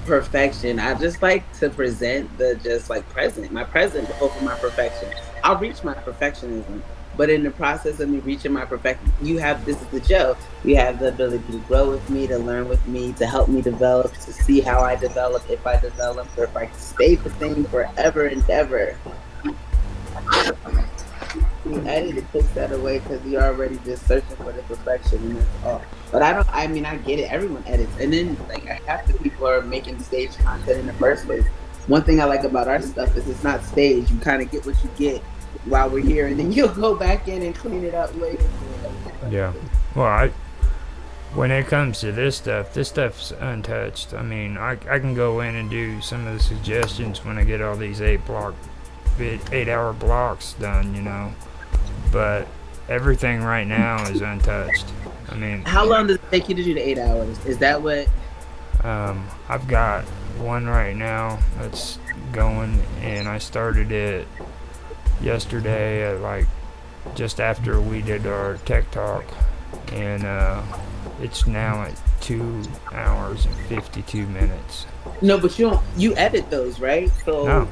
perfection, I just like to present my present over my perfection. I'll reach my perfectionism, but in the process of me reaching my perfection, this is the Joe. You have the ability to grow with me, to learn with me, to help me develop, to see how I develop, if I develop, or if I stay the same forever and ever. You edit it, puts that away because you're already just searching for the perfection, and that's all. But I get it. Everyone edits. And then like half the people are making stage content in the first place. One thing I like about our stuff is it's not staged. You kind of get what you get while we're here, and then you'll go back in and clean it up later. Yeah. Well, when it comes to this stuff's untouched. I mean, I can go in and do some of the suggestions when I get all these 8-hour blocks done, you know. But everything right now is untouched. I mean, how long does it take you to do the 8 hours? Is that what? I've got one right now that's going, and I started it yesterday at like just after we did our tech talk, and it's now at 2 hours and 52 minutes. No, but you edit those, right? So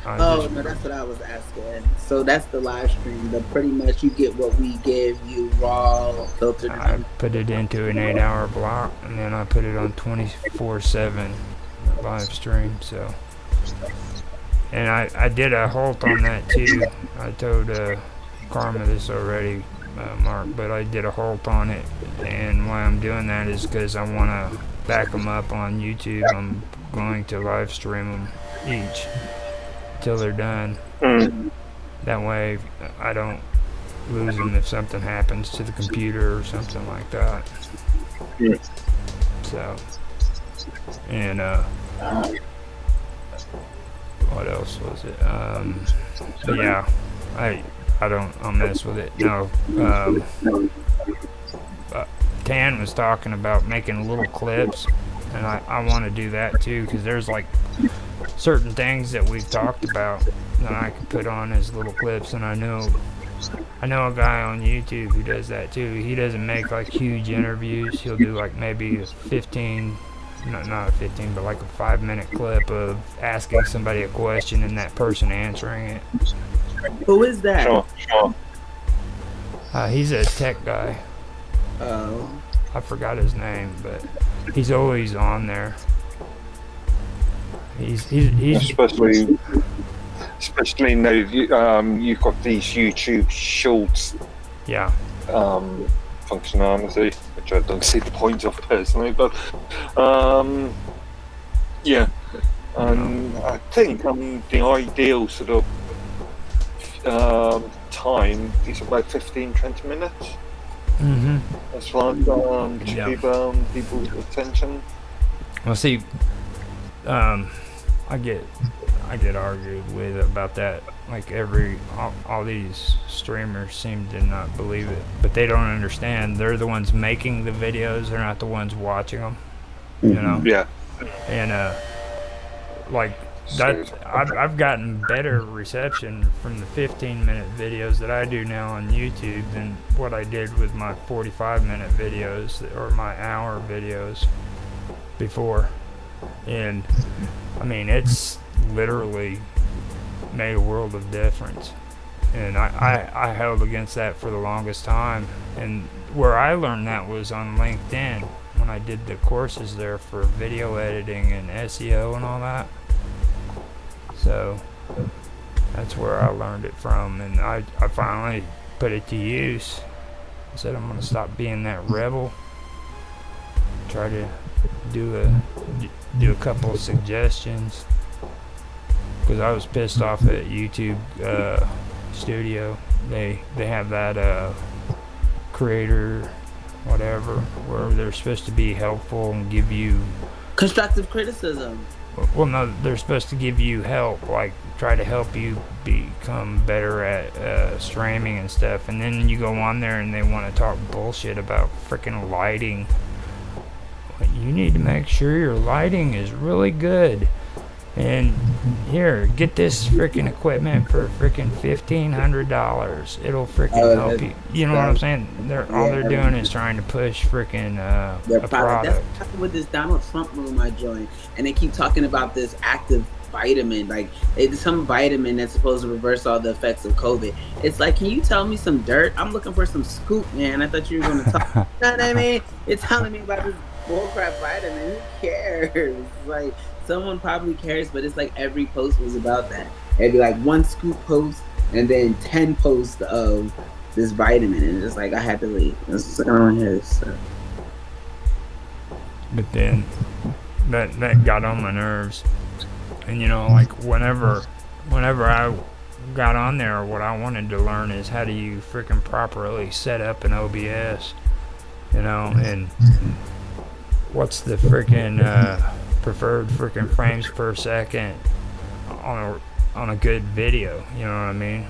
No, no, that's what I was asking. So that's the live stream. The pretty much you get what we give you raw, filtered. I put it into an 8-hour block, and then I put it on 24/7 live stream. So, and I did a halt on that too. I told Karma this already, Mark, but I did a halt on it, and why I'm doing that is because I want to back them up on YouTube. I'm going to live stream them each till they're done. That way I don't lose them if something happens to the computer or something like that. So, and what else was it? But yeah, I'll mess with it. No, Tan was talking about making little clips, and I want to do that too, because there's like certain things that we've talked about that I could put on as little clips, and I know a guy on YouTube who does that too. He doesn't make like huge interviews. He'll do like maybe a 15, not a 15, but like a 5-minute clip of asking somebody a question and that person answering it. Who is that? Sure. He's a tech guy. Oh. I forgot his name, but he's always on there. He's especially now you've got these YouTube Shorts. Yeah. Functionality, which I don't see the point of personally, but yeah. And I think the ideal sort of time is about 15-20 minutes. Mm-hmm. As far as to keep people's attention. Well, see, I get argued with about that. Like all these streamers seem to not believe it, but they don't understand. They're the ones making the videos. They're not the ones watching them. You know. Yeah. And like that, I've gotten better reception from the 15-minute videos that I do now on YouTube than what I did with my 45-minute videos or my hour videos before. And I mean, it's literally made a world of difference. And I held against that for the longest time. And where I learned that was on LinkedIn when I did the courses there for video editing and SEO and all that. So that's where I learned it from, and I finally put it to use. I said I'm going to stop being that rebel. Try to do a couple of suggestions, because I was pissed off at YouTube Studio. They have that creator whatever where they're supposed to be helpful and give you constructive criticism. Well, no, they're supposed to give you help, like try to help you become better at streaming and stuff. And then you go on there and they want to talk bullshit about freaking lighting. You need to make sure your lighting is really good. And here, get this freaking equipment for freaking $1,500. It'll freaking help you. You know what I'm saying? All they're doing is trying to push freaking a product. That's with this Donald Trump room I joined, and they keep talking about this active vitamin, like it's some vitamin that's supposed to reverse all the effects of COVID. It's like, can you tell me some dirt? I'm looking for some scoop, man. I thought you were going to talk. You know what I mean? It's telling me about this bullcrap vitamin. Who cares? Like, someone probably cares, but it's like every post was about that. It'd be like one scoop post and then 10 posts of this vitamin, and it's like I had to leave. I don't hear this stuff. But then that got on my nerves, and you know, like whenever I got on there, what I wanted to learn is how do you freaking properly set up an OBS, you know, and what's the freaking preferred freaking frames per second on a good video, you know what I mean?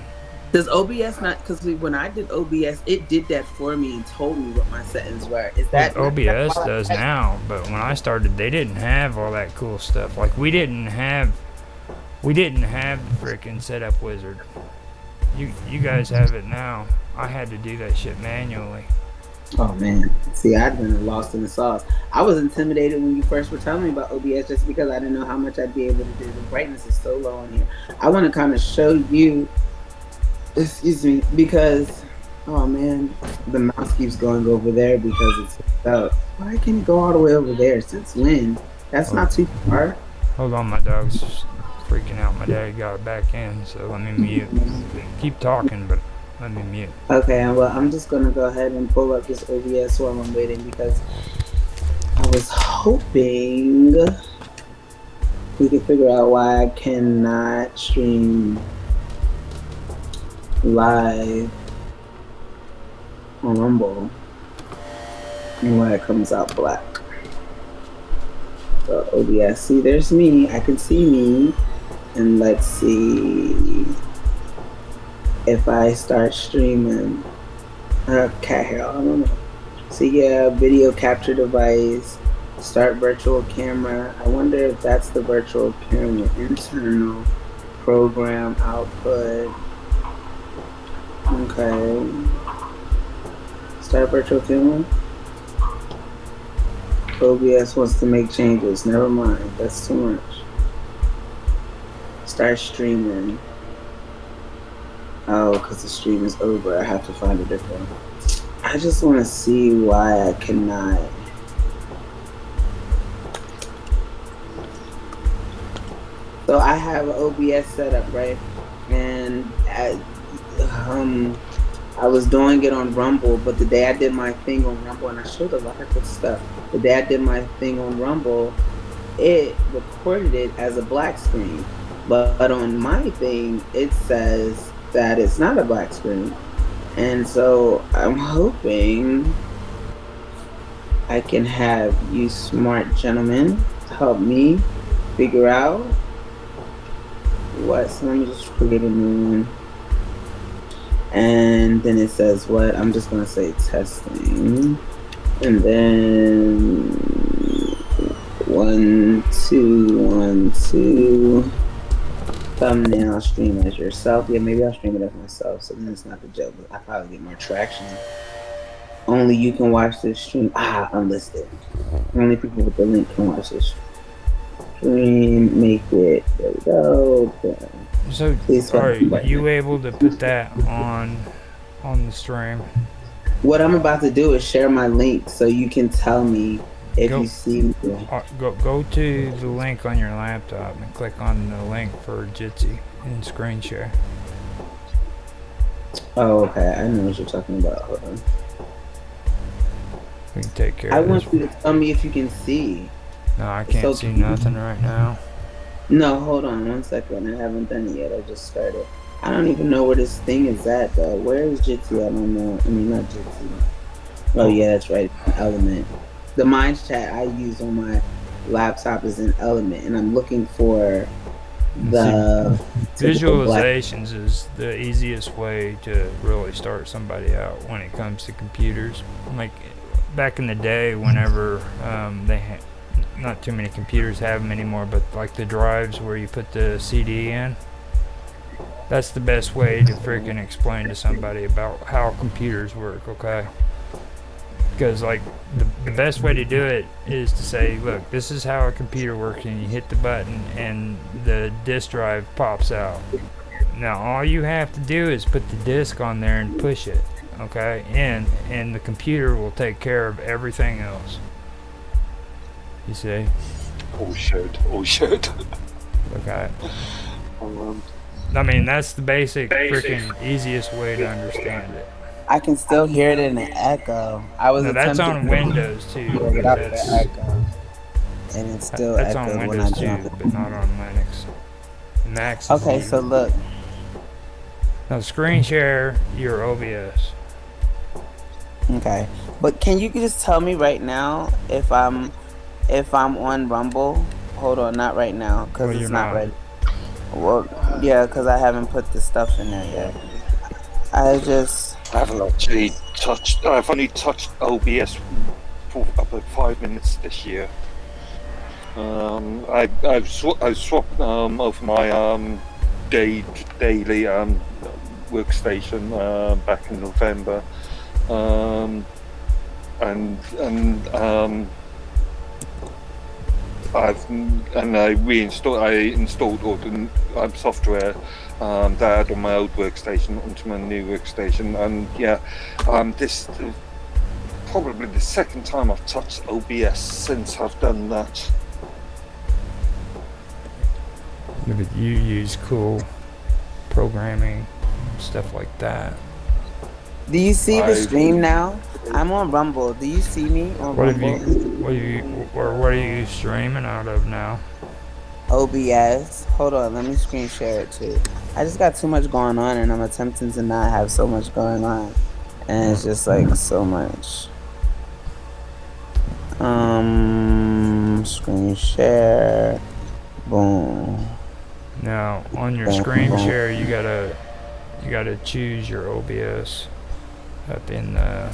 Does OBS not, because when I did OBS, it did that for me and told me what my settings were. Is that OBS does now? But when I started, they didn't have all that cool stuff. Like we didn't have the freaking setup wizard. You guys have it now. I had to do that shit manually. Oh man, see, I'd been lost in the sauce. I was intimidated when you first were telling me about OBS just because I didn't know how much I'd be able to do. The brightness is so low on here. I want to kind of show you, excuse me, because oh man, the mouse keeps going over there because it's out. Why can't it go all the way over there? Since when? That's not too far. Hold on, my dog's freaking out. My dad got back in, so let me mute. Keep talking, but let me mute. Okay, well, I'm just gonna go ahead and pull up this OBS while I'm waiting because I was hoping we could figure out why I cannot stream live on Rumble and why it comes out black. So OBS, see, there's me. I can see me, and let's see if I start streaming. Cat hair, I don't know. So yeah, video capture device, start virtual camera. I wonder if that's the virtual camera. Internal program output. Okay. Start virtual camera. OBS wants to make changes. Never mind. That's too much. Start streaming. Oh, because the stream is over. I have to find a different one. I just want to see why I cannot. So I have OBS set up, right? And I was doing it on Rumble, but the day I did my thing on Rumble, and I showed a lot of good stuff. The day I did my thing on Rumble, it recorded it as a black screen. But on my thing, it says that it's not a black screen. And so I'm hoping I can have you smart gentlemen help me figure out what. So let me just create a new one. And then it says what? I'm just gonna say testing. And then 1, 2, 1, 2. Thumbnail, stream as yourself. Yeah, maybe I'll stream it as myself, so then it's not the joke, but I probably get more traction. Only you can watch this stream. Unlisted. Only people with the link can watch this stream. Make it. There we go. Okay. So, are you able to put that on the stream? What I'm about to do is share my link so you can tell me if you see me. Go to the link on your laptop and click on the link for Jitsi and screen share. Oh, okay. I know what you're talking about. Hold on. We can take care of this. I want you to tell me if you can see. No, I can't see nothing right now. No, hold on 1 second. I haven't done it yet. I just started. I don't even know where this thing is at, though. Where is Jitsi? I don't know. I mean, not Jitsi. Oh, yeah, that's right. Element. The Minds chat I use on my laptop is in Element, and I'm looking for the visualizations is the easiest way to really start somebody out when it comes to computers. Like back in the day, whenever not too many computers have them anymore, but like the drives where you put the CD in, that's the best way to freaking explain to somebody about how computers work, okay? Because like the best way to do it is to say, look, this is how a computer works, and you hit the button and the disk drive pops out. Now all you have to do is put the disk on there and push it, okay? And the computer will take care of everything else. You see? Oh shit. Okay. I mean, that's the basic freaking easiest way to understand it. I can still hear it in the echo. That's on Windows too. Without the echo. And it's still that's on Windows too, but not on Linux. Max. Okay, so look. Now screen share your OBS. Okay, but can you just tell me right now if I'm on Rumble? Hold on, not right now, because it's not ready. Well, yeah, because I haven't put the stuff in there yet. I haven't actually touched. I've only touched OBS for about 5 minutes this year. I've swapped over my daily workstation back in November. I installed all the software that I had on my old workstation onto my new workstation, and this is probably the second time I've touched OBS since I've done that. But you use cool programming, stuff like that. Do you see the stream now? I'm on Rumble. Do you see me on Rumble? What are you streaming out of now? OBS. Hold on, let me screen share it too. I just got too much going on, and I'm attempting to not have so much going on, and it's just like so much. Screen share. Boom. Now on your screen share, you gotta choose your OBS up in the.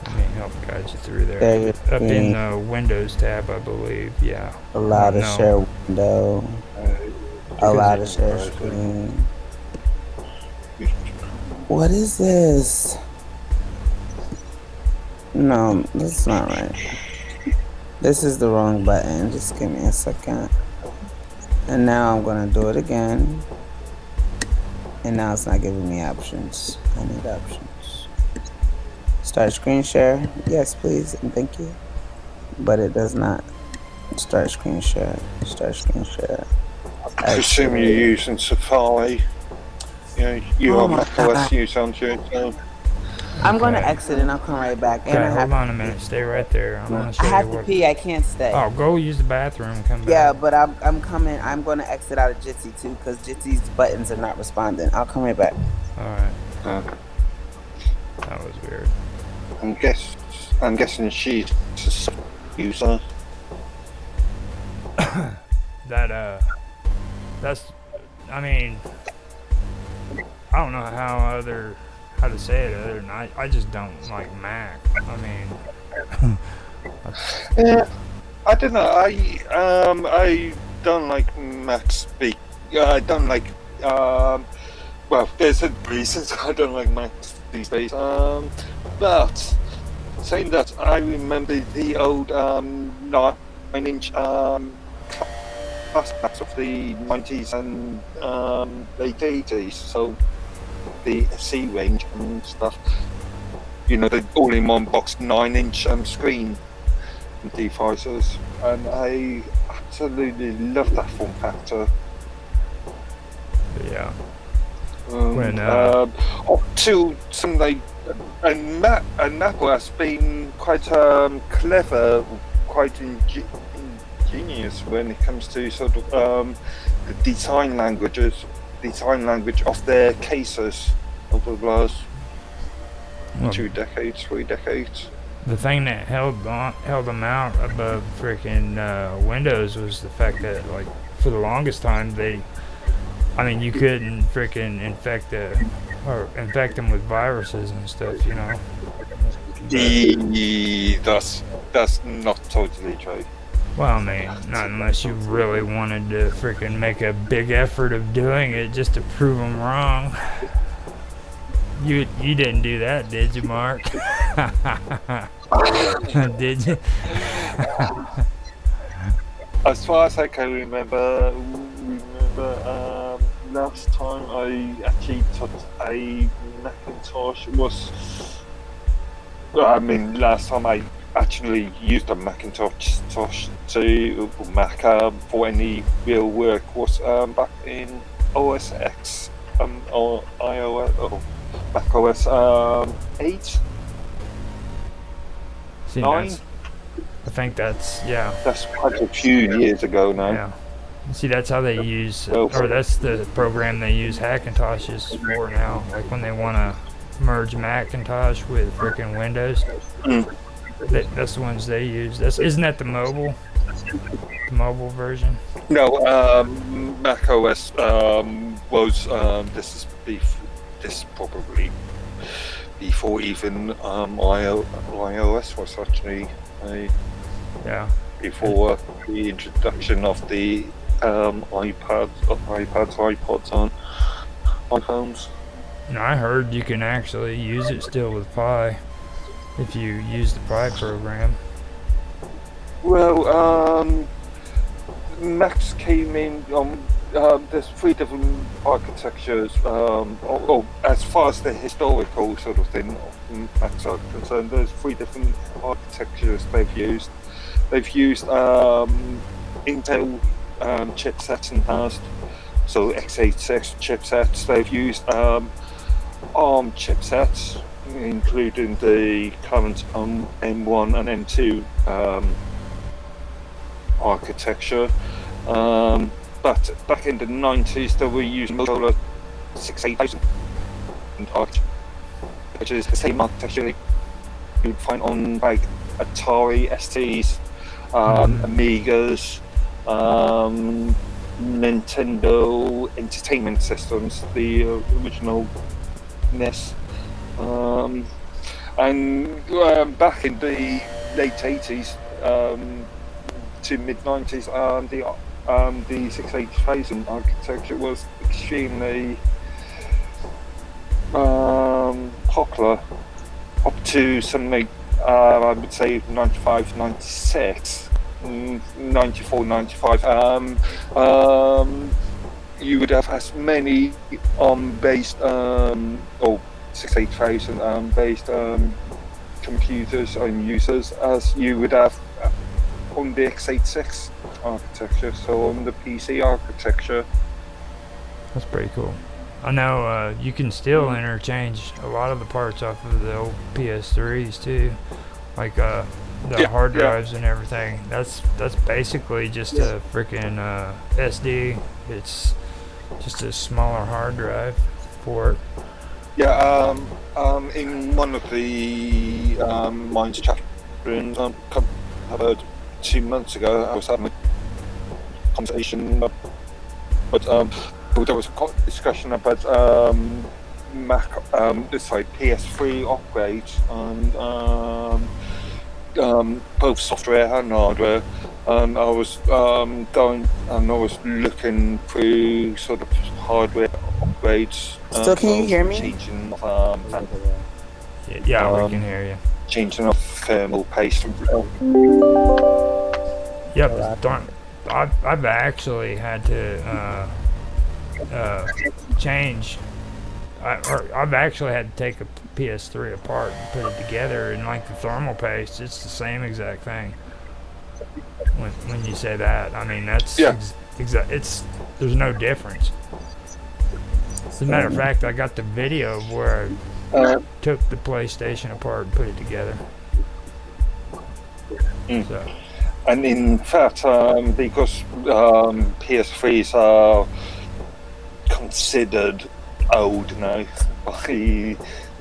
Let me help guide you through there. Up in the Windows tab, I believe. Yeah. Allow to share window. Allow to share screen. What is this? No, that's not right. This is the wrong button. Just give me a second. And now I'm gonna do it again. And now it's not giving me options. I need options. Start screen share. Yes, please, and thank you. But it does not. Start screen share. Start screen share. I presume you're using Safari. You're on macOS use, aren't you? I'm going to exit and I'll come right back. Okay, hold on a minute. Stay right there. I'm gonna show I have to pee. I can't stay. Oh, go use the bathroom and come back. Yeah, but I'm coming. I'm going to exit out of Jitsi too because Jitsi's buttons are not responding. I'll come right back. All right. That was weird. I'm guessing she's a user. That's. I mean, I don't know how to say it other than I just don't like Mac. I mean, yeah, I don't know. I don't like Mac speak. I don't like. Well, there's a reasons I don't like Mac these days. But saying that, I remember the old 9-inch Macs of the 90s and late 80s. So the C range and stuff. The all-in-one box 9-inch screen devices, and I absolutely love that form factor. Yeah. To some and Apple has been quite clever, quite ingenious when it comes to sort of the design language of their cases over the last 2 decades, 3 decades. The thing that held them out above freaking Windows was the fact that, like, for the longest time you couldn't freaking infect them with viruses and stuff, That's not totally true. Well, I mean, not unless you really wanted to freaking make a big effort of doing it just to prove them wrong. You didn't do that, did you, Mark? Did you? As far as I can remember, last time I actually touched a Macintosh last time I actually used a Macintosh to Mac for any real work was back in OS X or iOS or Mac OS 8. See, 9. I think that's That's quite a few years ago now. Yeah. See, that's how they use, or that's the program they use Hackintoshes for now. Like when they want to merge Macintosh with freaking Windows. That's the ones they use. Isn't that the mobile version? No, Mac OS was this is probably before even iOS was actually before the introduction of the iPads, iPods on iPhones. I heard you can actually use it still with Pi. if you use the Pi program. Well, Max came in on. There's 3 different architectures. As far as the historical sort of thing Max are concerned, there's 3 different architectures they've used. They've used Intel chipsets in the past, so x86 chipsets. They've used ARM chipsets, including the current M1 and M2 architecture. But back in the 90s, they were using Motorola 68000 architecture, which is the same architecture you'd find on like Atari STs, Amigas, Nintendo Entertainment Systems, the original NES. And back in the late 80s to mid 90s, the 68000 architecture was extremely popular up to something I would say 95, 96, 94, 95. You would have as many based or 68000 based computers and users as you would have on the x86 architecture, so on the PC architecture. That's pretty cool. I know you can still interchange a lot of the parts off of the old PS3s too, like the hard drives and everything. That's basically just a freaking SD. It's just a smaller hard drive for it. Yeah, in one of the Minds chat rooms about 2 months ago, I was having a conversation, but there was a discussion about PS3 upgrades and both software and hardware. And I was going and I was looking through sort of hardware upgrades. Still, can you hear me? Changing, Yeah, we can hear you. Changing of thermal paste. Yep, I've actually had to change. I've actually had to take a PS3 apart and put it together, and like the thermal paste, it's the same exact thing. When you say that, I mean that's it's there's no difference. As a matter of fact, I got the video of where I took the PlayStation apart and put it together. So. And in fact, because PS3s are considered old now by the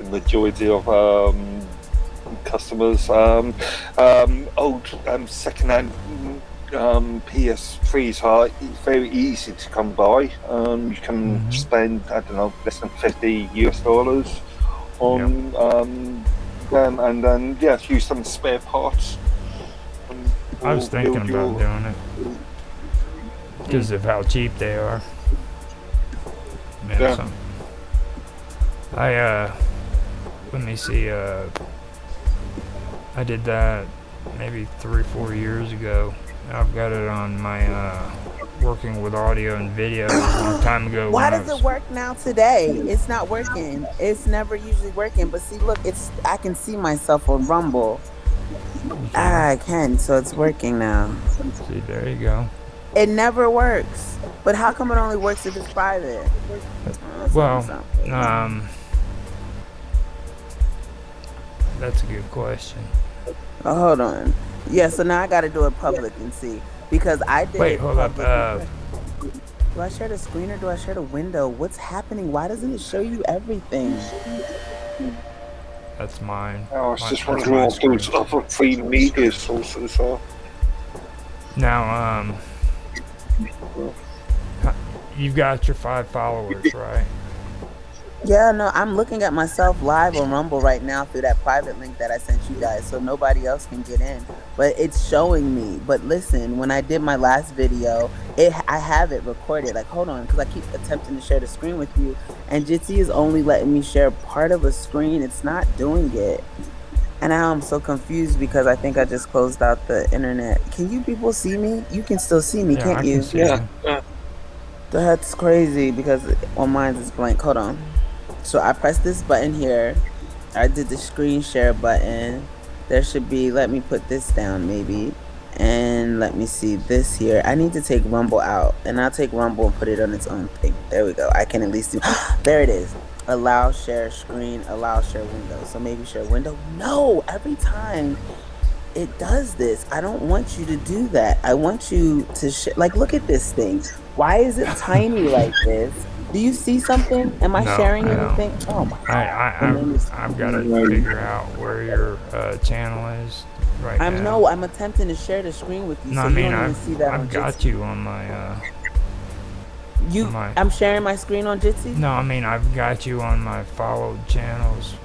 majority of customers, old second-hand PS3s are very easy to come by. You can spend, I don't know, less than $50 on them, and then use some spare parts. I was thinking about doing it because of how cheap they are. Yeah. Let me see. I did that maybe 3-4 years ago. I've got it on my working with audio and video a long time ago. Why does it work now today? It's not working. It's never usually working. But see, look, I can see myself on Rumble. I can, so it's working now. See, there you go. It never works. But how come it only works if it's private? That's a good question. Oh, hold on. Yeah, so now I got to do it public and see. Because I did. Wait, hold up. Do I share the screen or do I share the window? What's happening? Why doesn't it show you everything? That's mine. I was just wondering what those other free media sources are. Now, you've got your 5 followers, right? Yeah, no, I'm looking at myself live on Rumble right now through that private link that I sent you guys, so nobody else can get in. But it's showing me. But listen, when I did my last video, I have it recorded. Like, hold on, because I keep attempting to share the screen with you, and Jitsi is only letting me share part of a screen. It's not doing it. And now I'm so confused because I think I just closed out the internet. Can you people see me? You can still see me, Yeah, can't I can you? see Yeah. you. That's crazy because on mine is blank. Hold on. So I pressed this button here. I did the screen share button. There should be, let me put this down maybe. And let me see this here. I need to take Rumble out. And I'll take Rumble and put it on its own thing. There we go. I can at least do. There it is. Allow share screen, allow share window. So maybe share window. No, every time it does this. I don't want you to do that. I want you to like, look at this thing. Why is it tiny like this? Do you see something? Am I No, sharing I don't. anything? Oh my god! I've got to figure out where your channel is right now. I'm attempting to share the screen with you, No, so I you mean don't even see that on I've got Jitsi. you on my I'm sharing my screen on Jitsi. No, I mean I've got you on my followed channels.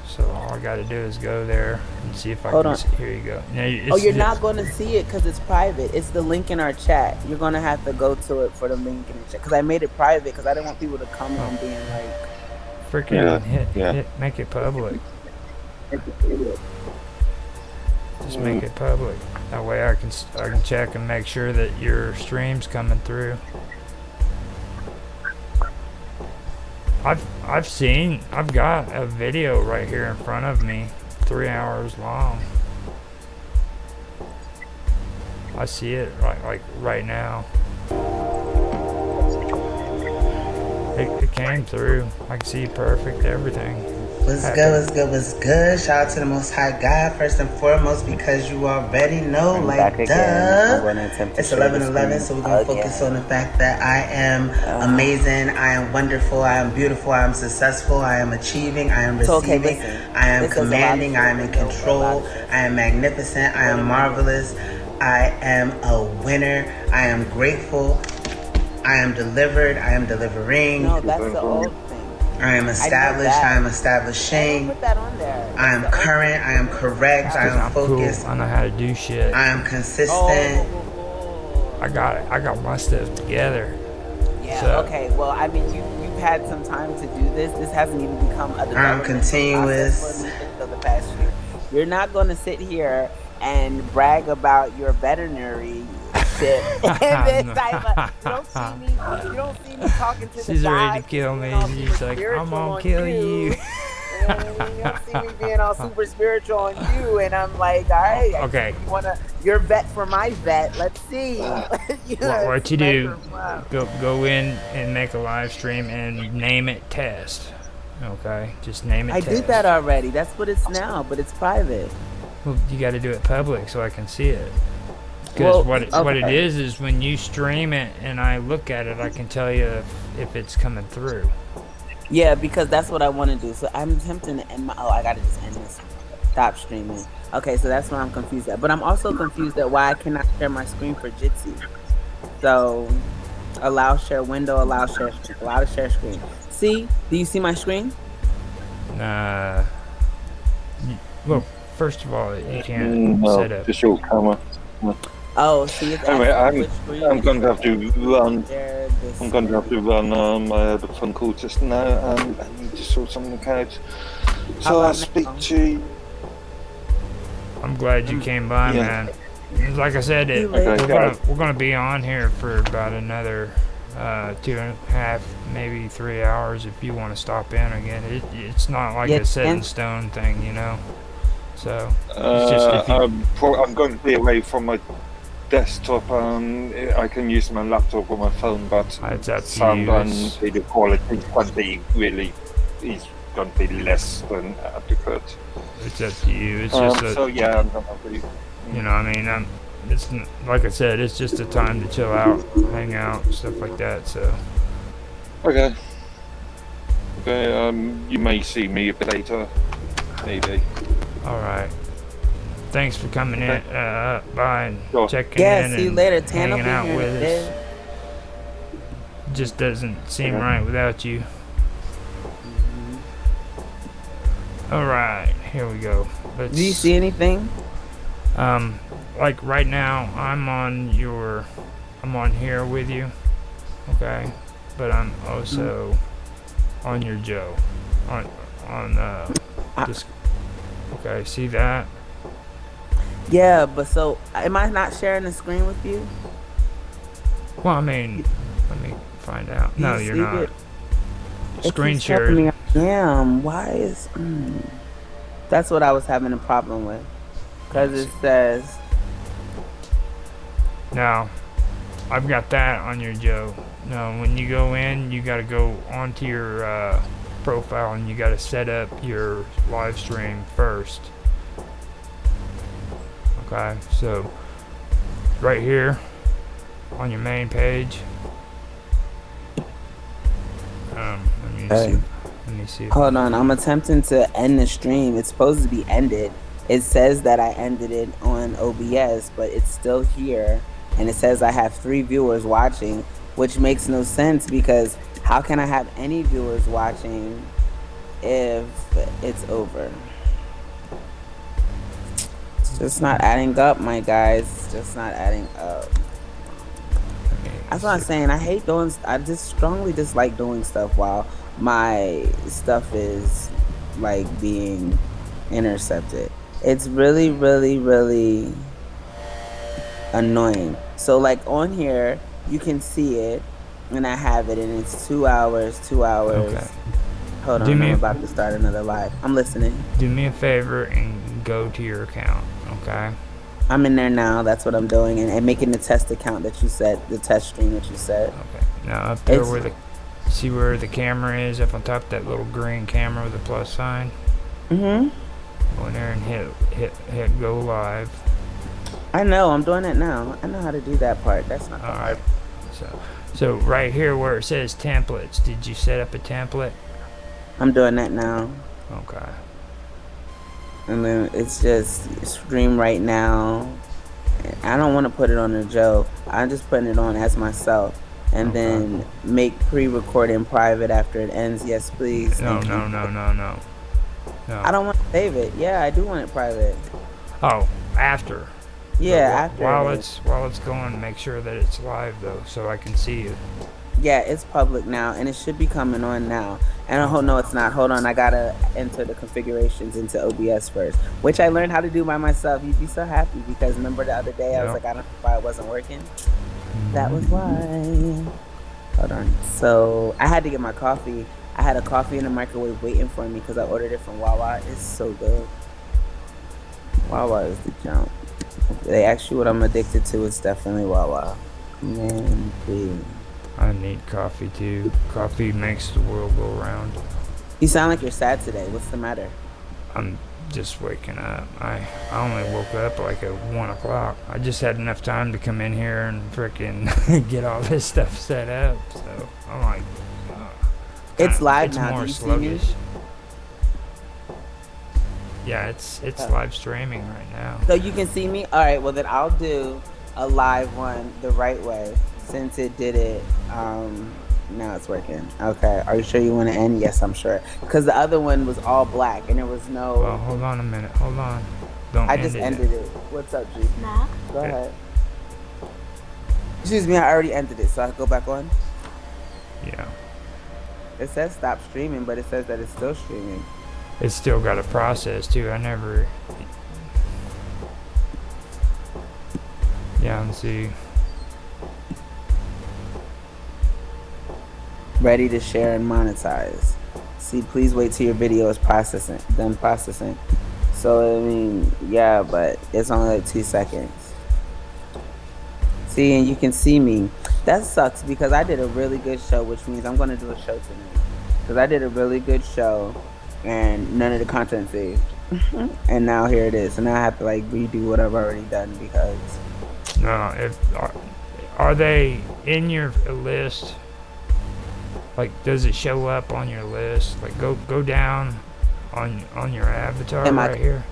So all I got to do is go there and see if I can see. Here you go. Oh, you're not going to see it because it's private. It's the link in our chat. You're going to have to go to it for the link in the chat because I made it private because I didn't want people to come on being like, freaking hit, make it public. Just make it public. That way I can check and make sure that your stream's coming through. I've got a video right here in front of me, 3 hours long. I see it right now. It came through. I can see perfect everything. What's good? Shout out to the Most High God, first and foremost, because you already know, like, duh. It's 11:11, so we're going to focus on the fact that I am amazing, I am wonderful, I am beautiful, I am successful, I am achieving, I am receiving, I am commanding, I am in control, I am magnificent, I am marvelous, I am a winner, I am grateful, I am delivered, I am delivering. No, that's the old thing. I am established, I am establishing. Put that on there. I am current, I am correct, I am focused. Cool. I know how to do shit. I am consistent. I got my stuff together. Yeah, so. Okay, well, I mean, you've had some time to do this. This hasn't even become a development. I'm continuous. For the past year. You're not going to sit here and brag about your veterinary shit. And this type of, you don't see me talking to She's the guy. Ready to kill me. She's like, I'm gonna kill you. You don't see me being all super spiritual on you, and I'm like, all right, okay. You're vet for my vet. Let's see. What you do? Go in and make a live stream and name it test. Okay, just name it. I did that already. That's what it's now, but it's private. Well, you got to do it public so I can see it. Because what it is when you stream it and I look at it, I can tell you if it's coming through. Yeah, because that's what I want to do. So I'm attempting to end my. Oh, I gotta just end this. Stop streaming. Okay, so that's why I'm confused at. But I'm also confused at why I cannot share my screen for Jitsi. So, allow share window, allow share screen, allow to share screen. See? Do you see my screen? Well, first of all, you can't set up. Just your camera. Oh, see, it's anyway, I'm going to have to run. I'm going to have to run the phone call just now, and I need to sort something out. So I'll speak to you. I'm glad you came by, man. Like I said, we're gonna be on here for about another 2.5, maybe 3 hours if you want to stop in again. It's not like a set in stone thing, you know. So it's just I'm going to be away from my desktop. I can use my laptop or my phone, but sound and video quality is going to be less than adequate. It's up to you. It's just so yeah, I'm gonna be. You know, I mean, it's like I said, it's just a time to chill out, hang out, stuff like that. So. Okay. You may see me a bit later, maybe. All right. Thanks for coming in by and checking in see you later. and hanging out with us. Just doesn't seem right without you. All right, here we go. Do you see anything? Like right now, I'm on here with you, okay? But I'm also on your Joe, on this. Okay, see that? Yeah, but so am I not sharing the screen with you? Well, I mean, let me find out. Do No, you you're see not. it? It Screen keeps telling shared. me I am. Why is... That's what I was having a problem with. Because it says... Now, I've got that on your Joe. Now, when you go in, you got to go onto your profile and you got to set up your live stream first. Okay, so right here on your main page. Let me see. Hold on, I'm attempting to end the stream. It's supposed to be ended. It says that I ended it on OBS, but it's still here. And it says I have 3 viewers watching, which makes no sense because how can I have any viewers watching if it's over? It's just not adding up, my guys. It's just not adding up. That's what I'm saying. I just strongly dislike doing stuff while my stuff is like being intercepted. It's really, really, really annoying. So like on here, you can see it and I have it and it's 2 hours. Okay. Hold on, I'm about to start another live. I'm listening. Do me a favor and go to your account, okay? I'm in there now. That's what I'm doing, and making the test account that you said, the test stream that you said. Okay. Now up there see where the camera is up on top, that little green camera with the plus sign. Go in there and hit go live. I know. I'm doing it now. I know how to do that part. That's not hard. So right here where it says templates, did you set up a template? I'm doing that now. Okay. And then it's just stream right now. I don't want to put it on the Joe. I'm just putting it on as myself. And then make pre-recording private after it ends. Yes, please. No. I don't want to save it. Yeah, I do want it private. Oh, after. Yeah, after. While it's going, make sure that it's live though, so I can see it. Yeah, it's public now, and it should be coming on now. And no, it's not. Hold on, I gotta enter the configurations into OBS first, which I learned how to do by myself. You'd be so happy because remember the other day I was like, I don't know why it wasn't working. That was why. Hold on. So I had to get my coffee. I had a coffee in the microwave waiting for me because I ordered it from Wawa. It's so good. Wawa is the jump. If they ask you what I'm addicted to, it's definitely Wawa. Man, please. I need coffee too. Coffee makes the world go round. You sound like you're sad today. What's the matter? I'm just waking up. I only woke up like at 1 o'clock. I just had enough time to come in here and frickin' get all this stuff set up. So I'm like, it's live now. Do you see me? Yeah, it's live streaming right now. So you can see me? All right. Well, then I'll do a live one the right way. Since it did it, now it's working. Okay, are you sure you want to end? Yes, I'm sure. Because the other one was all black and there was no... Well, hold on a minute. Hold on. I just ended it. What's up, G? Nah. Go ahead. Excuse me, I already ended it, so I can go back on? Yeah. It says stop streaming, but it says that it's still streaming. It's still got a process, too. I never... Yeah, let's see... Ready to share and monetize. See, please wait till your video is done processing. So, I mean, yeah, but it's only like 2 seconds. See, and you can see me. That sucks because I did a really good show, which means I'm going to do a show tonight. Because I did a really good show and none of the content saved. And now here it is. And now I have to like redo what I've already done because... No, are they in your list? Like, does it show up on your list? Like, go down on your avatar right here.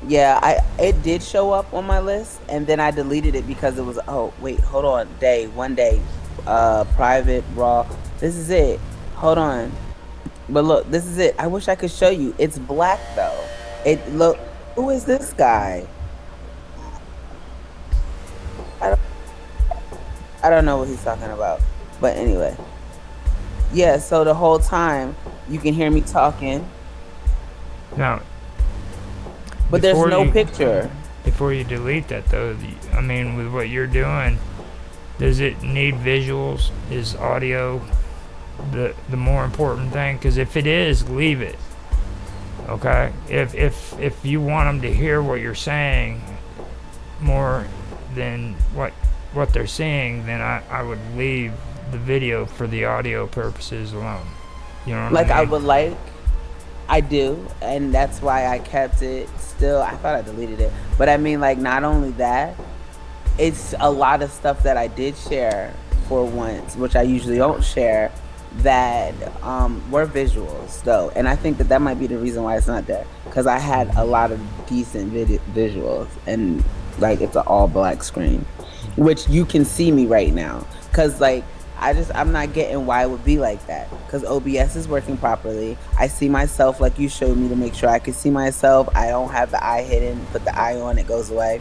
Yeah, it did show up on my list, and then I deleted it because it was. Oh wait, hold on. One day, private raw. This is it. Hold on. But look, this is it. I wish I could show you. It's black though. Look. Who is this guy? I don't know what he's talking about. But anyway. Yeah, so the whole time you can hear me talking. Now, But there's no picture. Before you delete that, though, I mean, with what you're doing, does it need visuals? Is audio the more important thing? Because if it is, leave it. Okay? If you want them to hear what you're saying more than what they're seeing, then I would leave the video for the audio purposes alone. You know what I mean? I do, and that's why I kept it still. I thought I deleted it, but I mean, like, not only that, it's a lot of stuff that I did share for once, which I usually don't share, that were visuals though, and I think that might be the reason why it's not there, because I had a lot of decent visuals, and like it's an all black screen, which you can see me right now, because like I'm not getting why it would be like that, because OBS is working properly. I see myself like you showed me to make sure I could see myself. I don't have the eye hidden. Put the eye on, it goes away.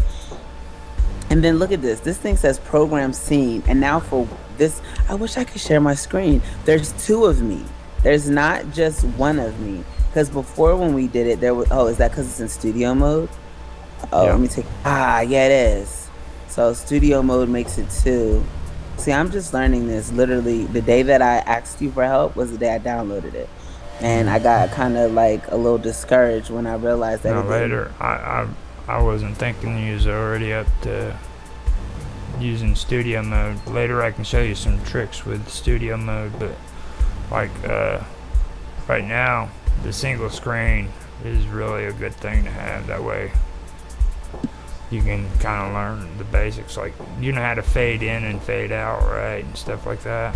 And then look at this. This thing says program seen. And now for this, I wish I could share my screen. There's two of me. There's not just one of me. Because before when we did it, there was, is that because it's in studio mode? Oh, yeah. Let me take, yeah, it is. So studio mode makes it two. See, I'm just learning this. Literally, the day that I asked you for help was the day I downloaded it. And I got kind of like a little discouraged when I realized that later, I wasn't thinking you was already up to using studio mode. Later I can show you some tricks with studio mode, but like right now, the single screen is really a good thing to have. That way you can kind of learn the basics, like you know how to fade in and fade out, right, and stuff like that.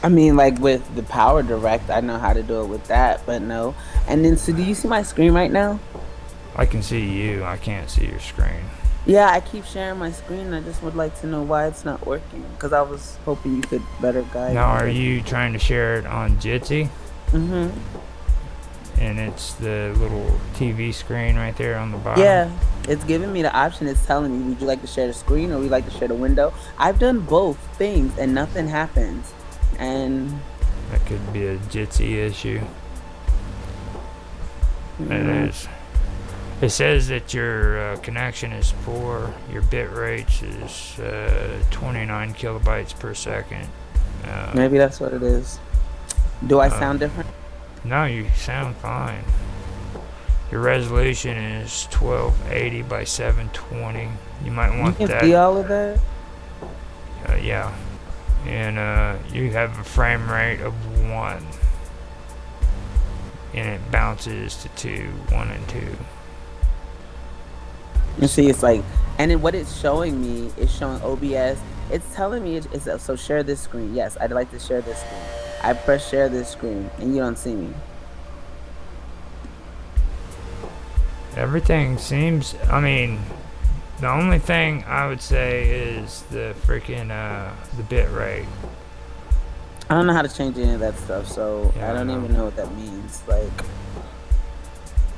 I mean, like with the Power Direct, I know how to do it with that, but no. And then, so do you see my screen right now? I can see you. I can't see your screen. Yeah, I keep sharing my screen. I just would like to know why it's not working, because I was hoping you could better guide Now, me. are you trying to share it on Jitsi? Mm-hmm. And it's the little TV screen right there on the bottom? Yeah, it's giving me the option. It's telling me, would you like to share the screen or would you like to share the window? I've done both things and nothing happens. And that could be a Jitsi issue. It is. It says that your connection is poor. Your bit rate is 29 kilobytes per second. Maybe that's what it is. Do I sound different? No, you sound fine. Your resolution is 1280 by 720. You might want that. You can see all of that? Yeah. And you have a frame rate of 1. And it bounces to 2, 1 and 2. You see, it's like, and then what it's showing me is showing OBS. It's telling me, so share this screen. Yes, I'd like to share this screen. I press share this screen, and you don't see me. Everything seems, I mean, the only thing I would say is the freaking, the bit rate. I don't know how to change any of that stuff, so yeah, I don't even know what that means. Like,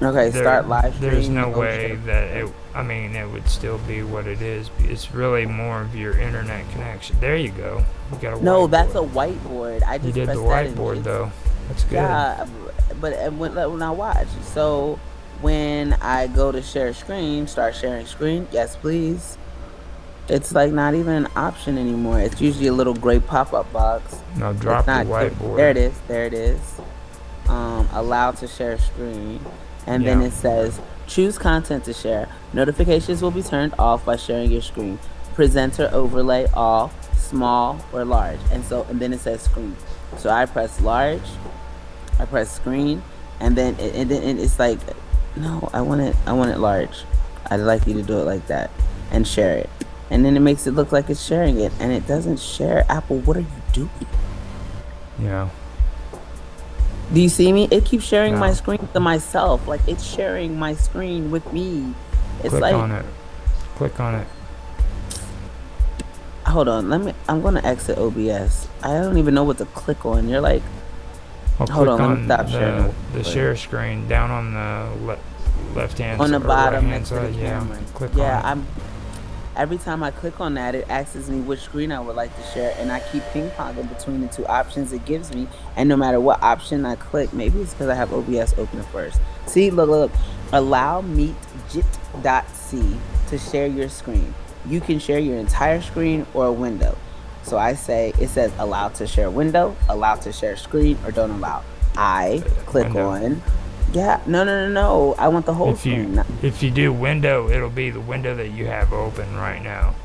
okay, start live stream. There's no way that it would still be what it is. It's really more of your internet connection. There you go. You got a whiteboard. No, that's a whiteboard. I just you did the whiteboard though. That's good. Yeah, but when I watch, so when I go to share screen, start sharing screen, yes please. It's like not even an option anymore. It's usually a little gray pop-up box. No, drop the whiteboard. There it is. Allow to share screen. And then it says, choose content to share. Notifications will be turned off by sharing your screen. Presenter overlay off, small or large. And then it says screen. So I press large, I press screen, and then it's like, no, I want it large. I'd like you to do it like that and share it. And then it makes it look like it's sharing it, and it doesn't share. Apple, what are you doing? Yeah. Do you see me? It keeps sharing my screen to myself. Like, it's sharing my screen with me. It's Click like, on it. Click on it. Hold on. I'm going to exit OBS. I don't even know what to click on. You're like, hold on. Let me stop sharing. The share screen down on the left hand on the side, bottom right next to the camera. Click on it. Every time I click on that, it asks me which screen I would like to share, and I keep ping-ponging between the two options it gives me, and no matter what option I click, maybe it's because I have OBS open first. See, look. Allow meetjit.c to share your screen. You can share your entire screen or a window. So it says allow to share window, allow to share screen, or don't allow. I click on, no. I want the whole screen. If you do window, it'll be the window that you have open right now.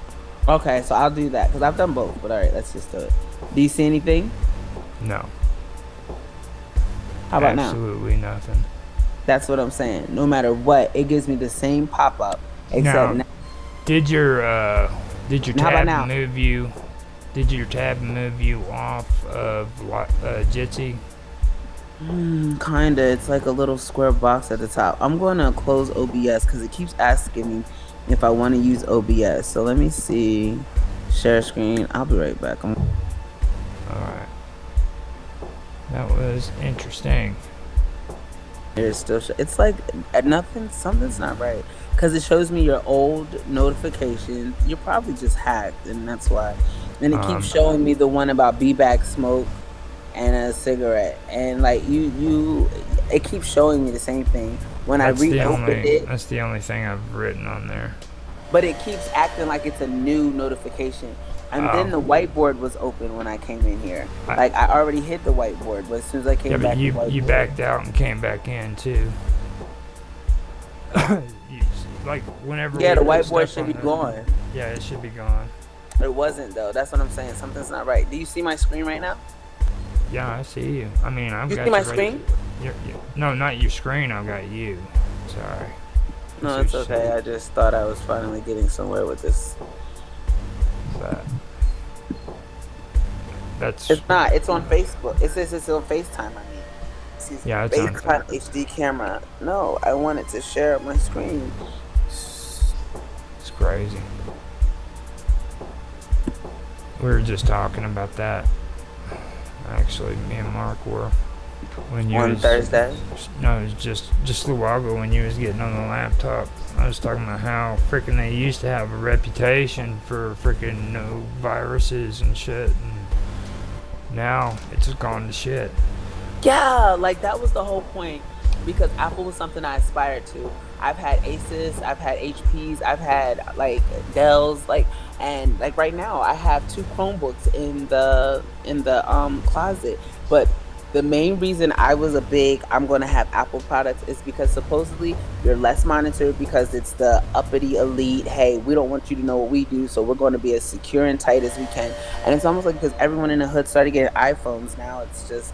Okay, so I'll do that because I've done both. But all right, let's just do it. Do you see anything? No. How about Absolutely nothing. That's what I'm saying. No matter what, it gives me the same pop-up. Except now, did your tab move you? Did your tab move you off of Jitsi? Kinda. It's like a little square box at the top. I'm going to close OBS because it keeps asking me if I want to use OBS. So let me see. Share screen. I'll be right back. All right. That was interesting. It's like something's not right because it shows me your old notifications. You're probably just hacked, and that's why. And it keeps showing me the one about B-Bag smoke and a cigarette, and like it keeps showing me the same thing when I reopened it. That's the only thing I've written on there. But it keeps acting like it's a new notification. And then the whiteboard was open when I came in here. I already hit the whiteboard, but as soon as I came back, you backed out and came back in too. Like whenever. Yeah, the whiteboard should be gone. Yeah, it should be gone. It wasn't though. That's what I'm saying. Something's not right. Do you see my screen right now? Yeah, I see you. I mean, I've got you. See my screen? No, not your screen. I've got you. Sorry. No, it's okay. I just thought I was finally getting somewhere with this. It's not. It's on Facebook. It says it's on FaceTime. Yeah, it's FaceTime HD camera. No, I wanted to share my screen. It's crazy. We were just talking about that. Actually, me and Mark were. On Thursday? No, it was just a little while ago when you was getting on the laptop. I was talking about how freaking they used to have a reputation for freaking no viruses and shit, and now it's just gone to shit. Yeah, like that was the whole point, because Apple was something I aspired to. I've had Asus, I've had HPs, I've had like Dells, and right now I have 2 Chromebooks in the closet. But the main reason I was I'm going to have Apple products is because supposedly you're less monitored, because it's the uppity elite. Hey, we don't want you to know what we do, so we're going to be as secure and tight as we can. And it's almost like because everyone in the hood started getting iPhones now, it's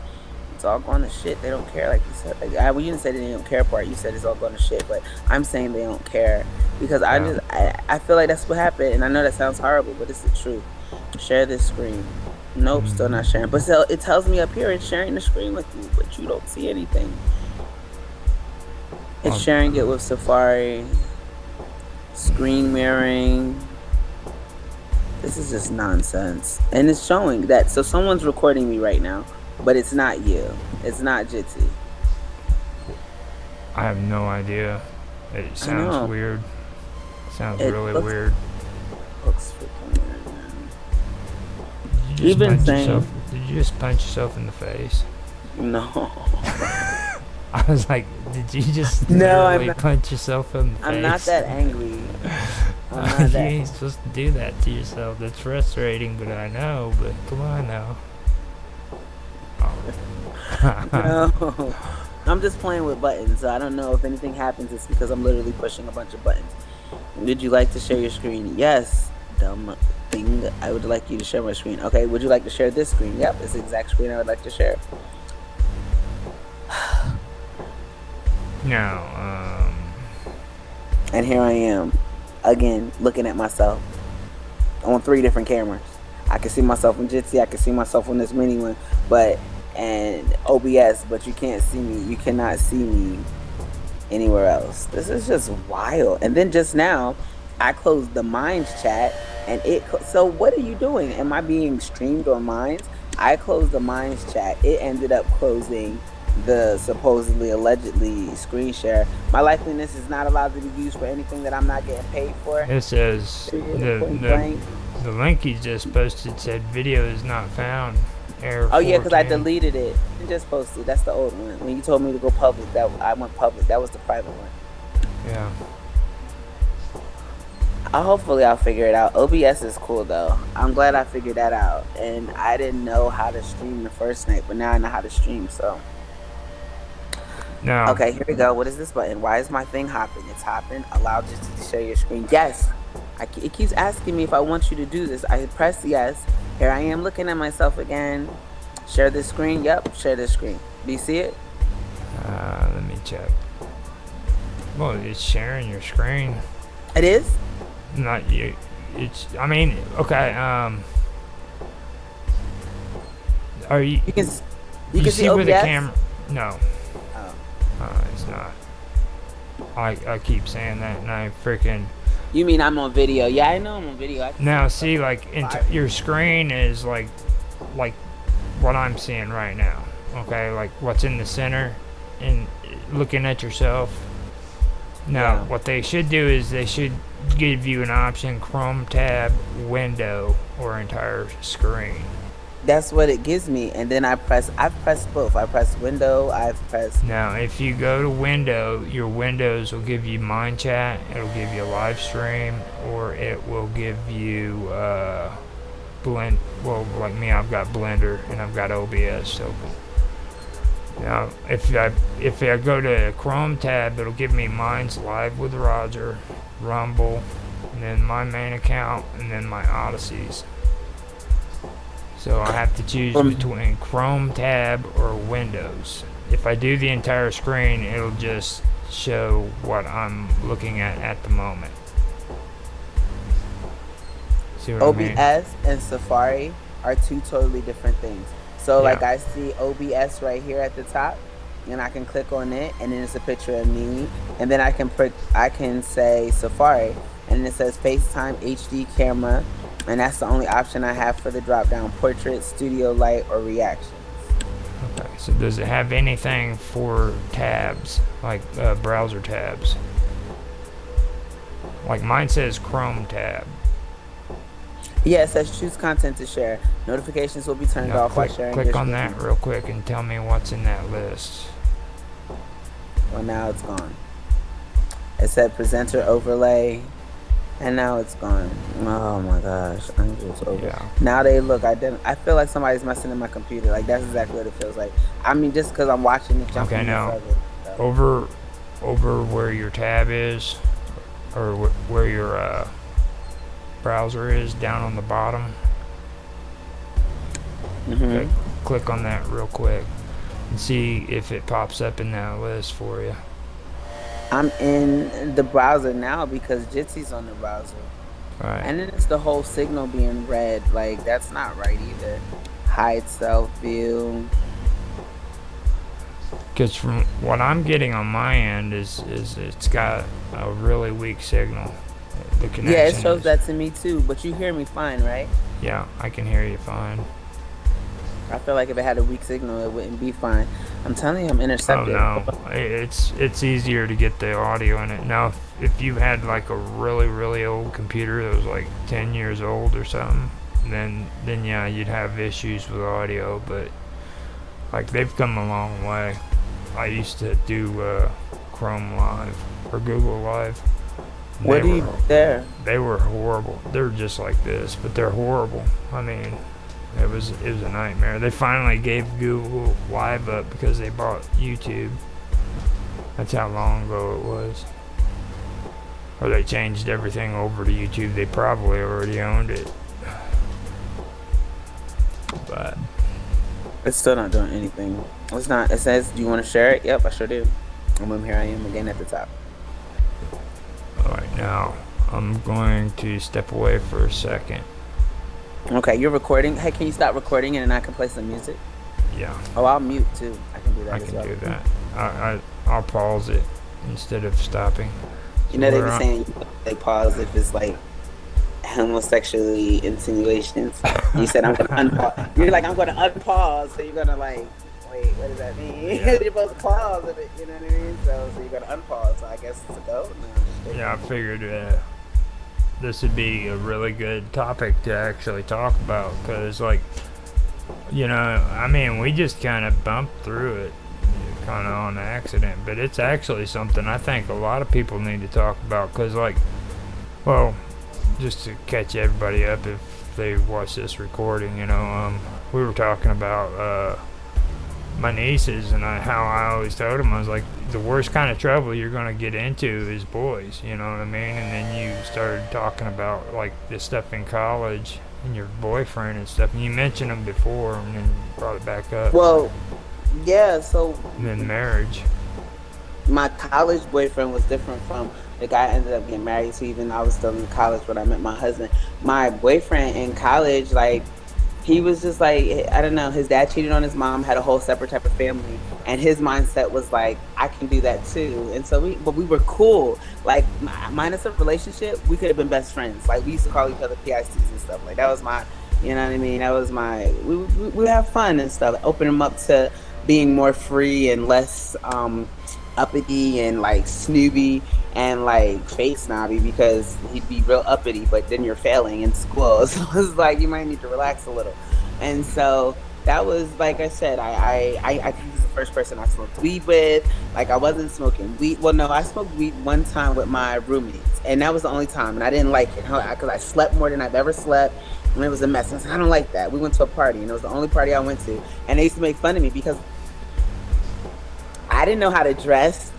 all going to shit. They don't care, like you said. You didn't say they don't care part. You said it's all going to shit, but I'm saying they don't care because I feel like that's what happened, and I know that sounds horrible, but it's the truth. Share this screen. Nope, still not sharing. But still, it tells me up here it's sharing the screen with you, but you don't see anything. It's sharing it with Safari, screen mirroring. This is just nonsense. And it's showing that, so someone's recording me right now, but it's not you. It's not Jitsi. I have no idea. It sounds weird. Sounds really weird. Looks freaking weird. Did you just punch yourself in the face? No. I was like, did you just punch yourself in the face? I'm not that angry. You ain't supposed to do that to yourself. That's frustrating, but I know. But come on now. No. I'm just playing with buttons, so I don't know if anything happens. It's because I'm literally pushing a bunch of buttons. Would you like to share your screen? Yes. Dumb thing. I would like you to share my screen. Okay, would you like to share this screen? Yep, it's the exact screen I would like to share. No, And here I am, again, looking at myself on 3 different cameras. I can see myself in Jitsi, I can see myself on this mini one, and OBS, but you can't see me. You cannot see me anywhere else. This is just wild. And then just now, I closed the Minds chat, and so what are you doing? Am I being streamed on Minds? I closed the Minds chat. It ended up closing the supposedly allegedly screen share. My likeliness is not allowed to be used for anything that I'm not getting paid for. It says the link he just posted said video is not found. Error. Oh yeah, because I deleted it and just posted. That's the old one. When you told me to go public, that I went public. That was the private one. Yeah. Hopefully I'll figure it out. OBS is cool though. I'm glad I figured that out. And I didn't know how to stream the first night, but now I know how to stream. So. No. Okay, here we go. What is this button? Why is my thing hopping? It's hopping. Allow just to share your screen. Yes. It keeps asking me if I want you to do this. I press yes. Here I am looking at myself again. Share this screen. Yep, share this screen. Do you see it? Let me check. Well, it's sharing your screen. It is? Not you. It's. I mean, okay. Are you? You can see OBS? where the camera? No. Oh. It's not. I keep saying that, and I freaking. You mean I'm on video? Yeah, I know I'm on video. Now, see, like, your screen is like what I'm seeing right now. Okay, like what's in the center, and looking at yourself. Now, what they should do is they should give you an option: Chrome tab, window, or entire screen. That's what it gives me, and then I've pressed both. I pressed window, Now, if you go to window, your windows will give you Mind Chat, it'll give you a live stream, or it will give you blend. Well, like me, I've got Blender and I've got OBS open. Now, if I go to Chrome tab, it'll give me Mine's Live with Roger, Rumble, and then my main account, and then my Odysseys. So I have to choose between Chrome tab or Windows. If I do the entire screen, it'll just show what I'm looking at the moment. See what OBS I mean? and Safari are two totally different things. So like I see OBS right here at the top, and I can click on it, and then it's a picture of me, and then I can say Safari, and it says FaceTime HD camera. And that's the only option I have for the drop down: portrait, studio light, or reactions. Okay, so does it have anything for tabs, like browser tabs? Like mine says Chrome tab. Yeah, it says choose content to share. Notifications will be turned off while sharing. Click on that real quick and tell me what's in that list. Well, now it's gone. It said presenter overlay. And now it's gone. Oh my gosh, I'm just over. Yeah. Now they look identical. I feel like somebody's messing in my computer. Like that's exactly what it feels like. I mean, just because I'm watching it jump. Okay, now over where your tab is, or where your browser is, down on the bottom. Okay, click on that real quick and see if it pops up in that list for you. I'm in the browser now because Jitsy's on the browser. Right. And then it's the whole signal being red. Like, that's not right either. Hide self view. Because from what I'm getting on my end is it's got a really weak signal. The connection. Yeah, it shows that to me too. But you hear me fine, right? Yeah, I can hear you fine. I feel like if it had a weak signal, it wouldn't be fine. I'm telling you, I'm intercepted. Oh no, it's easier to get the audio in it. Now, if you had like a really old computer that was like 10 years old or something, then yeah, you'd have issues with audio. But like they've come a long way. I used to do Chrome Live or Google Live. What do you there? They were horrible. They're just like this, but they're horrible. I mean. It was a nightmare. They finally gave Google Live up because they bought YouTube. That's how long ago it was. Or they changed everything over to YouTube. They probably already owned it. But it's still not doing anything. It's not. It says, "Do you want to share it?" Yep, I sure do. And here I am again at the top. All right, now I'm going to step away for a second. Okay, you're recording. Hey, can you stop recording and then I can play some music? Yeah. Oh, I'll mute too. I can do that as well. I can do that. I'll pause it instead of stopping. You know, they be saying they pause if it's like homosexually insinuations. You said I'm gonna unpause. You're like, I'm gonna unpause, so you're gonna like wait, what does that mean? You're supposed to pause it, you know what I mean? So you're gonna unpause. So I guess it's a go. No, yeah, I figured this would be a really good topic to actually talk about because, like, you know, I mean, we just kind of bumped through it kind of on accident, but it's actually something I think a lot of people need to talk about because, like, well, just to catch everybody up if they watch this recording, you know, we were talking about my nieces and how I always told them, I was like, the worst kind of trouble you're going to get into is boys, you know what I mean? And then you started talking about, like, this stuff in college and your boyfriend and stuff, and you mentioned them before and then brought it back up. Well, yeah, so... And then marriage. My college boyfriend was different from the guy I ended up getting married to, even though I was still in college when I met my husband. My boyfriend in college, like, he was just like, I don't know, his dad cheated on his mom, had a whole separate type of family, and his mindset was like, I can do that too. And so we were cool. Like, minus a relationship, we could have been best friends. Like, we used to call each other PICs and stuff. Like, that was my, you know what I mean? That was my, we would have fun and stuff. Open him up to being more free and less uppity and like snooby and like fake snobby, because he'd be real uppity, but then you're failing in school. So it was like, you might need to relax a little. And so that was, like I said, I think he's the first person I smoked weed with. Like, I wasn't smoking weed. Well, no, I smoked weed one time with my roommates, and that was the only time, and I didn't like it because I slept more than I've ever slept, and it was a mess. And I said, I don't like that. We went to a party, and it was the only party I went to, and they used to make fun of me because I didn't know how to dress.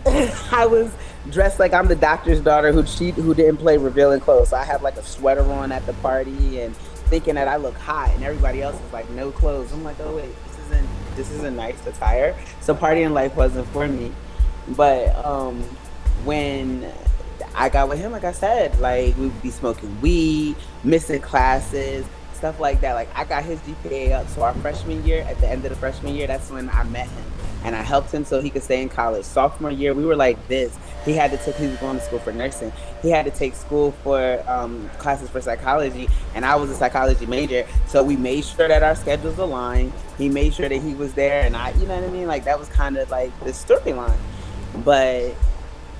I was dressed like I'm the doctor's daughter who didn't play revealing clothes. So I had like a sweater on at the party and thinking that I look hot, and everybody else was like no clothes. I'm like, oh wait, this isn't nice attire. So partying life wasn't for me. But when I got with him, like I said, like we would be smoking weed, missing classes, stuff like that. Like, I got his GPA up. So our freshman year, at the end of the freshman year, that's when I met him. And I helped him so he could stay in college. Sophomore year, we were like this. He was going to school for nursing. He had to take school for classes for psychology, and I was a psychology major. So we made sure that our schedules aligned. He made sure that he was there, and you know what I mean? Like, that was kind of like the storyline. But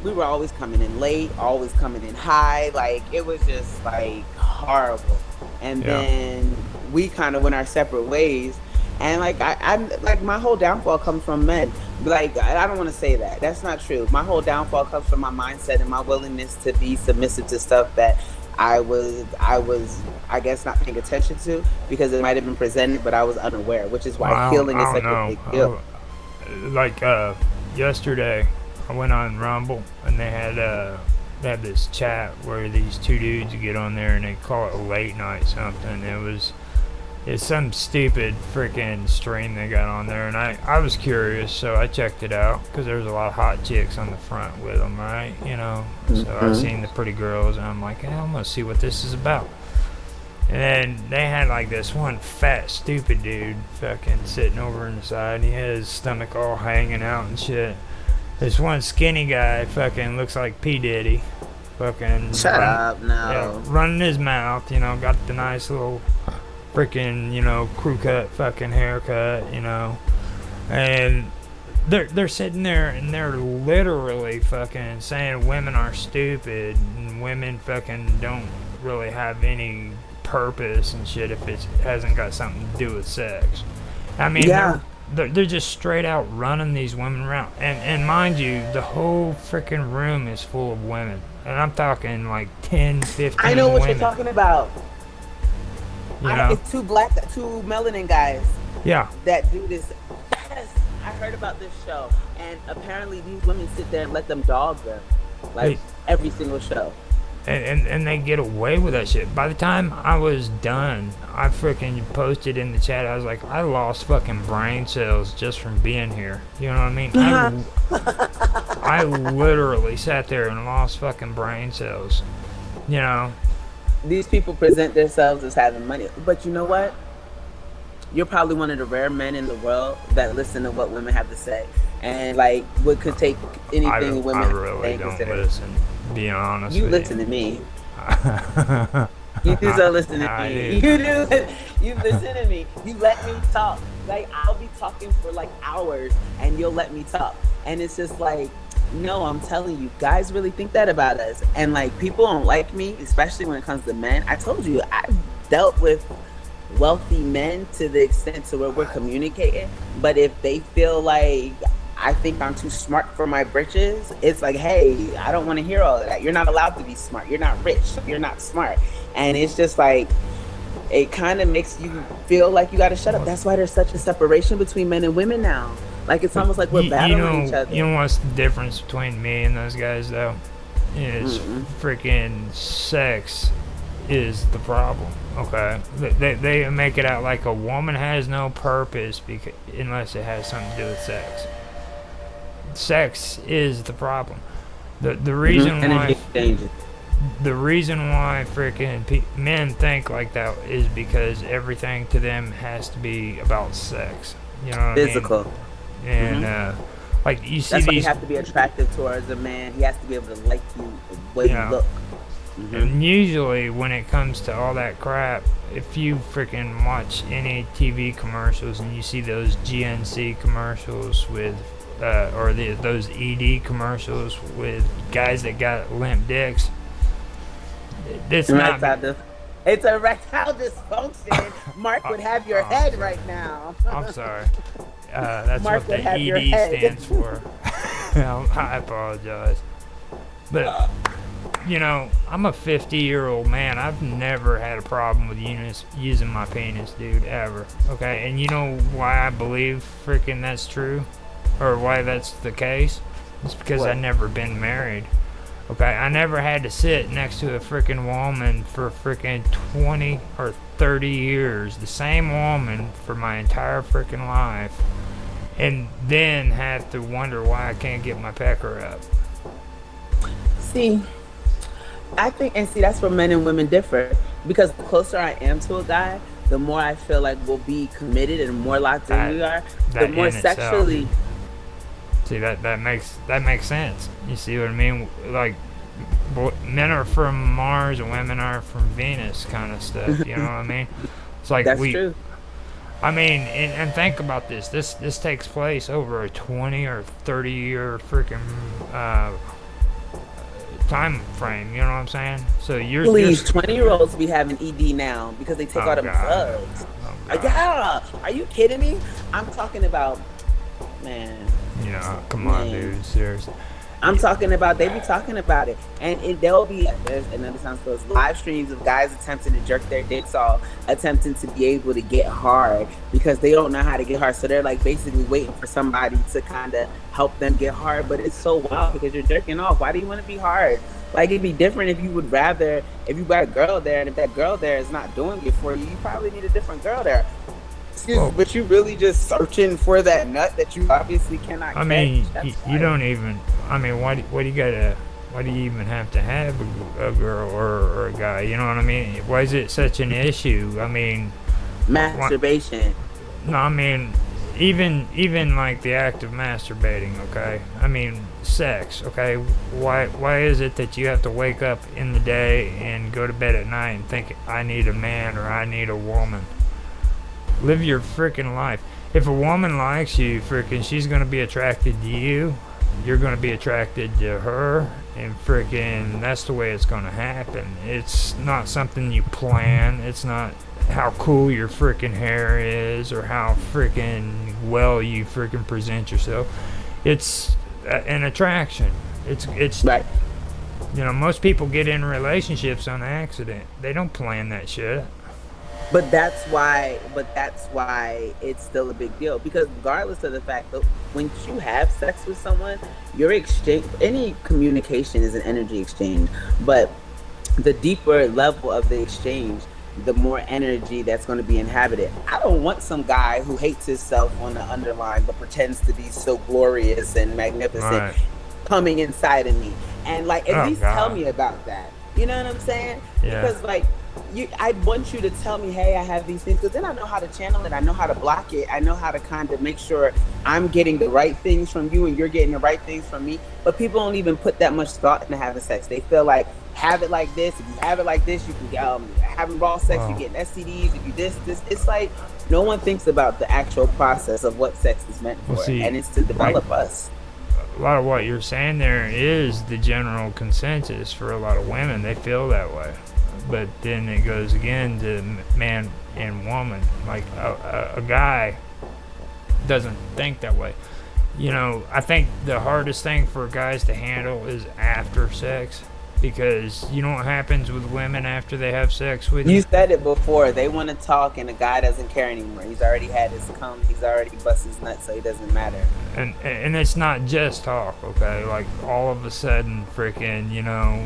we were always coming in late, always coming in high. Like, it was just like horrible. And then we kind of went our separate ways. And like I like, my whole downfall comes from men. Like, I don't want to say that. That's not true. My whole downfall comes from my mindset and my willingness to be submissive to stuff that I was I guess not paying attention to, because it might have been presented, but I was unaware, which is why healing is such a big deal. Like yesterday, I went on Rumble and they had this chat where these two dudes get on there and they call it a late night something. It's some stupid freaking stream they got on there, and I was curious, so I checked it out, because there's a lot of hot chicks on the front with them, right, you know, so I seen the pretty girls, and I'm like, hey, I'm gonna see what this is about. And then they had like this one fat stupid dude fucking sitting over on the side, and he had his stomach all hanging out and shit. This one skinny guy fucking looks like P. Diddy, fucking shut up, no. Yeah, running his mouth, you know, got the nice little freaking, you know, crew cut fucking haircut, you know, and they're sitting there and they're literally fucking saying women are stupid and women fucking don't really have any purpose and shit if it hasn't got something to do with sex. I mean, they're just straight out running these women around, and mind you, the whole freaking room is full of women, and I'm talking like 10, 15 I know what women. you're talking about. You know? It's two melanin guys. Yeah. That do this. Yes, I heard about this show, and apparently these women sit there and let them dog them, like every single show. And they get away with that shit. By the time I was done, I freaking posted in the chat. I was like, I lost fucking brain cells just from being here. You know what I mean? I literally sat there and lost fucking brain cells. You know. These people present themselves as having money, but you know what? You're probably one of the rare men in the world that listen to what women have to say, and like what could take anything women. I really don't listen. Being honest, you listen to me. You don't listen to I me. do. You do. You listen to me. You let me talk. Like, I'll be talking for like hours and you'll let me talk. And it's just like, no, I'm telling you, guys really think that about us. And like, people don't like me, especially when it comes to men. I told you, I've dealt with wealthy men to the extent to where we're communicating. But if they feel like I think I'm too smart for my britches, it's like, hey, I don't want to hear all of that. You're not allowed to be smart. You're not rich. You're not smart. And it's just like, it kind of makes you feel like you got to shut up. That's why there's such a separation between men and women now. Like, it's almost like we're battling each other. You know what's the difference between me and those guys, though? Is freaking sex is the problem, okay? They make it out like a woman has no purpose unless it has something to do with sex. Sex is the problem. The reason why... The reason why freaking men think like that is because everything to them has to be about sex. You know what Physical. I mean? And like you see, that's why you have to be attractive towards a man. He has to be able to like you the way you look. And usually, when it comes to all that crap, if you freaking watch any TV commercials and you see those GNC commercials with, or those ED commercials with guys that got limp dicks. It's erectile dysfunction. Mark would have your head right now. I'm sorry. That's Mark what the ED stands for. I apologize. But, you know, I'm a 50-year-old man. I've never had a problem with using my penis, dude, ever. Okay? And you know why I believe freaking that's true? Or why that's the case? It's because I've never been married. Okay, I never had to sit next to a freaking woman for freaking 20 or 30 years, the same woman for my entire freaking life, and then have to wonder why I can't get my pecker up. See, I think, and see, that's where men and women differ, because the closer I am to a guy, the more I feel like we'll be committed and more locked in we are, the more sexually... See, that makes sense. You see what I mean? Like, men are from Mars and women are from Venus, kind of stuff. You know what I mean? It's like that's true. I mean, and think about this. This takes place over a 20 or 30 year freaking time frame. You know what I'm saying? So please, 20-year-olds be having ED now because they take all them drugs. Yeah, are you kidding me? I'm talking about, man. Yeah, come on, dude. Seriously. I'm talking about, they be talking about it. And there'll be, there's another sounds those live streams of guys attempting to jerk their dicks off, attempting to be able to get hard because they don't know how to get hard. So they're like basically waiting for somebody to kind of help them get hard. But it's so wild because you're jerking off. Why do you want to be hard? Like, it'd be different if you would rather, if you got a girl there, and if that girl there is not doing it for you, you probably need a different girl there. But you really just searching for that nut that you obviously cannot catch. I mean, you don't even, I mean, why do you even have to have a girl or a guy? You know what I mean? Why is it such an issue? I mean, masturbation. No, I mean, even like the act of masturbating, okay? I mean, sex, okay? Why is it that you have to wake up in the day and go to bed at night and think, I need a man or I need a woman? Live your freaking life. If a woman likes you, freaking, she's gonna be attracted to you. You're gonna be attracted to her, and freaking, that's the way it's gonna happen. It's not something you plan. It's not how cool your freaking hair is or how freaking well you freaking present yourself. It's an attraction. It's right. You know, most people get in relationships on accident. They don't plan that shit. But that's why it's still a big deal, because regardless of the fact that when you have sex with someone, your exchange, any communication is an energy exchange, but the deeper level of the exchange, the more energy that's going to be inhabited. I don't want some guy who hates himself on the underline but pretends to be so glorious and magnificent coming inside of me. And like, at least tell me about that. You know what I'm saying? Yeah. Because like, I want you to tell me, hey, I have these things, because then I know how to channel it. I know how to block it. I know how to kind of make sure I'm getting the right things from you and you're getting the right things from me. But people don't even put that much thought into having sex. They feel like have it like this. If you have it like this, you can having raw sex, you get STDs. If you this, it's like no one thinks about the actual process of what sex is meant for, and it's to develop us. A lot of what you're saying there is the general consensus for a lot of women. They feel that way, but then it goes again to man and woman. Like a guy doesn't think that way. You know, I think the hardest thing for guys to handle is after sex, because you know what happens with women after they have sex with you? You said it before. They want to talk, and the guy doesn't care anymore. He's already had his cum. He's already busted his nuts, so it doesn't matter. And it's not just talk, okay? Like, all of a sudden, freaking, you know,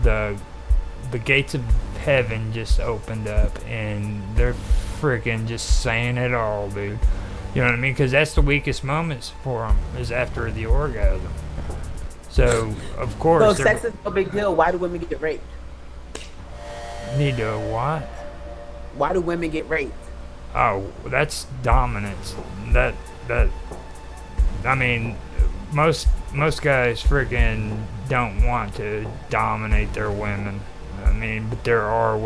the gates of heaven just opened up, and they're freaking just saying it all, dude. You know what I mean? Because that's the weakest moments for them, is after the orgasm. So, of course... So sex is no big deal. Why do women get raped? Need to what? Why do women get raped? Oh, that's dominance. That I mean, most guys freaking don't want to dominate their women. I mean, but there are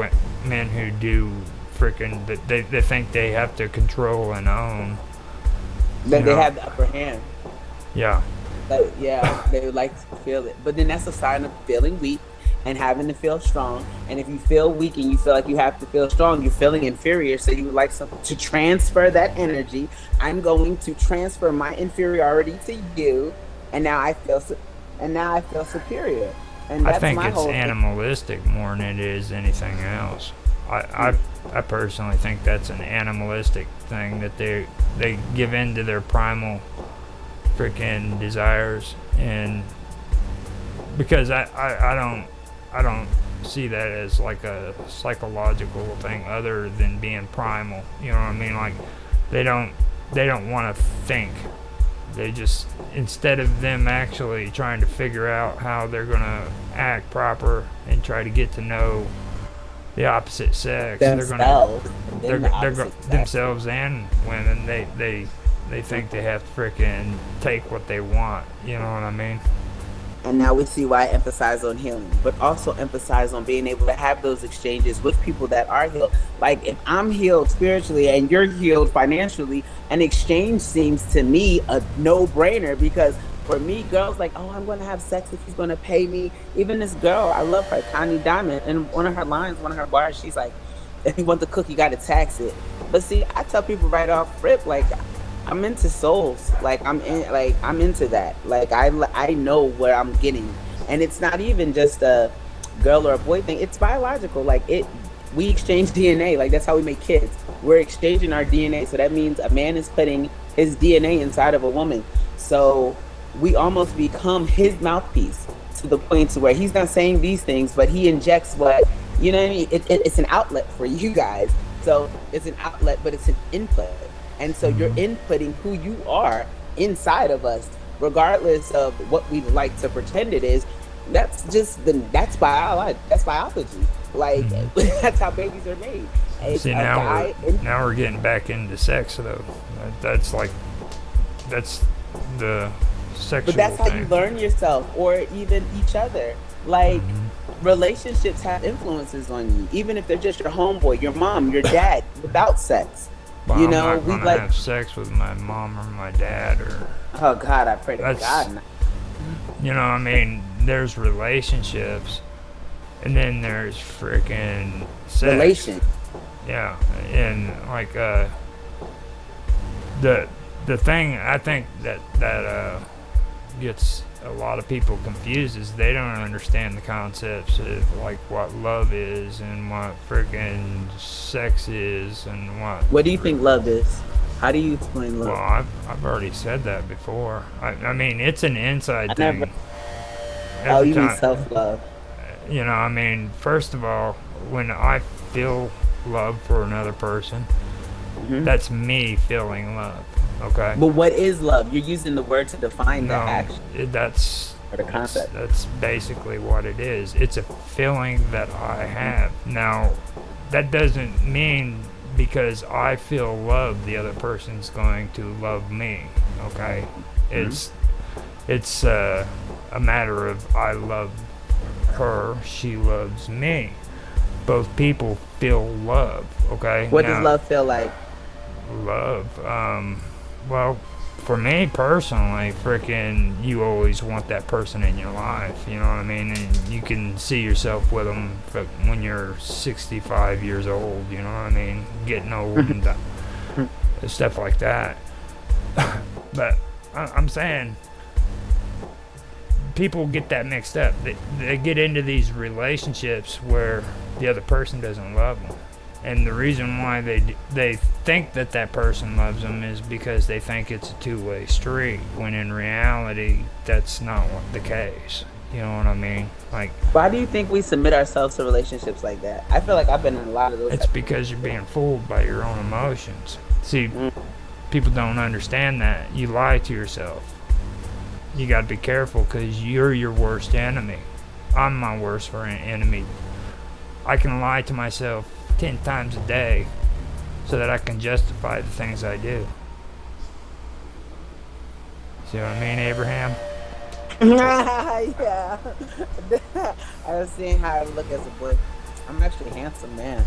men who do freaking... They think they have to control and own. That they have the upper hand. Yeah. Yeah, they would like to feel it. But then that's a sign of feeling weak and having to feel strong. And if you feel weak and you feel like you have to feel strong, you're feeling inferior. So you would like to transfer that energy. I'm going to transfer my inferiority to you, and now I feel superior. And that's I think my it's whole animalistic more than it is anything else. I personally think that's an animalistic thing, that they give in to their primal freaking desires, and because I don't see that as like a psychological thing other than being primal. You know what I mean? Like they don't want to think. They just, instead of them actually trying to figure out how they're gonna act proper and try to get to know the opposite sex, themselves and women, they think they have to freaking take what they want. You know what I mean? And now we see why I emphasize on healing, but also emphasize on being able to have those exchanges with people that are healed. Like, if I'm healed spiritually and you're healed financially, an exchange seems to me a no-brainer, because for me, girls like, oh, I'm going to have sex if he's going to pay me. Even this girl, I love her, Connie Diamond, and one of her bars, she's like, if you want the cook, you got to tax it. But see, I tell people right off rip, like, I'm into souls. Like, I'm into that. Like, I know where I'm getting, and it's not even just a girl or a boy thing. It's biological. Like, we exchange DNA. Like, that's how we make kids. We're exchanging our DNA. So that means a man is putting his DNA inside of a woman. So we almost become his mouthpiece, to the point to where he's not saying these things, but he injects what, you know what I mean? It's an outlet for you guys. So it's an outlet, but it's an input. And so you're inputting who you are inside of us, regardless of what we like to pretend it is. That's biology. Like, that's how babies are made. See, now we're getting back into sex, though. That's the sexual. But that's how thing. you learn yourself, or even each other. Like, relationships have influences on you, even if they're just your homeboy, your mom, your dad, without sex. Well, I'm not gonna have sex with my mom or my dad, or... Oh, God, I pray to God. You know, I mean, there's relationships, and then there's freaking sex. Yeah, and, like, the thing I think that gets a lot of people confused is they don't understand the concepts of, like, what love is and what freaking sex is and what do you think love is? How do you explain love? Well, I've already said that before. I mean, it's an inside thing. Oh, you mean self-love? You know, I mean, first of all, when I feel love for another person, that's me feeling love. Okay. But what is love? You're using the word to define the action. That's or the concept. That's basically what it is. It's a feeling that I have. Now, that doesn't mean because I feel love, the other person's going to love me. Okay. It's a matter of I love her, she loves me. Both people feel love, okay? What does love feel like? Love, well, for me personally, freaking, you always want that person in your life, you know what I mean? And you can see yourself with them when you're 65 years old, you know what I mean? Getting old and stuff like that. But I'm saying, people get that mixed up. They get into these relationships where the other person doesn't love them. And the reason why they think that person loves them is because they think it's a two-way street, when in reality, that's not the case. You know what I mean? Like, why do you think we submit ourselves to relationships like that? I feel like I've been in a lot of those. It's because you're being fooled by your own emotions. See, people don't understand that. You lie to yourself. You got to be careful, because you're your worst enemy. I'm my worst enemy. I can lie to myself 10 times a day so that I can justify the things I do. See what I mean, Abraham? Yeah. I was seeing how I look as a boy. I'm actually a handsome man.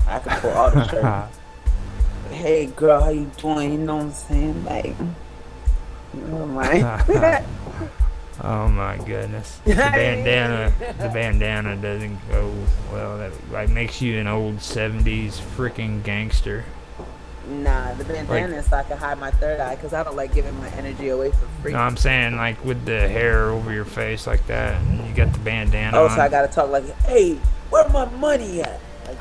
I can pull all the shirts. Hey girl, how you doing? You know what I'm saying? Like, oh my. Oh my goodness. The bandana doesn't go well. That like makes you an old 70s freaking gangster. Nah, the bandana is so I can hide my third eye, because I don't like giving my energy away for free. No, I'm saying like with the hair over your face like that, and you got the bandana on. so I gotta talk like, hey, where my money at? Like,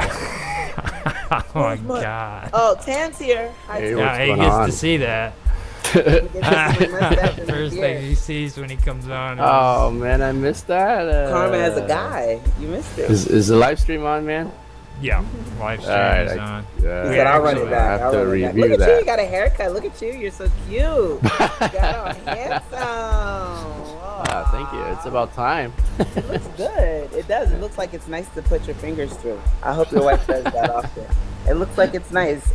oh my God. Oh, Tan's here. Hey, yeah, he gets to see that. First thing he sees when he comes on. Oh man, I missed that. Karma as a guy, you missed it. Is the live stream on, man? Yeah, live stream is on. He said, I'll run it back. I have to review Look at that. you, you got a haircut. Look at you, you're so cute. You got on handsome. Oh, thank you. It's about time. It looks good. It does. It looks like it's nice to put your fingers through. I hope your wife does that often. It looks like it's nice.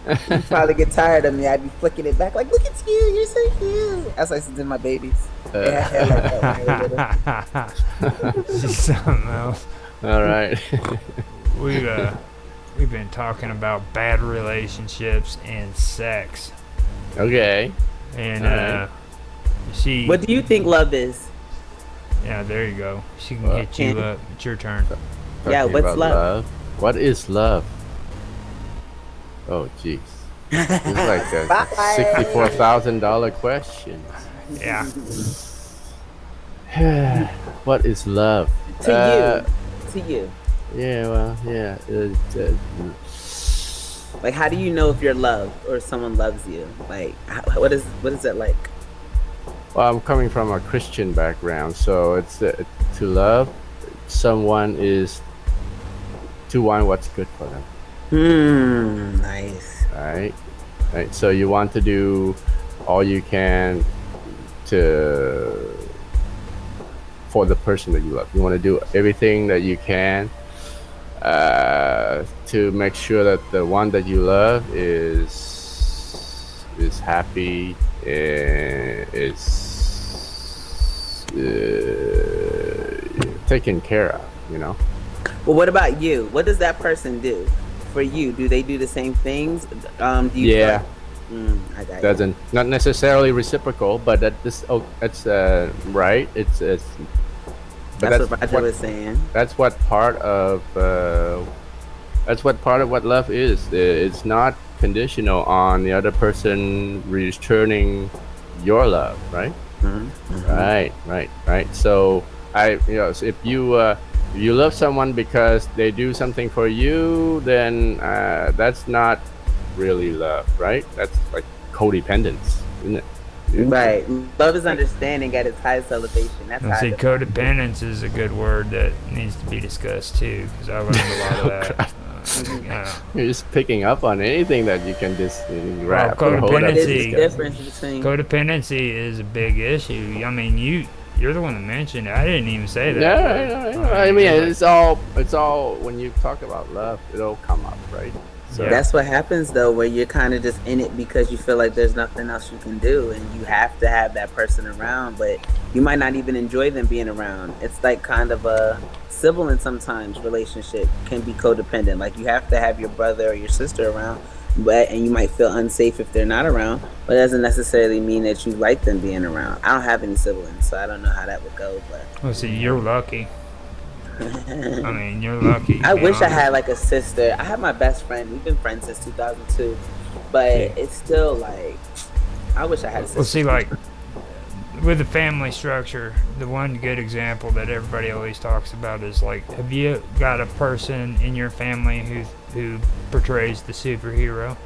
You probably get tired of me. I'd be flicking it back like, look at you, you're so cute. That's like I did my babies. They had hair like that when they were little. She's something else. All right. We've been talking about bad relationships and sex. Okay. And she. What do you think love is? Yeah, there you go. She can hit you up. It's your turn. Yeah, what's love? What is love? Oh, jeez. It's like a $64,000 question. Yeah. What is love? To you. Yeah, well, yeah. Like, how do you know if you're loved or someone loves you? Like, what is it like? Well, I'm coming from a Christian background, so it's to love someone is to want what's good for them. Nice. Right. So you want to do all you can for the person that you love. You want to do everything that you can to make sure that the one that you love is happy, is taken care of. You know. Well, what about you? What does that person do for you? Do they do the same things? Do you yeah. I got Doesn't you. Not necessarily reciprocal, but that's right. It's that's what Roger was saying. That's what part of what love is. It's not conditional on the other person returning your love, right? Right. So so if you love someone because they do something for you, then that's not really love, right? That's like codependence, isn't it? Right. Love is understanding at its highest elevation. That's how see, codependence is a good word that needs to be discussed too, because I learned a lot of that. You're just picking up on anything that you can just wrap. Codependency is a big issue. I mean, you're the one that mentioned it. I didn't even say that. Yeah, I know. I mean, it's all when you talk about love, it'll come up, right? So that's what happens though, where you're kind of just in it because you feel like there's nothing else you can do, and you have to have that person around, but you might not even enjoy them being around. It's like kind of a sibling sometimes relationship can be codependent. Like you have to have your brother or your sister around, and you might feel unsafe if they're not around, but it doesn't necessarily mean that you like them being around. I don't have any siblings, so I don't know how that would go, but Well, see, you're lucky. I mean, you're lucky. I wish I had like a sister. I have my best friend. We've been friends since 2002, but it's still like I wish I had a sister. Well, see, like with the family structure, the one good example that everybody always talks about is like, have you got a person in your family who portrays the superhero?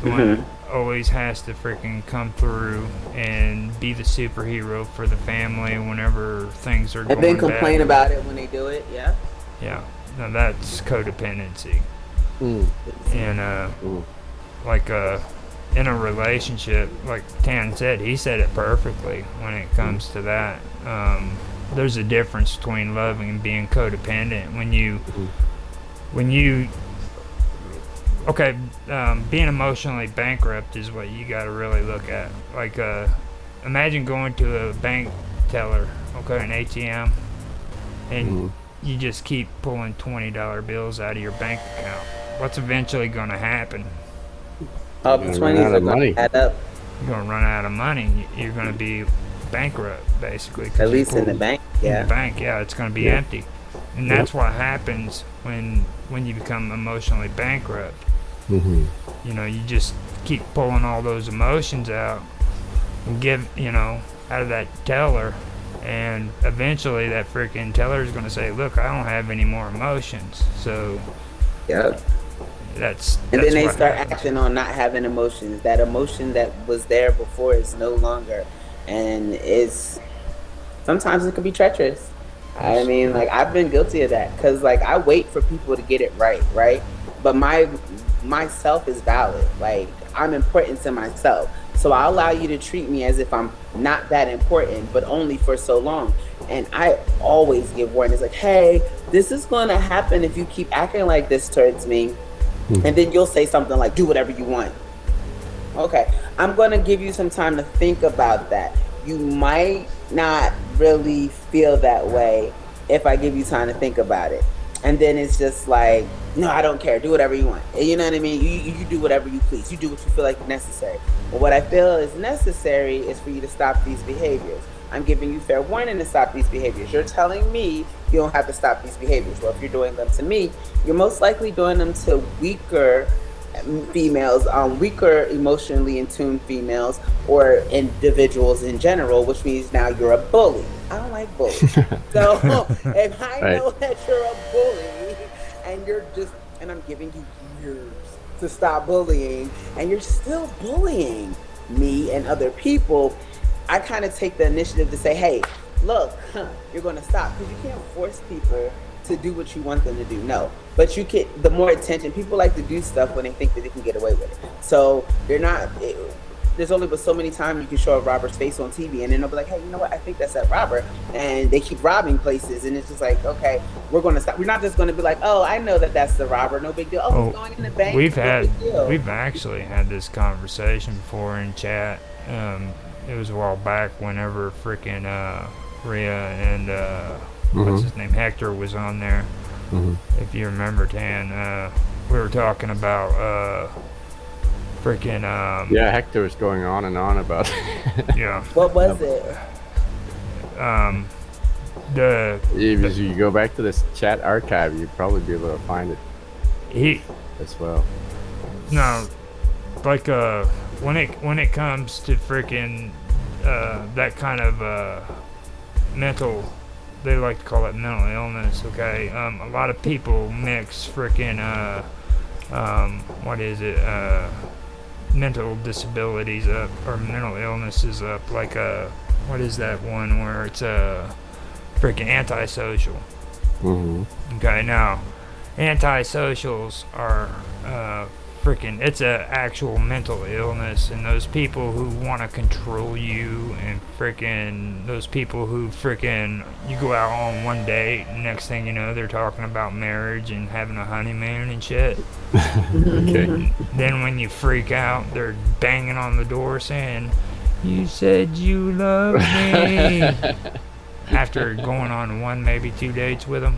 The one always has to freaking come through and be the superhero for the family whenever things are going bad. And then complain about it when they do it, yeah? Yeah. Now that's codependency. And, like, in a relationship, like Tan said, he said it perfectly when it comes to that. There's a difference between loving and being codependent. Being emotionally bankrupt is what you got to really look at. Like, imagine going to a bank teller, an ATM, and you just keep pulling $20 bills out of your bank account. What's eventually going to happen? All the 20s are going to add up. You're going to run out of money. You're going to be bankrupt, basically. At least in the bank, yeah. In the bank, yeah, it's going to be empty. And that's what happens when you become emotionally bankrupt. You know, you just keep pulling all those emotions out and out of that teller, and eventually that freaking teller is going to say, look, I don't have any more emotions. So that's then they start acting on not having emotions. That emotion that was there before is no longer, and sometimes it can be treacherous. I mean, like, I've been guilty of that because, like, I wait for people to get it right? But myself is valid. Like, I'm important to myself. So I allow you to treat me as if I'm not that important, but only for so long. And I always give warnings like, hey, this is going to happen if you keep acting like this towards me. And then you'll say something like, do whatever you want. Okay, I'm going to give you some time to think about that. You might not really feel that way if I give you time to think about it. And then it's just like, no, I don't care. Do whatever you want. You know what I mean? You do whatever you please. You do what you feel like necessary. But what I feel is necessary is for you to stop these behaviors. I'm giving you fair warning to stop these behaviors. You're telling me you don't have to stop these behaviors. Well, if you're doing them to me, you're most likely doing them to weaker females, weaker emotionally in tune females, or individuals in general, which means now you're a bully. I don't like bullies. So if I know that you're a bully and I'm giving you years to stop bullying and you're still bullying me and other people, I kind of take the initiative to say, hey, look, you're going to stop, because you can't force people to do what you want them to do. No, but you can. The more attention, people like to do stuff when they think that they can get away with it. So there's only but so many times you can show a robber's face on TV, and then they'll be like, hey, you know what? I think that's that robber, and they keep robbing places, and it's just like, okay, we're going to stop. We're not just going to be like, oh, I know that that's the robber, no big deal. Oh, he's going in the bank. We've actually had this conversation before in chat. It was a while back whenever freaking Rhea and what's his name, Hector, was on there. If you remember, Tan, we were talking about freaking Hector was going on and on about yeah. What was it? If you go back to this chat archive, you'd probably be able to find it as well. No, like when it comes to freaking that kind of mental, they like to call it mental illness. Okay, a lot of people mix freaking mental disabilities up, or mental illnesses up, like what is that one where it's freaking antisocial. Okay, now antisocials are it's a actual mental illness, and those people who want to control you, and those people who you go out on one date, and next thing you know they're talking about marriage and having a honeymoon and shit. Okay. Then when you freak out, they're banging on the door saying, "You said you love me." After going on one, maybe 2 dates with them,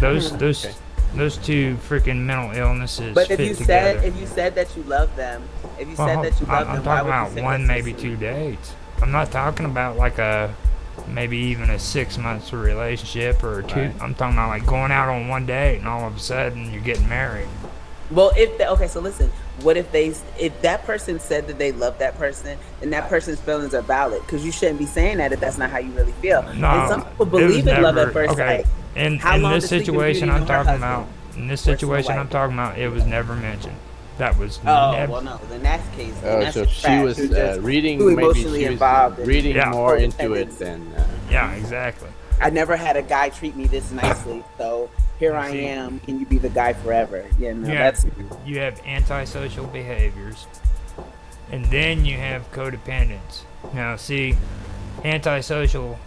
those two freaking mental illnesses. But if you said that you love them, I'm talking about one, maybe 2 dates. I'm not talking about like maybe even a 6 months relationship or two. Right. I'm talking about like going out on one date and all of a sudden you're getting married. Well, so listen. What if that person said that they love that person, then that person's feelings are valid? Because you shouldn't be saying that if that's not how you really feel. No, and some people believe in love at first sight. In this situation I'm talking about, it was never mentioned. That was never. Well, no. In that case, so she was reading. Maybe she was reading more into it than. Yeah, exactly. I never had a guy treat me this nicely, so here I am. Can you be the guy forever? Yeah, no, you have antisocial behaviors, and then you have codependence. Now, see, antisocial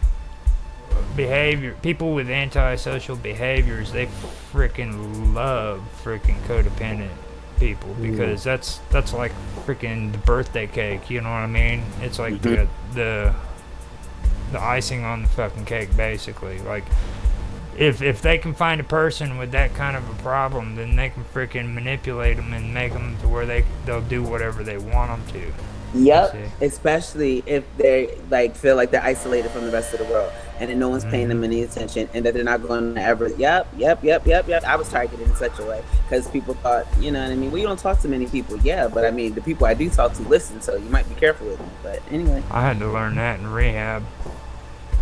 behavior. People with antisocial behaviors, they freaking love freaking codependent people because that's like freaking the birthday cake. You know what I mean? It's like the icing on the fucking cake, basically. Like, if they can find a person with that kind of a problem, then they can freaking manipulate them and make them to where they'll do whatever they want them to. Yep, especially if they like feel like they're isolated from the rest of the world and that no one's paying them any attention and that they're not going to ever. Yep. I was targeted in such a way because people thought, you know what I mean? Well, you don't talk to many people. Yeah, but I mean, the people I do talk to listen, so you might be careful with them. But anyway, I had to learn that in rehab.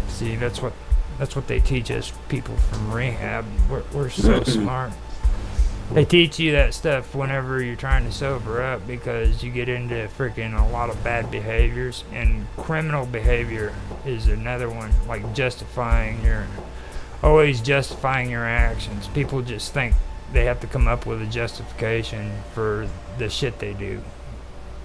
See, that's what they teach us people from rehab. We're so smart. They teach you that stuff whenever you're trying to sober up because you get into freaking a lot of bad behaviors, and criminal behavior is another one, like always justifying your actions. People just think they have to come up with a justification for the shit they do.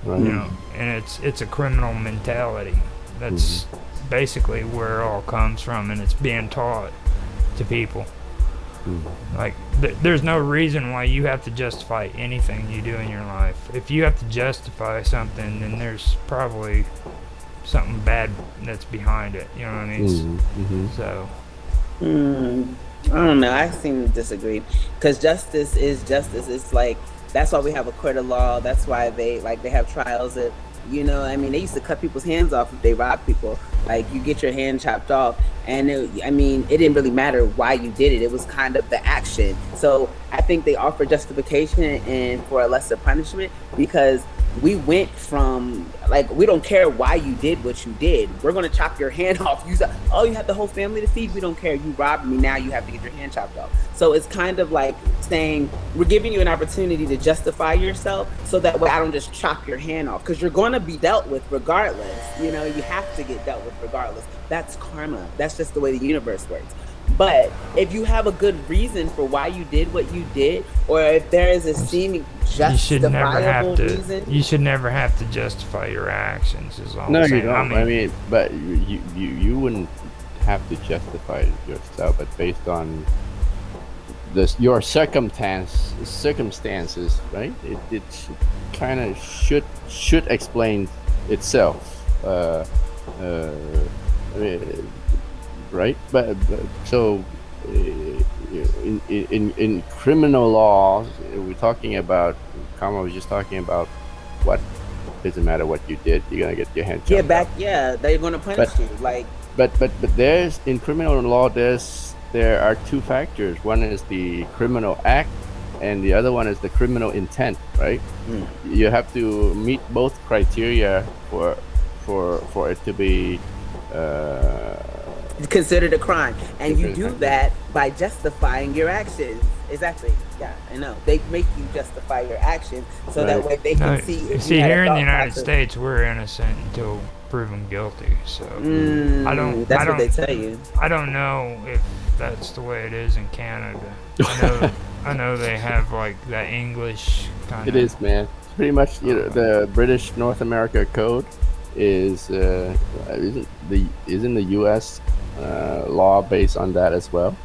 Right. You know, and it's a criminal mentality. That's basically where it all comes from, and it's being taught to people. Like, there's no reason why you have to justify anything you do in your life. If you have to justify something, then there's probably something bad that's behind it. You know what I mean? So. I don't know. I seem to disagree. Because justice is justice. It's like, that's why we have a court of law. That's why they have trials that, you know, I mean, they used to cut people's hands off if they robbed people. Like, you get your hand chopped off, and it didn't really matter why you did it. It was kind of the action. So I think they offer justification and for a lesser punishment because we went from, like, we don't care why you did what you did. We're going to chop your hand off. You have the whole family to feed? We don't care. You robbed me. Now you have to get your hand chopped off. So it's kind of like saying, we're giving you an opportunity to justify yourself so that way I don't just chop your hand off, because you're going to be dealt with regardless. You know, you have to get dealt with regardless. That's karma. That's just the way the universe works. But if you have a good reason for why you did what you did, or if there is a seeming justifiable reason, you should never have to justify your actions. Is all no, I'm saying. You don't. I mean, but you wouldn't have to justify yourself, but based on your circumstances, right? It kind of should explain itself. I mean, right? But so in criminal laws, we're talking about. Karma was just talking about what doesn't matter what you did, you're gonna get your hand chopped off. They're gonna punish you. Like, but there's in criminal law there are two factors. One is the criminal act, and the other one is the criminal intent. Right? You have to meet both criteria for it to be. Considered a crime, and you do that by justifying your actions. Exactly. Yeah, I know. They make you justify your actions so that way they can see. See, here in the United States, we're innocent until proven guilty. So that's what they tell you. I don't know if that's the way it is in Canada. I know I know they have like that English kind It is, man. Pretty much, the British North America Code isn't the U.S. Law based on that as well?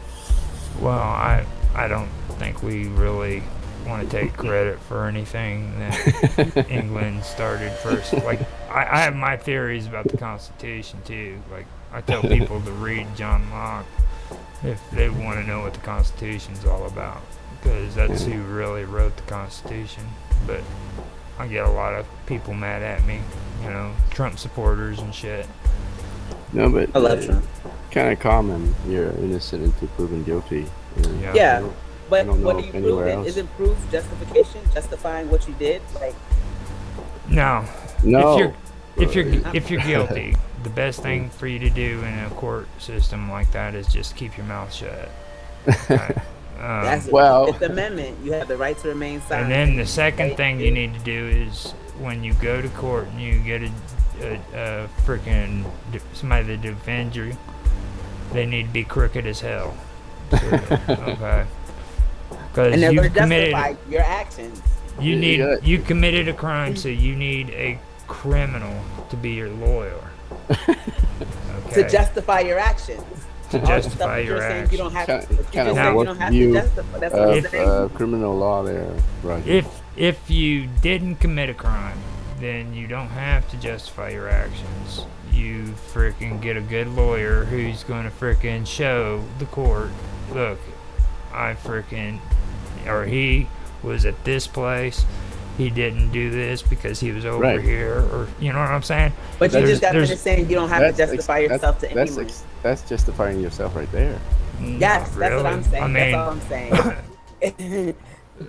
Well, I don't think we really want to take credit for anything that England started first. Like, I have my theories about the Constitution too. Like, I tell people to read John Locke if they want to know what the Constitution's all about, because that's who really wrote the Constitution. But I get a lot of people mad at me, Trump supporters and shit. No, but I love Trump. Kind of common. You're innocent until proven guilty. Yeah. But what are you anywhere proving? else. Isn't proof justification, justifying what you did? Like, No. No. If you're guilty, the best thing for you to do in a court system like that is just keep your mouth shut. Right? that's well- the Fifth Amendment. You have the right to remain silent. And then the second thing you need to do is when you go to court and you get a freaking somebody to defend you, they need to be crooked as hell. Okay. Because and they're you going to committed justify your actions. you committed a crime, so you need a criminal to be your lawyer. Okay. To justify your actions. To All the justify stuff that your you're saying actions. you don't have Kind to. of You what don't have view to justify. That's what I'm saying. of criminal law there, Roger. If you didn't commit a crime, then you don't have to justify your actions. You freaking get a good lawyer who's going to freaking show the court, look, he was at this place. He didn't do this because he was over Right. here, or you know what I'm saying? But you just got there's- finished saying you don't have to justify yourself to anyone. That's justifying yourself right there. Yes, Not that's what really. I'm saying. I mean, That's all I'm saying.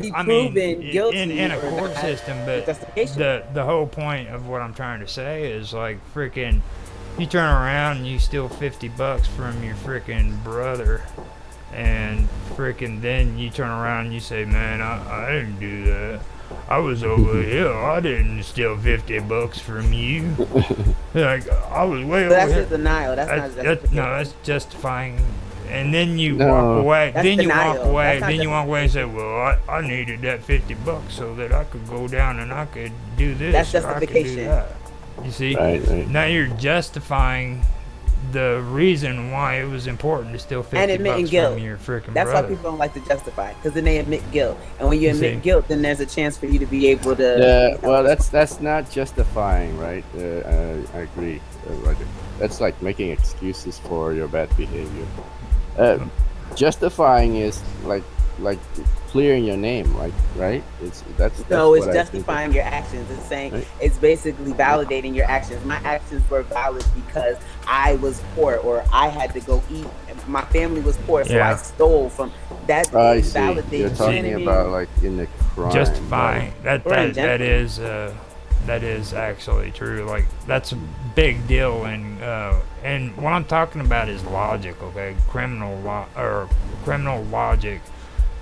Be proven guilty in a or court not, system, but justification. the whole point of what I'm trying to say is like freaking, you turn around and you steal $50 from your freaking brother, and freaking then you turn around and you say, man, I didn't do that. I was over here. I didn't steal $50 from you. Like, I was way over That's here. just denial. That's not justification. No, that's justifying. And then you No. walk away. That's Then you denial. walk away. That's not Then you walk away and say, "Well, I needed that $50 so that I could go down and I could do this. That's or I could do justification. that." You see? Right. Now you're justifying the reason why it was important to steal And admitting $50 guilt. from your freaking That's brother. why people don't like to justify, because then they admit guilt. And when you You admit see. guilt, then there's a chance for you to be able to. Well, that's not justifying, right? I agree, Roger. That's like making excuses for your bad behavior. Justifying is like clearing your name, like, right? That's No, it's what I think justifying your actions. It's saying Right. it's basically validating your actions. My actions were valid because I was poor, or I had to go eat. My family was poor, so Yeah. I stole from. That I is see. validating. You're talking You know what I mean? about like in the crime. Justifying right? that is actually true. Like, that's a big deal, and what I'm talking about is logic. Okay, criminal logic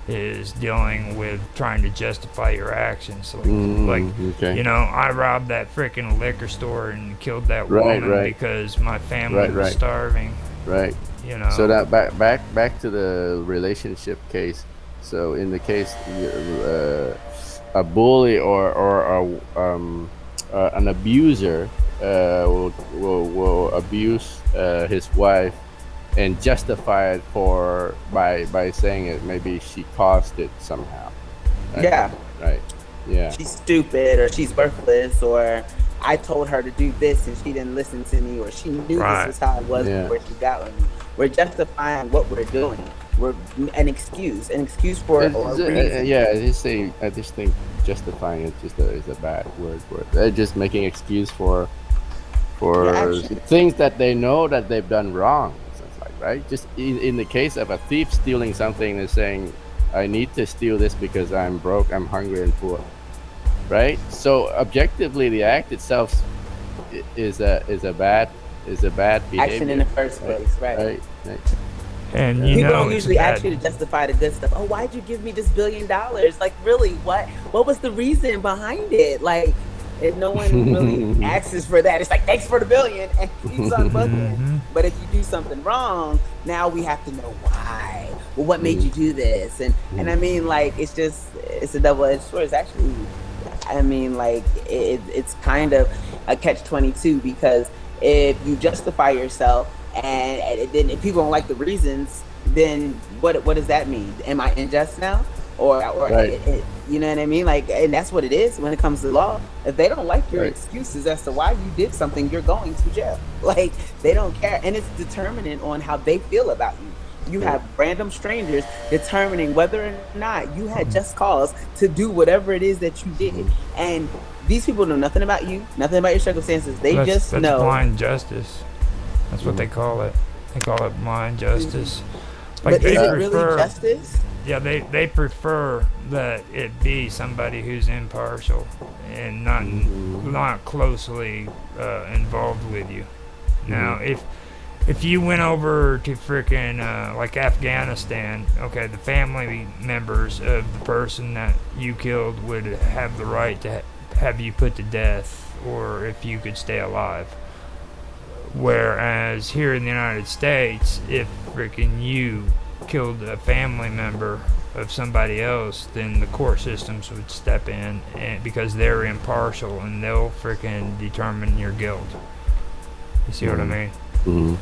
is dealing with trying to justify your actions. Like, okay. I robbed that freaking liquor store and killed that Right, woman right. because my family was Right. starving. Right. So that back to the relationship case. So in the case, a bully or an abuser will abuse his wife and justify it by saying it maybe she caused it somehow. Right? Yeah. Right. Yeah. She's stupid, or she's worthless, or I told her to do this and she didn't listen to me, or she knew Right. this was how it was Yeah. before she got with me. We're justifying what we're doing. We're an excuse for a reason. Yeah, I just think justifying it is a bad word for it. They're just making excuse for Your actions. things that they know that they've done wrong. Sounds like, right? Just in the case of a thief stealing something, they're saying, "I need to steal this because I'm broke, I'm hungry and poor." Right? So objectively, the act itself is a bad behavior. Action in the first place, right? Right. And People don't it's usually bad. ask you to justify the good stuff. Oh, why'd you give me this $1 billion? Like, really, what was the reason behind it? Like, if no one really asks for that, it's like, thanks for the $1 billion and keeps on booking. But if you do something wrong, now we have to know why. well, what made you do this? And I mean, like, it's a double-edged sword. It's actually, I mean, like, it's kind of a catch-22, because if you justify yourself and then if people don't like the reasons, then what does that mean? Am I unjust now? Or Right. you know what I mean? Like, and that's what it is when it comes to law. If they don't like your Right. excuses as to why you did something, you're going to jail. Like, they don't care, and it's determinant on how they feel about you. You have random strangers determining whether or not you had just cause to do whatever it is that you did, and these people know nothing about you, nothing about your circumstances. They that's know blind justice. That's what they call it. They call it blind justice. Like, but they is it prefer, really justice? Yeah, they prefer that it be somebody who's impartial and not closely involved with you. Now, if you went over to freaking like Afghanistan, okay, the family members of the person that you killed would have the right to have you put to death, or if you could stay alive. Whereas here in the United States, if freaking you killed a family member of somebody else, then the court systems would step in, and because they're impartial and they'll freaking determine your guilt. You see what I mean? Mm-hmm.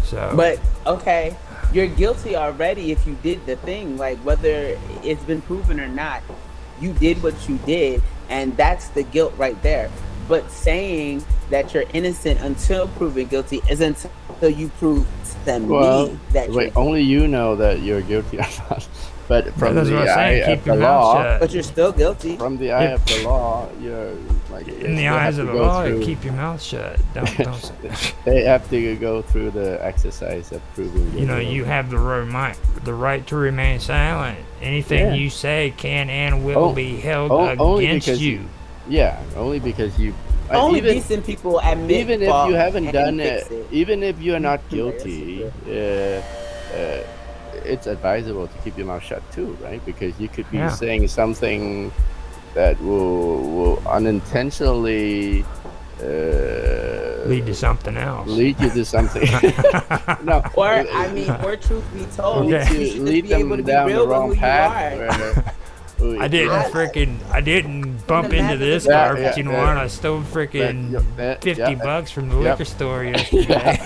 So. But okay, you're guilty already if you did the thing. Like, whether it's been proven or not, you did what you did, and that's the guilt right there. But saying that you're innocent until proven guilty isn't until you prove to me that you're guilty. Only you know that you're guilty or not. But from that's the what I'm saying. eye Keep of your the mouth law, shut. But you're still guilty. From the eye of the law, you're like, in the eyes of the law, keep your mouth shut. Don't say. They have to go through the exercise of proving. You know, you have the right to remain silent. Anything you say can and will be held against you. Yeah, only because you. Only decent people admit. Even if you haven't done it, even if you're not guilty, it's advisable to keep your mouth shut too, right? Because you could be saying something that will unintentionally lead to something else. Lead you to something. No. Or truth be told, you should lead them down the wrong path. I didn't bump into this garbage, you know what? I stole freaking $50 from the liquor store yesterday.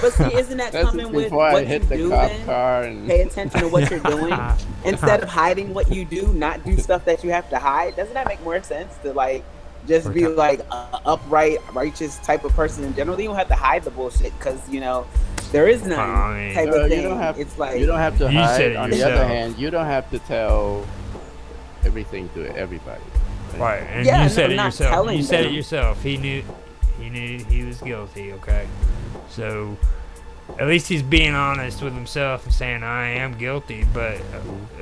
But see, isn't that coming with what you do then? Pay attention to what you're doing. Instead of hiding what you do, not do stuff that you have to hide. Doesn't that make more sense to, like, just be like an upright, righteous type of person in general? You don't have to hide the bullshit, because, you know, there is none type of thing. It's like, you don't have to hide. On the other hand, you don't have to tell everything to everybody. Right, and you said it yourself. You said it yourself. He knew he was guilty. Okay, so at least he's being honest with himself and saying, I am guilty. But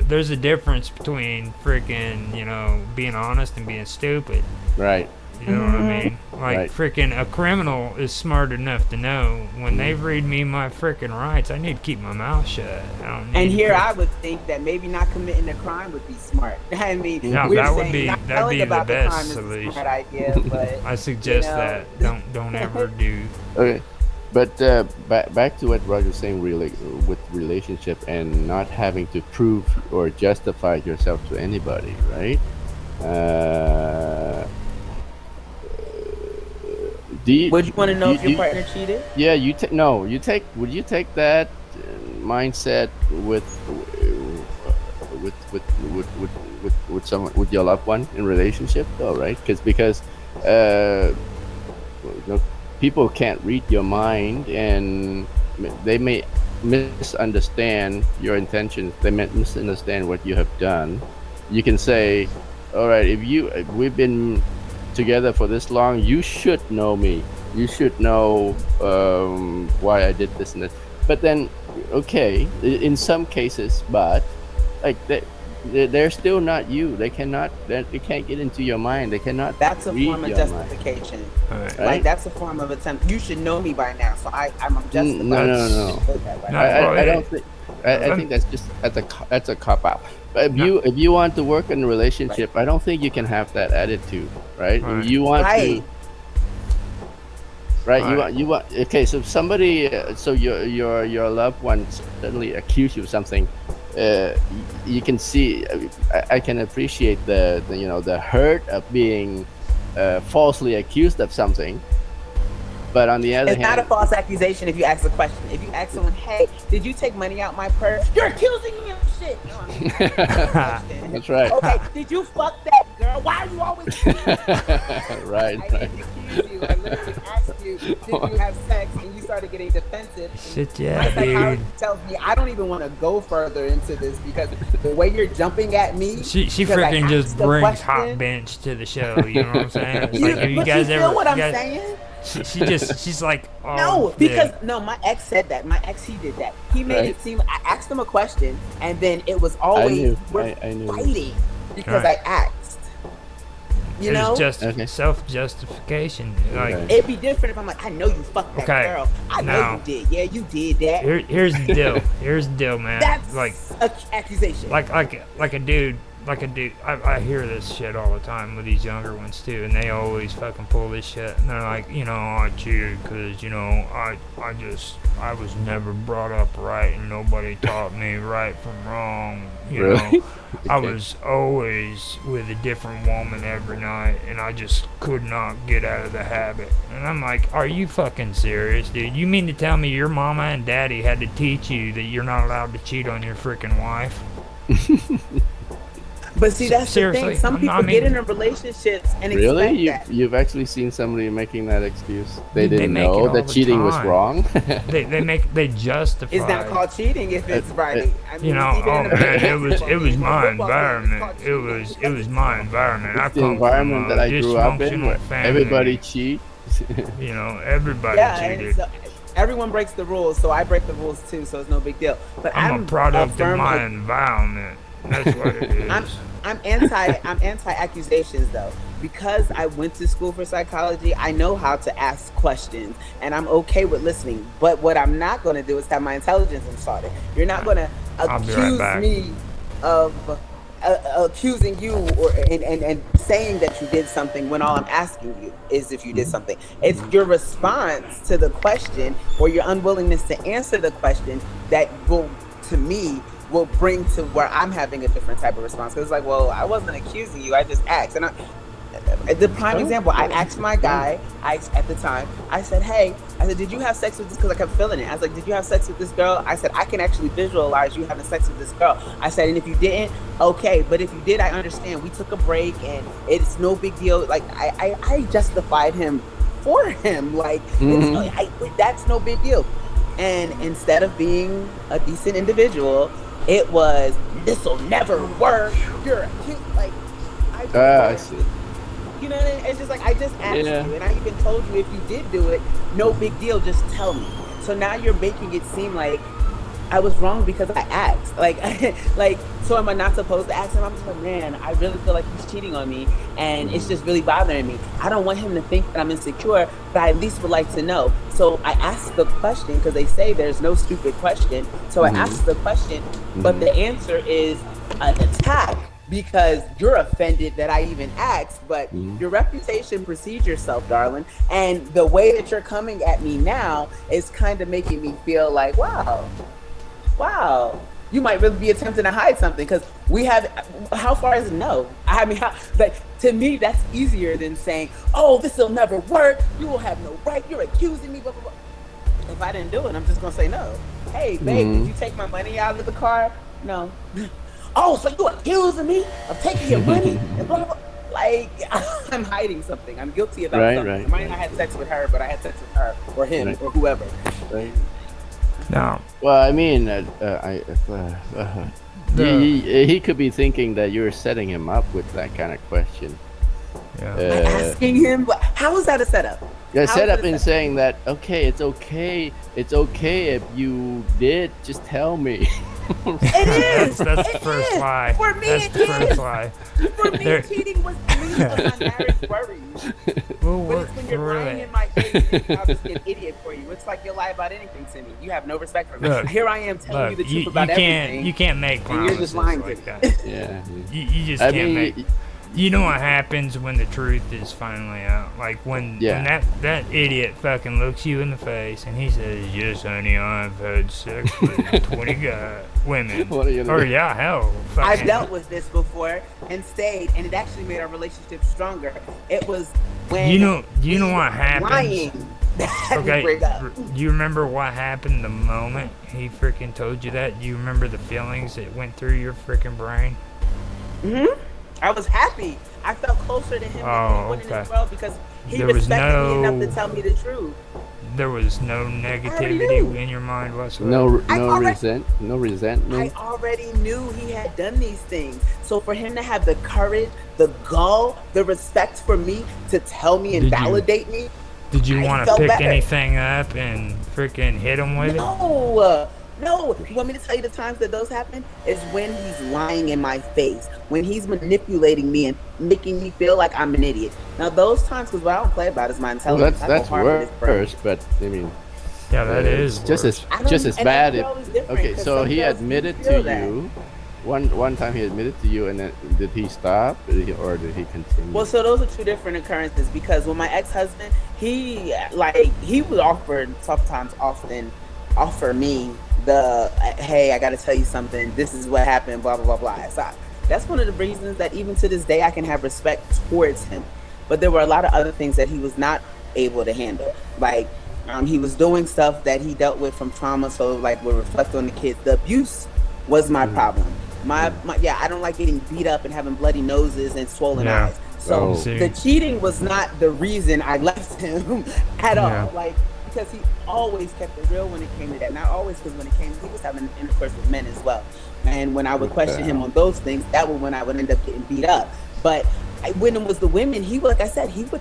there's a difference between freaking, you know, being honest and being stupid. Right. You know what I mean? Like, freaking a criminal is smart enough to know when they read me my freaking rights, I need to keep my mouth shut. I would think that maybe not committing a crime would be smart. I mean, that'd be the best solution. Smart idea, but I suggest that don't ever do. Okay, but back to what Roger was saying, really, with relationship and not having to prove or justify yourself to anybody, right? Would you want to know if your partner cheated? Yeah, would you take that mindset with someone, with your loved one in relationship though, right? Because people can't read your mind, and they may misunderstand your intentions. They may misunderstand what you have done. You can say, all right, if we've been together for this long, you should know me. You should know why I did this and that. But then, okay, in some cases, but like they're still not you. They can't get into your mind. They cannot. That's a form of justification. Right. Like, that's a form of attempt. You should know me by now, so I'm justified. No. I don't think. I think that's just that's a cop out. But if you want to work in a relationship, I don't think you can have that attitude, right? If you want to. right? You want. Okay, so somebody, so your loved one suddenly accuse you of something. You can see. I can appreciate the the hurt of being falsely accused of something. But on the other it's hand, not a false accusation if you ask a question. If you ask someone, "Hey, did you take money out my purse?" You're accusing me of shit. No, I'm asking a question. That's right. Okay, did you fuck that girl? Why are you always right? I didn't accuse you. I literally asked you, did you have sex? And you started getting defensive. Shit, yeah, my psychologist dude. tells me I don't even want to go further into this because the way you're jumping at me. She freaking just brings hot bench to the show. You know what I'm saying? It's like, have you guys feel ever? What I'm saying? She's like, oh, no, because my ex said that. My ex, he did that. He made it seem. I asked him a question, and then it was always I knew. fighting because I asked. You know, it's just self-justification. Like it'd be different if I'm like, I know you fucked that girl. I know you did. Yeah, you did that. Here's the deal. Here's the deal, man. That's like an accusation. Like a dude. I hear this shit all the time with these younger ones too, and they always fucking pull this shit. And they're like, I cheated because I was never brought up right, and nobody taught me right from wrong. You know, I was always with a different woman every night, and I just could not get out of the habit. And I'm like, are you fucking serious, dude? You mean to tell me your mama and daddy had to teach you that you're not allowed to cheat on your freaking wife? But see, that's Seriously, the thing. Some people get into relationships and expect that. You've actually seen somebody making that excuse. They didn't know that cheating was wrong. they justify. It's not called cheating if it's right. I mean, it was my environment. It was my environment. It's the environment that I grew up in, where everybody cheats. Everybody cheated. So everyone breaks the rules, so I break the rules too. So it's no big deal. But I'm a product of my environment. That's what it is. I'm anti accusations though, because I went to school for psychology. I know how to ask questions, and I'm okay with listening. But what I'm not going to do is have my intelligence insulted. You're not going to accuse me of accusing you and saying that you did something when all I'm asking you is if you did something. It's your response to the question or your unwillingness to answer the question that will, to me, will bring to where I'm having a different type of response. Because it's like, well, I wasn't accusing you, I just asked. And the prime example, I asked my guy, at the time, I said, hey, did you have sex with this? Because I kept feeling it. I was like, did you have sex with this girl? I said, I can actually visualize you having sex with this girl. I said, and if you didn't, okay. But if you did, I understand. We took a break and it's no big deal. Like, I justified him for him. Like, that's no big deal. And instead of being a decent individual, it was, this'll never work. You're a cute, like, I see. You know what I mean? It's just like, I just asked you, and I even told you if you did do it, no big deal, just tell me. So now you're making it seem like I was wrong because I asked. Like, so am I not supposed to ask him? I'm just like, man, I really feel like he's cheating on me, and it's just really bothering me. I don't want him to think that I'm insecure, but I at least would like to know. So I asked the question, because they say there's no stupid question. So I asked the question, but the answer is an attack, because you're offended that I even asked, but your reputation precedes yourself, darling. And the way that you're coming at me now is kind of making me feel like, wow, you might really be attempting to hide something, because how far is no? I mean, to me, that's easier than saying, oh, this will never work. You will have no right. You're accusing me, blah, blah, blah. If I didn't do it, I'm just going to say no. Hey, babe, did you take my money out of the car? No. Oh, so you accusing me of taking your money and blah, blah, blah. Like, I'm hiding something. I'm guilty about something. I might not have sex with her, but I had sex with her or him or whoever. Right. No. Well, I mean, he could be thinking that you're setting him up with that kind of question. Yeah. Asking him, how is that a setup? Yeah, setup in saying that, okay, it's okay if you did, just tell me. It is. That's the first lie. For me, that's the first lie. For me, cheating was my marriage worries. But it's when you're lying in my face, and I'll just be an idiot for you. It's like you'll lie about anything to me. You have no respect for me. Look, here I am telling you the truth about everything. You can't make promises you're just lying like to me. that. Yeah. You just can't make. You know what happens when the truth is finally out? Like when that idiot fucking looks you in the face and he says, "Yes, honey, I've had sex with 20 women." What are you or yeah, hell. I've dealt with this before and stayed, and it actually made our relationship stronger. It was when you know what happens. Lying. Okay, do you remember what happened the moment he freaking told you that? Do you remember the feelings that went through your freaking brain? I was happy. I felt closer to him than anyone in this world because he respected me enough to tell me the truth. There was no negativity in your mind whatsoever. No resentment. I already knew he had done these things. So for him to have the courage, the gall, the respect for me to tell me and validate me. Did you want to pick anything up and freaking hit him with it? No. You want me to tell you the times that those happen? Is when he's lying in my face, when he's manipulating me and making me feel like I'm an idiot. Now those times, because what I don't play about is my intelligence. Well, that's worse, but I mean, yeah, that is just as bad. Okay, so he admitted to you. One time he admitted to you, and then did he stop, or did he continue? Well, so those are two different occurrences because when my ex-husband, he would often offer me the, hey, I got to tell you something. This is what happened, blah, blah, blah, blah. So that's one of the reasons that even to this day, I can have respect towards him. But there were a lot of other things that he was not able to handle. Like, he was doing stuff that he dealt with from trauma. So like, would reflect on the kids. The abuse was my problem. I don't like getting beat up and having bloody noses and swollen eyes. So the cheating was not the reason I left him at all. Like, because he always kept it real when it came to that. Not always, because when it came, he was having intercourse with men as well. And when I would question him on those things, that was when I would end up getting beat up. But when it was the women, he would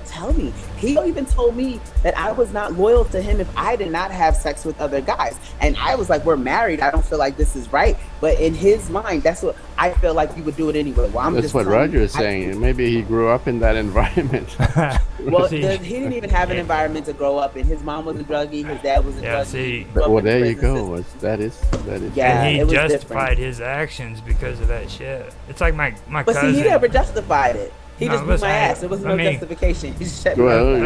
tell me. He even told me that I was not loyal to him if I did not have sex with other guys. And I was like, we're married. I don't feel like this is right. But in his mind, that's what I feel like you would do it anyway. Well, that's what Roger is saying. Maybe he grew up in that environment. Well, he didn't even have an environment to grow up in. His mom was a druggie. His dad was a druggie. Well, there you go. That is. Yeah, and he justified his actions because of that shit. It's like my cousin. But see, he never justified it. He just beat my ass. There was no justification. He just shut me up.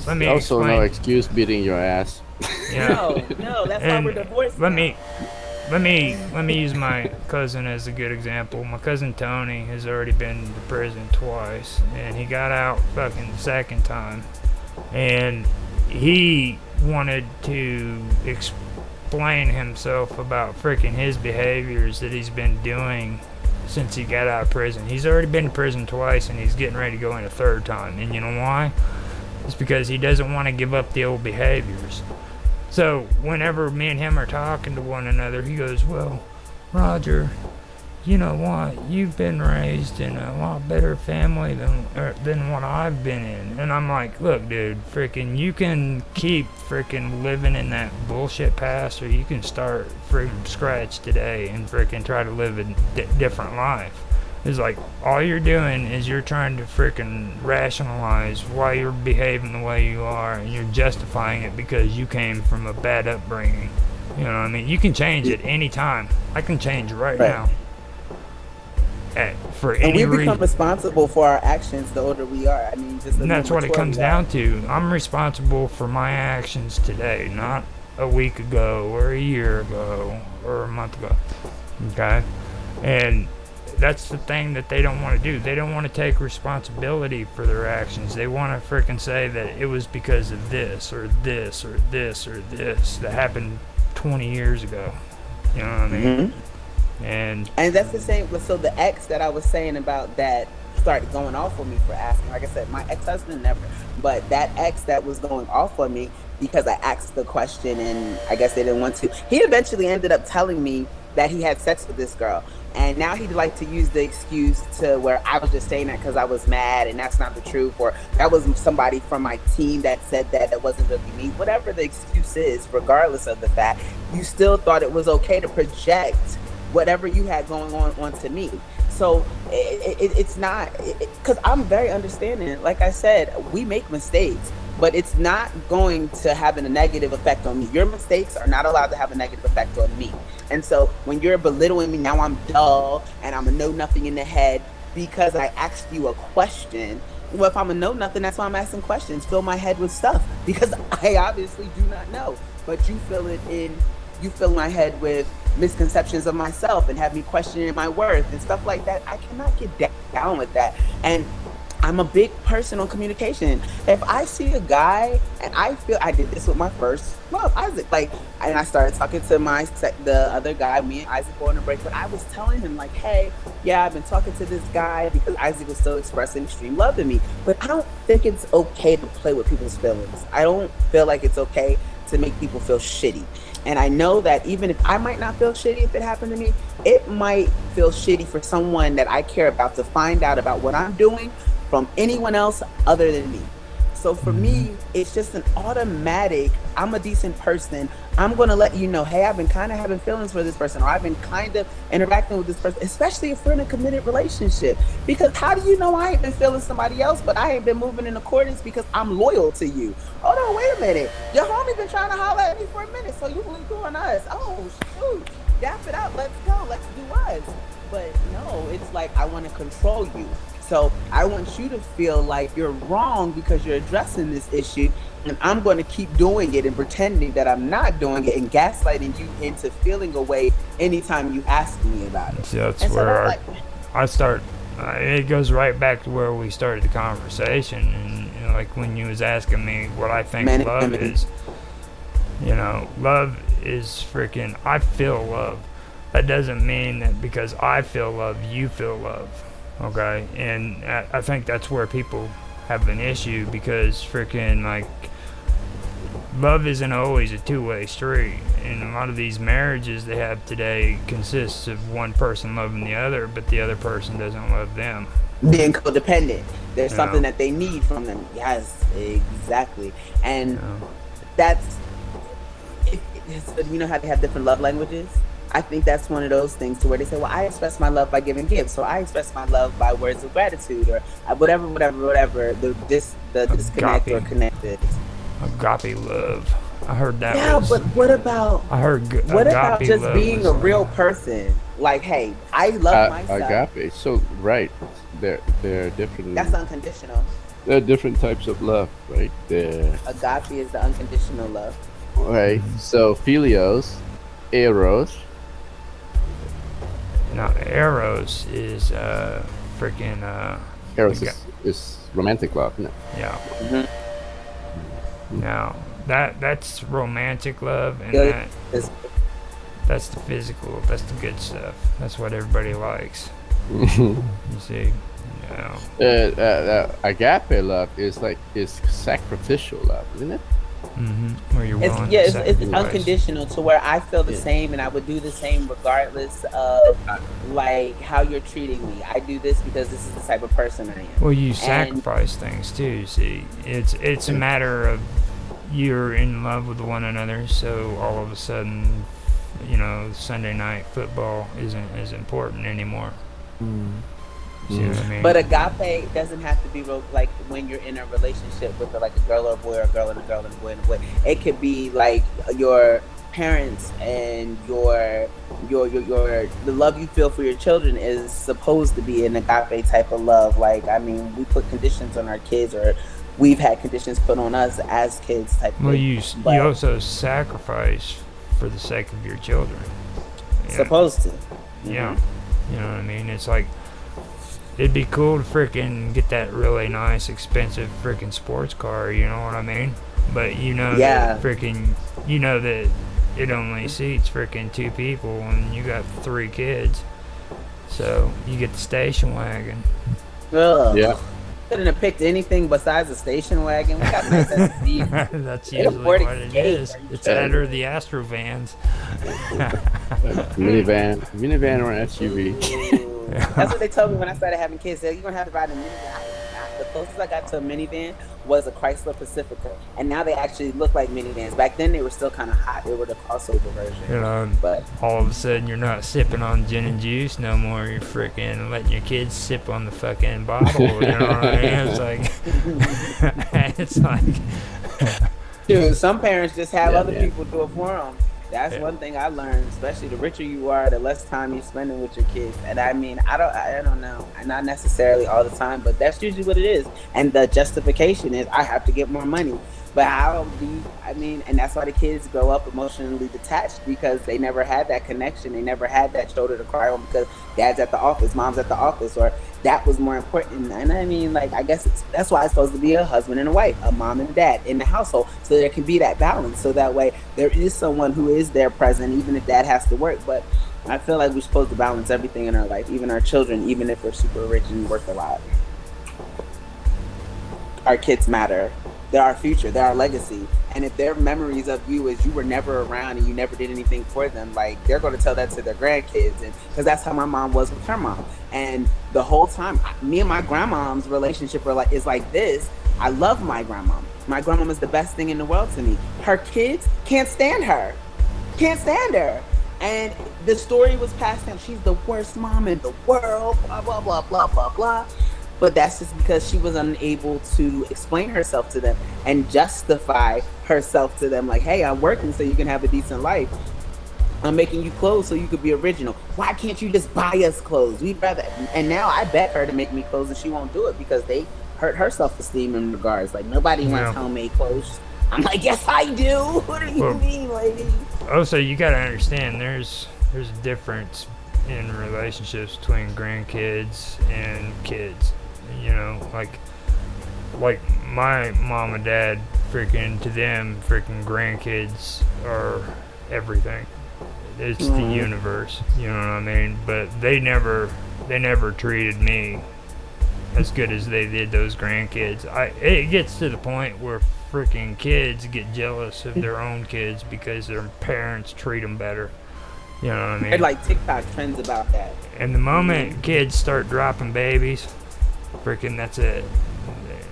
Let me also explain. No excuse beating your ass. Yeah. No, that's why we're divorced. Let me use my cousin as a good example. My cousin Tony has already been to prison twice, and he got out fucking the second time, and he wanted to explain himself about freaking his behaviors that he's been doing since he got out of prison. He's already been to prison twice, and he's getting ready to go in a third time. And you know why? It's because he doesn't want to give up the old behaviors. So whenever me and him are talking to one another, he goes, well, Roger, you know what? You've been raised in a lot better family than what I've been in. And I'm like, look, dude, freaking, you can keep freaking living in that bullshit past, or you can start from scratch today and freaking try to live a different life. It's like, all you're doing is you're trying to freaking rationalize why you're behaving the way you are, and you're justifying it because you came from a bad upbringing. You know what I mean? You can change it any time. I can change right now. For any reason. We become responsible for our actions the older we are. I mean, just. And that's what it comes down to. I'm responsible for my actions today, not a week ago or a year ago or a month ago. Okay? And that's the thing that they don't want to do. They don't want to take responsibility for their actions. They want to freaking say that it was because of this or this or this or this that happened 20 years ago. You know what I mean? Mm-hmm. And that's the same. So the ex that I was saying about that started going off on me for asking. Like I said, my ex-husband never. But that ex that was going off on me because I asked the question and I guess they didn't want to. He eventually ended up telling me that he had sex with this girl. And now he'd like to use the excuse to where I was just saying that because I was mad and that's not the truth, or that was somebody from my team that said that wasn't really me. Whatever the excuse is, regardless of the fact, you still thought it was okay to project whatever you had going on onto me. So it's not, because I'm very understanding. Like I said, we make mistakes, but it's not going to have a negative effect on me. Your mistakes are not allowed to have a negative effect on me. And so when you're belittling me, now I'm dull and I'm a know nothing in the head. because I asked you a question. Well, if I'm a know nothing, that's why I'm asking questions. Fill my head with stuff because I obviously do not know. But you fill my head with misconceptions of myself and have me questioning my worth and stuff like that. I cannot get down with that. And I'm a big person on communication. If I see a guy and I feel, I did this with my first love, Isaac, and I started talking to the other guy, me and Isaac were on a break, but I was telling him like, hey, yeah, I've been talking to this guy because Isaac was still expressing extreme love to me, but I don't think it's okay to play with people's feelings. I don't feel like it's okay to make people feel shitty. And I know that even if I might not feel shitty if it happened to me, it might feel shitty for someone that I care about to find out about what I'm doing from anyone else other than me. So for me, it's just an automatic, I'm a decent person. I'm going to let you know, hey, I've been kind of having feelings for this person, or I've been kind of interacting with this person, especially if we're in a committed relationship. Because how do you know I ain't been feeling somebody else, but I ain't been moving in accordance because I'm loyal to you? Hold on, wait a minute. Your homie been trying to holler at me for a minute, so you really doing us. Oh, shoot. Dap it out. Let's go. Let's do us. But no, it's like I want to control you. So I want you to feel like you're wrong because you're addressing this issue, and I'm going to keep doing it and pretending that I'm not doing it and gaslighting you into feeling a way anytime you ask me about it. See, that's and where so I start. It goes right back to where we started the conversation, and like when you was asking me what I think love is. Love is freaking. I feel love. That doesn't mean that because I feel love, you feel love. Okay, and I think that's where people have an issue because freaking like love isn't always a two-way street, and a lot of these marriages they have today consists of one person loving the other, but the other person doesn't love them. Being codependent. There's something that they need from them. Yes, exactly, and that's you know how they have different love languages. I think that's one of those things to where they say, well, I express my love by giving gifts. So I express my love by words of gratitude or whatever, the disconnect or connected. Agape love. I heard that. Yeah, but what about? I heard. What about just being a real person? Like, hey, I love myself. Agape. So right, they're different. That's unconditional. There are different types of love, right? Agape is the unconditional love. Right. So philios, eros. Now, eros is freaking. Eros is romantic love, isn't it? Yeah. Mm-hmm. Now that's romantic love, and that's the physical. That's the good stuff. That's what everybody likes. You see. Agape love is sacrificial love, isn't it? Mm-hmm. Where you're willing it's unconditional to where I feel the same and I would do the same regardless of like how you're treating me. I do this because this is the type of person I am. Well, you sacrifice things too. See, it's a matter of you're in love with one another, so all of a sudden, Sunday night football isn't as important anymore. See what I mean? But agape doesn't have to be like when you're in a relationship with like a girl or a boy, or a girl and a girl and a boy and a boy. It could be like your parents and your the love you feel for your children is supposed to be an agape type of love. Like, I mean, we put conditions on our kids, or we've had conditions put on us as kids type of thing. You also sacrifice for the sake of your children. Supposed to. Yeah. You know what I mean? It's like, it'd be cool to freaking get that really nice, expensive freaking sports car, you know what I mean? But that freaking, that it only seats freaking 2 people and you got 3 kids. So you get the station wagon. Ugh. Yeah. Couldn't have picked anything besides a station wagon. We got nice SUVs. That's usually what it is. It's that or the Astro vans. Minivan or an SUV. That's what they told me when I started having kids. They said, you're going to have to ride a minivan. The closest I got to a minivan was a Chrysler Pacifica. And now they actually look like minivans. Back then, they were still kind of hot. They were the crossover version. But all of a sudden, you're not sipping on gin and juice no more. You're freaking letting your kids sip on the fucking bottle. You know what I mean? It's like... Dude, some parents just have other people do it for them. That's one thing I learned, especially the richer you are, the less time you're spending with your kids. And I mean, I don't know, not necessarily all the time, but that's usually what it is. And the justification is I have to get more money. But how do you, I mean, and that's why the kids grow up emotionally detached, because they never had that connection. They never had that shoulder to cry on because dad's at the office, mom's at the office, or that was more important. And I mean, like, I guess that's why it's supposed to be a husband and a wife, a mom and a dad in the household, so there can be that balance. So that way there is someone who is there present, even if dad has to work. But I feel like we're supposed to balance everything in our life, even our children, even if we're super rich and work a lot. Our kids matter. They're our future. They're our legacy. And if their memories of you is you were never around and you never did anything for them, like, they're going to tell that to their grandkids. And because that's how my mom was with her mom. And the whole time, me and my grandmom's relationship is like this. I love my grandmom. My grandmom is the best thing in the world to me. Her kids can't stand her. Can't stand her. And the story was passed down. She's the worst mom in the world. Blah, blah, blah, blah, blah, blah. But that's just because she was unable to explain herself to them and justify herself to them. Like, hey, I'm working so you can have a decent life. I'm making you clothes so you could be original. Why can't you just buy us clothes? We'd rather. And now I bet her to make me clothes and she won't do it because they hurt her self-esteem in regards. Like, nobody wants homemade clothes. I'm like, yes, I do. What do you mean, lady? Also, you got to understand there's a difference in relationships between grandkids and kids. You know, like my mom and dad, freaking, to them, freaking grandkids are everything. It's the universe, you know what I mean? But they never treated me as good as they did those grandkids. It gets to the point where freaking kids get jealous of their own kids because their parents treat them better. You know what I mean? They're like TikTok trends about that. And the moment kids start dropping babies, freaking, that's it.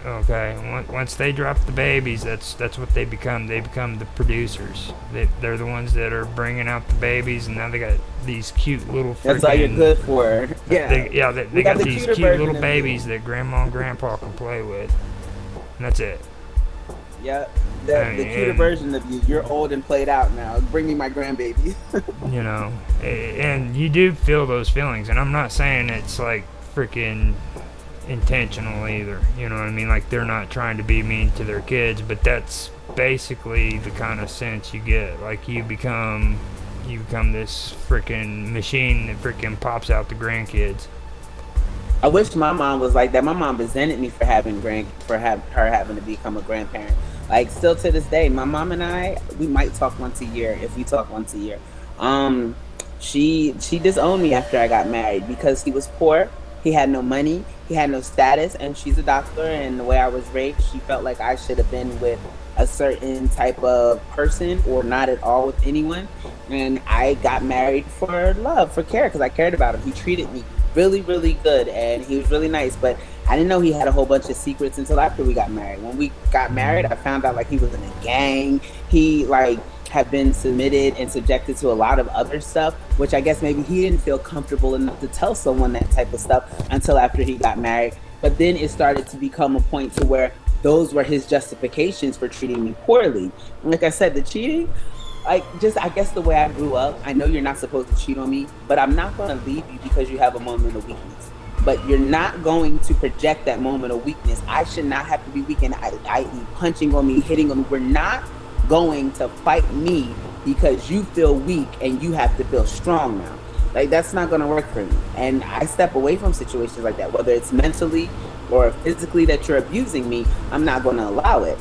Okay, once they drop the babies, that's what they become. They become the producers. They're the ones that are bringing out the babies, and now they got these cute little freaking... That's all you're good for. Yeah. They got these cute little babies that grandma and grandpa can play with. And that's it. Yeah, the cuter version of you. You're old and played out now. Bring me my grandbaby. You know, and you do feel those feelings, and I'm not saying it's like freaking intentional either, you know what I mean? Like, they're not trying to be mean to their kids, but that's basically the kind of sense you get. Like, you become this freaking machine that freaking pops out the grandkids. I wish my mom was like that. My mom resented me for her having to become a grandparent. Like, still to this day, my mom and I, we might talk once a year, if we talk once a year. She disowned me after I got married because he was poor. He had no money, he had no status, and she's a doctor, and the way I was raised, she felt like I should have been with a certain type of person or not at all with anyone. And I got married for love, for care, because I cared about him. He treated me really, really good, and he was really nice, but I didn't know he had a whole bunch of secrets until after we got married. When we got married, I found out, like, he was in a gang. He, like, have been submitted and subjected to a lot of other stuff, which I guess maybe he didn't feel comfortable enough to tell someone that type of stuff until after he got married. But then it started to become a point to where those were his justifications for treating me poorly. And like I said, the cheating, like, just, I guess the way I grew up, I know you're not supposed to cheat on me, but I'm not going to leave you because you have a moment of weakness. But you're not going to project that moment of weakness. I should not have to be weak, and i.e. punching on me, hitting on me. We're not going to fight me because you feel weak and you have to feel strong now. Like, that's not going to work for me. And I step away from situations like that, whether it's mentally or physically that you're abusing me. I'm not going to allow it.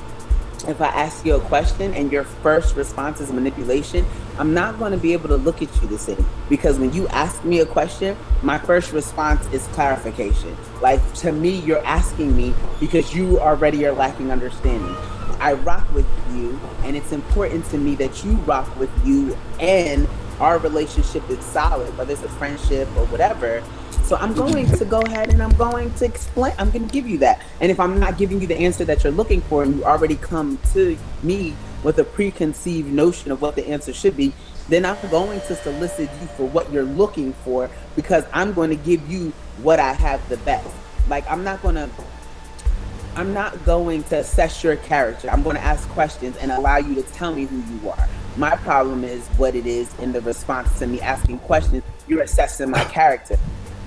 If I ask you a question and your first response is manipulation, I'm not going to be able to look at you the same, because when you ask me a question, my first response is clarification. Like, to me, you're asking me because you already are lacking understanding. I rock with you, and it's important to me that you rock with you, and our relationship is solid, whether it's a friendship or whatever. So I'm going to go ahead and I'm going to explain. I'm going to give you that. And if I'm not giving you the answer that you're looking for, and you already come to me with a preconceived notion of what the answer should be, then I'm going to solicit you for what you're looking for, because I'm going to give you what I have the best. Like, I'm not going to assess your character. I'm going to ask questions and allow you to tell me who you are. My problem is what it is in the response to me asking questions. You're assessing my character.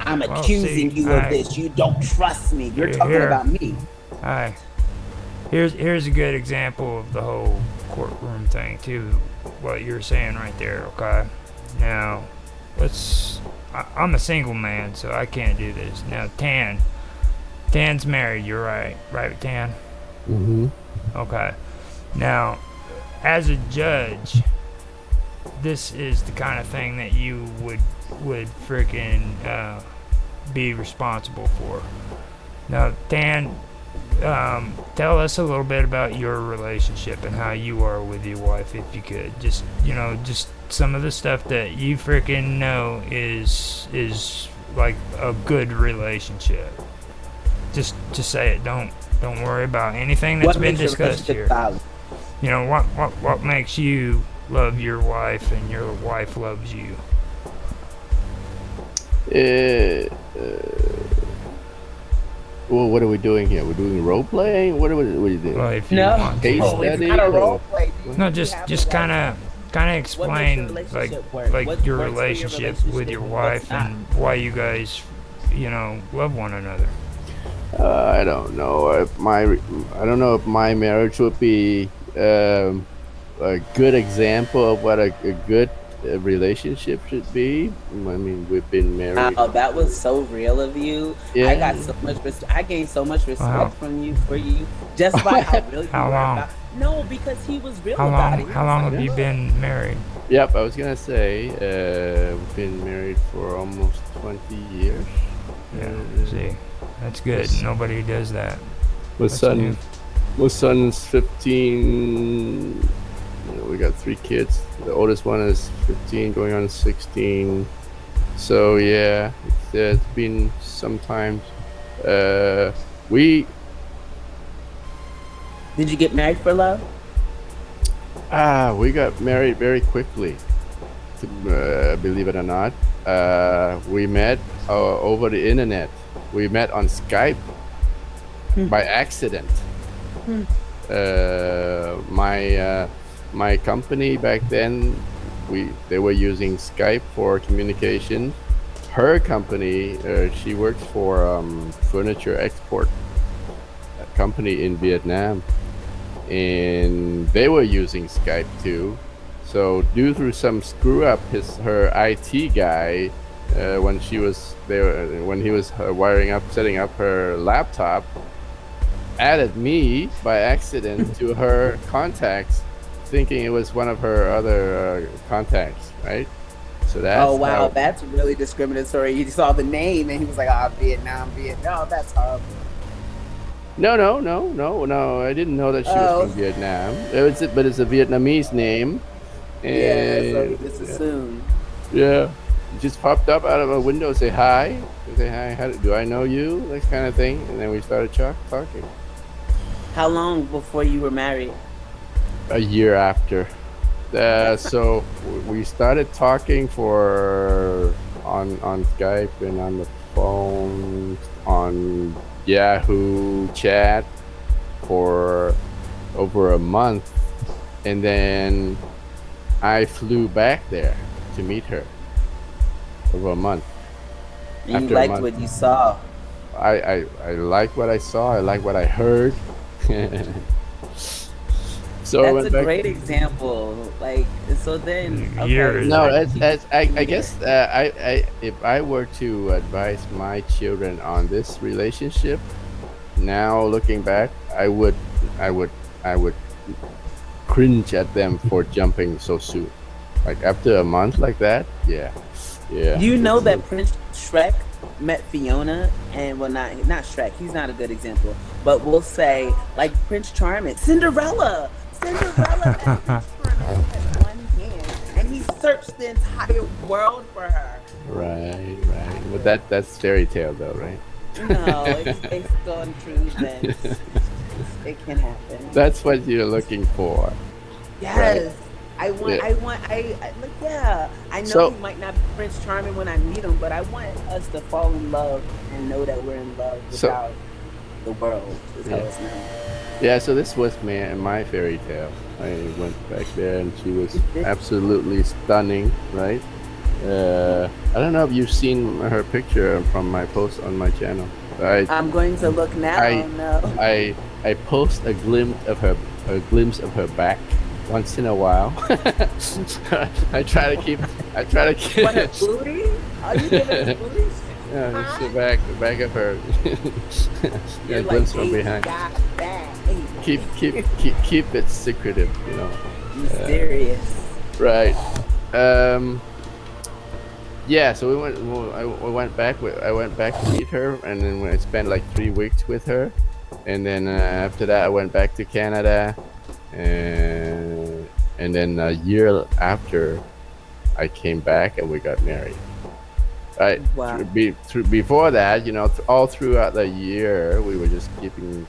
I'm accusing you of this. You don't trust me. You're talking about me. Alright. Here's a good example of the whole courtroom thing too. What you're saying right there, okay? Now, I'm a single man, so I can't do this. Now, Tan's married. You're right, Tan? Mm-hmm. Okay. Now, as a judge, this is the kind of thing that you would freaking be responsible for. Now, Tan, tell us a little bit about your relationship and how you are with your wife, if you could. Just some of the stuff that you freaking know is like a good relationship. Just say it. Don't worry about anything that's been discussed here. You know, what makes you love your wife and your wife loves you? Well, what are we doing here? We're doing role playing. What are you doing? Well, if you want case to. study. It's not a role play. No, just kind of explain like your relationship with your wife and why you guys, love one another. I don't know if my marriage would be a good example of what a good relationship should be. I mean, we've been married. Oh, that was so real of you. Yeah. I got so much I gained so much respect from you for you just by how real you were about. No, because he was real about it. How long have you been married? Yep, I was gonna say we've been married for almost 20 years. Yeah, see, that's good. Nobody does that. My son's 15. We got 3 kids. The oldest one is 15, going on 16. So yeah, it's been some time. Did you get married for love? We got married very quickly. Believe it or not, we met over the internet. We met on Skype by accident. My company back then, they were using Skype for communication. Her company, she works for furniture export company in Vietnam, and they were using Skype too. So due to some screw up, her IT guy, when he was setting up her laptop, added me by accident to her contacts, thinking it was one of her other contacts, right? So that's that's really discriminatory. He saw the name and he was like, Vietnam. That's horrible. No. I didn't know that she was from Vietnam. But it's a Vietnamese name. And, so just assumed. Yeah. It just popped up out of a window, say hi. Do I know you? That kind of thing. And then we started talking. How long before you were married? A year after. So we started talking on Skype and on the phone, on Yahoo chat for over a month, and then I flew back there to meet her over a month. You liked what you saw. I liked what I saw. I liked what I heard. So that's a great example. Like, so then years. No, I guess if I were to advise my children on this relationship, now looking back, I would cringe at them for jumping so soon. Like after a month like that, yeah. You know that Prince Shrek met Fiona, and not Shrek. He's not a good example, but we'll say like Prince Charming, Cinderella met Prince Charming with one hand, and he searched the entire world for her. Right. Well, that's fairy tale though, right? No, it's based on true events. It can happen. That's what you're looking for. Yes. Right? I know he might not be Prince Charming when I meet him, but I want us to fall in love and know that we're in love without the world. Is how it's known. Yeah, so this was my fairy tale. I went back there, and she was absolutely stunning, right? I don't know if you've seen her picture from my post on my channel. I'm going to look now. I No. I post a glimpse of her back once in a while. I try to keep. What, a booty? Are you giving us booties? Yeah, just the back of her. You're A glimpse like, from behind. got that. Keep it secretive, you know. Mysterious. Right. Yeah. So I went back. I went back to meet her, and then I spent like 3 weeks with her, and then after that I went back to Canada, and then a year after I came back and we got married. Right. Wow. Before that, you know, all throughout the year, we were just keeping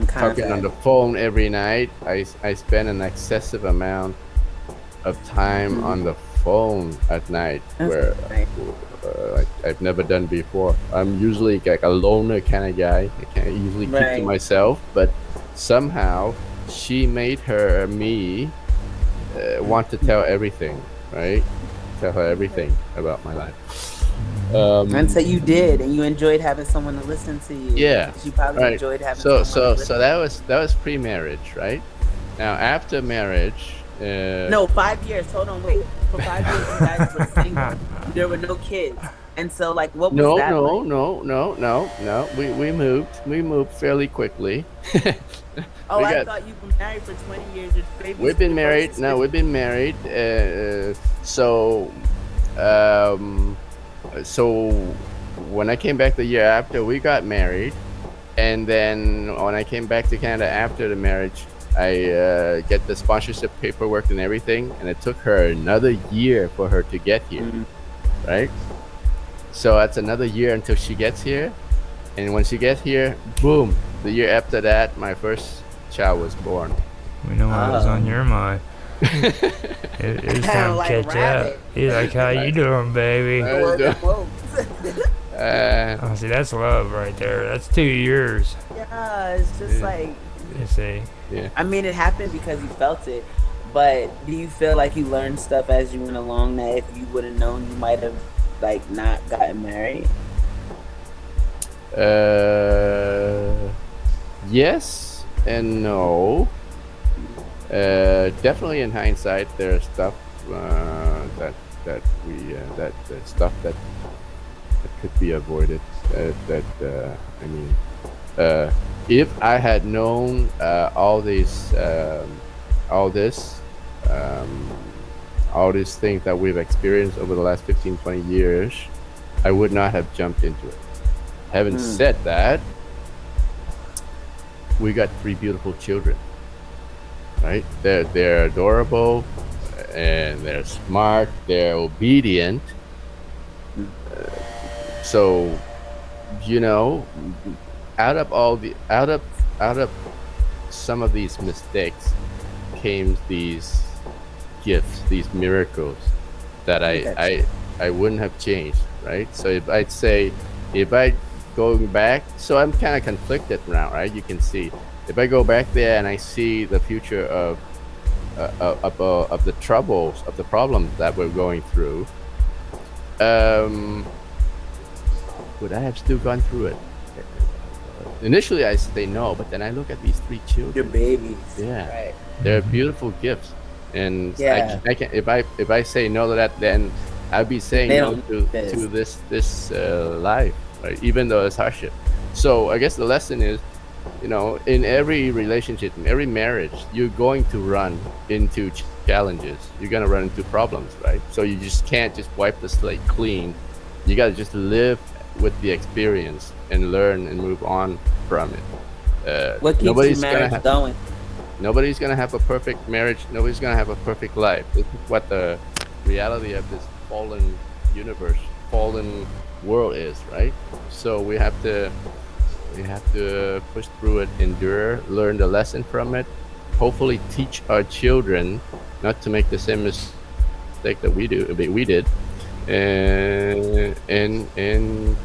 talking on the phone every night. I spent an excessive amount of time on the phone at night, where I've never done before. I'm usually like a loner kind of guy. I can't usually keep to myself, but somehow she made me want to tell everything, right? Tell her everything about my life. And so you did, and you enjoyed having someone to listen to you. Yeah, you probably right. enjoyed having. So someone that was pre-marriage, right? Now after marriage, no, 5 years. Hold on, wait. For 5 years, you guys were single. There were no kids, and so like, what was that? No. We moved fairly quickly. I thought you were married for 20 years. We've been married. No, we've been married. So when I came back the year after, we got married, and then when I came back to Canada after the marriage, I get the sponsorship paperwork and everything, and it took her another year for her to get here, right? So that's another year until she gets here, and when she gets here, boom! The year after that, my first child was born. We know what was on your mind. It's time to catch up. He's like, "How you doing, baby?" See, that's love right there. That's 2 years. Yeah, it's just like. You see. Yeah. I mean, it happened because you felt it, but do you feel like you learned stuff as you went along that if you would have known, you might have like not gotten married? Yes and no. Definitely in hindsight, there's stuff that stuff that could be avoided. If I had known all these things that we've experienced over the last 15, 20 years, I would not have jumped into it. Having said that, we got 3 beautiful children, right? They're adorable, and they're smart, they're obedient. So, you know, out of some of these mistakes came these gifts, these miracles that I wouldn't have changed, right? So if I going back, so I'm kind of conflicted now, right? You can see if I go back there and I see the future of the troubles, of the problems that we're going through, would I have still gone through it? Initially I say no, but then I look at these 3 children. Your babies. Yeah. Right. They're beautiful gifts. And yeah. I can if I say no to that, then I'll be saying no to this life, right? Even though it's hardship. So I guess the lesson is, you know, in every relationship, in every marriage, you're going to run into challenges. You're gonna run into problems, right? So you just can't just wipe the slate clean. You gotta just live with the experience and learn and move on from it. What keeps your marriage going? Nobody's gonna have a perfect marriage. Nobody's gonna have a perfect life. This is what the reality of this fallen universe, fallen world is, right? So we have to push through it, endure, learn the lesson from it. Hopefully, teach our children not to make the same mistake that we did, and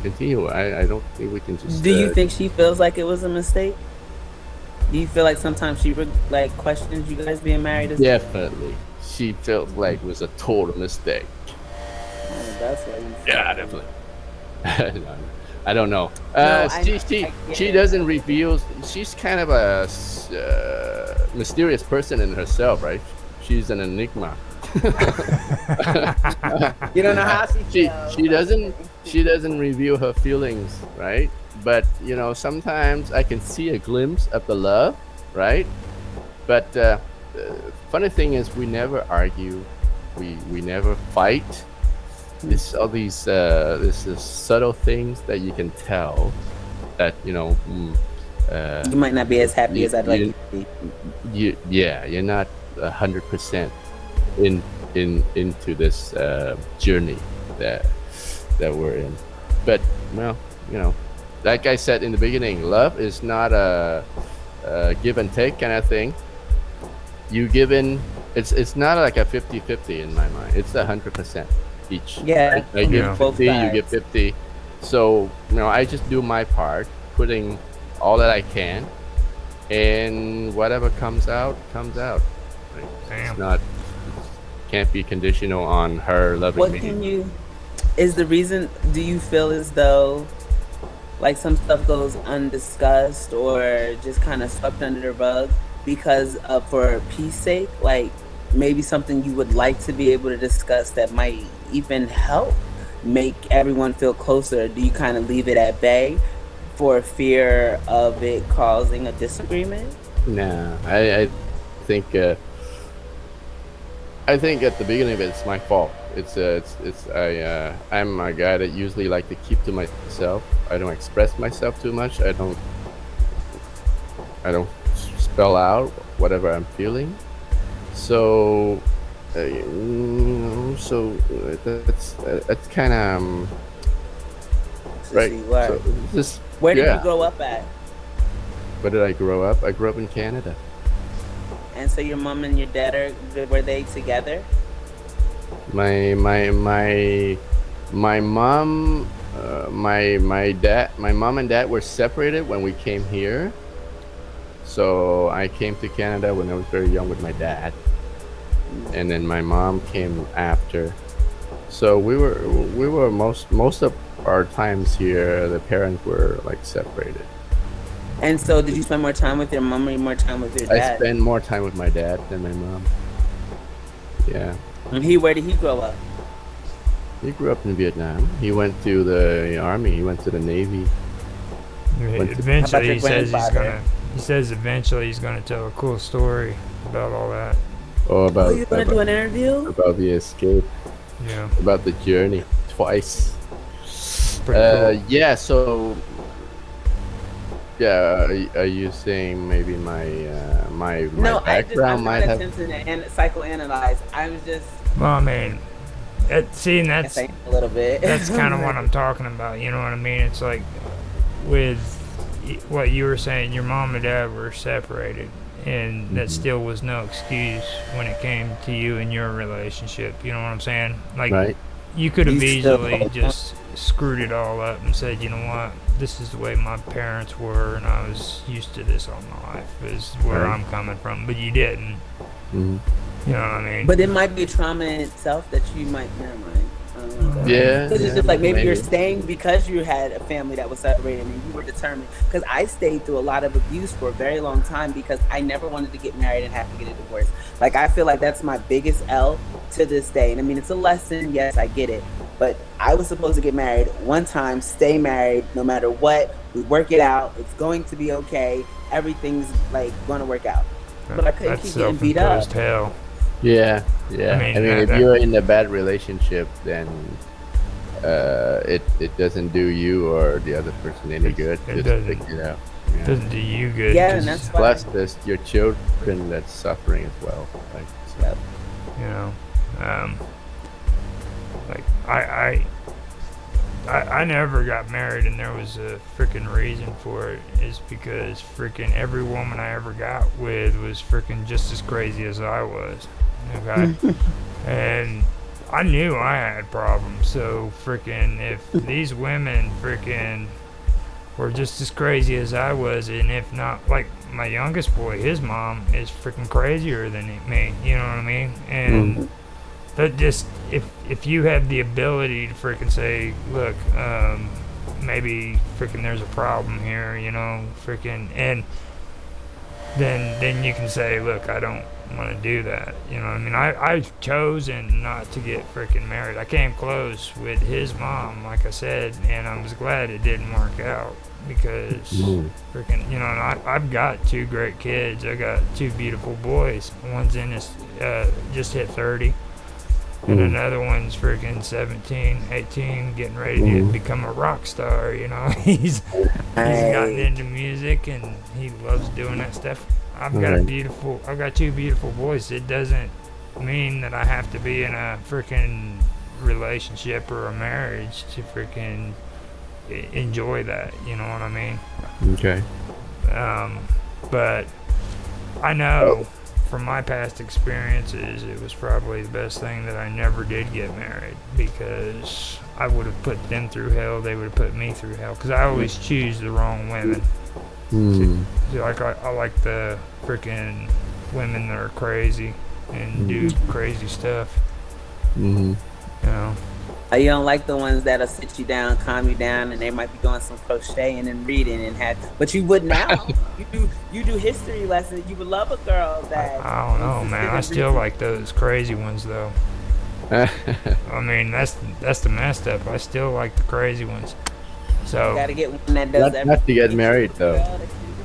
continue. I don't think we can just. Do you think she feels like it was a mistake? Do you feel like sometimes she like questions you guys being married? Definitely, she felt like it was a total mistake. Oh, that's what you Yeah, definitely. No, I don't know. No, She doesn't reveal. She's kind of a mysterious person in herself, right? She's an enigma. You don't know how she feels. She doesn't reveal her feelings, right? But sometimes I can see a glimpse of the love, right? But funny thing is, we never argue, we never fight. It's all these this is subtle things that you can tell that you might not be as happy as I'd like you to be. You're not 100% into this journey that we're in. But like I said in the beginning, love is not a give and take kind of thing. You give in. It's not like a 50-50 in my mind. It's 100% each. Yeah, I give 50, you give 50. So I just do my part, putting all that I can, and whatever comes out comes out. It's not. Can't be conditional on her loving me. Is the reason? Do you feel as though like some stuff goes undiscussed or just kind of swept under the rug because of for peace sake? Like maybe something you would like to be able to discuss that might even help make everyone feel closer. Do you kind of leave it at bay for fear of it causing a disagreement? Nah, I think at the beginning of it, it's my fault. I'm a guy that usually like to keep to myself. I don't express myself too much. I don't spell out whatever I'm feeling. So that's kind of right. So where did you grow up at? Where did I grow up? I grew up in Canada. And so your mom and your dad were they together? My mom, my mom and dad were separated when we came here. So I came to Canada when I was very young with my dad, and then my mom came after. So we were most of our times here. The parents were like separated. And so, did you spend more time with your mom or more time with your dad? I spent more time with my dad than my mom. Yeah. And where did he grow up? He grew up in Vietnam. He went to the army. He went to the Navy. Eventually, he says eventually he's gonna tell a cool story about all that. You're gonna do an interview about the escape. Yeah. About the journey twice. Cool. Yeah. So. Yeah, are you saying maybe my background might have? No, I just I'm not attempting to psychoanalyze. I was just. Well, I mean, that's a little bit. That's kind of what I'm talking about. You know what I mean? It's like with what you were saying, your mom and dad were separated, and that still was no excuse when it came to you and your relationship. You know what I'm saying? Like, right. You could have easily just screwed it all up and said, you know what, this is the way my parents were, and I was used to this all my life, is where I'm coming from. But you didn't. Mm-hmm. You know what I mean? But it might be a trauma in itself that you might, never mind. Yeah. Because it's just like maybe you're staying because you had a family that was separated and you were determined. Because I stayed through a lot of abuse for a very long time because I never wanted to get married and have to get a divorce. Like, I feel like that's my biggest L to this day. And I mean, it's a lesson. Yes, I get it. But I was supposed to get married one time, stay married, no matter what. We work it out. It's going to be okay. Everything's like going to work out. But I couldn't keep getting beat up. Hell. Yeah. I mean if you're in a bad relationship, then it doesn't do you or the other person any good. It doesn't. It doesn't do you good. Yeah, and that's why. Plus, there's your children that's suffering as well. Like, so. Yep. You know, like I never got married, and there was a freaking reason for it. Is because freaking every woman I ever got with was freaking just as crazy as I was. Okay, and I knew I had problems. So freaking if these women freaking were just as crazy as I was, and if not, like my youngest boy, his mom is freaking crazier than me. You know what I mean? And but just if you have the ability to freaking say, look, maybe freaking there's a problem here, you know, freaking, and then you can say, look, I don't want to do that. You know what I mean? I've chosen not to get freaking married. I came close with his mom, like I said, and I was glad it didn't work out because freaking, you know, I've got 2 great kids. I got 2 beautiful boys. One's in his, just hit 30. And another one's freaking 17, 18, getting ready to become a rock star, you know. He's gotten into music and he loves doing that stuff. I've got 2 beautiful boys. It doesn't mean that I have to be in a freaking relationship or a marriage to freaking enjoy that, you know what I mean? Okay. But I know from my past experiences, it was probably the best thing that I never did get married, because I would have put them through hell. They would have put me through hell, because I always choose the wrong women. See, like I like the freaking women that are crazy and do crazy stuff. You know. You don't like the ones that'll sit you down, calm you down, and they might be doing some crocheting and reading but you would now. you do history lessons. You would love a girl that. I don't know, man. I still like those crazy ones though. I mean, that's the messed up. I still like the crazy ones. So you gotta get one that does everything. Not to get married though.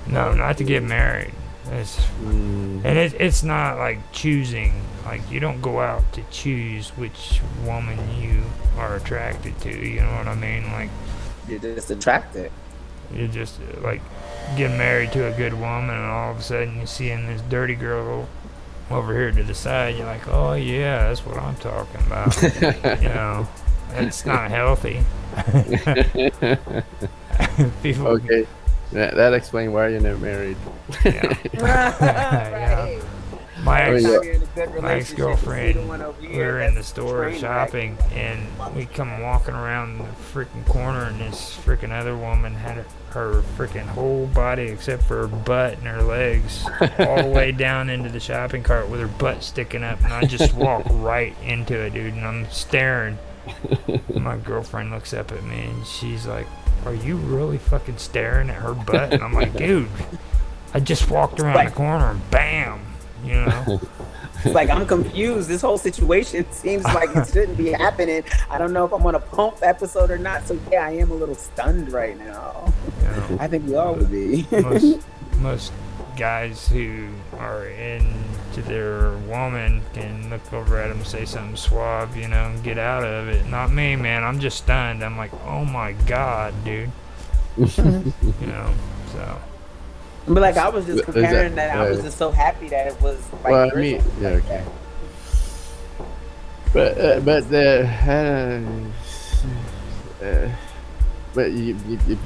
No, not to get married. And it's not like choosing. Like, you don't go out to choose which woman you are attracted to. You know what I mean? Like, you're just attracted. You're just like getting married to a good woman, and all of a sudden you're seeing this dirty girl over here to the side. You're like, oh yeah, that's what I'm talking about. You know, it's not healthy. People. Okay. That explains why you're not married. Yeah. Yeah. My ex-girlfriend, we were in the store shopping, and we come walking around the freaking corner, and this freaking other woman had her freaking whole body except for her butt and her legs all the way down into the shopping cart with her butt sticking up, and I just walked right into it, dude, and I'm staring. My girlfriend looks up at me, and she's like, are you really fucking staring at her butt? And I'm like, dude, I just walked around the corner and bam, you know. It's like, I'm confused. This whole situation seems like it shouldn't be happening. I don't know if I'm on a pump episode or not. So yeah, I am a little stunned right now. Yeah. I think we all would be. most guys who are into their woman can look over at them and say something suave, you know, and get out of it. Not me, man. I'm just stunned. I'm like, oh my god, dude. You know, so. But like, I was just comparing that. I was just so happy that it was like. Well, I mean, yeah, okay. But if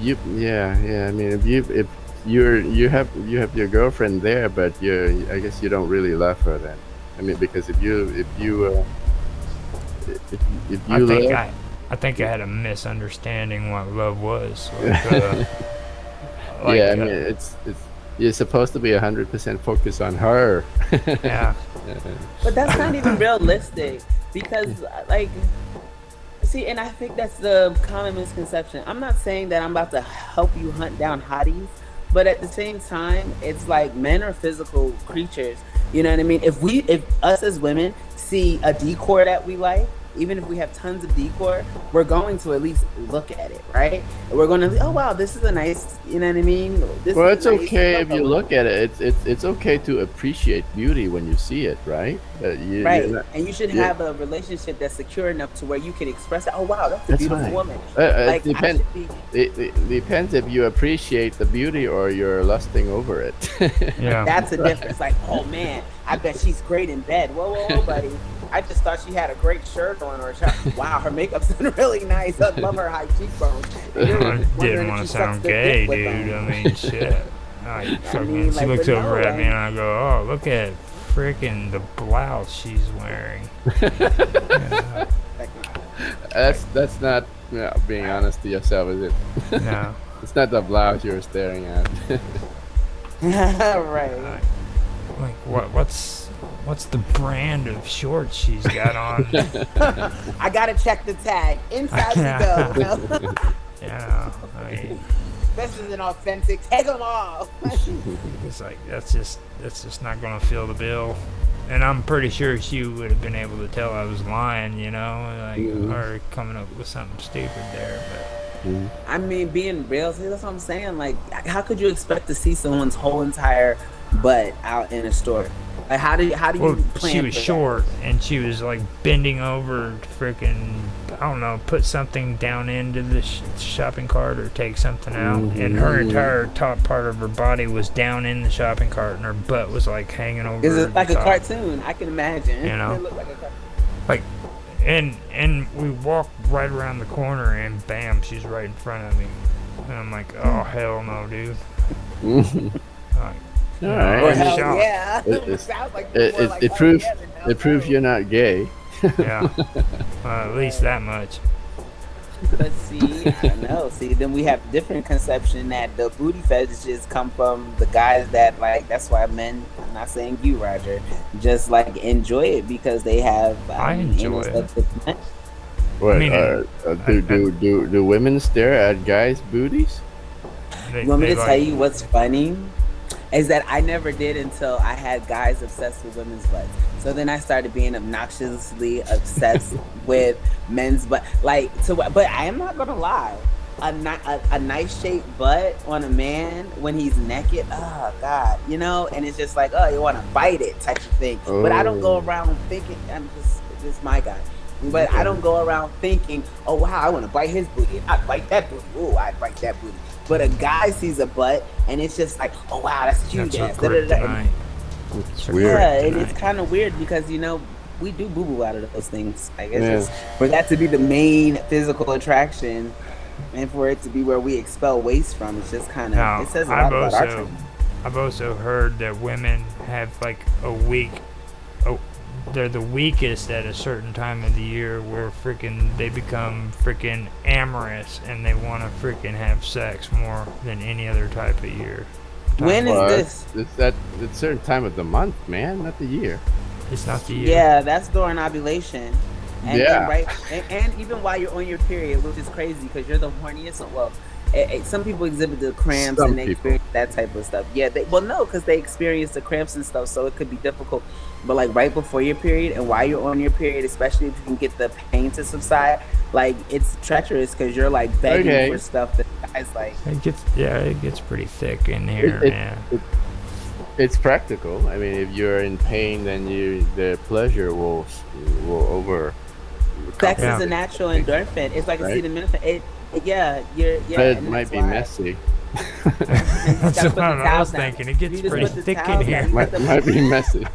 you I mean, if you have your girlfriend there, but I guess you don't really love her then. I mean, because if you I think I had a misunderstanding what love was. Like, I mean, it's you're supposed to be 100% focused on her. Yeah. But that's not even realistic, because like, see, and I think that's the common misconception. I'm not saying that I'm about to help you hunt down hotties, but at the same time, it's like men are physical creatures. You know what I mean? If us as women see a decor that we like, even if we have tons of decor, we're going to at least look at it, right? And we're going to, oh wow, this is a nice, you know what I mean? Well, it's okay if you look at it. It's okay to appreciate beauty when you see it, right? Right, and you should have a relationship that's secure enough to where you can express it. Oh wow, that's a beautiful woman. It depends. It depends if you appreciate the beauty or you're lusting over it. Yeah, that's the difference. Like, oh man, I bet she's great in bed. Whoa, buddy. I just thought she had a great shirt on, or wow, her makeup's really nice. I love her high cheekbones. I didn't want to sound gay, dude. I mean, shit. She looks over at me and I go, oh, look at freaking the blouse she's wearing. Yeah. That's not being honest to yourself, is it? No. It's not the blouse you're staring at. Right. Like what's the brand of shorts she's got on? I gotta check the tag. Inside we go. Yeah, I mean, This is an authentic. Take them all. it's like that's just not gonna fill the bill. And I'm pretty sure she would have been able to tell I was lying, you know, like or coming up with something stupid there. But I mean, being real, see, that's what I'm saying. Like, how could you expect to see someone's whole entire butt out in a store? Like, how do you plan? She was for short, and she was like bending over to freaking, I don't know, put something down into the shopping cart or take something out, and her entire top part of her body was down in the shopping cart, and her butt was like hanging over. Is it like a top. cartoon? I can imagine. You know, it looked like a cartoon. like, and we walked right around the corner, and bam, she's right in front of me, and I'm like, oh hell no, dude. Like, All right. Or hell shocked. yeah. It sounds like it proves it proves you're not gay. Yeah, at least that much. But see, I don't know. See, then we have different conception that the booty fetishes come from the guys that like. That's why men. I'm not saying you, Roger. Just like enjoy it because they have. I enjoy it. What? I mean, Do women stare at guys' booties? They, You want me they to like, tell you what's funny? Is that I never did until I had guys obsessed with women's butts. So then I started being obnoxiously obsessed with men's butt. Like, but I am not gonna lie. A nice shaped butt on a man when he's naked, oh god, you know, and it's just like, oh, you want to bite it type of thing. Oh. But I don't go around thinking. I'm just my guy. But I don't go around thinking, oh wow, I want to bite his booty. I bite that booty. Ooh, I bite that booty. But a guy sees a butt and it's just like, oh wow, that's huge ass. It's weird. Yeah, it's kind of weird because you know we do boo boo out of those things. Like it's just for that to be the main physical attraction, and for it to be where we expel waste from, it's just kind of. It says a lot about our training. I've also heard that women have like a week. They're the weakest at a certain time of the year where freaking they become freaking amorous and they want to freaking have sex more than any other type of year. When is this? It's at a certain time of the month, man, not the year. It's not the year. Yeah, that's during ovulation. And Yeah. then, right, and even while you're on your period, which is crazy because you're the horniest. Well, some people exhibit the cramps and they experience that type of stuff. Yeah, no, because they experience the cramps and stuff, so it could be difficult. But like right before your period and while you're on your period, especially if you can get the pain to subside, like it's treacherous because you're like begging for stuff that guys like. It gets pretty thick in here. It's practical. I mean, if you're in pain, then the pleasure will over. Sex is a natural endorphin. It's like acetaminophen. But it might be messy. That's what I was thinking. It gets pretty thick in here. Might be messy.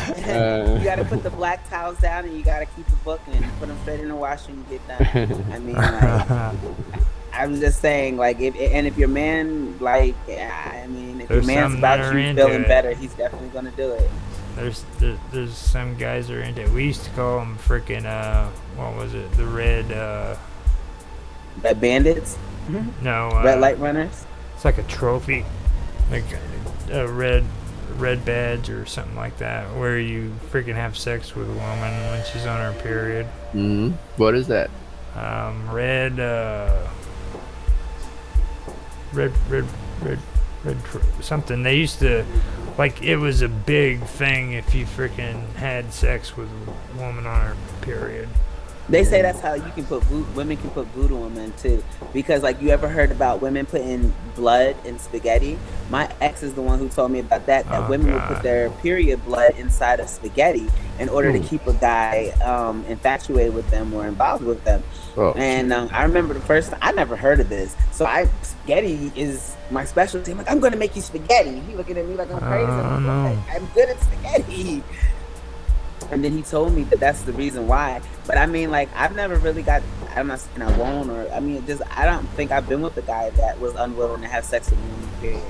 You gotta put the black towels down and you gotta keep the book and put them straight in the washer when you get done. I mean, like, I was just saying, like, if your man, like, if your man's about you feeling better, he's definitely gonna do it. There's some guys are into it. We used to call them freaking what was it? The red bandits? No, red light runners. It's like a trophy, like a red badge or something like that, where you freaking have sex with a woman when she's on her period. What is that? Red something. They used to, like, it was a big thing if you freaking had sex with a woman on her period. They say that's how you can women can put voodoo on men too, because like you ever heard about women putting blood in spaghetti? My ex is the one who told me about that. That women would put their period blood inside of spaghetti in order to keep a guy infatuated with them or involved with them. And I remember the first time I never heard of this, so spaghetti is my specialty. I'm like, I'm gonna make you spaghetti. He looking at me like I'm crazy. I'm good at spaghetti. And then he told me that that's the reason why. But I mean, like, I've never really I'm not saying I won't, or I mean, I don't think I've been with a guy that was unwilling to have sex with me in the period.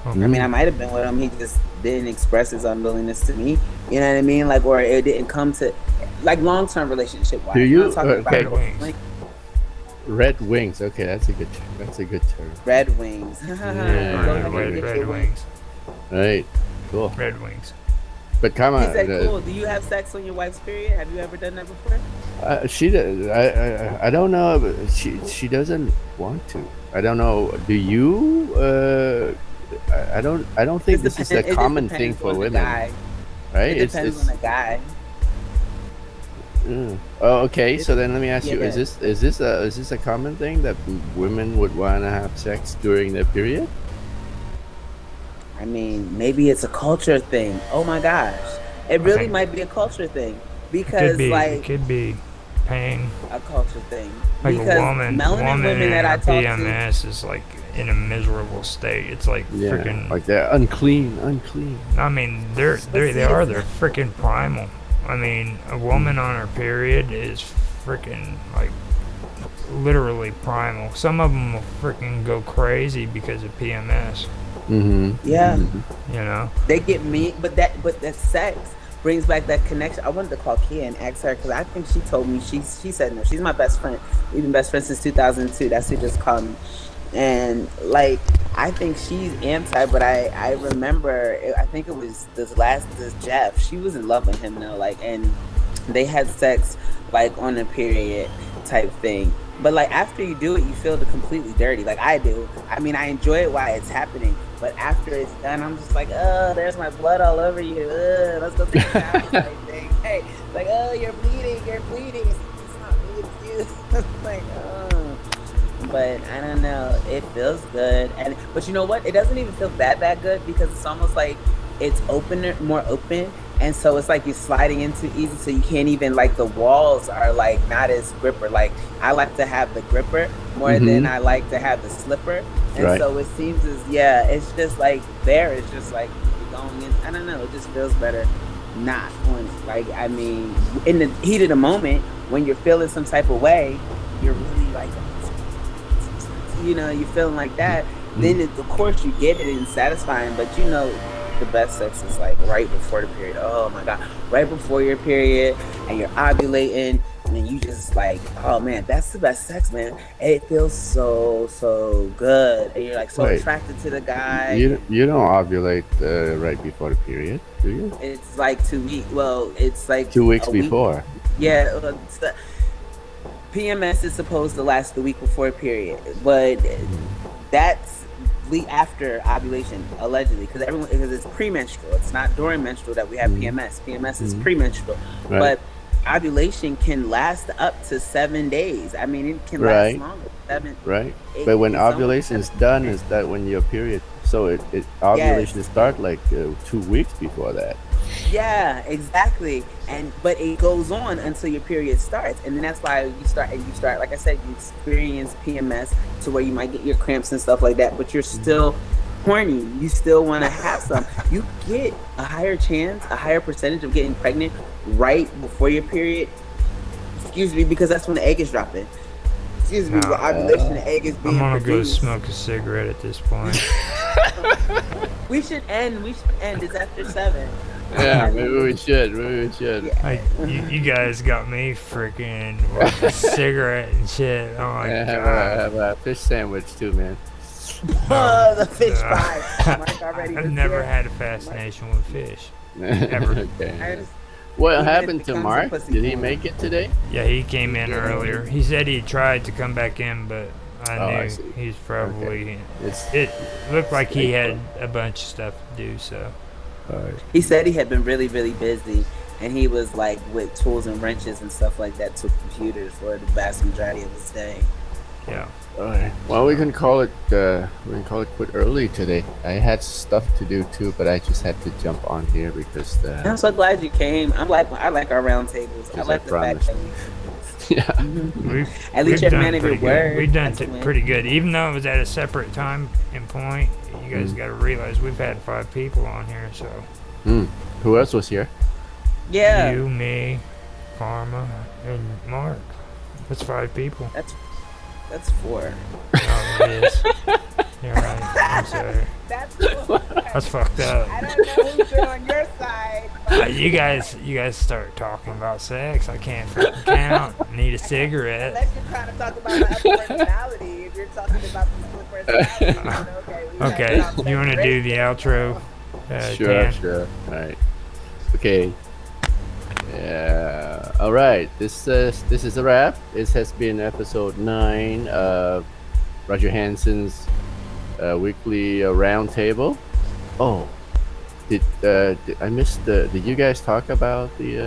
I mean, I might have been with him. He just didn't express his unwillingness to me. You know what I mean? Like, or it didn't come to, like, long-term relationship wise. Do you? Red wings. Okay, that's a good term. That's a good term. Red wings. Yeah. Go ahead and Red get your wings. Right. Cool. Red wings. But come He on. said, "Cool. Do you have sex on your wife's period? Have you ever done that before?" She does. I don't know. But she doesn't want to. I don't know. Do you? I don't think this is a common thing for women, right? It depends on the guy. Oh, okay. So then let me ask you: Is this a common thing that women would want to have sex during their period? I mean, maybe it's a culture thing. Oh my gosh, it really might be a culture thing because it could be pain. A culture thing. Like because a woman women that I talk PMS is like in a miserable state. It's like freaking like they're unclean. I mean, they're freaking primal. I mean, a woman on her period is freaking like literally primal. Some of them will freaking go crazy because of PMS. Yeah. You know, they get me, but that sex brings back that connection. I wanted to call Kia and ask her because I think she told me she said no. She's my best friend. We've been best friends since 2002. That's who just called me, and like I think she's anti. But I remember I think it was this Jeff. She was in love with him though, like, and they had sex like on a period type thing. But like after you do it, you feel completely dirty. Like I do. I mean, I enjoy it while it's happening, but after it's done, I'm just like, oh, there's my blood all over you. Let's go take a shower type thing. Hey, like, oh, you're bleeding. It's not me, it's you. Like, oh. But I don't know. It feels good, but you know what? It doesn't even feel that good because it's almost like it's more open. And so it's like you're sliding into easy, so you can't even, like, the walls are like not as gripper. Like I like to have the gripper more than I like to have the slipper. And so it seems it's just like it's just like going in. I don't know, it just feels better not on it. Like, I mean, in the heat of the moment when you're feeling some type of way, you're really like, you're feeling like that. Then of course you get it and satisfying, but the best sex is like right before the period. Oh my god, right before your period and you're ovulating, and then you just like, oh man, that's the best sex, man. It feels so good, and you're like so attracted to the guy. You don't ovulate right before the period, do you? It's like 2 weeks. Well, it's like 2 weeks before. Yeah, PMS is supposed to last the week before a period, but that's after ovulation, allegedly, because it's premenstrual. It's not during menstrual that we have PMS. PMS is premenstrual, but ovulation can last up to 7 days. I mean, it can last longer. 7. Right. But when ovulation is done, is that when your period? So ovulation start like 2 weeks before that. Yeah, exactly. But it goes on until your period starts, and then that's why you start. Like I said, you experience PMS to where you might get your cramps and stuff like that, but you're still horny. You still want to have some. You get a higher percentage of getting pregnant right before your period. Excuse me, because that's when the egg is dropping. Excuse me, the ovulation, the egg is being I'm gonna produced. go smoke a cigarette at this point. We should end. It's after 7. Yeah, maybe we should. Yeah. You guys got me freaking with a cigarette and shit. Oh my god. Have a fish sandwich too, man. The fish pie. I've never had a fascination with fish. Ever. Okay. What happened to Mark? Did he make it today? Yeah, he came in earlier. He said he tried to come back in, but I knew he's probably. It looked like he had a bunch of stuff to do, so. He said he had been really, really busy, and he was like with tools and wrenches and stuff like that to computers for the vast majority of his day. Yeah. All right. Well, we can call it quit early today. I had stuff to do too, but I just had to jump on here because I'm so glad you came. I like our round tables. I like the fact that at least you're a man of your word. We've done pretty good, even though it was at a separate time and point. You guys got to realize we've had 5 people on here, so. Who else was here? Yeah. You, me, Karma, and Mark. That's 5 people. That's 4. Oh, it is. You're right. I'm sorry. That's fucked up. I don't know who's good on your side. You guys start talking about sex. I can't fucking count. Need a cigarette. Unless you're trying to talk about my other personality. If you're talking about the split personality, then okay. Okay, you want to do the outro? Sure, Dan? sure. All right. Okay. All right. This is a wrap. This has been episode 9 of Roger Hanson's weekly roundtable. Oh, did I miss the? Did you guys talk about the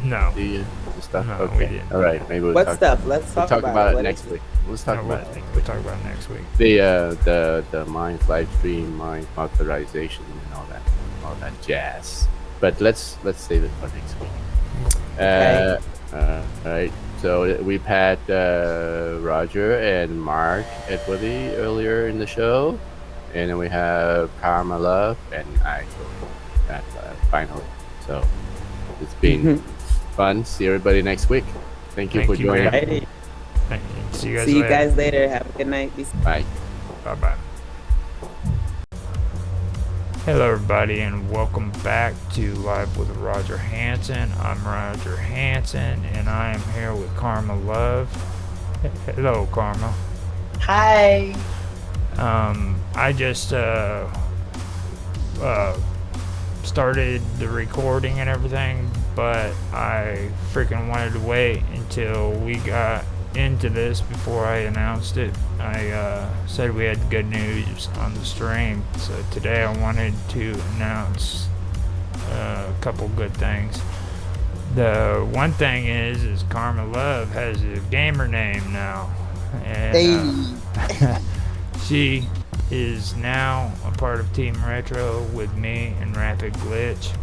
No. the stuff? No, okay. we didn't. All right. Maybe we'll What talk. stuff? Let's We'll talk talk about it What next is week. Let's talk about it. We'll talk about it next week. The Mind live stream, Mind authorization, and all that jazz. But let's save it for next week. Okay. All right. So we've had Roger and Mark Edworthy earlier in the show, and then we have Karma Love and I finally. So it's been fun. See everybody next week. Thank you for joining. Alrighty. See you guys See later. you guys later. Have a good night. Be safe. Bye. Bye-bye. Hello, everybody, and welcome back to Live with Roger Hanson. I'm Roger Hanson, and I am here with Karma Love. Hello, Karma. Hi. I just started the recording and everything, but I freaking wanted to wait until we got into this before I announced it. I said we had good news on the stream, so today I wanted to announce a couple good things. The one thing is Karma Love has a gamer name now, and she is now a part of Team Retro with me and Rapid Glitch,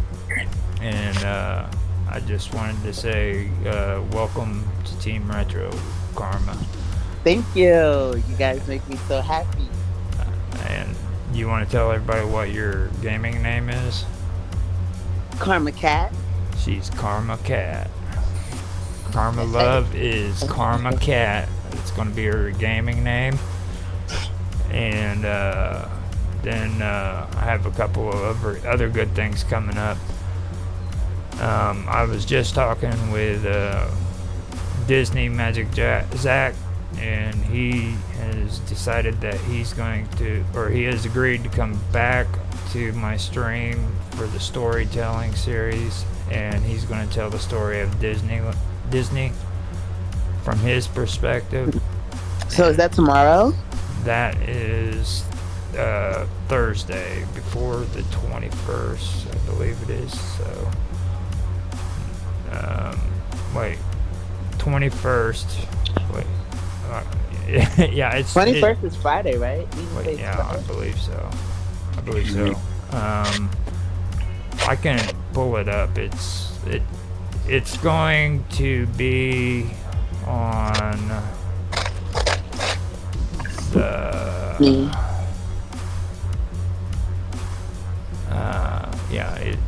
and I just wanted to say welcome to Team Retro, Karma. Thank you. You guys make me so happy. And you want to tell everybody what your gaming name is? Karma Cat. She's Karma Cat. Karma Love is Karma Cat. It's going to be her gaming name. And then I have a couple of other good things coming up. I was just talking with Disney Magic Zach, and he has decided that he's going to, or he has agreed to come back to my stream for the storytelling series, and he's going to tell the story of Disney from his perspective. So is that tomorrow? That is Thursday, before the 21st, I believe it is. So, wait, 21st. Wait, yeah, it's 21st is Friday, right? Wait, yeah, I believe so. I can pull it up. It's going to be on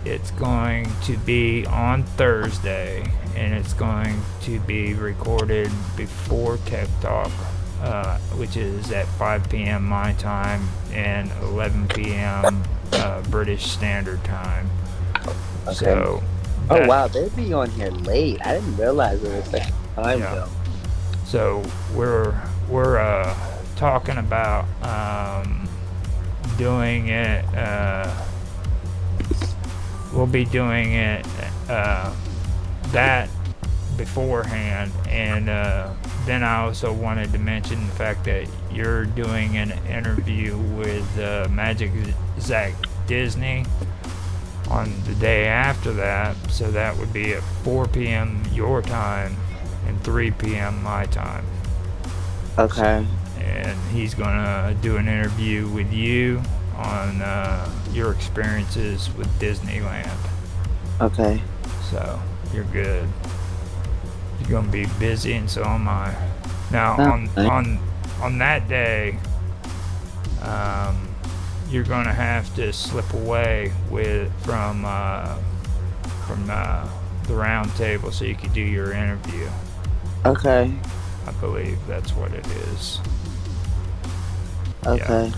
it's going to be on Thursday, and it's going to be recorded before Tech Talk, which is at 5 p.m. my time and 11 p.m. British Standard Time. Okay. So, oh wow, they'd be on here late. I didn't realize it was such a time zone. So we're talking about doing it. We'll be doing it that beforehand, and then I also wanted to mention the fact that you're doing an interview with Magic Zach Disney on the day after that, so that would be at 4 p.m. your time and 3 p.m. my time. Okay. And he's gonna do an interview with you on your experiences with Disneyland. Okay. So you're good. You're gonna be busy, and so am I. Now on that day, you're gonna have to slip away from the round table so you can do your interview. Okay. I believe that's what it is. Okay. Yeah.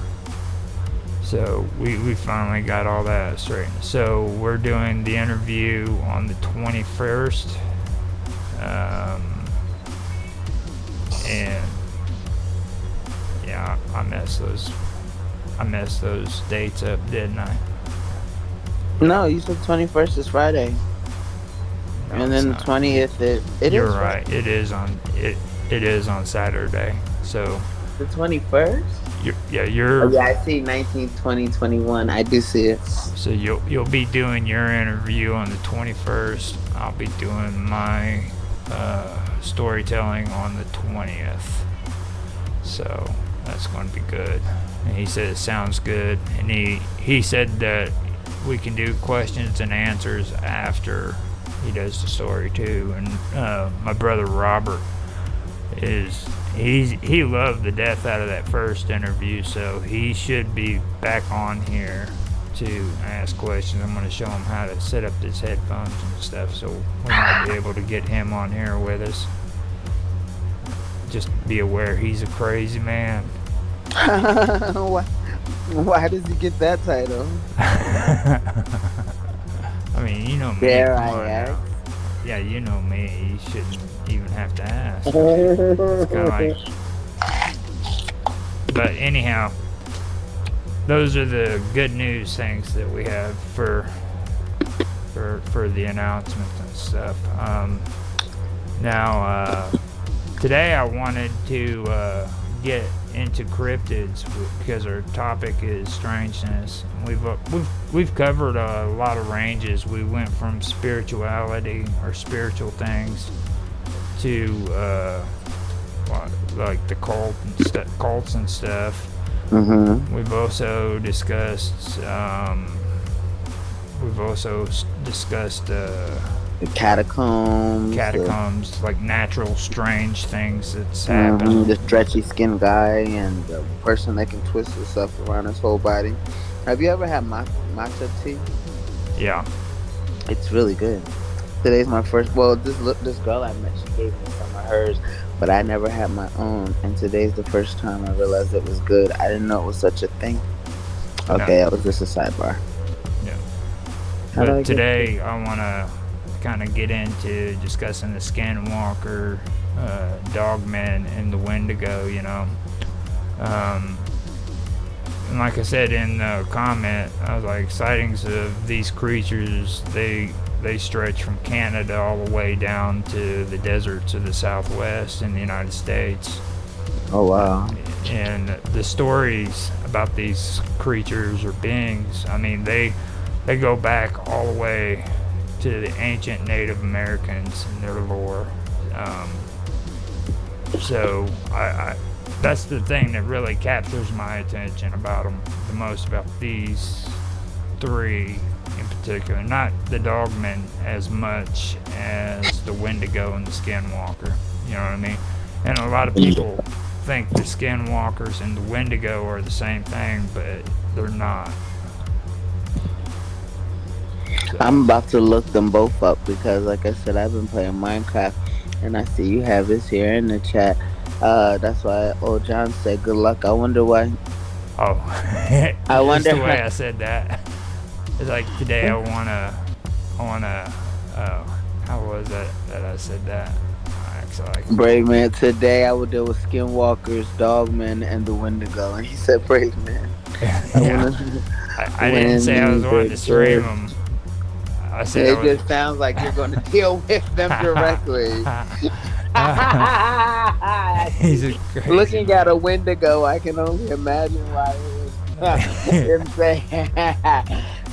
So we finally got all that straight. So we're doing the interview on the 21st. And yeah, I messed those dates up, didn't I? No, you said 21st is Friday. No, and then the not. 20th, You're is right. Friday. It is on Saturday. So The 21st? You're. Oh, yeah, I see 19, 20, 21. I do see it. So you'll be doing your interview on the 21st. I'll be doing my storytelling on the 20th. So that's going to be good. And he said it sounds good. And he said that we can do questions and answers after he does the story too. And my brother Robert he loved the death out of that first interview, so he should be back on here to ask questions. I'm going to show him how to set up his headphones and stuff, so we might be able to get him on here with us. Just be aware he's a crazy man. Why does he get that title? I mean, you know me. Dare I ask? Yeah, you know me. You shouldn't even have to ask. It's kind of like. But anyhow, those are the good news things that we have for the announcements and stuff. Now, today I wanted to get into cryptids because our topic is strangeness. We've covered a lot of ranges. We went from spirituality or spiritual things to like the cults and stuff. Mm-hmm. We've also discussed The catacombs. like natural strange things that's happened. The stretchy skin guy and the person that can twist himself around his whole body. Have you ever had matcha tea? Yeah. It's really good. Today's my first. Well, this girl I met, she gave me some of hers, but I never had my own. And today's the first time I realized it was good. I didn't know it was such a thing. Okay, that was just a sidebar. Yeah. But today I want to kind of get into discussing the skinwalker, dogmen, and the wendigo, you know. And like I said in the comment, I was like, sightings of these creatures, they stretch from Canada all the way down to the deserts of the Southwest in the United States. Oh, wow. And the stories about these creatures or beings, I mean, they go back all the way to the ancient Native Americans and their lore. So I that's the thing that really captures my attention about them the most, about these three in particular. Not the dogmen as much as the wendigo and the skinwalker. You know what I mean? And a lot of people think the skinwalkers and the wendigo are the same thing, but they're not. So. I'm about to look them both up because, like I said, I've been playing Minecraft, and I see you have this here in the chat. That's why old John said good luck. I wonder why. Oh, I wonder the way I said that. It's like today I wanna. How was that I said that? Actually, Brave man. Today I will deal with skinwalkers, dogmen, and the wendigo. And he said, "Brave man." I didn't say I was wanting to stream them. I said it just sounds like you're going to deal with them directly. He's a crazy Looking man. at a wendigo, I can only imagine why it was him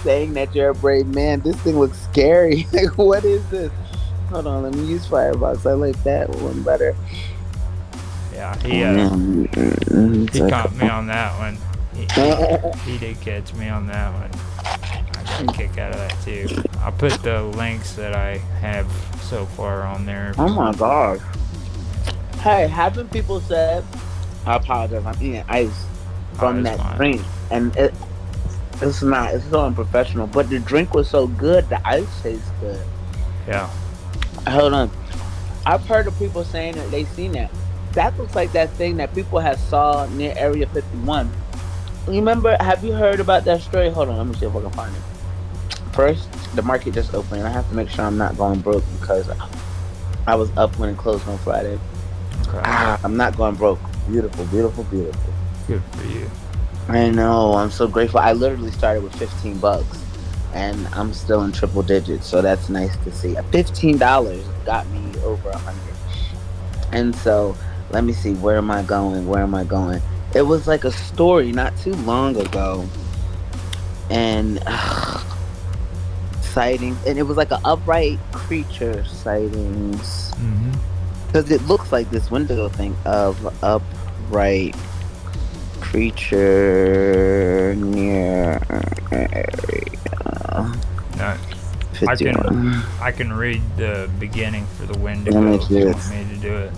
saying that you're a brave man. This thing looks scary. Like, what is this? Hold on, let me use Firebox. I like that one better. Yeah, he caught me on that one. He did catch me on that one. I got a kick out of that too. I'll put the links that I have so far on there. Oh my gosh. Hey, haven't people said, I apologize, I'm eating ice from that drink, and it's so unprofessional, but the drink was so good, the ice tastes good. Yeah. Hold on. I've heard of people saying that they seen that. That looks like that thing that people have saw near Area 51 remember? Have you heard about that story? Hold on, let me see if I can find it. First, the market just opened, and I have to make sure I'm not going broke because I was up when it closed on Friday. Okay. I'm not going broke. Beautiful, beautiful, beautiful. Good for you. I know. I'm so grateful. I literally started with $15, and I'm still in triple digits, so that's nice to see. $15 got me over 100, and so let me see. Where am I going? Where am I going? It was like a story not too long ago, and sightings, and it was like an upright creature sightings because it looks like this window thing of upright creature near area. No, 51. I can read the beginning for the Wendigo if you want me to do it.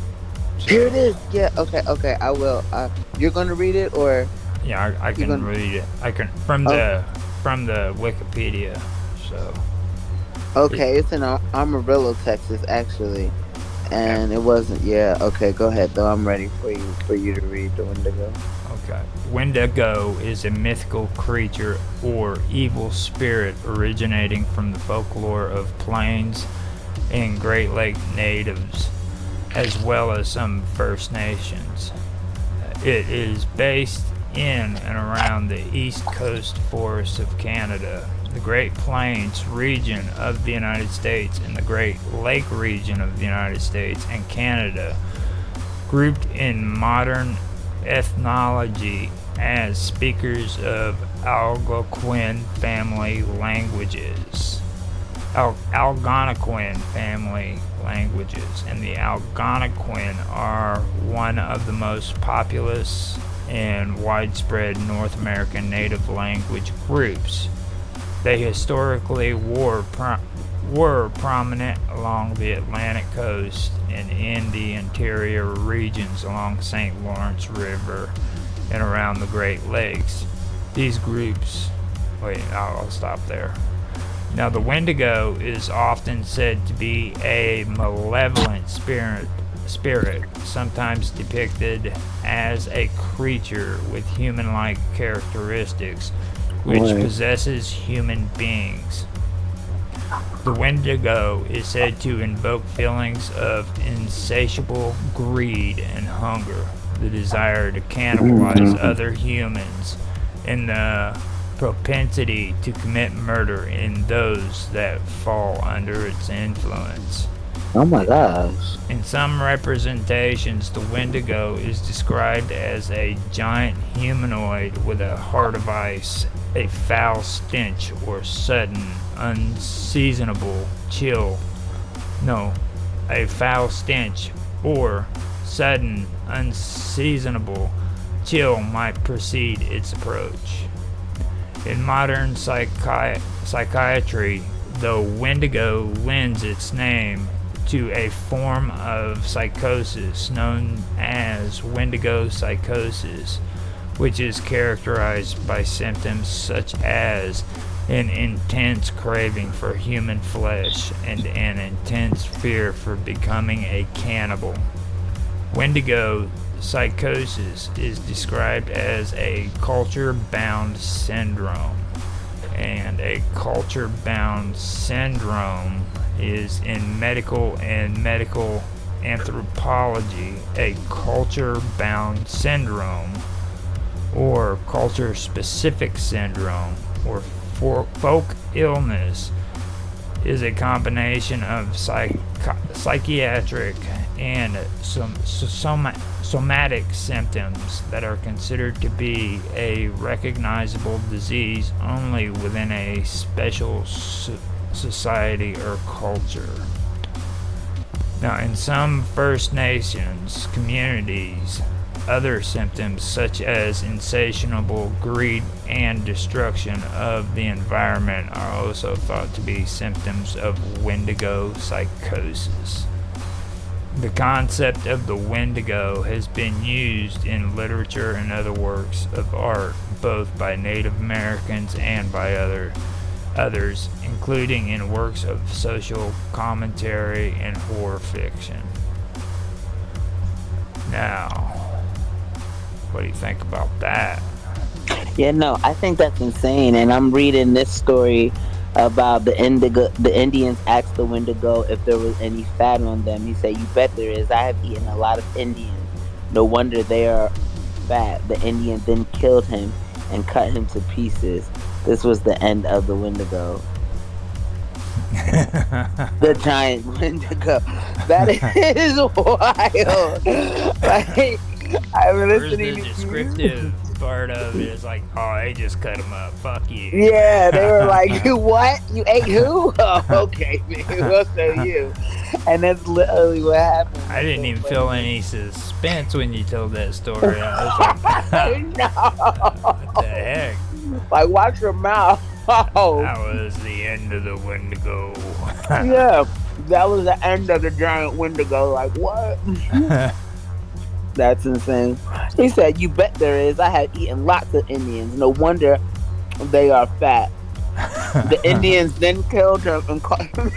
So, here it is. Yeah. Okay. I will. You're gonna read it, or yeah, I can read it. I can from the Wikipedia. So. Okay, it's in Amarillo, Texas, actually, and it wasn't. Yeah. Okay, go ahead though. I'm ready for you to read the Wendigo. Okay. Wendigo is a mythical creature or evil spirit originating from the folklore of Plains and Great Lake natives, as well as some First Nations. It is based in and around the east coast forests of Canada, the Great Plains region of the United States, and the Great Lake region of the United States and Canada, grouped in modern ethnology as speakers of Algonquin family languages. Algonquin family languages, and the Algonquin are one of the most populous and widespread North American native language groups. They historically were prominent along the Atlantic coast and in the interior regions along St. Lawrence River and around the Great Lakes. These groups, I'll stop there. Now, the Wendigo is often said to be a malevolent spirit, sometimes depicted as a creature with human-like characteristics, which possesses human beings. The Wendigo is said to invoke feelings of insatiable greed and hunger, the desire to cannibalize other humans, and the propensity to commit murder in those that fall under its influence. Oh my gosh. In some representations, the Wendigo is described as a giant humanoid with a heart of ice, a foul stench or sudden, unseasonable chill. No, a foul stench or sudden, unseasonable chill might precede its approach. In modern psychiatry, the Wendigo lends its name to a form of psychosis known as Wendigo psychosis, which is characterized by symptoms such as an intense craving for human flesh and an intense fear for becoming a cannibal. Wendigo psychosis is described as a culture-bound syndrome, and a culture-bound syndrome is in medical and medical anthropology a culture-bound syndrome or culture-specific syndrome or folk illness is a combination of psychiatric and somatic symptoms that are considered to be a recognizable disease only within a special society or culture. Now, in some First Nations communities, other symptoms such as insatiable greed and destruction of the environment are also thought to be symptoms of Wendigo psychosis. The concept of the Wendigo has been used in literature and other works of art, both by Native Americans and by others, including in works of social commentary and horror fiction. Now, what do you think about that? Yeah, no, I think that's insane. And I'm reading this story about the indigo. The Indians asked the Wendigo if there was any fat on them. He said, "You bet there is. I have eaten a lot of Indians. No wonder they are fat." The Indian then killed him and cut him to pieces. This was the end of the Wendigo. The giant Wendigo. That is wild. Like, I'm Where's listening the to you. descriptive part of it? It's like, oh, they just cut him up. Fuck you. Yeah, they were like, "You what? You ate who? Oh, okay, man, we'll show you." And that's literally what happened. I didn't even feel any suspense when you told that story. I was like, No. what the heck? Like, watch your mouth. That was the end of the Wendigo. Yeah, that was the end of the giant Wendigo. Like, what? That's insane. He said, "You bet there is. I have eaten lots of Indians. No wonder they are fat." The Indians then killed him and caught him.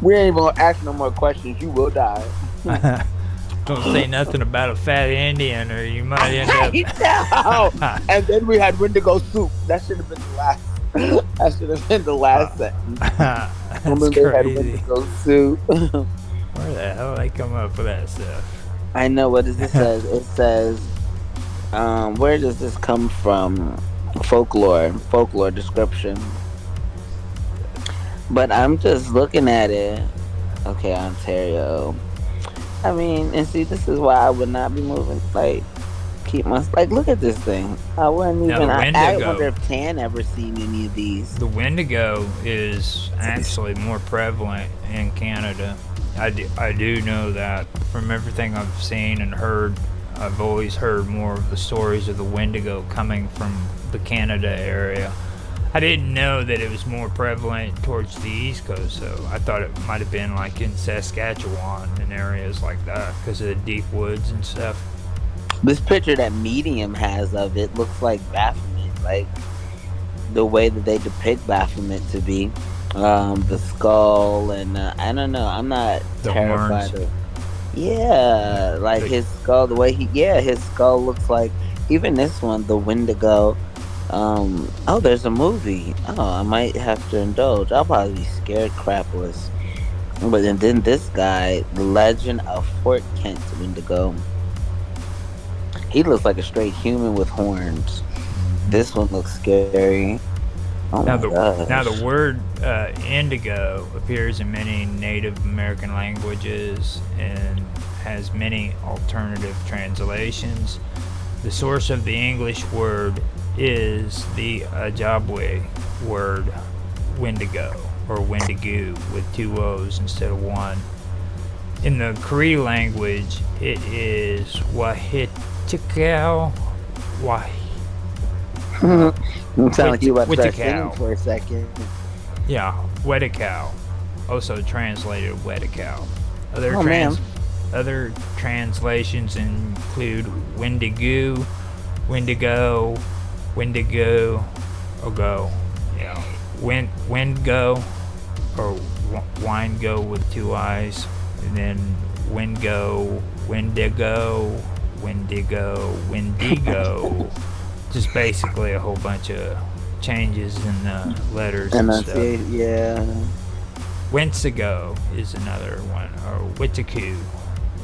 We ain't even gonna ask no more questions. You will die. Don't say nothing about a fat Indian, or you might end up. No. And then we had Wendigo soup. That should have been the last. That should have been the last sentence. That's And then they had crazy. Wendigo soup. Where the hell they come up with that stuff? I know. What does it says? It says, where does this come from? Folklore description. But I'm just looking at it. Okay, Ontario. I mean, and see, this is why I would not be moving. Like, keep my look at this thing. I wouldn't Now, even. the I Wendigo. wonder if Tan ever seen any of these. The Wendigo is actually more prevalent in Canada. I do know that from everything I've seen and heard. I've always heard more of the stories of the Wendigo coming from the Canada area. I didn't know that it was more prevalent towards the East Coast, though. I thought it might have been like in Saskatchewan and areas like that because of the deep woods and stuff. This picture that Medium has of it looks like Baphomet, like the way that they depict Baphomet to be. The skull and I don't know. I'm not The terrified horns. of. Yeah, like his skull. The way his skull looks like. Even this one, the Wendigo. Oh, there's a movie. Oh, I might have to indulge. I'll probably be scared crapless. But then this guy, The Legend of Fort Kent Wendigo. He looks like a straight human with horns. This one looks scary. Oh Now my the gosh. now the word indigo appears in many Native American languages and has many alternative translations. The source of the English word is the Ojibwe word Wendigo or Wendigo with two O's instead of one. In the Cree language, it is Wahitikau. You sound like you about to start Wittikau. singing for a second. Yeah, Wedikau, also translated Wedikau. Oh, man. Other translations include Wendigo, Wendigo, Ogo, yeah, Windgo, or Wingo with two eyes, and then Wingo, Wendigo, just basically a whole bunch of changes in the letters and stuff. Yeah. Wendigo is another one, or Wittiku.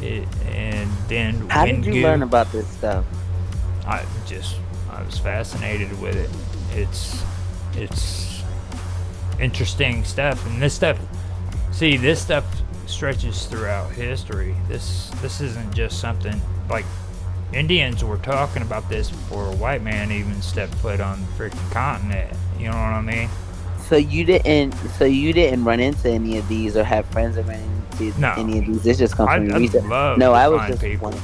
And then How did you Wingu. learn about this stuff? I was fascinated with it. It's interesting stuff, and this stuff stretches throughout history. This isn't just something like Indians were talking about this before a white man even stepped foot on the freaking continent. You know what I mean? So you didn't run into any of these or have friends that ran into any of these. This just comes from your research. I was just people.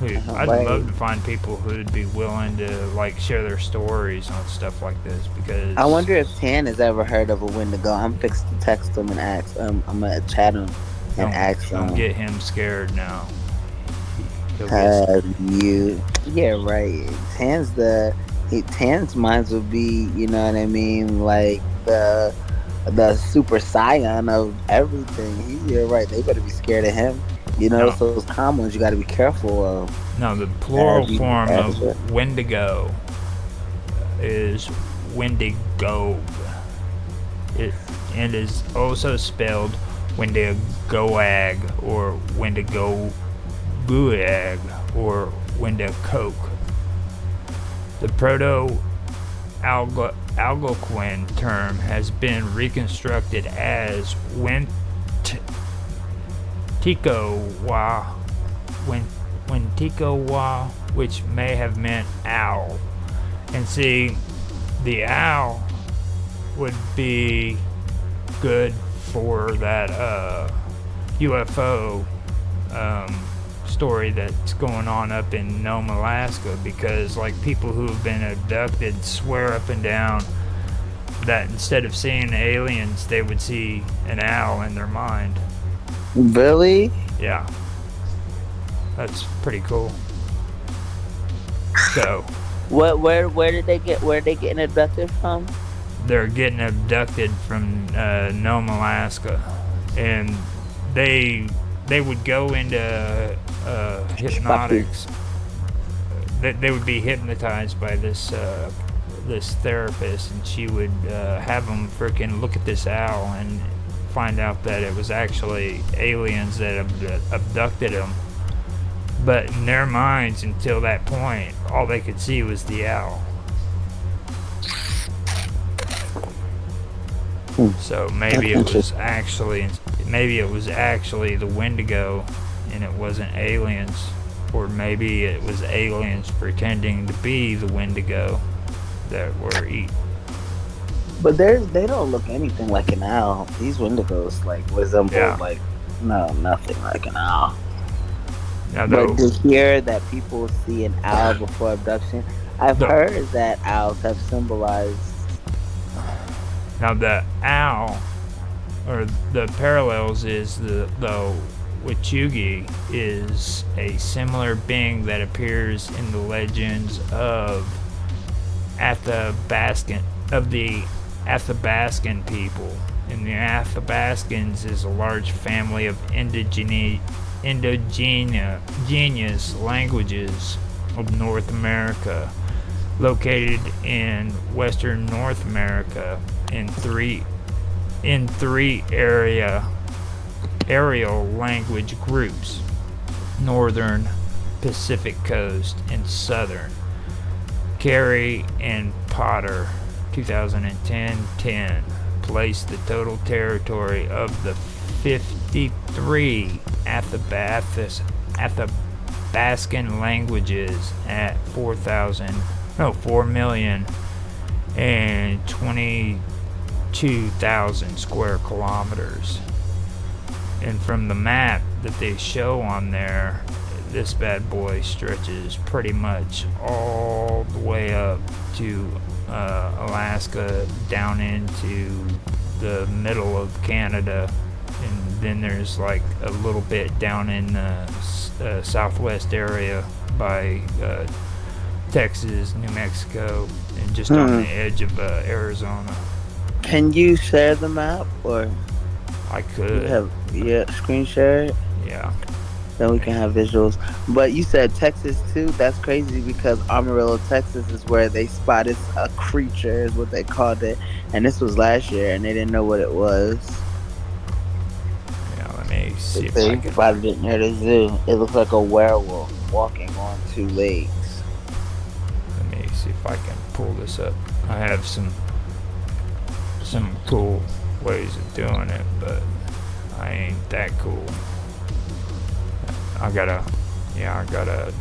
I'd love to find people who'd be willing to like share their stories on stuff like this, because I wonder if Tan has ever heard of a Wendigo. I'm fixed to text him and ask. I'm gonna chat him and ask him. Don't get him scared now. Yeah, right. Tan's minds would be, you know what I mean, like the super scion of everything. You're right. They better be scared of him. You know, No, it's those common ones you got to be careful of. no. The plural As you form as of Wendigo is Wendigo. It and is also spelled Wendigoag or Wendigobuag or Wendicoke. The Proto-Algonquin term has been reconstructed as Wentikowa, which may have meant owl. And see, the owl would be good for that UFO story that's going on up in Nome, Alaska, because like people who have been abducted swear up and down that instead of seeing aliens, they would see an owl in their mind. Really? Yeah, that's pretty cool. So, Where did they get? Where are they getting abducted from? they're getting abducted from Nome, Alaska, and they would go into hypnotics. They would be hypnotized by this therapist, and she would have them freaking look at this owl and find out that it was actually aliens that abducted them. But in their minds, until that point, all they could see was the owl. So maybe it was actually the Wendigo, and it wasn't aliens, or maybe it was aliens pretending to be the Wendigo that were eaten. But they don't look anything like an owl. These Wendigos like resemble nothing like an owl. Now, but to hear that people see an owl before abduction, I've heard that owls have symbolized. Now the owl, or the parallels is the Wichugi is a similar being that appears in the legends of the Athabascan people. And the Athabascans is a large family of indigenous languages of North America, located in Western North America in three aerial language groups: Northern, Pacific Coast, and Southern. Carey and Potter, 2010, placed the total territory of the 53 Athabascan languages at 4,022,000 square kilometers. And from the map that they show on there, this bad boy stretches pretty much all the way up to Alaska, down into the middle of Canada, and then there's like a little bit down in the southwest area by Texas, New Mexico, and just on the edge of Arizona. Can you share the map, or I could? Screen share it. Yeah. Then we can have visuals. But you said Texas too. That's crazy because Amarillo, Texas, is where they spotted a creature, is what they called it, and this was last year, and they didn't know what it was. Yeah, let me see if they spotted it near the zoo. It looks like a werewolf walking on two legs. Let me see if I can pull this up. I have some cool ways of doing it, but I ain't that cool. I gotta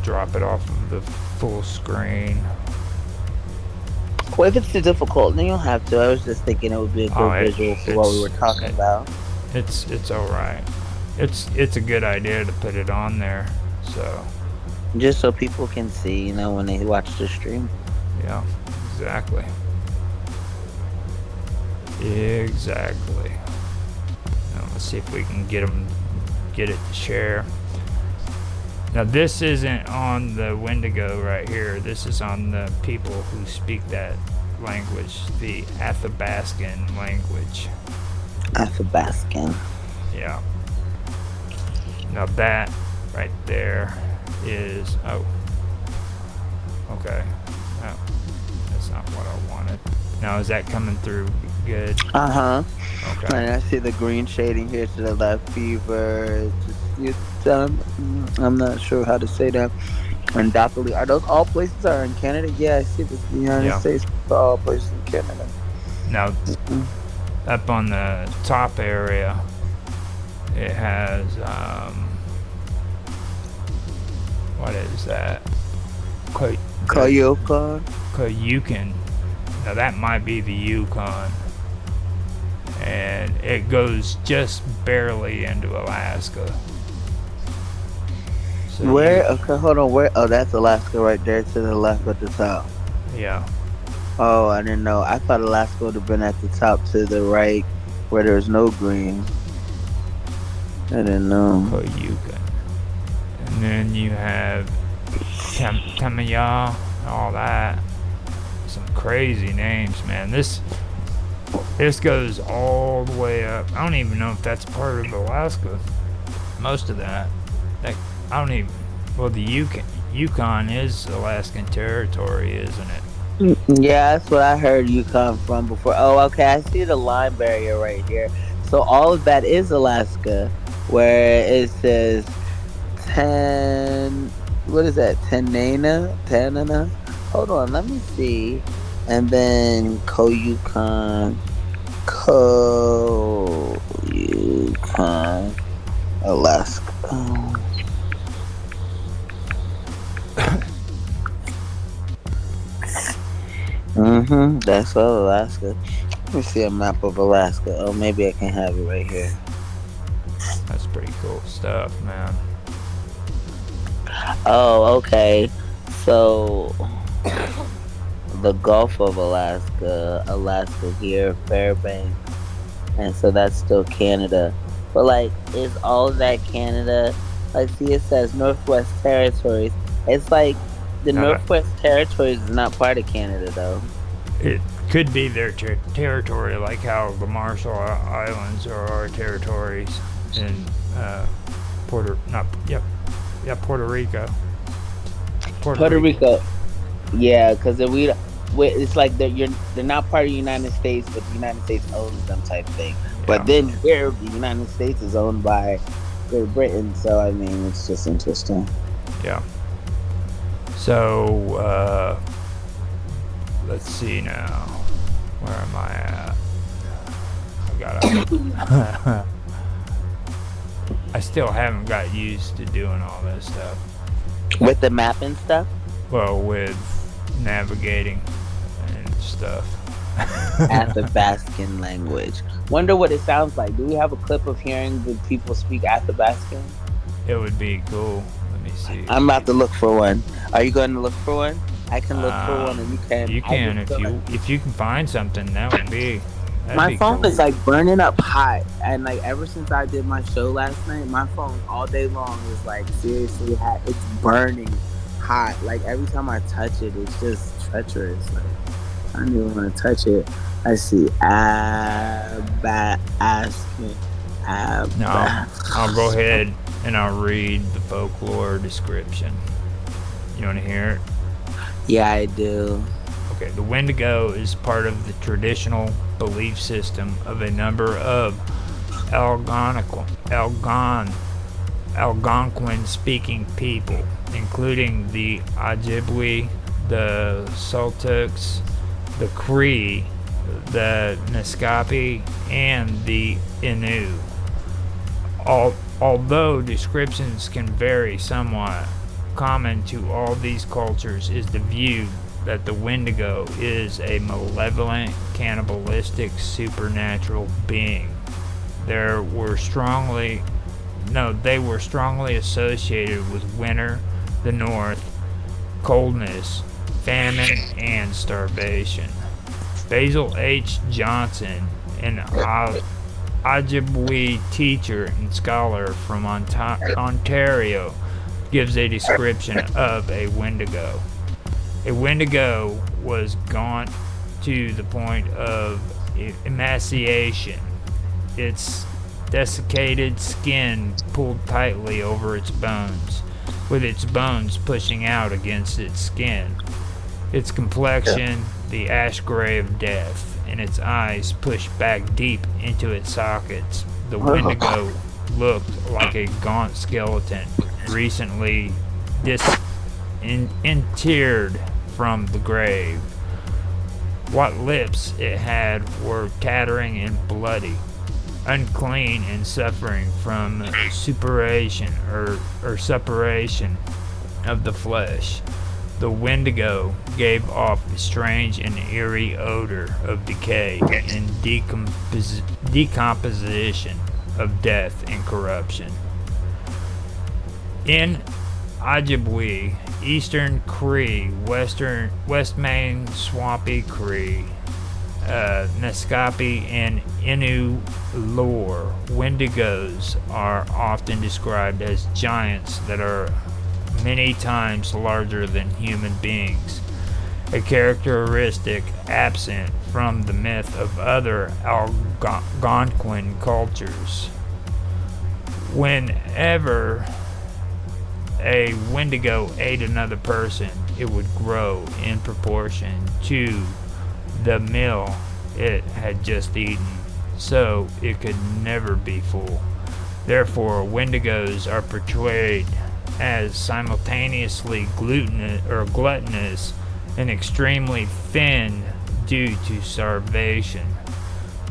drop it off of the full screen. Well, if it's too difficult, then you don't have to. I was just thinking it would be a good visual for what we were talking about. It's all right. It's a good idea to put it on there, so just so people can see, when they watch the stream. Yeah, exactly. Exactly. Now let's see if we can get it to share. Now this isn't on the Wendigo right here. This is on the people who speak that language, the Athabascan language. Athabascan. Yeah. Now that right there is, oh, okay. No, that's not what I wanted. Now is that coming through good? Okay. And I see the green shading here to the left. Fever. I'm not sure how to say that. And Undoubtedly, are those all places are in Canada? Yeah, I see this. The United States for all places in Canada. Now, up on the top area, it has what is that? Koyukon. Now that might be the Yukon, and it goes just barely into Alaska. So where? Okay, hold on. Where? Oh, that's Alaska right there to the left at the top. Yeah. Oh, I didn't know. I thought Alaska would have been at the top to the right, where there's no green. I didn't know. Koyukon. And then you have Tamaya, all that. Some crazy names, man. This goes all the way up. I don't even know if that's part of Alaska. Most of that. I don't even. Well, the Yukon is Alaskan territory, isn't it? Yeah, that's what I heard Yukon from before. Oh, okay. I see the line barrier right here. So all of that is Alaska, where it says 10. What is that? Tanana? Hold on, let me see. And then Koyukon, Alaska. That's all Alaska. Let me see a map of Alaska. Oh, maybe I can have it right here. That's pretty cool stuff, man. Oh, okay. So the Gulf of Alaska here, Fairbanks, and so that's still Canada. But like, is all of that Canada? Like, see, it says Northwest Territories. It's like the Northwest Territories is not part of Canada, though. It could be their territory, like how the Marshall Islands are our territories in Puerto Rico. Puerto Rico. Yeah, because it's like they're not part of the United States, but the United States owns them type thing. Yeah. But then here, the United States is owned by Great Britain, so I mean, it's just interesting. Yeah. So let's see now. Where am I at? I still haven't got used to doing all this stuff. With the map and stuff? Well, with navigating and stuff. Athabascan language. Wonder what it sounds like. Do we have a clip of hearing the people speak Athabascan? It would be cool. Let me see. I'm about to look for one. Are you going to look for one? I can look for one, and you can. You can if you can find something. That would be. My phone is like burning up hot, and like ever since I did my show last night, my phone all day long is like seriously hot. It's burning hot. Like every time I touch it, it's just treacherous. Like I don't even want to touch it. I see Athabascan. No, I'll go ahead and I'll read the folklore description. You want to hear it? Yeah, I do. Okay, the Wendigo is part of the traditional belief system of a number of Algonquin-speaking people, including the Ojibwe, the Sultux, the Cree, the Naskapi, and the Innu. Although descriptions can vary somewhat, common to all these cultures is the view that the Wendigo is a malevolent, cannibalistic, supernatural being. They were strongly associated with winter, the north, coldness, famine, and starvation. Basil H. Johnson, an Ojibwe teacher and scholar from Ontario, gives a description of a Wendigo. A Wendigo was gaunt to the point of emaciation. Its desiccated skin pulled tightly over its bones, with its bones pushing out against its skin. Its complexion, the ash gray of death, and its eyes pushed back deep into its sockets. The Wendigo looked like a gaunt skeleton, recently interred from the grave. What lips it had were tattering and bloody, unclean and suffering from suppuration or suppuration of the flesh. The Wendigo gave off a strange and eerie odor of decay and decomposition, of death and corruption. In Ojibwe, Eastern Cree, West Main Swampy Cree, Naskapi, and Innu lore, Wendigos are often described as giants that are many times larger than human beings, a characteristic absent from the myth of other Algonquin cultures. Whenever a Wendigo ate another person, it would grow in proportion to the meal it had just eaten, so it could never be full. Therefore, Wendigos are portrayed as simultaneously gluttonous and extremely thin due to starvation.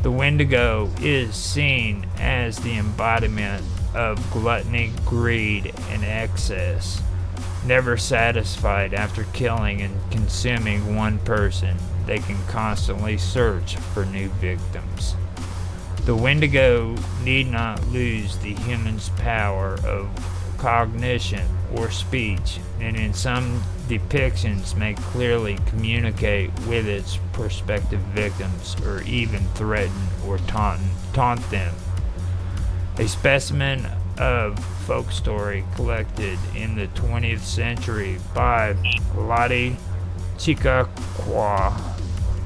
The Wendigo is seen as the embodiment of gluttony, greed, and excess. Never satisfied after killing and consuming one person, they can constantly search for new victims. The Wendigo need not lose the human's power of cognition or speech, and in some depictions may clearly communicate with its prospective victims or even threaten or taunt them. A specimen of folk story collected in the 20th century by Lottie Chickaqua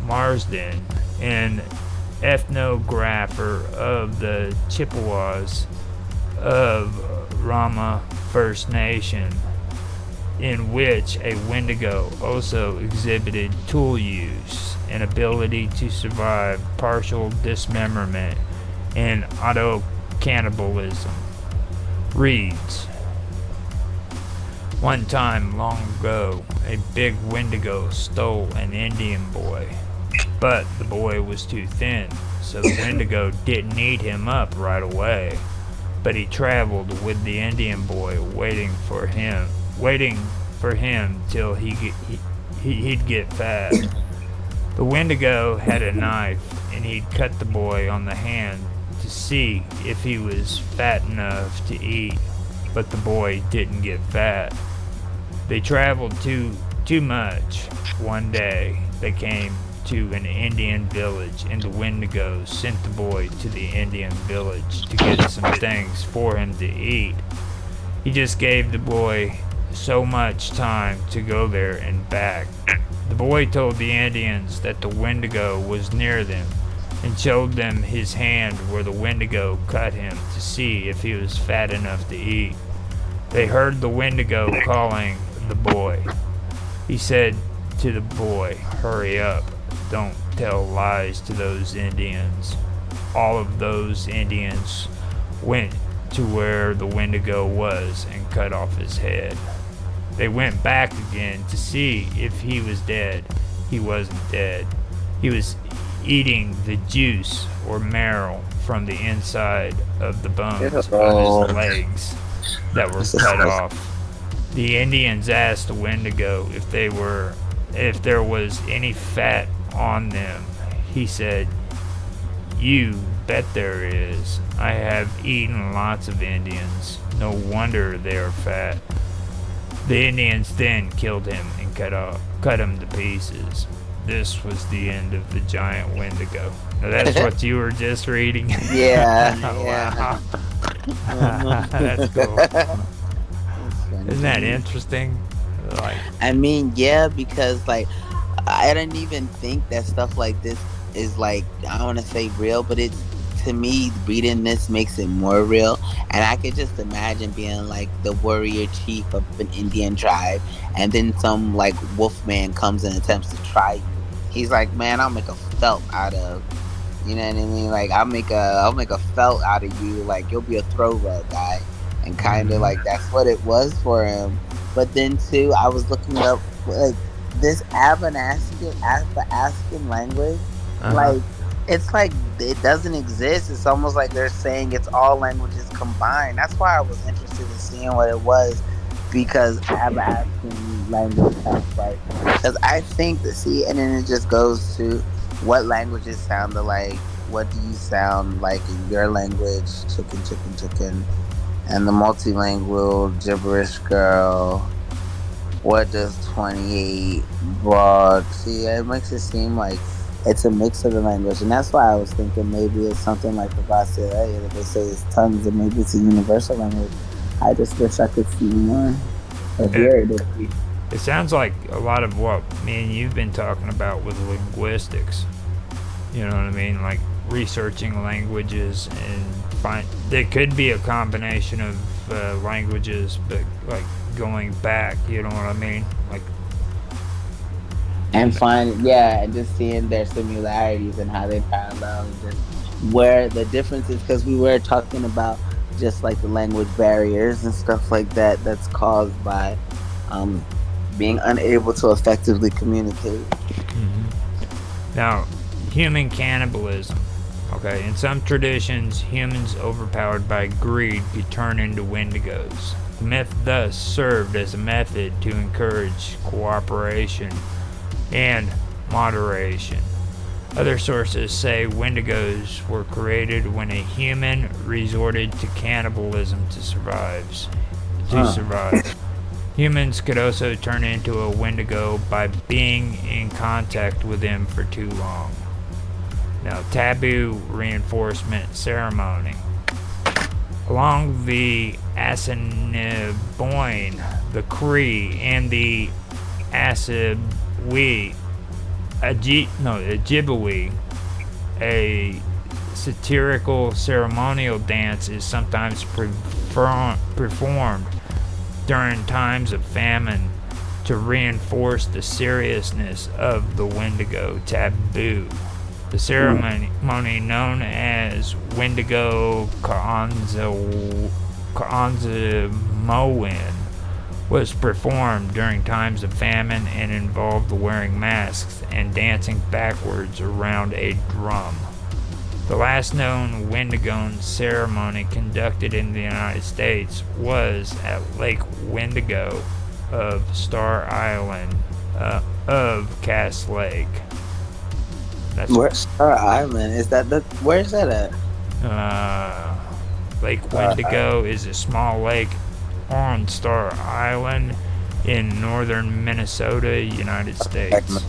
Marsden, an ethnographer of the Chippewas of Rama First Nation, in which a Wendigo also exhibited tool use and ability to survive partial dismemberment and auto-cannibalism, reads, "One time long ago, a big Wendigo stole an Indian boy, but the boy was too thin, so the Wendigo didn't eat him up right away. But he traveled with the Indian boy, waiting for him till he'd get fat. The Wendigo had a knife, and he'd cut the boy on the hand to see if he was fat enough to eat, but the boy didn't get fat. They traveled too much. One day, they came to an Indian village, and the Wendigo sent the boy to the Indian village to get some things for him to eat. He just gave the boy so much time to go there and back. The boy told the Indians that the Wendigo was near them and showed them his hand where the Wendigo cut him to see if he was fat enough to eat. They heard the Wendigo calling the boy. He said to the boy, 'Hurry up. Don't tell lies to those Indians.' All of those Indians went to where the Wendigo was and cut off his head. They went back again to see if he was dead. He wasn't dead. He was eating the juice or marrow from the inside of the bones on his legs that were cut off. The Indians asked the Wendigo if there was any fat on them. He said, 'You bet there is. I have eaten lots of Indians. No wonder they are fat.' The Indians then killed him and cut him to pieces. This was the end of the giant Wendigo." Now that's what you were just reading. Yeah. Wow. That's cool. Isn't that interesting? I mean, yeah, because like I didn't even think that stuff like this is like, I don't want to say real, but it's to me, reading this makes it more real. And I could just imagine being like the warrior chief of an Indian tribe, and then some like wolf man comes and attempts to try you. He's like, man, I'll make a felt out of. You know what I mean? Like I'll make a felt out of you. Like you'll be a throw rug guy, and kind of like that's what it was for him. But then too, I was looking up like this Athabascan language, like it's like it doesn't exist. It's almost like they're saying it's all languages combined. That's why I was interested in seeing what it was, because Athabascan language sounds like. Because I think and then it just goes to what languages sound alike. What do you sound like in your language? Chicken, chicken, chicken. And the multilingual gibberish girl. What does 28 broad? See, it makes it seem like it's a mix of the language. And that's why I was thinking maybe it's something like the Basileia that they say it's tongues, and maybe it's a universal language. I just wish I could see more or hear it. It sounds like a lot of what me and you've been talking about with linguistics. You know what I mean? Like researching languages and there could be a combination of languages, but like going back, you know what I mean? Like, and and just seeing their similarities and how they parallel, and just where the difference is, because we were talking about just like the language barriers and stuff like that that's caused by being unable to effectively communicate. Now, human cannibalism. Okay, in some traditions, humans overpowered by greed could turn into wendigos. The myth thus served as a method to encourage cooperation and moderation. Other sources say wendigos were created when a human resorted to cannibalism to survive. Humans could also turn into a wendigo by being in contact with them for too long. Now, taboo reinforcement ceremony. Along the Assiniboine, the Cree, and the Ojibwe, a satirical ceremonial dance is sometimes performed during times of famine to reinforce the seriousness of the Wendigo taboo. The ceremony, known as Wendigo Kaanzamoan, was performed during times of famine and involved wearing masks and dancing backwards around a drum. The last known Wendigo ceremony conducted in the United States was at Lake Wendigo of Star Island of Cass Lake. Where's Star Island? Where's that at? Lake Wendigo is a small lake on Star Island in northern Minnesota, United States.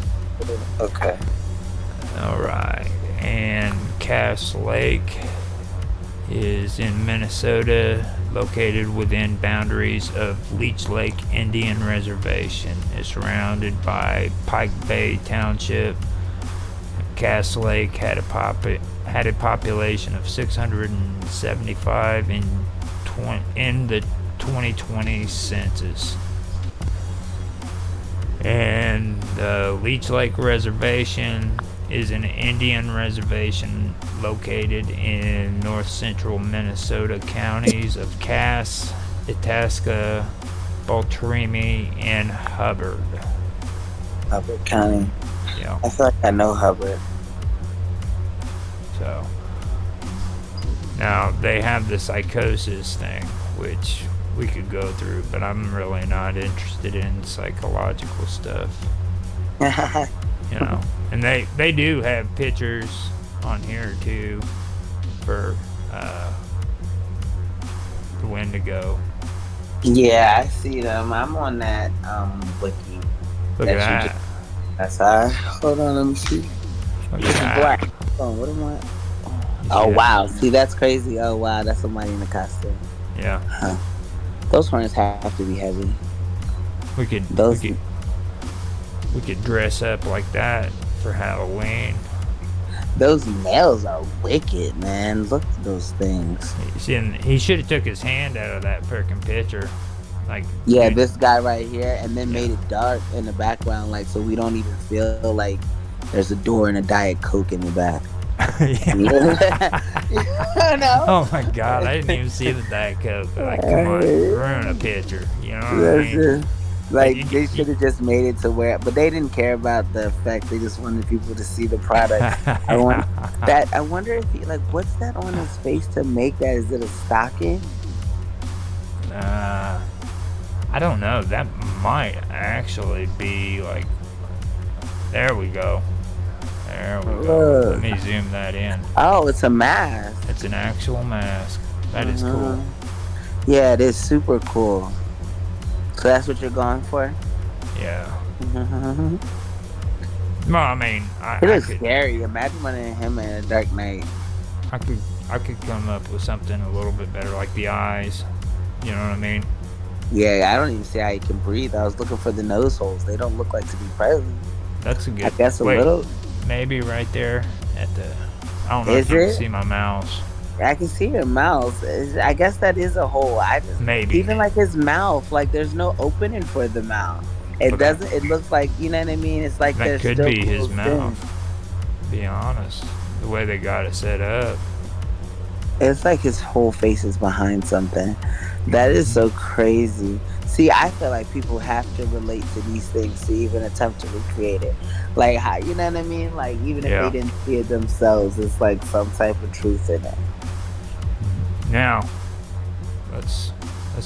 Okay. Alright. And Cass Lake is in Minnesota, located within boundaries of Leech Lake Indian Reservation. It's surrounded by Pike Bay Township. Cass Lake had a population of 675 in the 2020 census. And the Leech Lake Reservation is an Indian reservation located in north central Minnesota counties of Cass, Itasca, Beltrami, and Hubbard. Hubbard County. Yeah. I feel like I know Hubbard. So now they have the psychosis thing, which we could go through, but I'm really not interested in psychological stuff. You know, and they do have pictures on here too for the Wendigo. Yeah, I see them. I'm on that wiki. Look at that. That's all. Hold on, let me see. This is black. Oh, what am I? Oh wow! See, that's crazy. Oh wow, that's somebody in a costume. Yeah. Huh. Those horns have to be heavy. We could dress up like that for Halloween. Those nails are wicked, man. Look at those things. See, and he should have took his hand out of that freaking picture. Like, Yeah, dude, this guy right here, and then yeah. made it dark in the background, like so we don't even feel like there's a door and a Diet Coke in the back. Yeah. You know? Oh my god, I didn't even see the Diet Coke. Like, come on, ruin a picture. You know what I That's mean? it. Like they you- should have just made it to where, but they didn't care about the effect. They just wanted people to see the product. I want that. I wonder if he like what's that on his face to make that? Is it a stocking? I don't know. That might actually be like. There we go. There we go. Let me zoom that in. Oh, it's a mask. It's an actual mask. That is cool. Yeah, it is super cool. So that's what you're going for? Yeah. Well, I mean, it is scary. Imagine running him in a dark night. I could come up with something a little bit better, like the eyes. You know what I mean? Yeah, I don't even see how he can breathe. I was looking for the nose holes. They don't look like to be present. That's a good. I guess a little. Maybe right there at the. I don't know if you can see my mouse. I can see your mouth. I guess that is a hole. Maybe even like his mouth, like there's no opening for the mouth. It doesn't. It looks like you know what I mean. It's like that could be his mouth. To be honest, the way they got it set up. It's like his whole face is behind something. That is so crazy. See, I feel like people have to relate to these things to even attempt to recreate it. Like, how, you know what I mean? Like, even if they didn't see it themselves, it's like some type of truth in it. Now, let's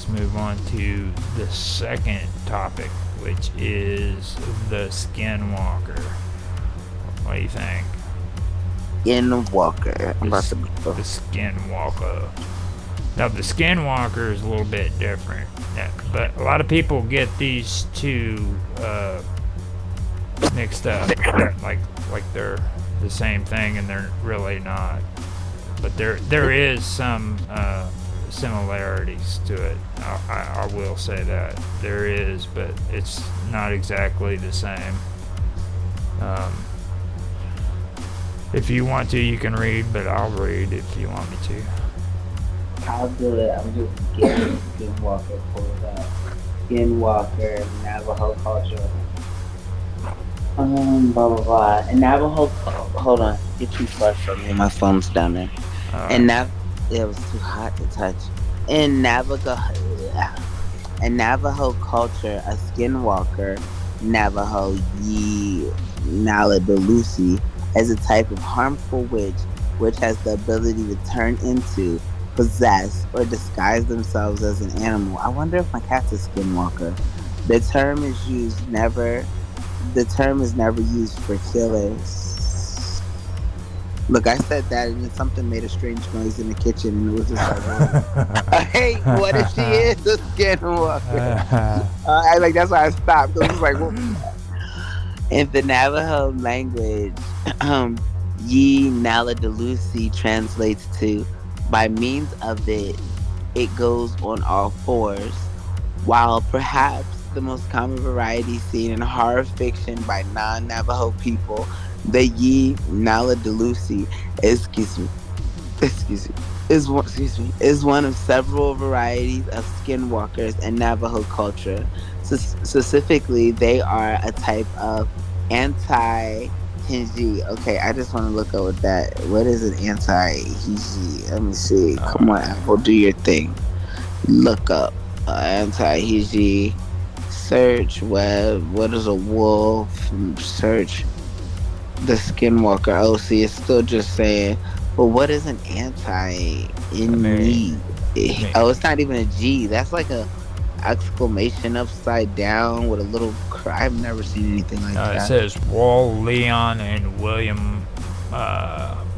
move on to the second topic, which is the Skinwalker. What do you think? Skinwalker. The Skinwalker. Now, the Skinwalker is a little bit different, but a lot of people get these two mixed up, like they're the same thing, and they're really not. But there is some similarities to it. I will say that there is, but it's not exactly the same. If you want to, you can read, but I'll read if you want me to. I'll do it. I'm just getting Skinwalker pulled up. Skinwalker, Navajo culture. Blah blah blah. And Navajo. Hold on. Get too far from me. My phone's down there. And it was too hot to touch. In Navajo culture, a Skinwalker, Navajo Ye Naladelusi, is a type of harmful witch which has the ability to turn into, possess, or disguise themselves as an animal. I wonder if my cat's a Skinwalker. The term is never used for killers. Look, I said that and then something made a strange noise in the kitchen and it was just like, hey, what if she is a Skinwalker? That's why I stopped. It was like, what? In the Navajo language, Ye Naladelusi translates to, by means of it, it goes on all fours. While perhaps the most common variety seen in horror fiction by non-Navajo people, the Ye Naladelusi is one of several varieties of skinwalkers in Navajo culture. Specifically, they are a type of anti-Hinji. Okay, I just want to look up what is an anti-Hinji? Let me see. Come on, Apple, do your thing. Look up anti-Hinji. Search web. What is a wolf? Search the Skinwalker. Oh, see, it's still just saying. But what is an anti-Hinji? Oh, it's not even a G. That's like a exclamation upside down with a little cry. I've never seen anything like that. It says Wall, Leon, and William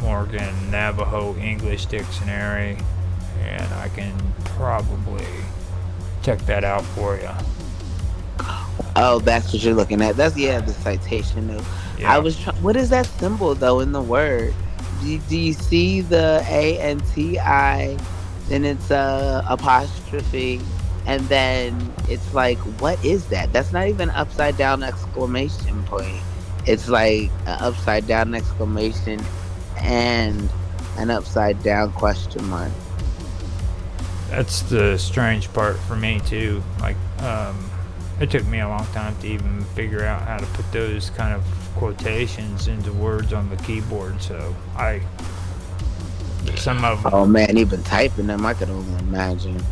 Morgan Navajo English Dictionary, and I can probably check that out for you. Oh, that's what you're looking at. That's the citation though. Yeah. What is that symbol though in the word? Do you see the ANTI? Then it's a apostrophe. And then it's like, what is that? That's not even upside down exclamation point. It's like an upside down exclamation and an upside down question mark. That's the strange part for me too. Like, it took me a long time to even figure out how to put those kind of quotations into words on the keyboard. So some of them. Oh man, even typing them, I could only imagine.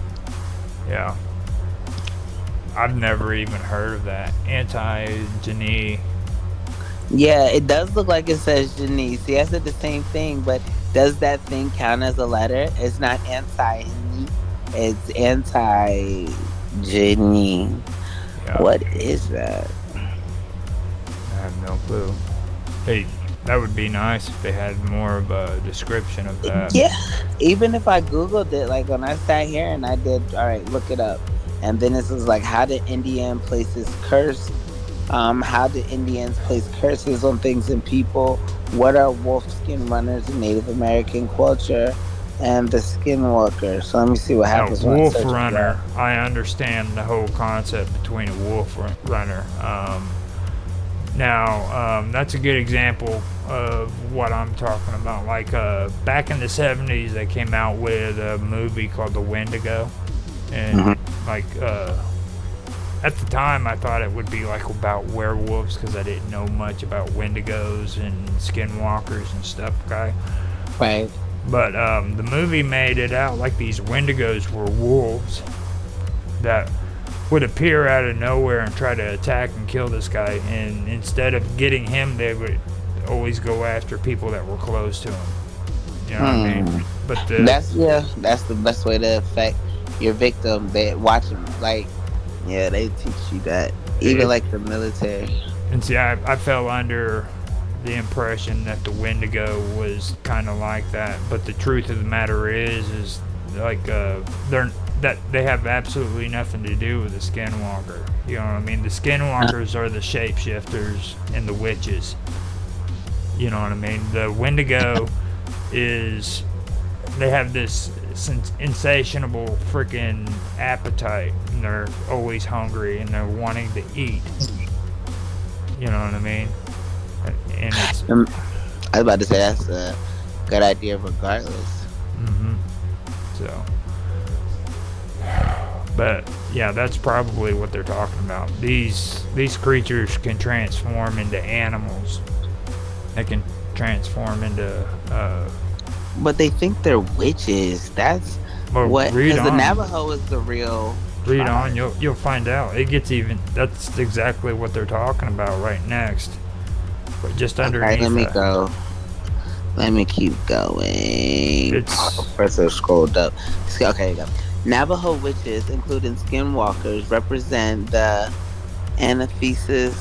Yeah. I've never even heard of that. Anti-genie. Yeah, it does look like it says Genie. See, I said the same thing, but does that thing count as a letter? It's not anti, it's anti-Genie. Yeah. What is that? I have no clue. Hey, that would be nice if they had more of a description of that. Yeah, even if I Googled it, like when I sat here and I did, all right, look it up. And then this was like, how did Indian places curse? How did Indians place curses on things and people? What are wolf skin runners in Native American culture? And the skinwalker. So let me see what happens. Now, wolf runner, I understand the whole concept between a wolf runner. Now, that's a good example of what I'm talking about. Like, back in the 70s, they came out with a movie called The Wendigo. And, like, at the time, I thought it would be, like, about werewolves because I didn't know much about wendigos and skinwalkers and stuff, okay? Right. But the movie made it out like these wendigos were wolves that would appear out of nowhere and try to attack and kill this guy. And instead of getting him, they would always go after people that were close to him. You know what I mean? But that's the best way to affect your victim. They watch them, like, yeah, they teach you that. Even like the military. And see, I fell under the impression that the Wendigo was kind of like that, but the truth of the matter is like they have absolutely nothing to do with the skinwalker. You know what I mean? The skinwalkers are the shapeshifters and the witches. You know what I mean? The Wendigo is, they have this insatiable freaking appetite, and they're always hungry and they're wanting to eat. You know what I mean? And it's, I was about to say that's a good idea regardless. So, but yeah, that's probably what they're talking about. These creatures can transform into animals. They can transform into but they think they're witches. That's what, because the Navajo is the real. Read on, you'll find out. It gets even. That's exactly what they're talking about right next. But just underneath. Okay, let me go. Let me keep going. First I scrolled up. Okay, here you go. Navajo witches, including skinwalkers, represent the anathesis.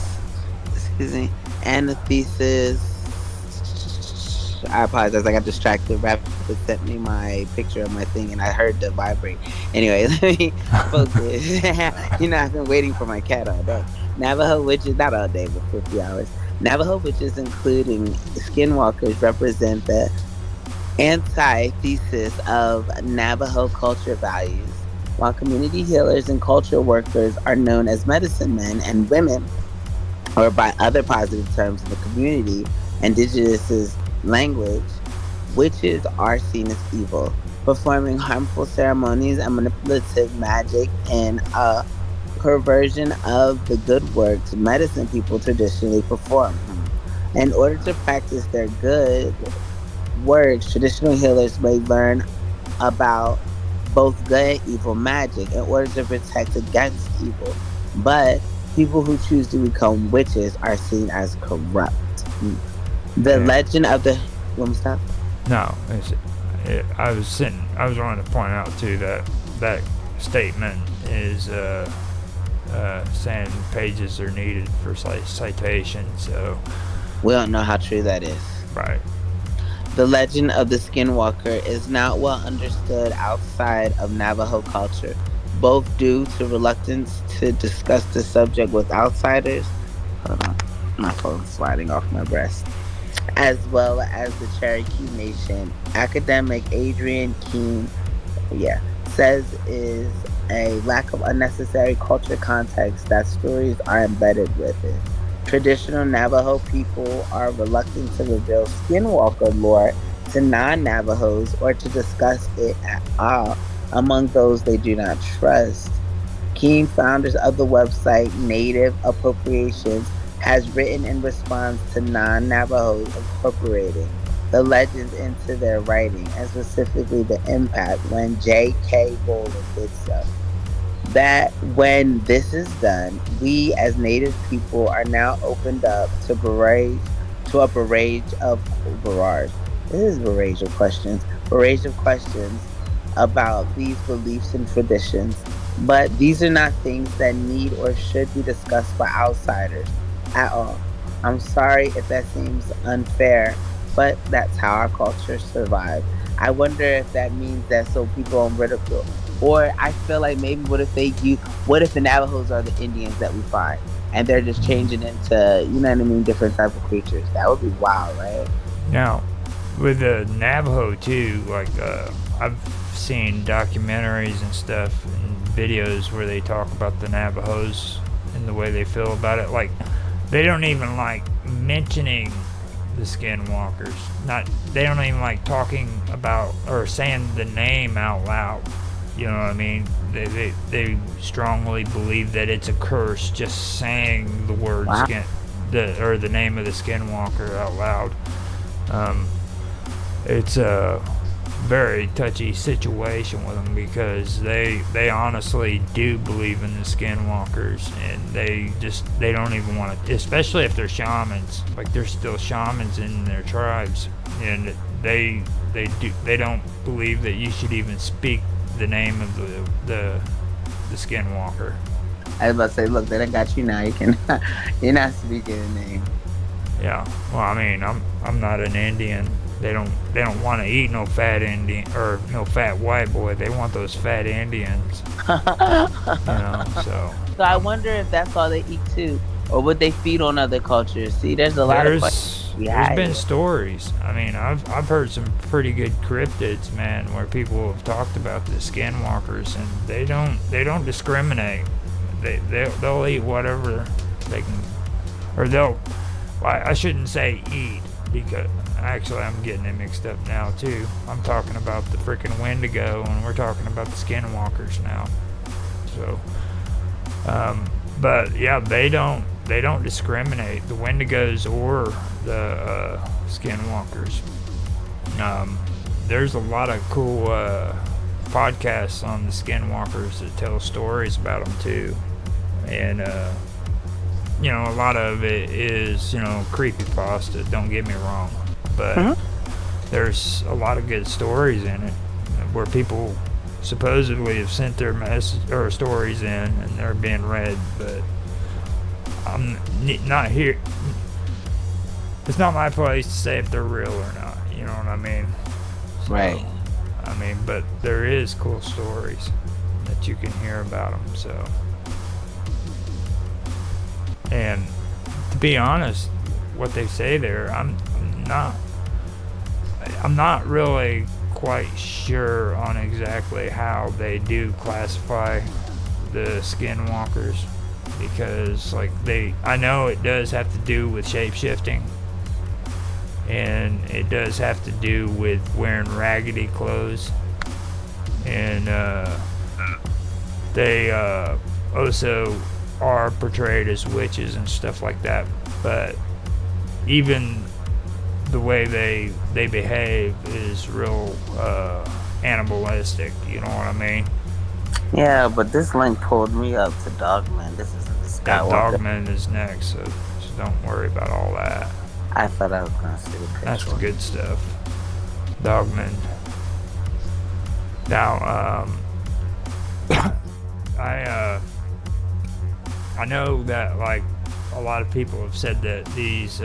I apologize, I got distracted. Rapid sent me my picture of my thing and I heard the vibrate. Anyway, let me focus. I've been waiting for my cat all day. Navajo witches, not all day, but 50 hours. Navajo witches, including skinwalkers, represent the antithesis of Navajo culture values. While community healers and culture workers are known as medicine men and women, or by other positive terms in the community, indigenous language, witches are seen as evil, performing harmful ceremonies and manipulative magic and a perversion of the good works medicine people traditionally perform. In order to practice their good works, traditional healers may learn about both good and evil magic in order to protect against evil. But people who choose to become witches are seen as corrupt. The legend of the... Want me to stop? No, I was wanting to point out too that statement is saying pages are needed for citation. So we don't know how true that is. Right. The legend of the Skinwalker is not well understood outside of Navajo culture, both due to reluctance to discuss the subject with outsiders. Hold on, my phone's sliding off my breast. As well as the Cherokee Nation. Academic Adrian Keene, says is a lack of unnecessary culture context that stories are embedded with it. Traditional Navajo people are reluctant to reveal skinwalker lore to non Navajos or to discuss it at all among those they do not trust. Keen, founders of the website Native Appropriations, has written in response to non Navajos incorporating the legends into their writing, and specifically the impact when J.K. Rowling did so. That when this is done, we as Native people are now opened up to a barrage of barrage. This is barrage of questions about these beliefs and traditions. But these are not things that need or should be discussed by outsiders at all. I'm sorry if that seems unfair, but that's how our culture survived. I wonder if that means that so people don't ridicule. Or I feel like maybe what if the Navajos are the Indians that we find and they're just changing into, you know what I mean, different type of creatures. That would be wild, right? Now, with the Navajo too, like I've seen documentaries and stuff and videos where they talk about the Navajos and the way they feel about it. Like they don't even like mentioning the skinwalkers. They don't even like talking about or saying the name out loud. You know what I mean? They strongly believe that it's a curse just saying the word Wow. the name of the skinwalker out loud. It's a very touchy situation with them because they honestly do believe in the skinwalkers, and they don't even want to, especially if they're shamans. Like they're still shamans in their tribes, and they don't believe that you should even speak the name of the skinwalker. I was about to say, look, they done got you now. You're not speaking the name. Yeah. Well, I mean, I'm not an Indian. They don't want to eat no fat Indian or no fat white boy. They want those fat Indians. So. So I wonder if that's all they eat too, or would they feed on other cultures? See, there's a lot of questions. There's been stories. I mean, I've heard some pretty good cryptids, man, where people have talked about the skinwalkers, and they don't discriminate. They'll eat whatever they can, or I shouldn't say eat, because actually I'm getting it mixed up now too. I'm talking about the freaking Wendigo, and we're talking about the skinwalkers now. So, but yeah, they don't discriminate, the Wendigos or the skinwalkers. There's a lot of cool podcasts on the skinwalkers that tell stories about them too, and a lot of it is creepypasta. Don't get me wrong, but there's a lot of good stories in it where people supposedly have sent their message or stories in and they're being read, but I'm not here. It's not my place to say if they're real or not. You know what I mean? So, right. I mean, but there is cool stories that you can hear about them. So, and to be honest, what they say there, I'm not really quite sure on exactly how they do classify the skinwalkers, because I know it does have to do with shape-shifting, and it does have to do with wearing raggedy clothes, and they also are portrayed as witches and stuff like that. But even the way they behave is real animalistic, you know what I mean? Yeah, but this link pulled me up to Dogman. This is the Skywalker. Dogman is next, so don't worry about all that. I thought I was gonna see the picture. That's the good stuff. Dogman. Now, I know that like a lot of people have said that these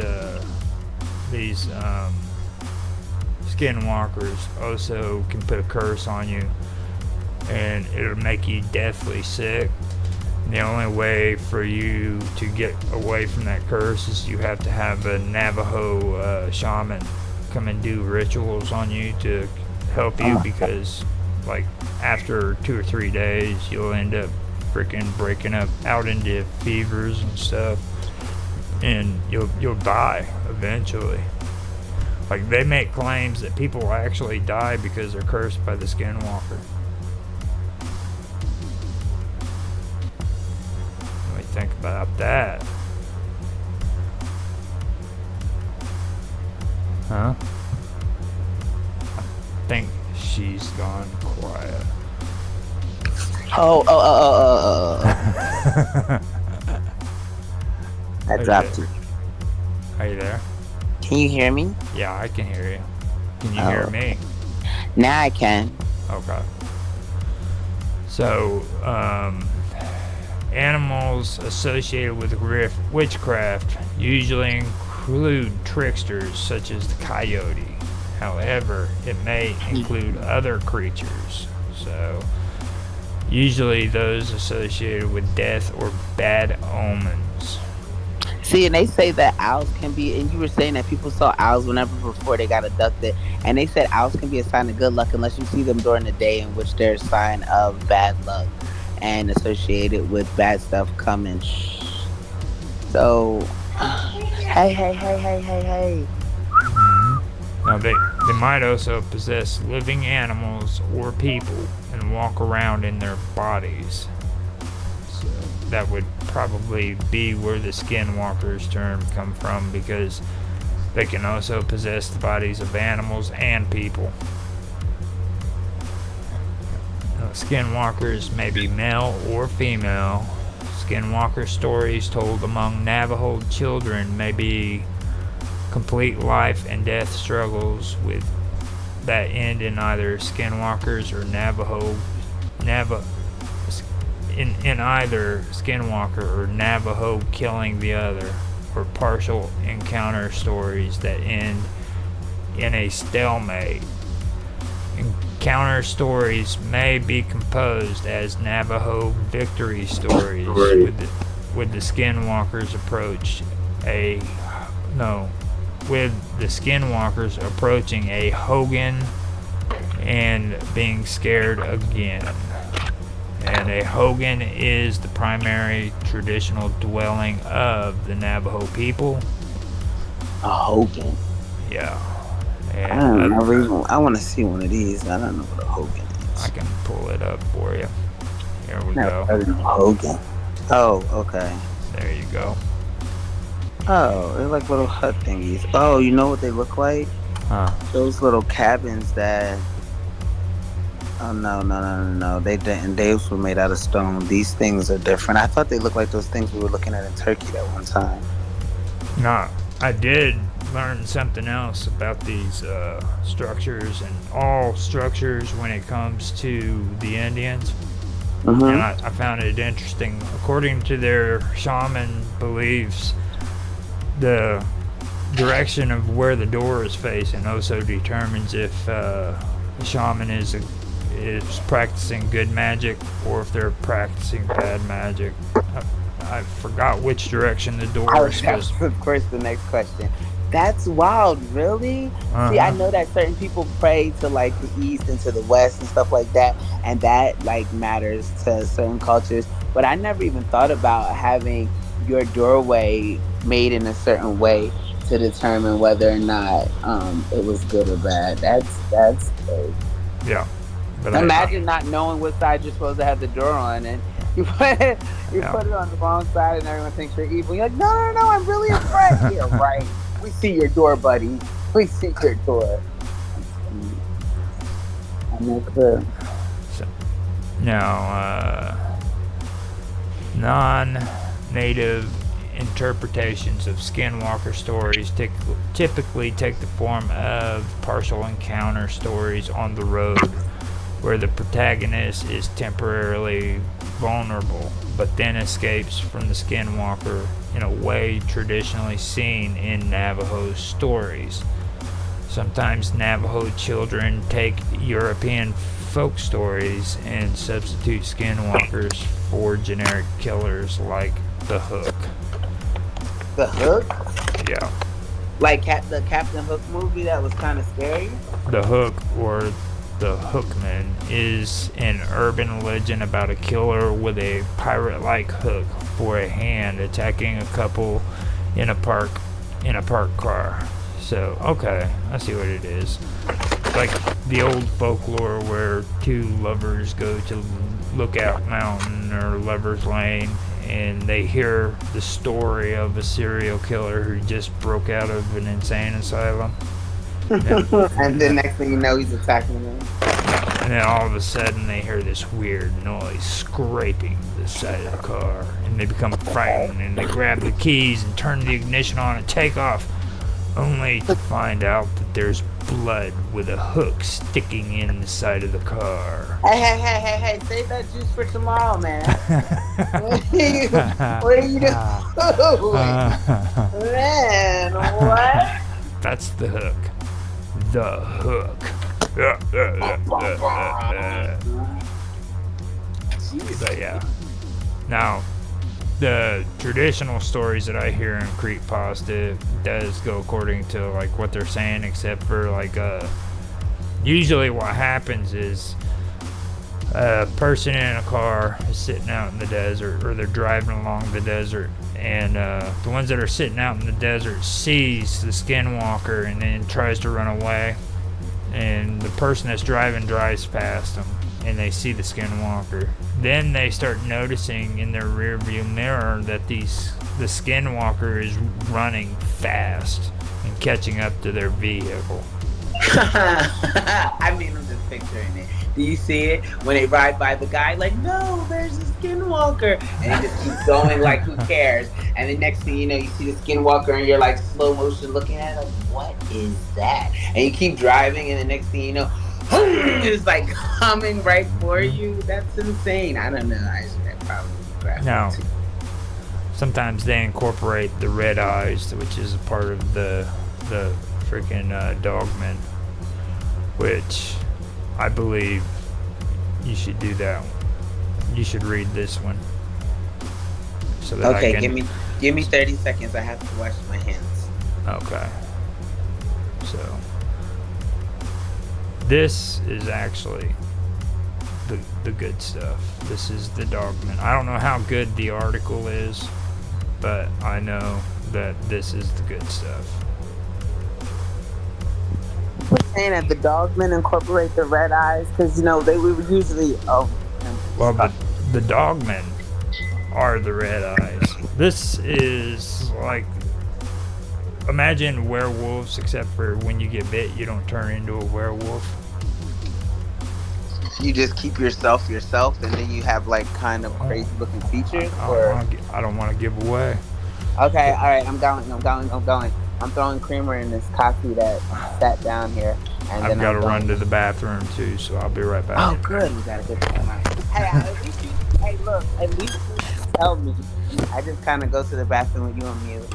skinwalkers also can put a curse on you, and it'll make you deathly sick. And the only way for you to get away from that curse is you have to have a Navajo shaman come and do rituals on you to help you, because like after 2 or 3 days you'll end up freaking breaking up out into fevers and stuff. and you'll die eventually. Like, they make claims that people will actually die because they're cursed by the skinwalker. What do you think about that? Huh? I think she's gone quiet. Oh. I dropped you. Are you there? Can you hear me? Yeah, I can hear you. Can you hear me? Now I can. Okay. So, animals associated with witchcraft usually include tricksters such as the coyote. However, it may include other creatures. So, usually those associated with death or bad omens. See, and they say that owls can be, and you were saying that people saw owls whenever before they got abducted, and they said owls can be a sign of good luck unless you see them during the day, in which they're a sign of bad luck and associated with bad stuff coming. So, hey. Now, they might also possess living animals or people and walk around in their bodies. So that would probably be where the skinwalkers term come from, because they can also possess the bodies of animals and people. Skinwalkers may be male or female. Skinwalker stories told among Navajo children may be complete life and death struggles with that end in either skinwalkers or in either skinwalker or Navajo killing the other, or partial encounter stories that end in a stalemate. Encounter stories may be composed as Navajo victory stories with the skinwalkers approaching a Hogan and being scared again. And a Hogan is the primary traditional dwelling of the Navajo people. A Hogan? Yeah. And I want to see one of these. I don't know what a Hogan is. I can pull it up for you. Here we go. Hogan. Oh, okay. There you go. Oh, they're like little hut thingies. Oh, you know what they look like? Huh. Those little cabins that... Oh, no. They didn't. Those were made out of stone. These things are different. I thought they looked like those things we were looking at in Turkey that one time. No, I did learn something else about these structures, and all structures when it comes to the Indians. Mm-hmm. And I found it interesting. According to their shaman beliefs, the direction of where the door is facing also determines if the shaman is practicing good magic or if they're practicing bad magic. I forgot which direction the door is supposed to be. Of course, the next question. That's wild, really? Uh-huh. See, I know that certain people pray to like the east and to the west and stuff like that, and that like matters to certain cultures. But I never even thought about having your doorway made in a certain way to determine whether or not it was good or bad. That's crazy. Yeah. But imagine not knowing what side you're supposed to have the door on, and you put it on the wrong side, and everyone thinks you're evil. You're like, no, I'm really afraid. Yeah, right. We see your door, buddy. We see your door. I'm not clear. Now, non-native interpretations of skinwalker stories typically take the form of partial encounter stories on the road, where the protagonist is temporarily vulnerable, but then escapes from the skinwalker in a way traditionally seen in Navajo stories. Sometimes Navajo children take European folk stories and substitute skinwalkers for generic killers like the Hook. The Hook? Yeah. Like the Captain Hook movie that was kind of scary? The Hook, or the Hookman, is an urban legend about a killer with a pirate-like hook for a hand attacking a couple in a parked car. So okay, I see what it is. Like the old folklore where two lovers go to Lookout Mountain or Lover's Lane, and they hear the story of a serial killer who just broke out of an insane asylum. And then next thing you know, he's attacking them. And then all of a sudden they hear this weird noise scraping the side of the car, and they become frightened, and they grab the keys and turn the ignition on and take off, only to find out that there's blood with a hook sticking in the side of the car. Hey, save that juice for tomorrow, man. What are you doing? Man, what? That's the hook. The hook. But yeah. Now, the traditional stories that I hear in creepypasta does go according to like what they're saying, except for like usually what happens is a person in a car is sitting out in the desert, or they're driving along the desert, and the ones that are sitting out in the desert sees the skinwalker and then tries to run away, and the person that's driving drives past them, and they see the skinwalker. Then they start noticing in their rear view mirror that the skinwalker is running fast and catching up to their vehicle. I mean, I'm just picturing it. Do you see it when they ride by the guy? Like, no, there's a skinwalker, and he just keeps going like, who cares? And the next thing you know, you see the skinwalker, and you're like slow motion looking at it, like, what is that? And you keep driving, and the next thing you know, it's like coming right for you. That's insane. I don't know. I probably grab now, sometimes they incorporate the red eyes, which is a part of the freaking dogman, which I believe you should do that one. You should read this one. So that okay, give me 30 seconds. I have to wash my hands. Okay. So this is actually the good stuff. This is the dogman. I don't know how good the article is, but I know that this is the good stuff. We're saying that the dogmen incorporate the red eyes because, you know, they were usually... Well, the dogmen are the red eyes. This is like... Imagine werewolves, except for when you get bit, you don't turn into a werewolf. You just keep yourself, and then you have like kind of crazy looking features. I don't want to give away. Okay, all right, I'm going. I'm throwing creamer in this coffee that sat down here. And I've got to run to the bathroom too, so I'll be right back. Oh, good. We got a good time. Hey, look, at least you tell me. I just kind of go to the bathroom with you on mute.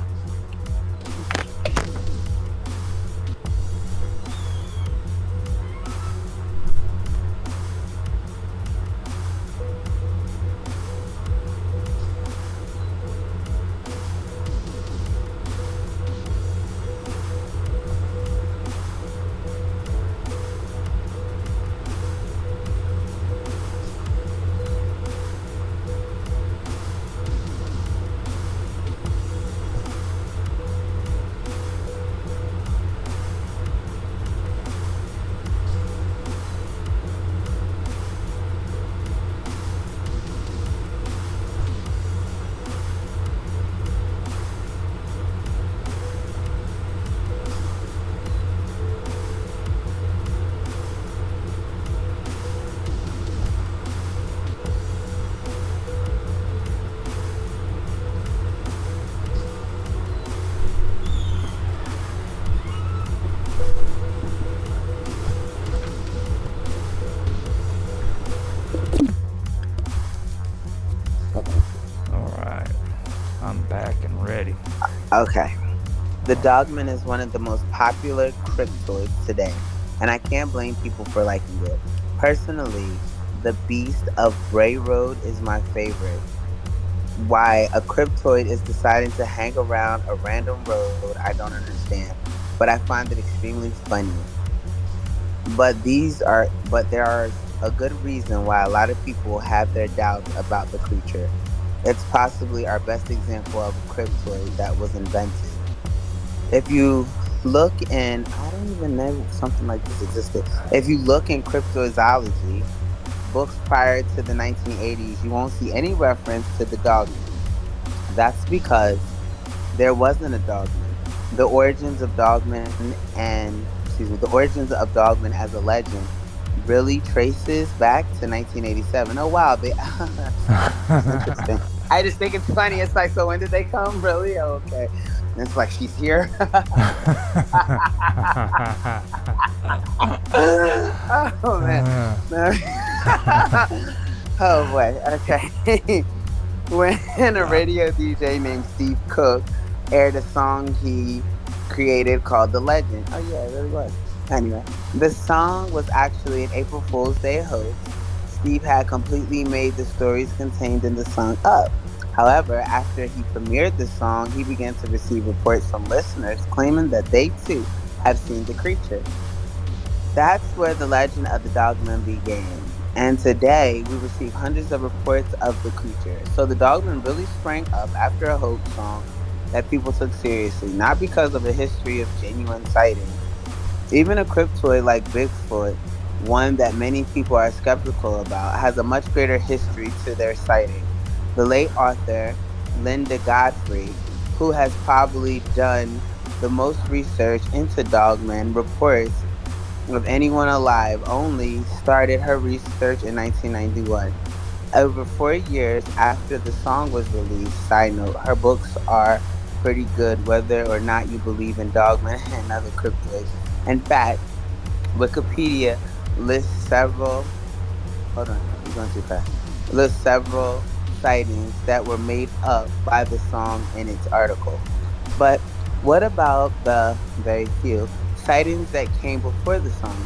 Okay. The Dogman is one of the most popular cryptoids today, and I can't blame people for liking it. Personally, the Beast of Bray Road is my favorite. Why a cryptoid is deciding to hang around a random road, I don't understand, but I find it extremely funny. But there are a good reason why a lot of people have their doubts about the creature. It's possibly our best example of a cryptoid that was invented. If you look in, I don't even know something like this existed. If you look in cryptozoology, books prior to the 1980s, you won't see any reference to the dogman. That's because there wasn't a dogman. The origins of dogman as a legend really traces back to 1987. Oh wow, they it's interesting. I just think it's funny. It's like, so when did they come? Really? Oh, okay. And it's like she's here. Oh man. Oh boy. Okay. When a radio DJ named Steve Cook aired a song he created called The Legend. Oh yeah, it really was. Anyway, the song was actually an April Fool's Day hoax. Steve had completely made the stories contained in the song up. However, after he premiered the song, he began to receive reports from listeners claiming that they too have seen the creature. That's where the legend of the Dogman began. And today, we receive hundreds of reports of the creature. So the Dogman really sprang up after a hoax song that people took seriously, not because of a history of genuine sightings. Even a cryptoid like Bigfoot, one that many people are skeptical about, has a much greater history to their sighting. The late author Linda Godfrey, who has probably done the most research into dogmen, reports of anyone alive only started her research in 1991. Over 4 years after the song was released, side note, her books are pretty good whether or not you believe in dogmen and other cryptids. In fact, Wikipedia lists several, hold on, you're going too fast, lists several sightings that were made up by the song in its article. But what about the very few sightings that came before the song?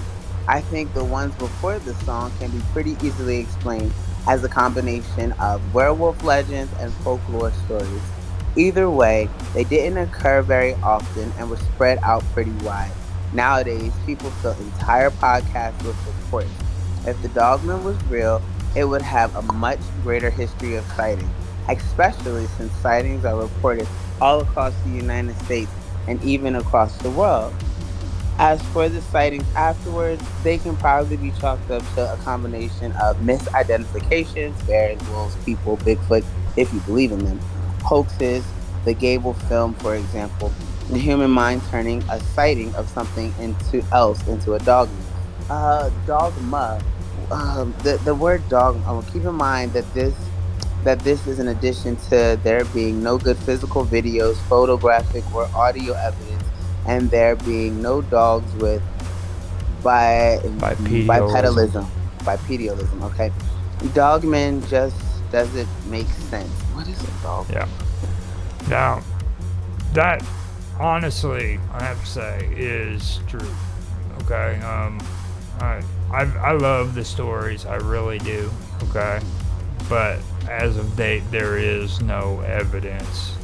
I think the ones before the song can be pretty easily explained as a combination of werewolf legends and folklore stories. Either way, they didn't occur very often and were spread out pretty wide. Nowadays, people fill entire podcasts with reports. If the dogman was real, it would have a much greater history of sightings, especially since sightings are reported all across the United States and even across the world. As for the sightings afterwards, they can probably be chalked up to a combination of misidentifications, bears, wolves, people, Bigfoot, if you believe in them, hoaxes, the Gable film, for example, the human mind turning a sighting of something into a dogma. Dogma. The word dogma. Keep in mind that this is in addition to there being no good physical videos, photographic or audio evidence, and there being no dogs with Bipedalism. bipedalism. Okay, dogman just doesn't make sense. What is a dog? Yeah. Now, that honestly, I have to say, is true. Okay. I love the stories. I really do. Okay. But as of date, there is no evidence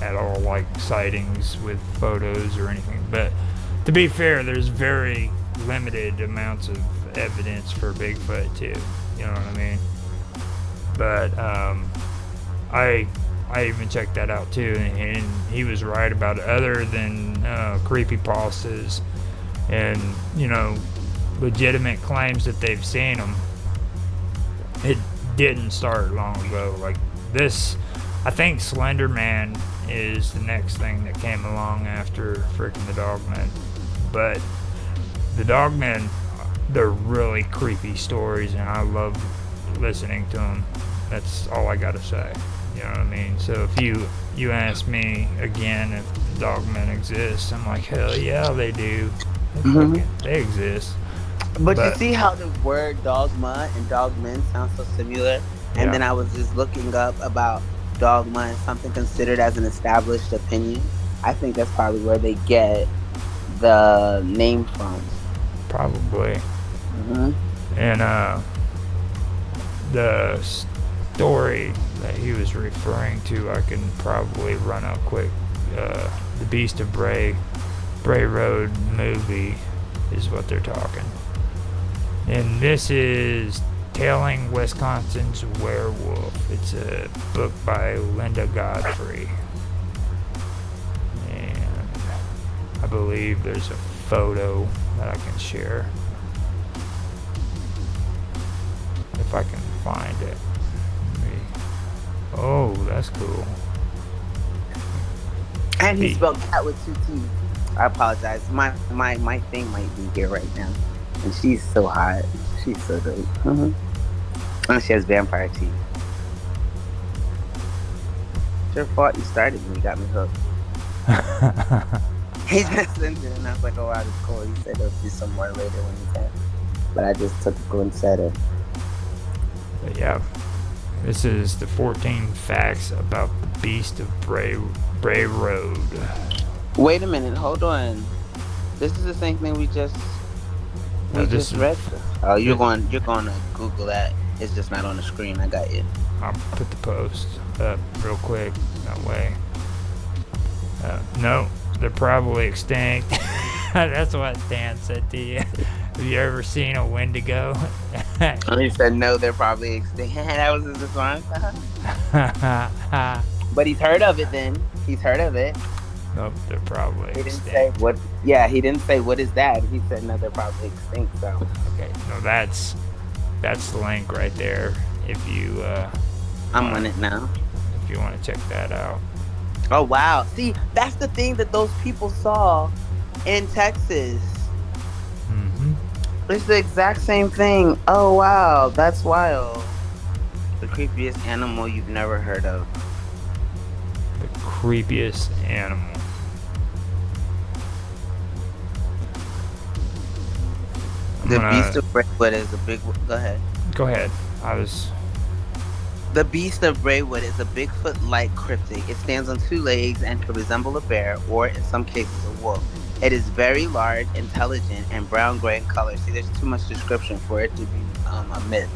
at all, like sightings with photos or anything. But to be fair, there's very limited amounts of evidence for Bigfoot too. You know what I mean? But I even checked that out too, and he was right about it. Other than creepypastas and legitimate claims that they've seen them, it didn't start long ago. Like this, I think Slender Man is the next thing that came along after freaking the Dogmen. But the Dogmen, they're really creepy stories, and I love listening to them. That's all I gotta say. You know what I mean? So if you ask me again if the Dogmen exist, I'm like, hell yeah, they do. They exist. But you see how the word dogma and dogmen sound so similar? And then I was just looking up about dogma and something considered as an established opinion. I think that's probably where they get the name from. Probably. And the story that he was referring to, I can probably run out quick. The Beast of Bray Road movie is what they're talking. And this is Tailing Wisconsin's Werewolf. It's a book by Linda Godfrey. And I believe there's a photo that I can share. If I can find it. Oh, that's cool. And he spelled cat with 2 T's. I apologize. My thing might be here right now. And she's so hot. She's so dope. And she has vampire teeth. It's your fault you started and you got me hooked. He just sent it and I was like, oh wow, that's cool. He said he'll do some more later when he can. But I just took a go and said it. But yeah. This is the 14 facts about the Beast of Bray Road. Wait a minute, hold on. This is the same thing we just read. Oh, you're going to Google that. It's just not on the screen. I got you. I'll put the post up real quick. That way. No, they're probably extinct. That's what Dan said to you. Have you ever seen a Wendigo? He said no, they're probably extinct. That was his response. But he's heard of it then. He's heard of it. Nope, they're probably extinct. He didn't say what. Yeah, he didn't say what is that. He said no, they're probably extinct. So okay, no, that's the link right there. If you I'm on it now. If you want to check that out. Oh wow! See, that's the thing that those people saw in Texas. It's the exact same thing. Oh wow, that's wild. The creepiest animal you've never heard of. The creepiest animal. The Beast of Braywood is a big... Go ahead. Go ahead. The Beast of Braywood is a Bigfoot-like cryptid. It stands on 2 legs and could resemble a bear, or in some cases a wolf. It is very large, intelligent, and brown-gray in color. See, there's too much description for it to be a myth.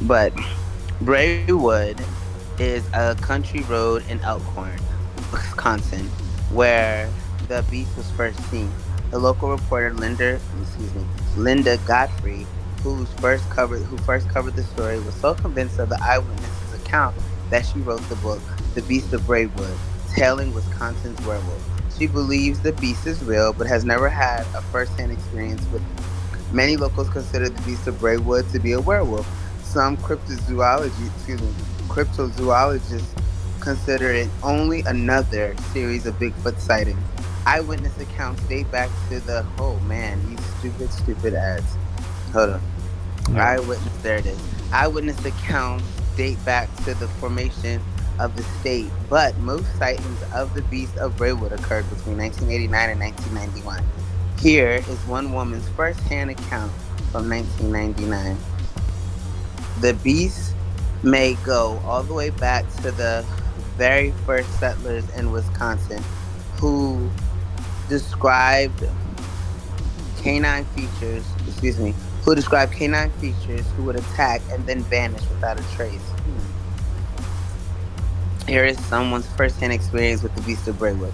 But Braywood is a country road in Elkhorn, Wisconsin, where the beast was first seen. The local reporter Linda Godfrey, who first covered the story, was so convinced of the eyewitness's account that she wrote the book, The Beast of Braywood, Tailing Wisconsin's Werewolf. She believes the beast is real, but has never had a first-hand experience with it. Many locals consider the Beast of Braywood to be a werewolf. Some cryptozoologists consider it only another series of Bigfoot sightings. Eyewitness accounts date back to the... Oh man, these stupid ads. Hold on. Yeah. There it is. Eyewitness accounts date back to the formation of the state, but most sightings of the Beast of Braywood occurred between 1989 and 1991. Here is one woman's first-hand account from 1999. The beast may go all the way back to the very first settlers in Wisconsin who described canine features who would attack and then vanish without a trace. Here is someone's first-hand experience with the Beast of Braywood.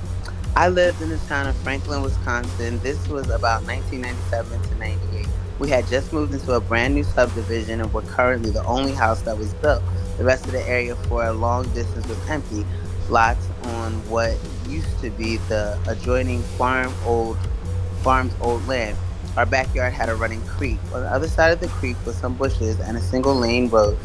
I lived in the town of Franklin, Wisconsin. This was about 1997 to 98. We had just moved into a brand new subdivision and were currently the only house that was built. The rest of the area for a long distance was empty. Lots on what used to be the adjoining farm's old land. Our backyard had a running creek. On the other side of the creek was some bushes and a single lane road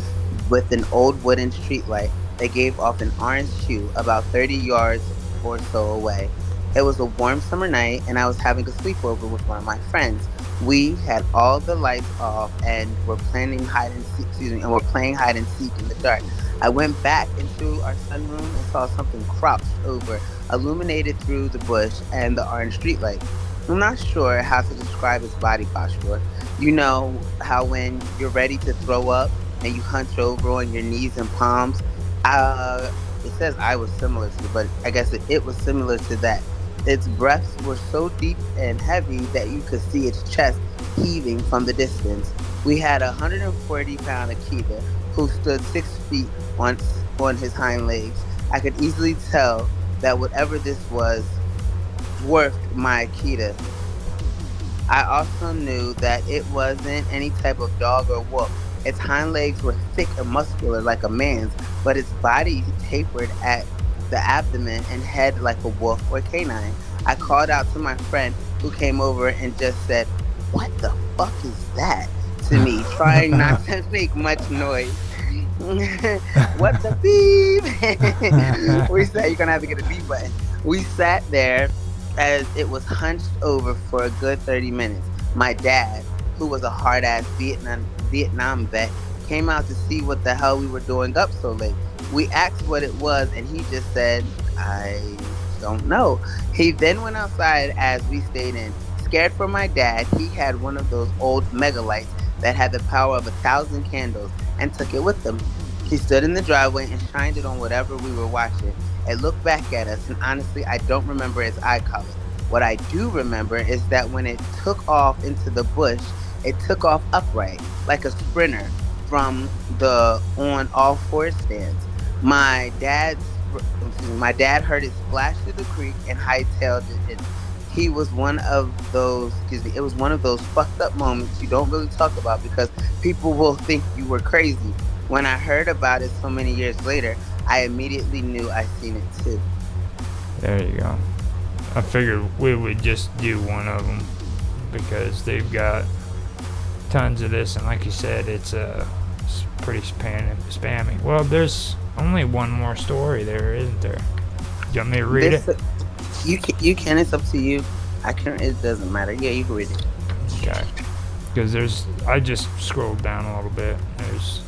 with an old wooden street light that gave off an orange hue about 30 yards or so away. It was a warm summer night and I was having a sleepover with one of my friends. We had all the lights off and were playing hide and seek in the dark. I went back into our sunroom and saw something crouched over, illuminated through the bush and the orange streetlight. I'm not sure how to describe its body posture. You know how when you're ready to throw up and you hunch over on your knees and palms? It says I was similar to, but I guess it was similar to that. Its breaths were so deep and heavy that you could see its chest heaving from the distance. We had a 140-pound Akita who stood 6 feet on his hind legs. I could easily tell that whatever this was dwarfed my Akita. I also knew that it wasn't any type of dog or wolf. Its hind legs were thick and muscular like a man's, but its body tapered at the abdomen and head like a wolf or canine. I called out to my friend who came over and just said, "What the fuck is that?" to me, trying not to make much noise. What the beep? We said, you're gonna have to get a beep button. We sat there as it was hunched over for a good 30 minutes. My dad, who was a hard ass Vietnam vet, came out to see what the hell we were doing up so late. We asked what it was, and he just said, "I don't know." He then went outside as we stayed in. Scared for my dad, he had one of those old megalights that had the power of 1,000 candles and took it with him. He stood in the driveway and shined it on whatever we were watching. It looked back at us, and honestly, I don't remember its eye color. What I do remember is that when it took off into the bush, it took off upright, like a sprinter from the on all fours stance. My dad heard it splash through the creek and hightailed it. He was one of those, it was one of those fucked up moments you don't really talk about because people will think you were crazy. When I heard about it so many years later, I immediately knew I seen it too. There you go. I figured we would just do one of them because they've got tons of this, and like you said, it's pretty spammy. Well, there's only one more story there, isn't there? Do you want me to read it? You can. It's up to you. I can. It doesn't matter. Yeah, you can read it. Okay. Because I just scrolled down a little bit. There's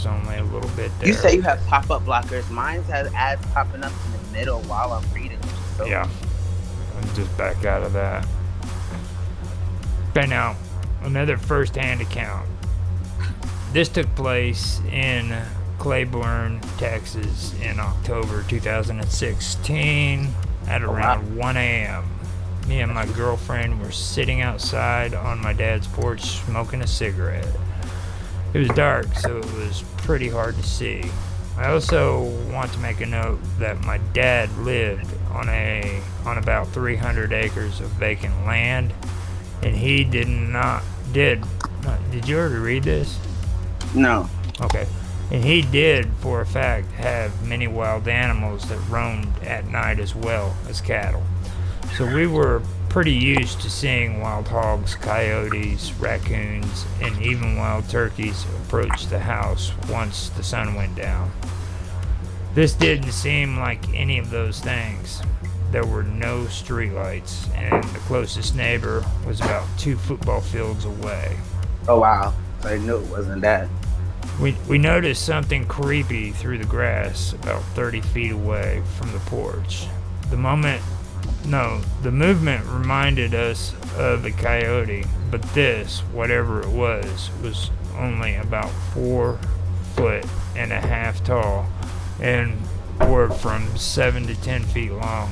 only a little bit there. You say you have pop-up blockers. Mine has ads popping up in the middle while I'm reading. So. Yeah. I'm just back out of that. Okay, now another first-hand account. This took place in Claiborne, Texas in October 2016 at around 1 a.m. Me and my girlfriend were sitting outside on my dad's porch smoking a cigarette. It was dark, so it was pretty hard to see. I also want to make a note that my dad lived on about 300 acres of vacant land, and he did you already read this? No. Okay. And he did, for a fact, have many wild animals that roamed at night as well as cattle. So we were pretty used to seeing wild hogs, coyotes, raccoons, and even wild turkeys approach the house once the sun went down. This didn't seem like any of those things. There were no streetlights, and the closest neighbor was about 2 football fields away. Oh wow, I knew it wasn't that. We noticed something creepy through the grass about 30 feet away from the porch. The movement reminded us of a coyote, but this, whatever it was only about 4.5 feet tall and were from 7 to 10 feet long.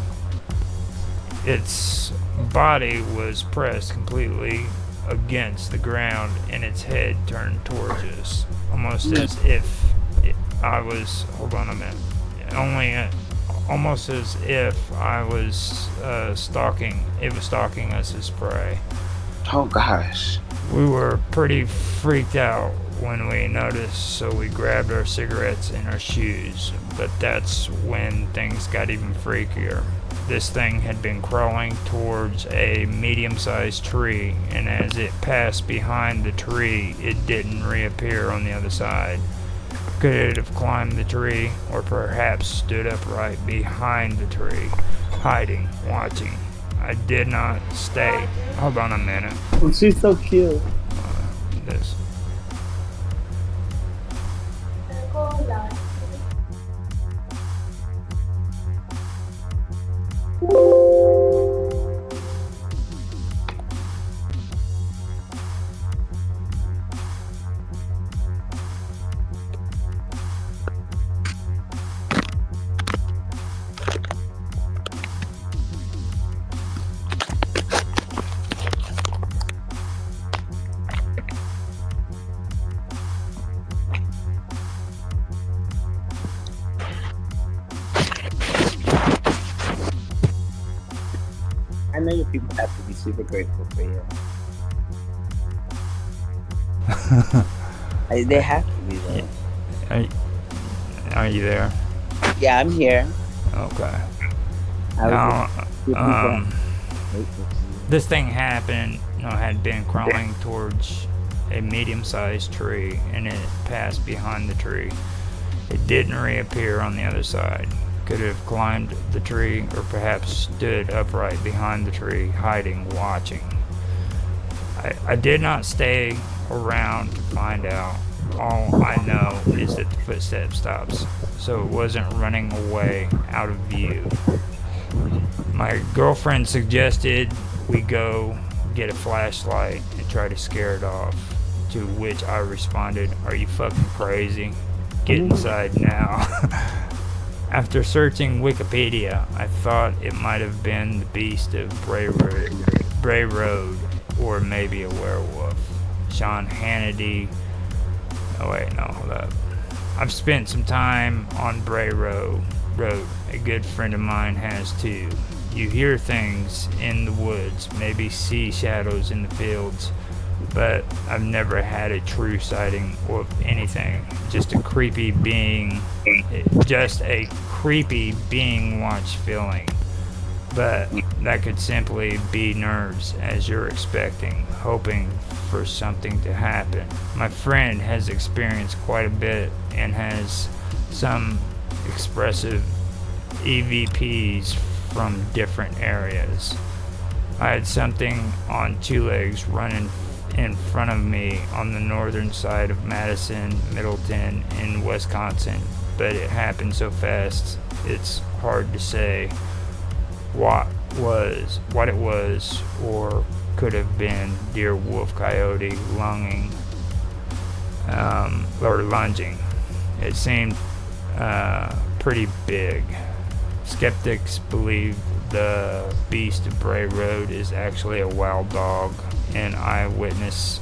Its body was pressed completely against the ground and its head turned towards us, almost as if I was, almost as if I was stalking us as prey. Oh gosh. We were pretty freaked out when we noticed, so we grabbed our cigarettes and our shoes, but that's when things got even freakier. This thing had been crawling towards a medium-sized tree, and as it passed behind the tree, it didn't reappear on the other side. Could it have climbed the tree, or perhaps stood upright behind the tree, hiding, watching? I did not stay. Hold on a minute. She's so cute. This. I know your people have to be super grateful for you. They have to be though. Are you there? Yeah, I'm here. Okay. I Now, was this thing happened. Had been crawling towards a medium-sized tree, and it passed behind the tree. It didn't reappear on the other side. Could have climbed the tree, or perhaps stood upright behind the tree, hiding, watching. I did not stay around to find out. All I know is that the footstep stops, so it wasn't running away out of view. My girlfriend suggested we go get a flashlight and try to scare it off, to which I responded, "Are you fucking crazy? Get inside now." After searching Wikipedia, I thought it might have been the beast of Bray Road, or maybe a werewolf. Sean Hannity. Oh wait, no, hold up. I've spent some time on Bray Road. A good friend of mine has too. You hear things in the woods, maybe see shadows in the fields, but I've never had a true sighting of anything. Just a creepy being watch feeling. But that could simply be nerves, as you're expecting, hoping for something to happen. My friend has experienced quite a bit and has some expressive EVPs from different areas. I had something on two legs running in front of me on the northern side of Madison, Middleton, in Wisconsin, but it happened so fast it's hard to say what it was, or could have been deer, wolf, coyote, lunging. It seemed pretty big. Skeptics believe the beast of Bray Road is actually a wild dog, and eyewitness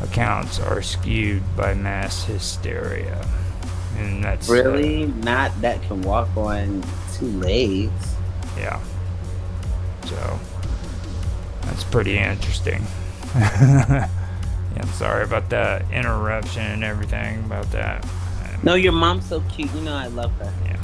accounts are skewed by mass hysteria. And that's really not that can walk on two legs. Yeah. So that's pretty interesting. Yeah, I'm sorry about that interruption and everything about that. No, your mom's so cute. You know I love her. Yeah.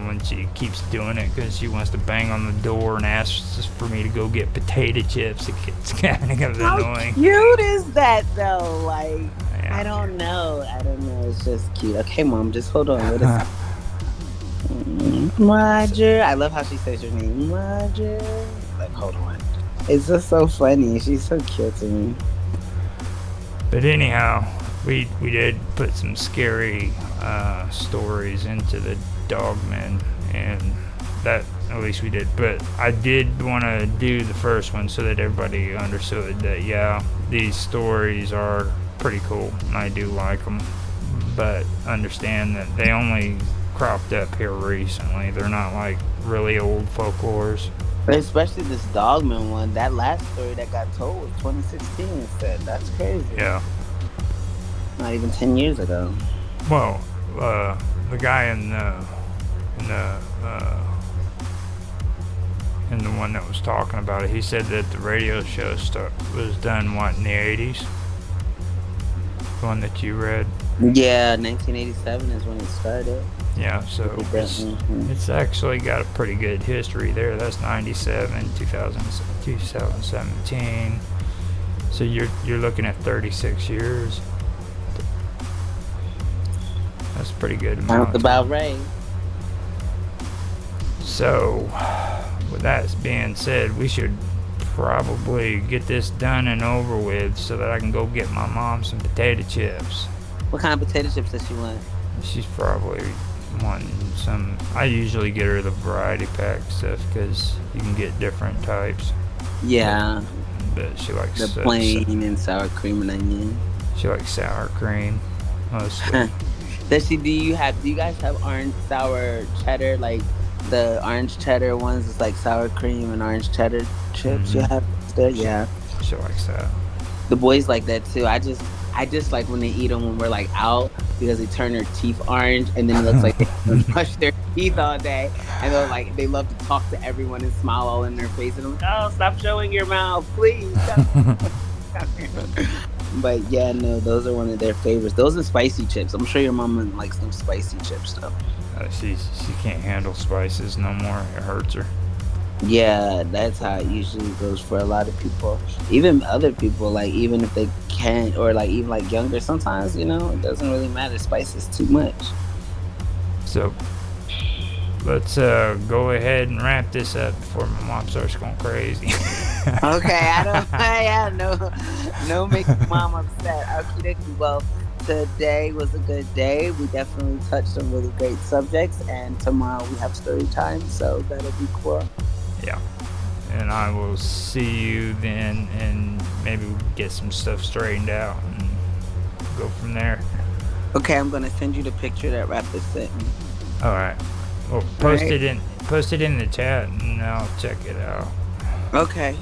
When she keeps doing it because she wants to bang on the door and asks for me to go get potato chips, it gets kind of annoying. How cute is that though? Like, yeah. I don't know. It's just cute. Okay, Mom, just hold on. What is Roger? I love how she says your name, Roger. Like, hold on. It's just so funny. She's so cute to me. But anyhow, we did put some scary stories into the Dogman, and that at least we did. But I did want to do the first one so that everybody understood that these stories are pretty cool and I do like them, but understand that they only cropped up here recently. They're not like really old folklores. But especially this Dogman one, that last story that got told was 2016 instead. That's crazy. Yeah. Not even 10 years ago. Well, the guy in the one that was talking about it, he said that the radio show was done in the 80s. The one that you read. Yeah, 1987 is when it started. Yeah, so it's actually got a pretty good history there. That's 97, 2017. So you're looking at 36 years. That's pretty good amount. Sounds about right. So, with that being said, we should probably get this done and over with so that I can go get my mom some potato chips. What kind of potato chips does she want? She's probably wanting some. I usually get her the variety pack stuff because you can get different types. Yeah. But she likes the plain and sour cream and onion. She likes sour cream mostly. Do you guys have orange sour cheddar, like the orange cheddar ones? It's like sour cream and orange cheddar chips. You have there, yeah. She likes that. The boys like that too. I just like when they eat them when we're like out because they turn their teeth orange and then it looks like they brush their teeth all day and they're like they love to talk to everyone and smile all in their face and I'm like, oh, stop showing your mouth, please. But yeah, no, those are one of their favorites. Those are spicy chips. I'm sure your mama likes them spicy chips though. She can't handle spices no more. It hurts her. Yeah, that's how it usually goes for a lot of people. Even other people, like even if they can't, or like even like younger, sometimes it doesn't really matter. Spice is too much. So let's go ahead and wrap this up before my mom starts going crazy. Okay, I no make mom upset. Okie dokie. Well, today was a good day. We definitely touched on really great subjects, and tomorrow we have story time, so that'll be cool. Yeah. And I will see you then, and maybe we'll get some stuff straightened out and go from there. Okay, I'm gonna send you the picture that Rapper sent me. All right. Well, post it in the chat, and I'll check it out. Okay.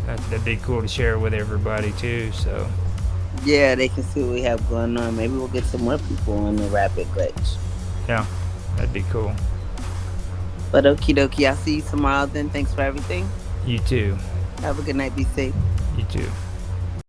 And that'd be cool to share with everybody too. So. Yeah, they can see what we have going on. Maybe we'll get some more people on the Rapid Glitch. Yeah, that'd be cool. But okie dokie, I'll see you tomorrow then. Thanks for everything. You too. Have a good night. Be safe. You too.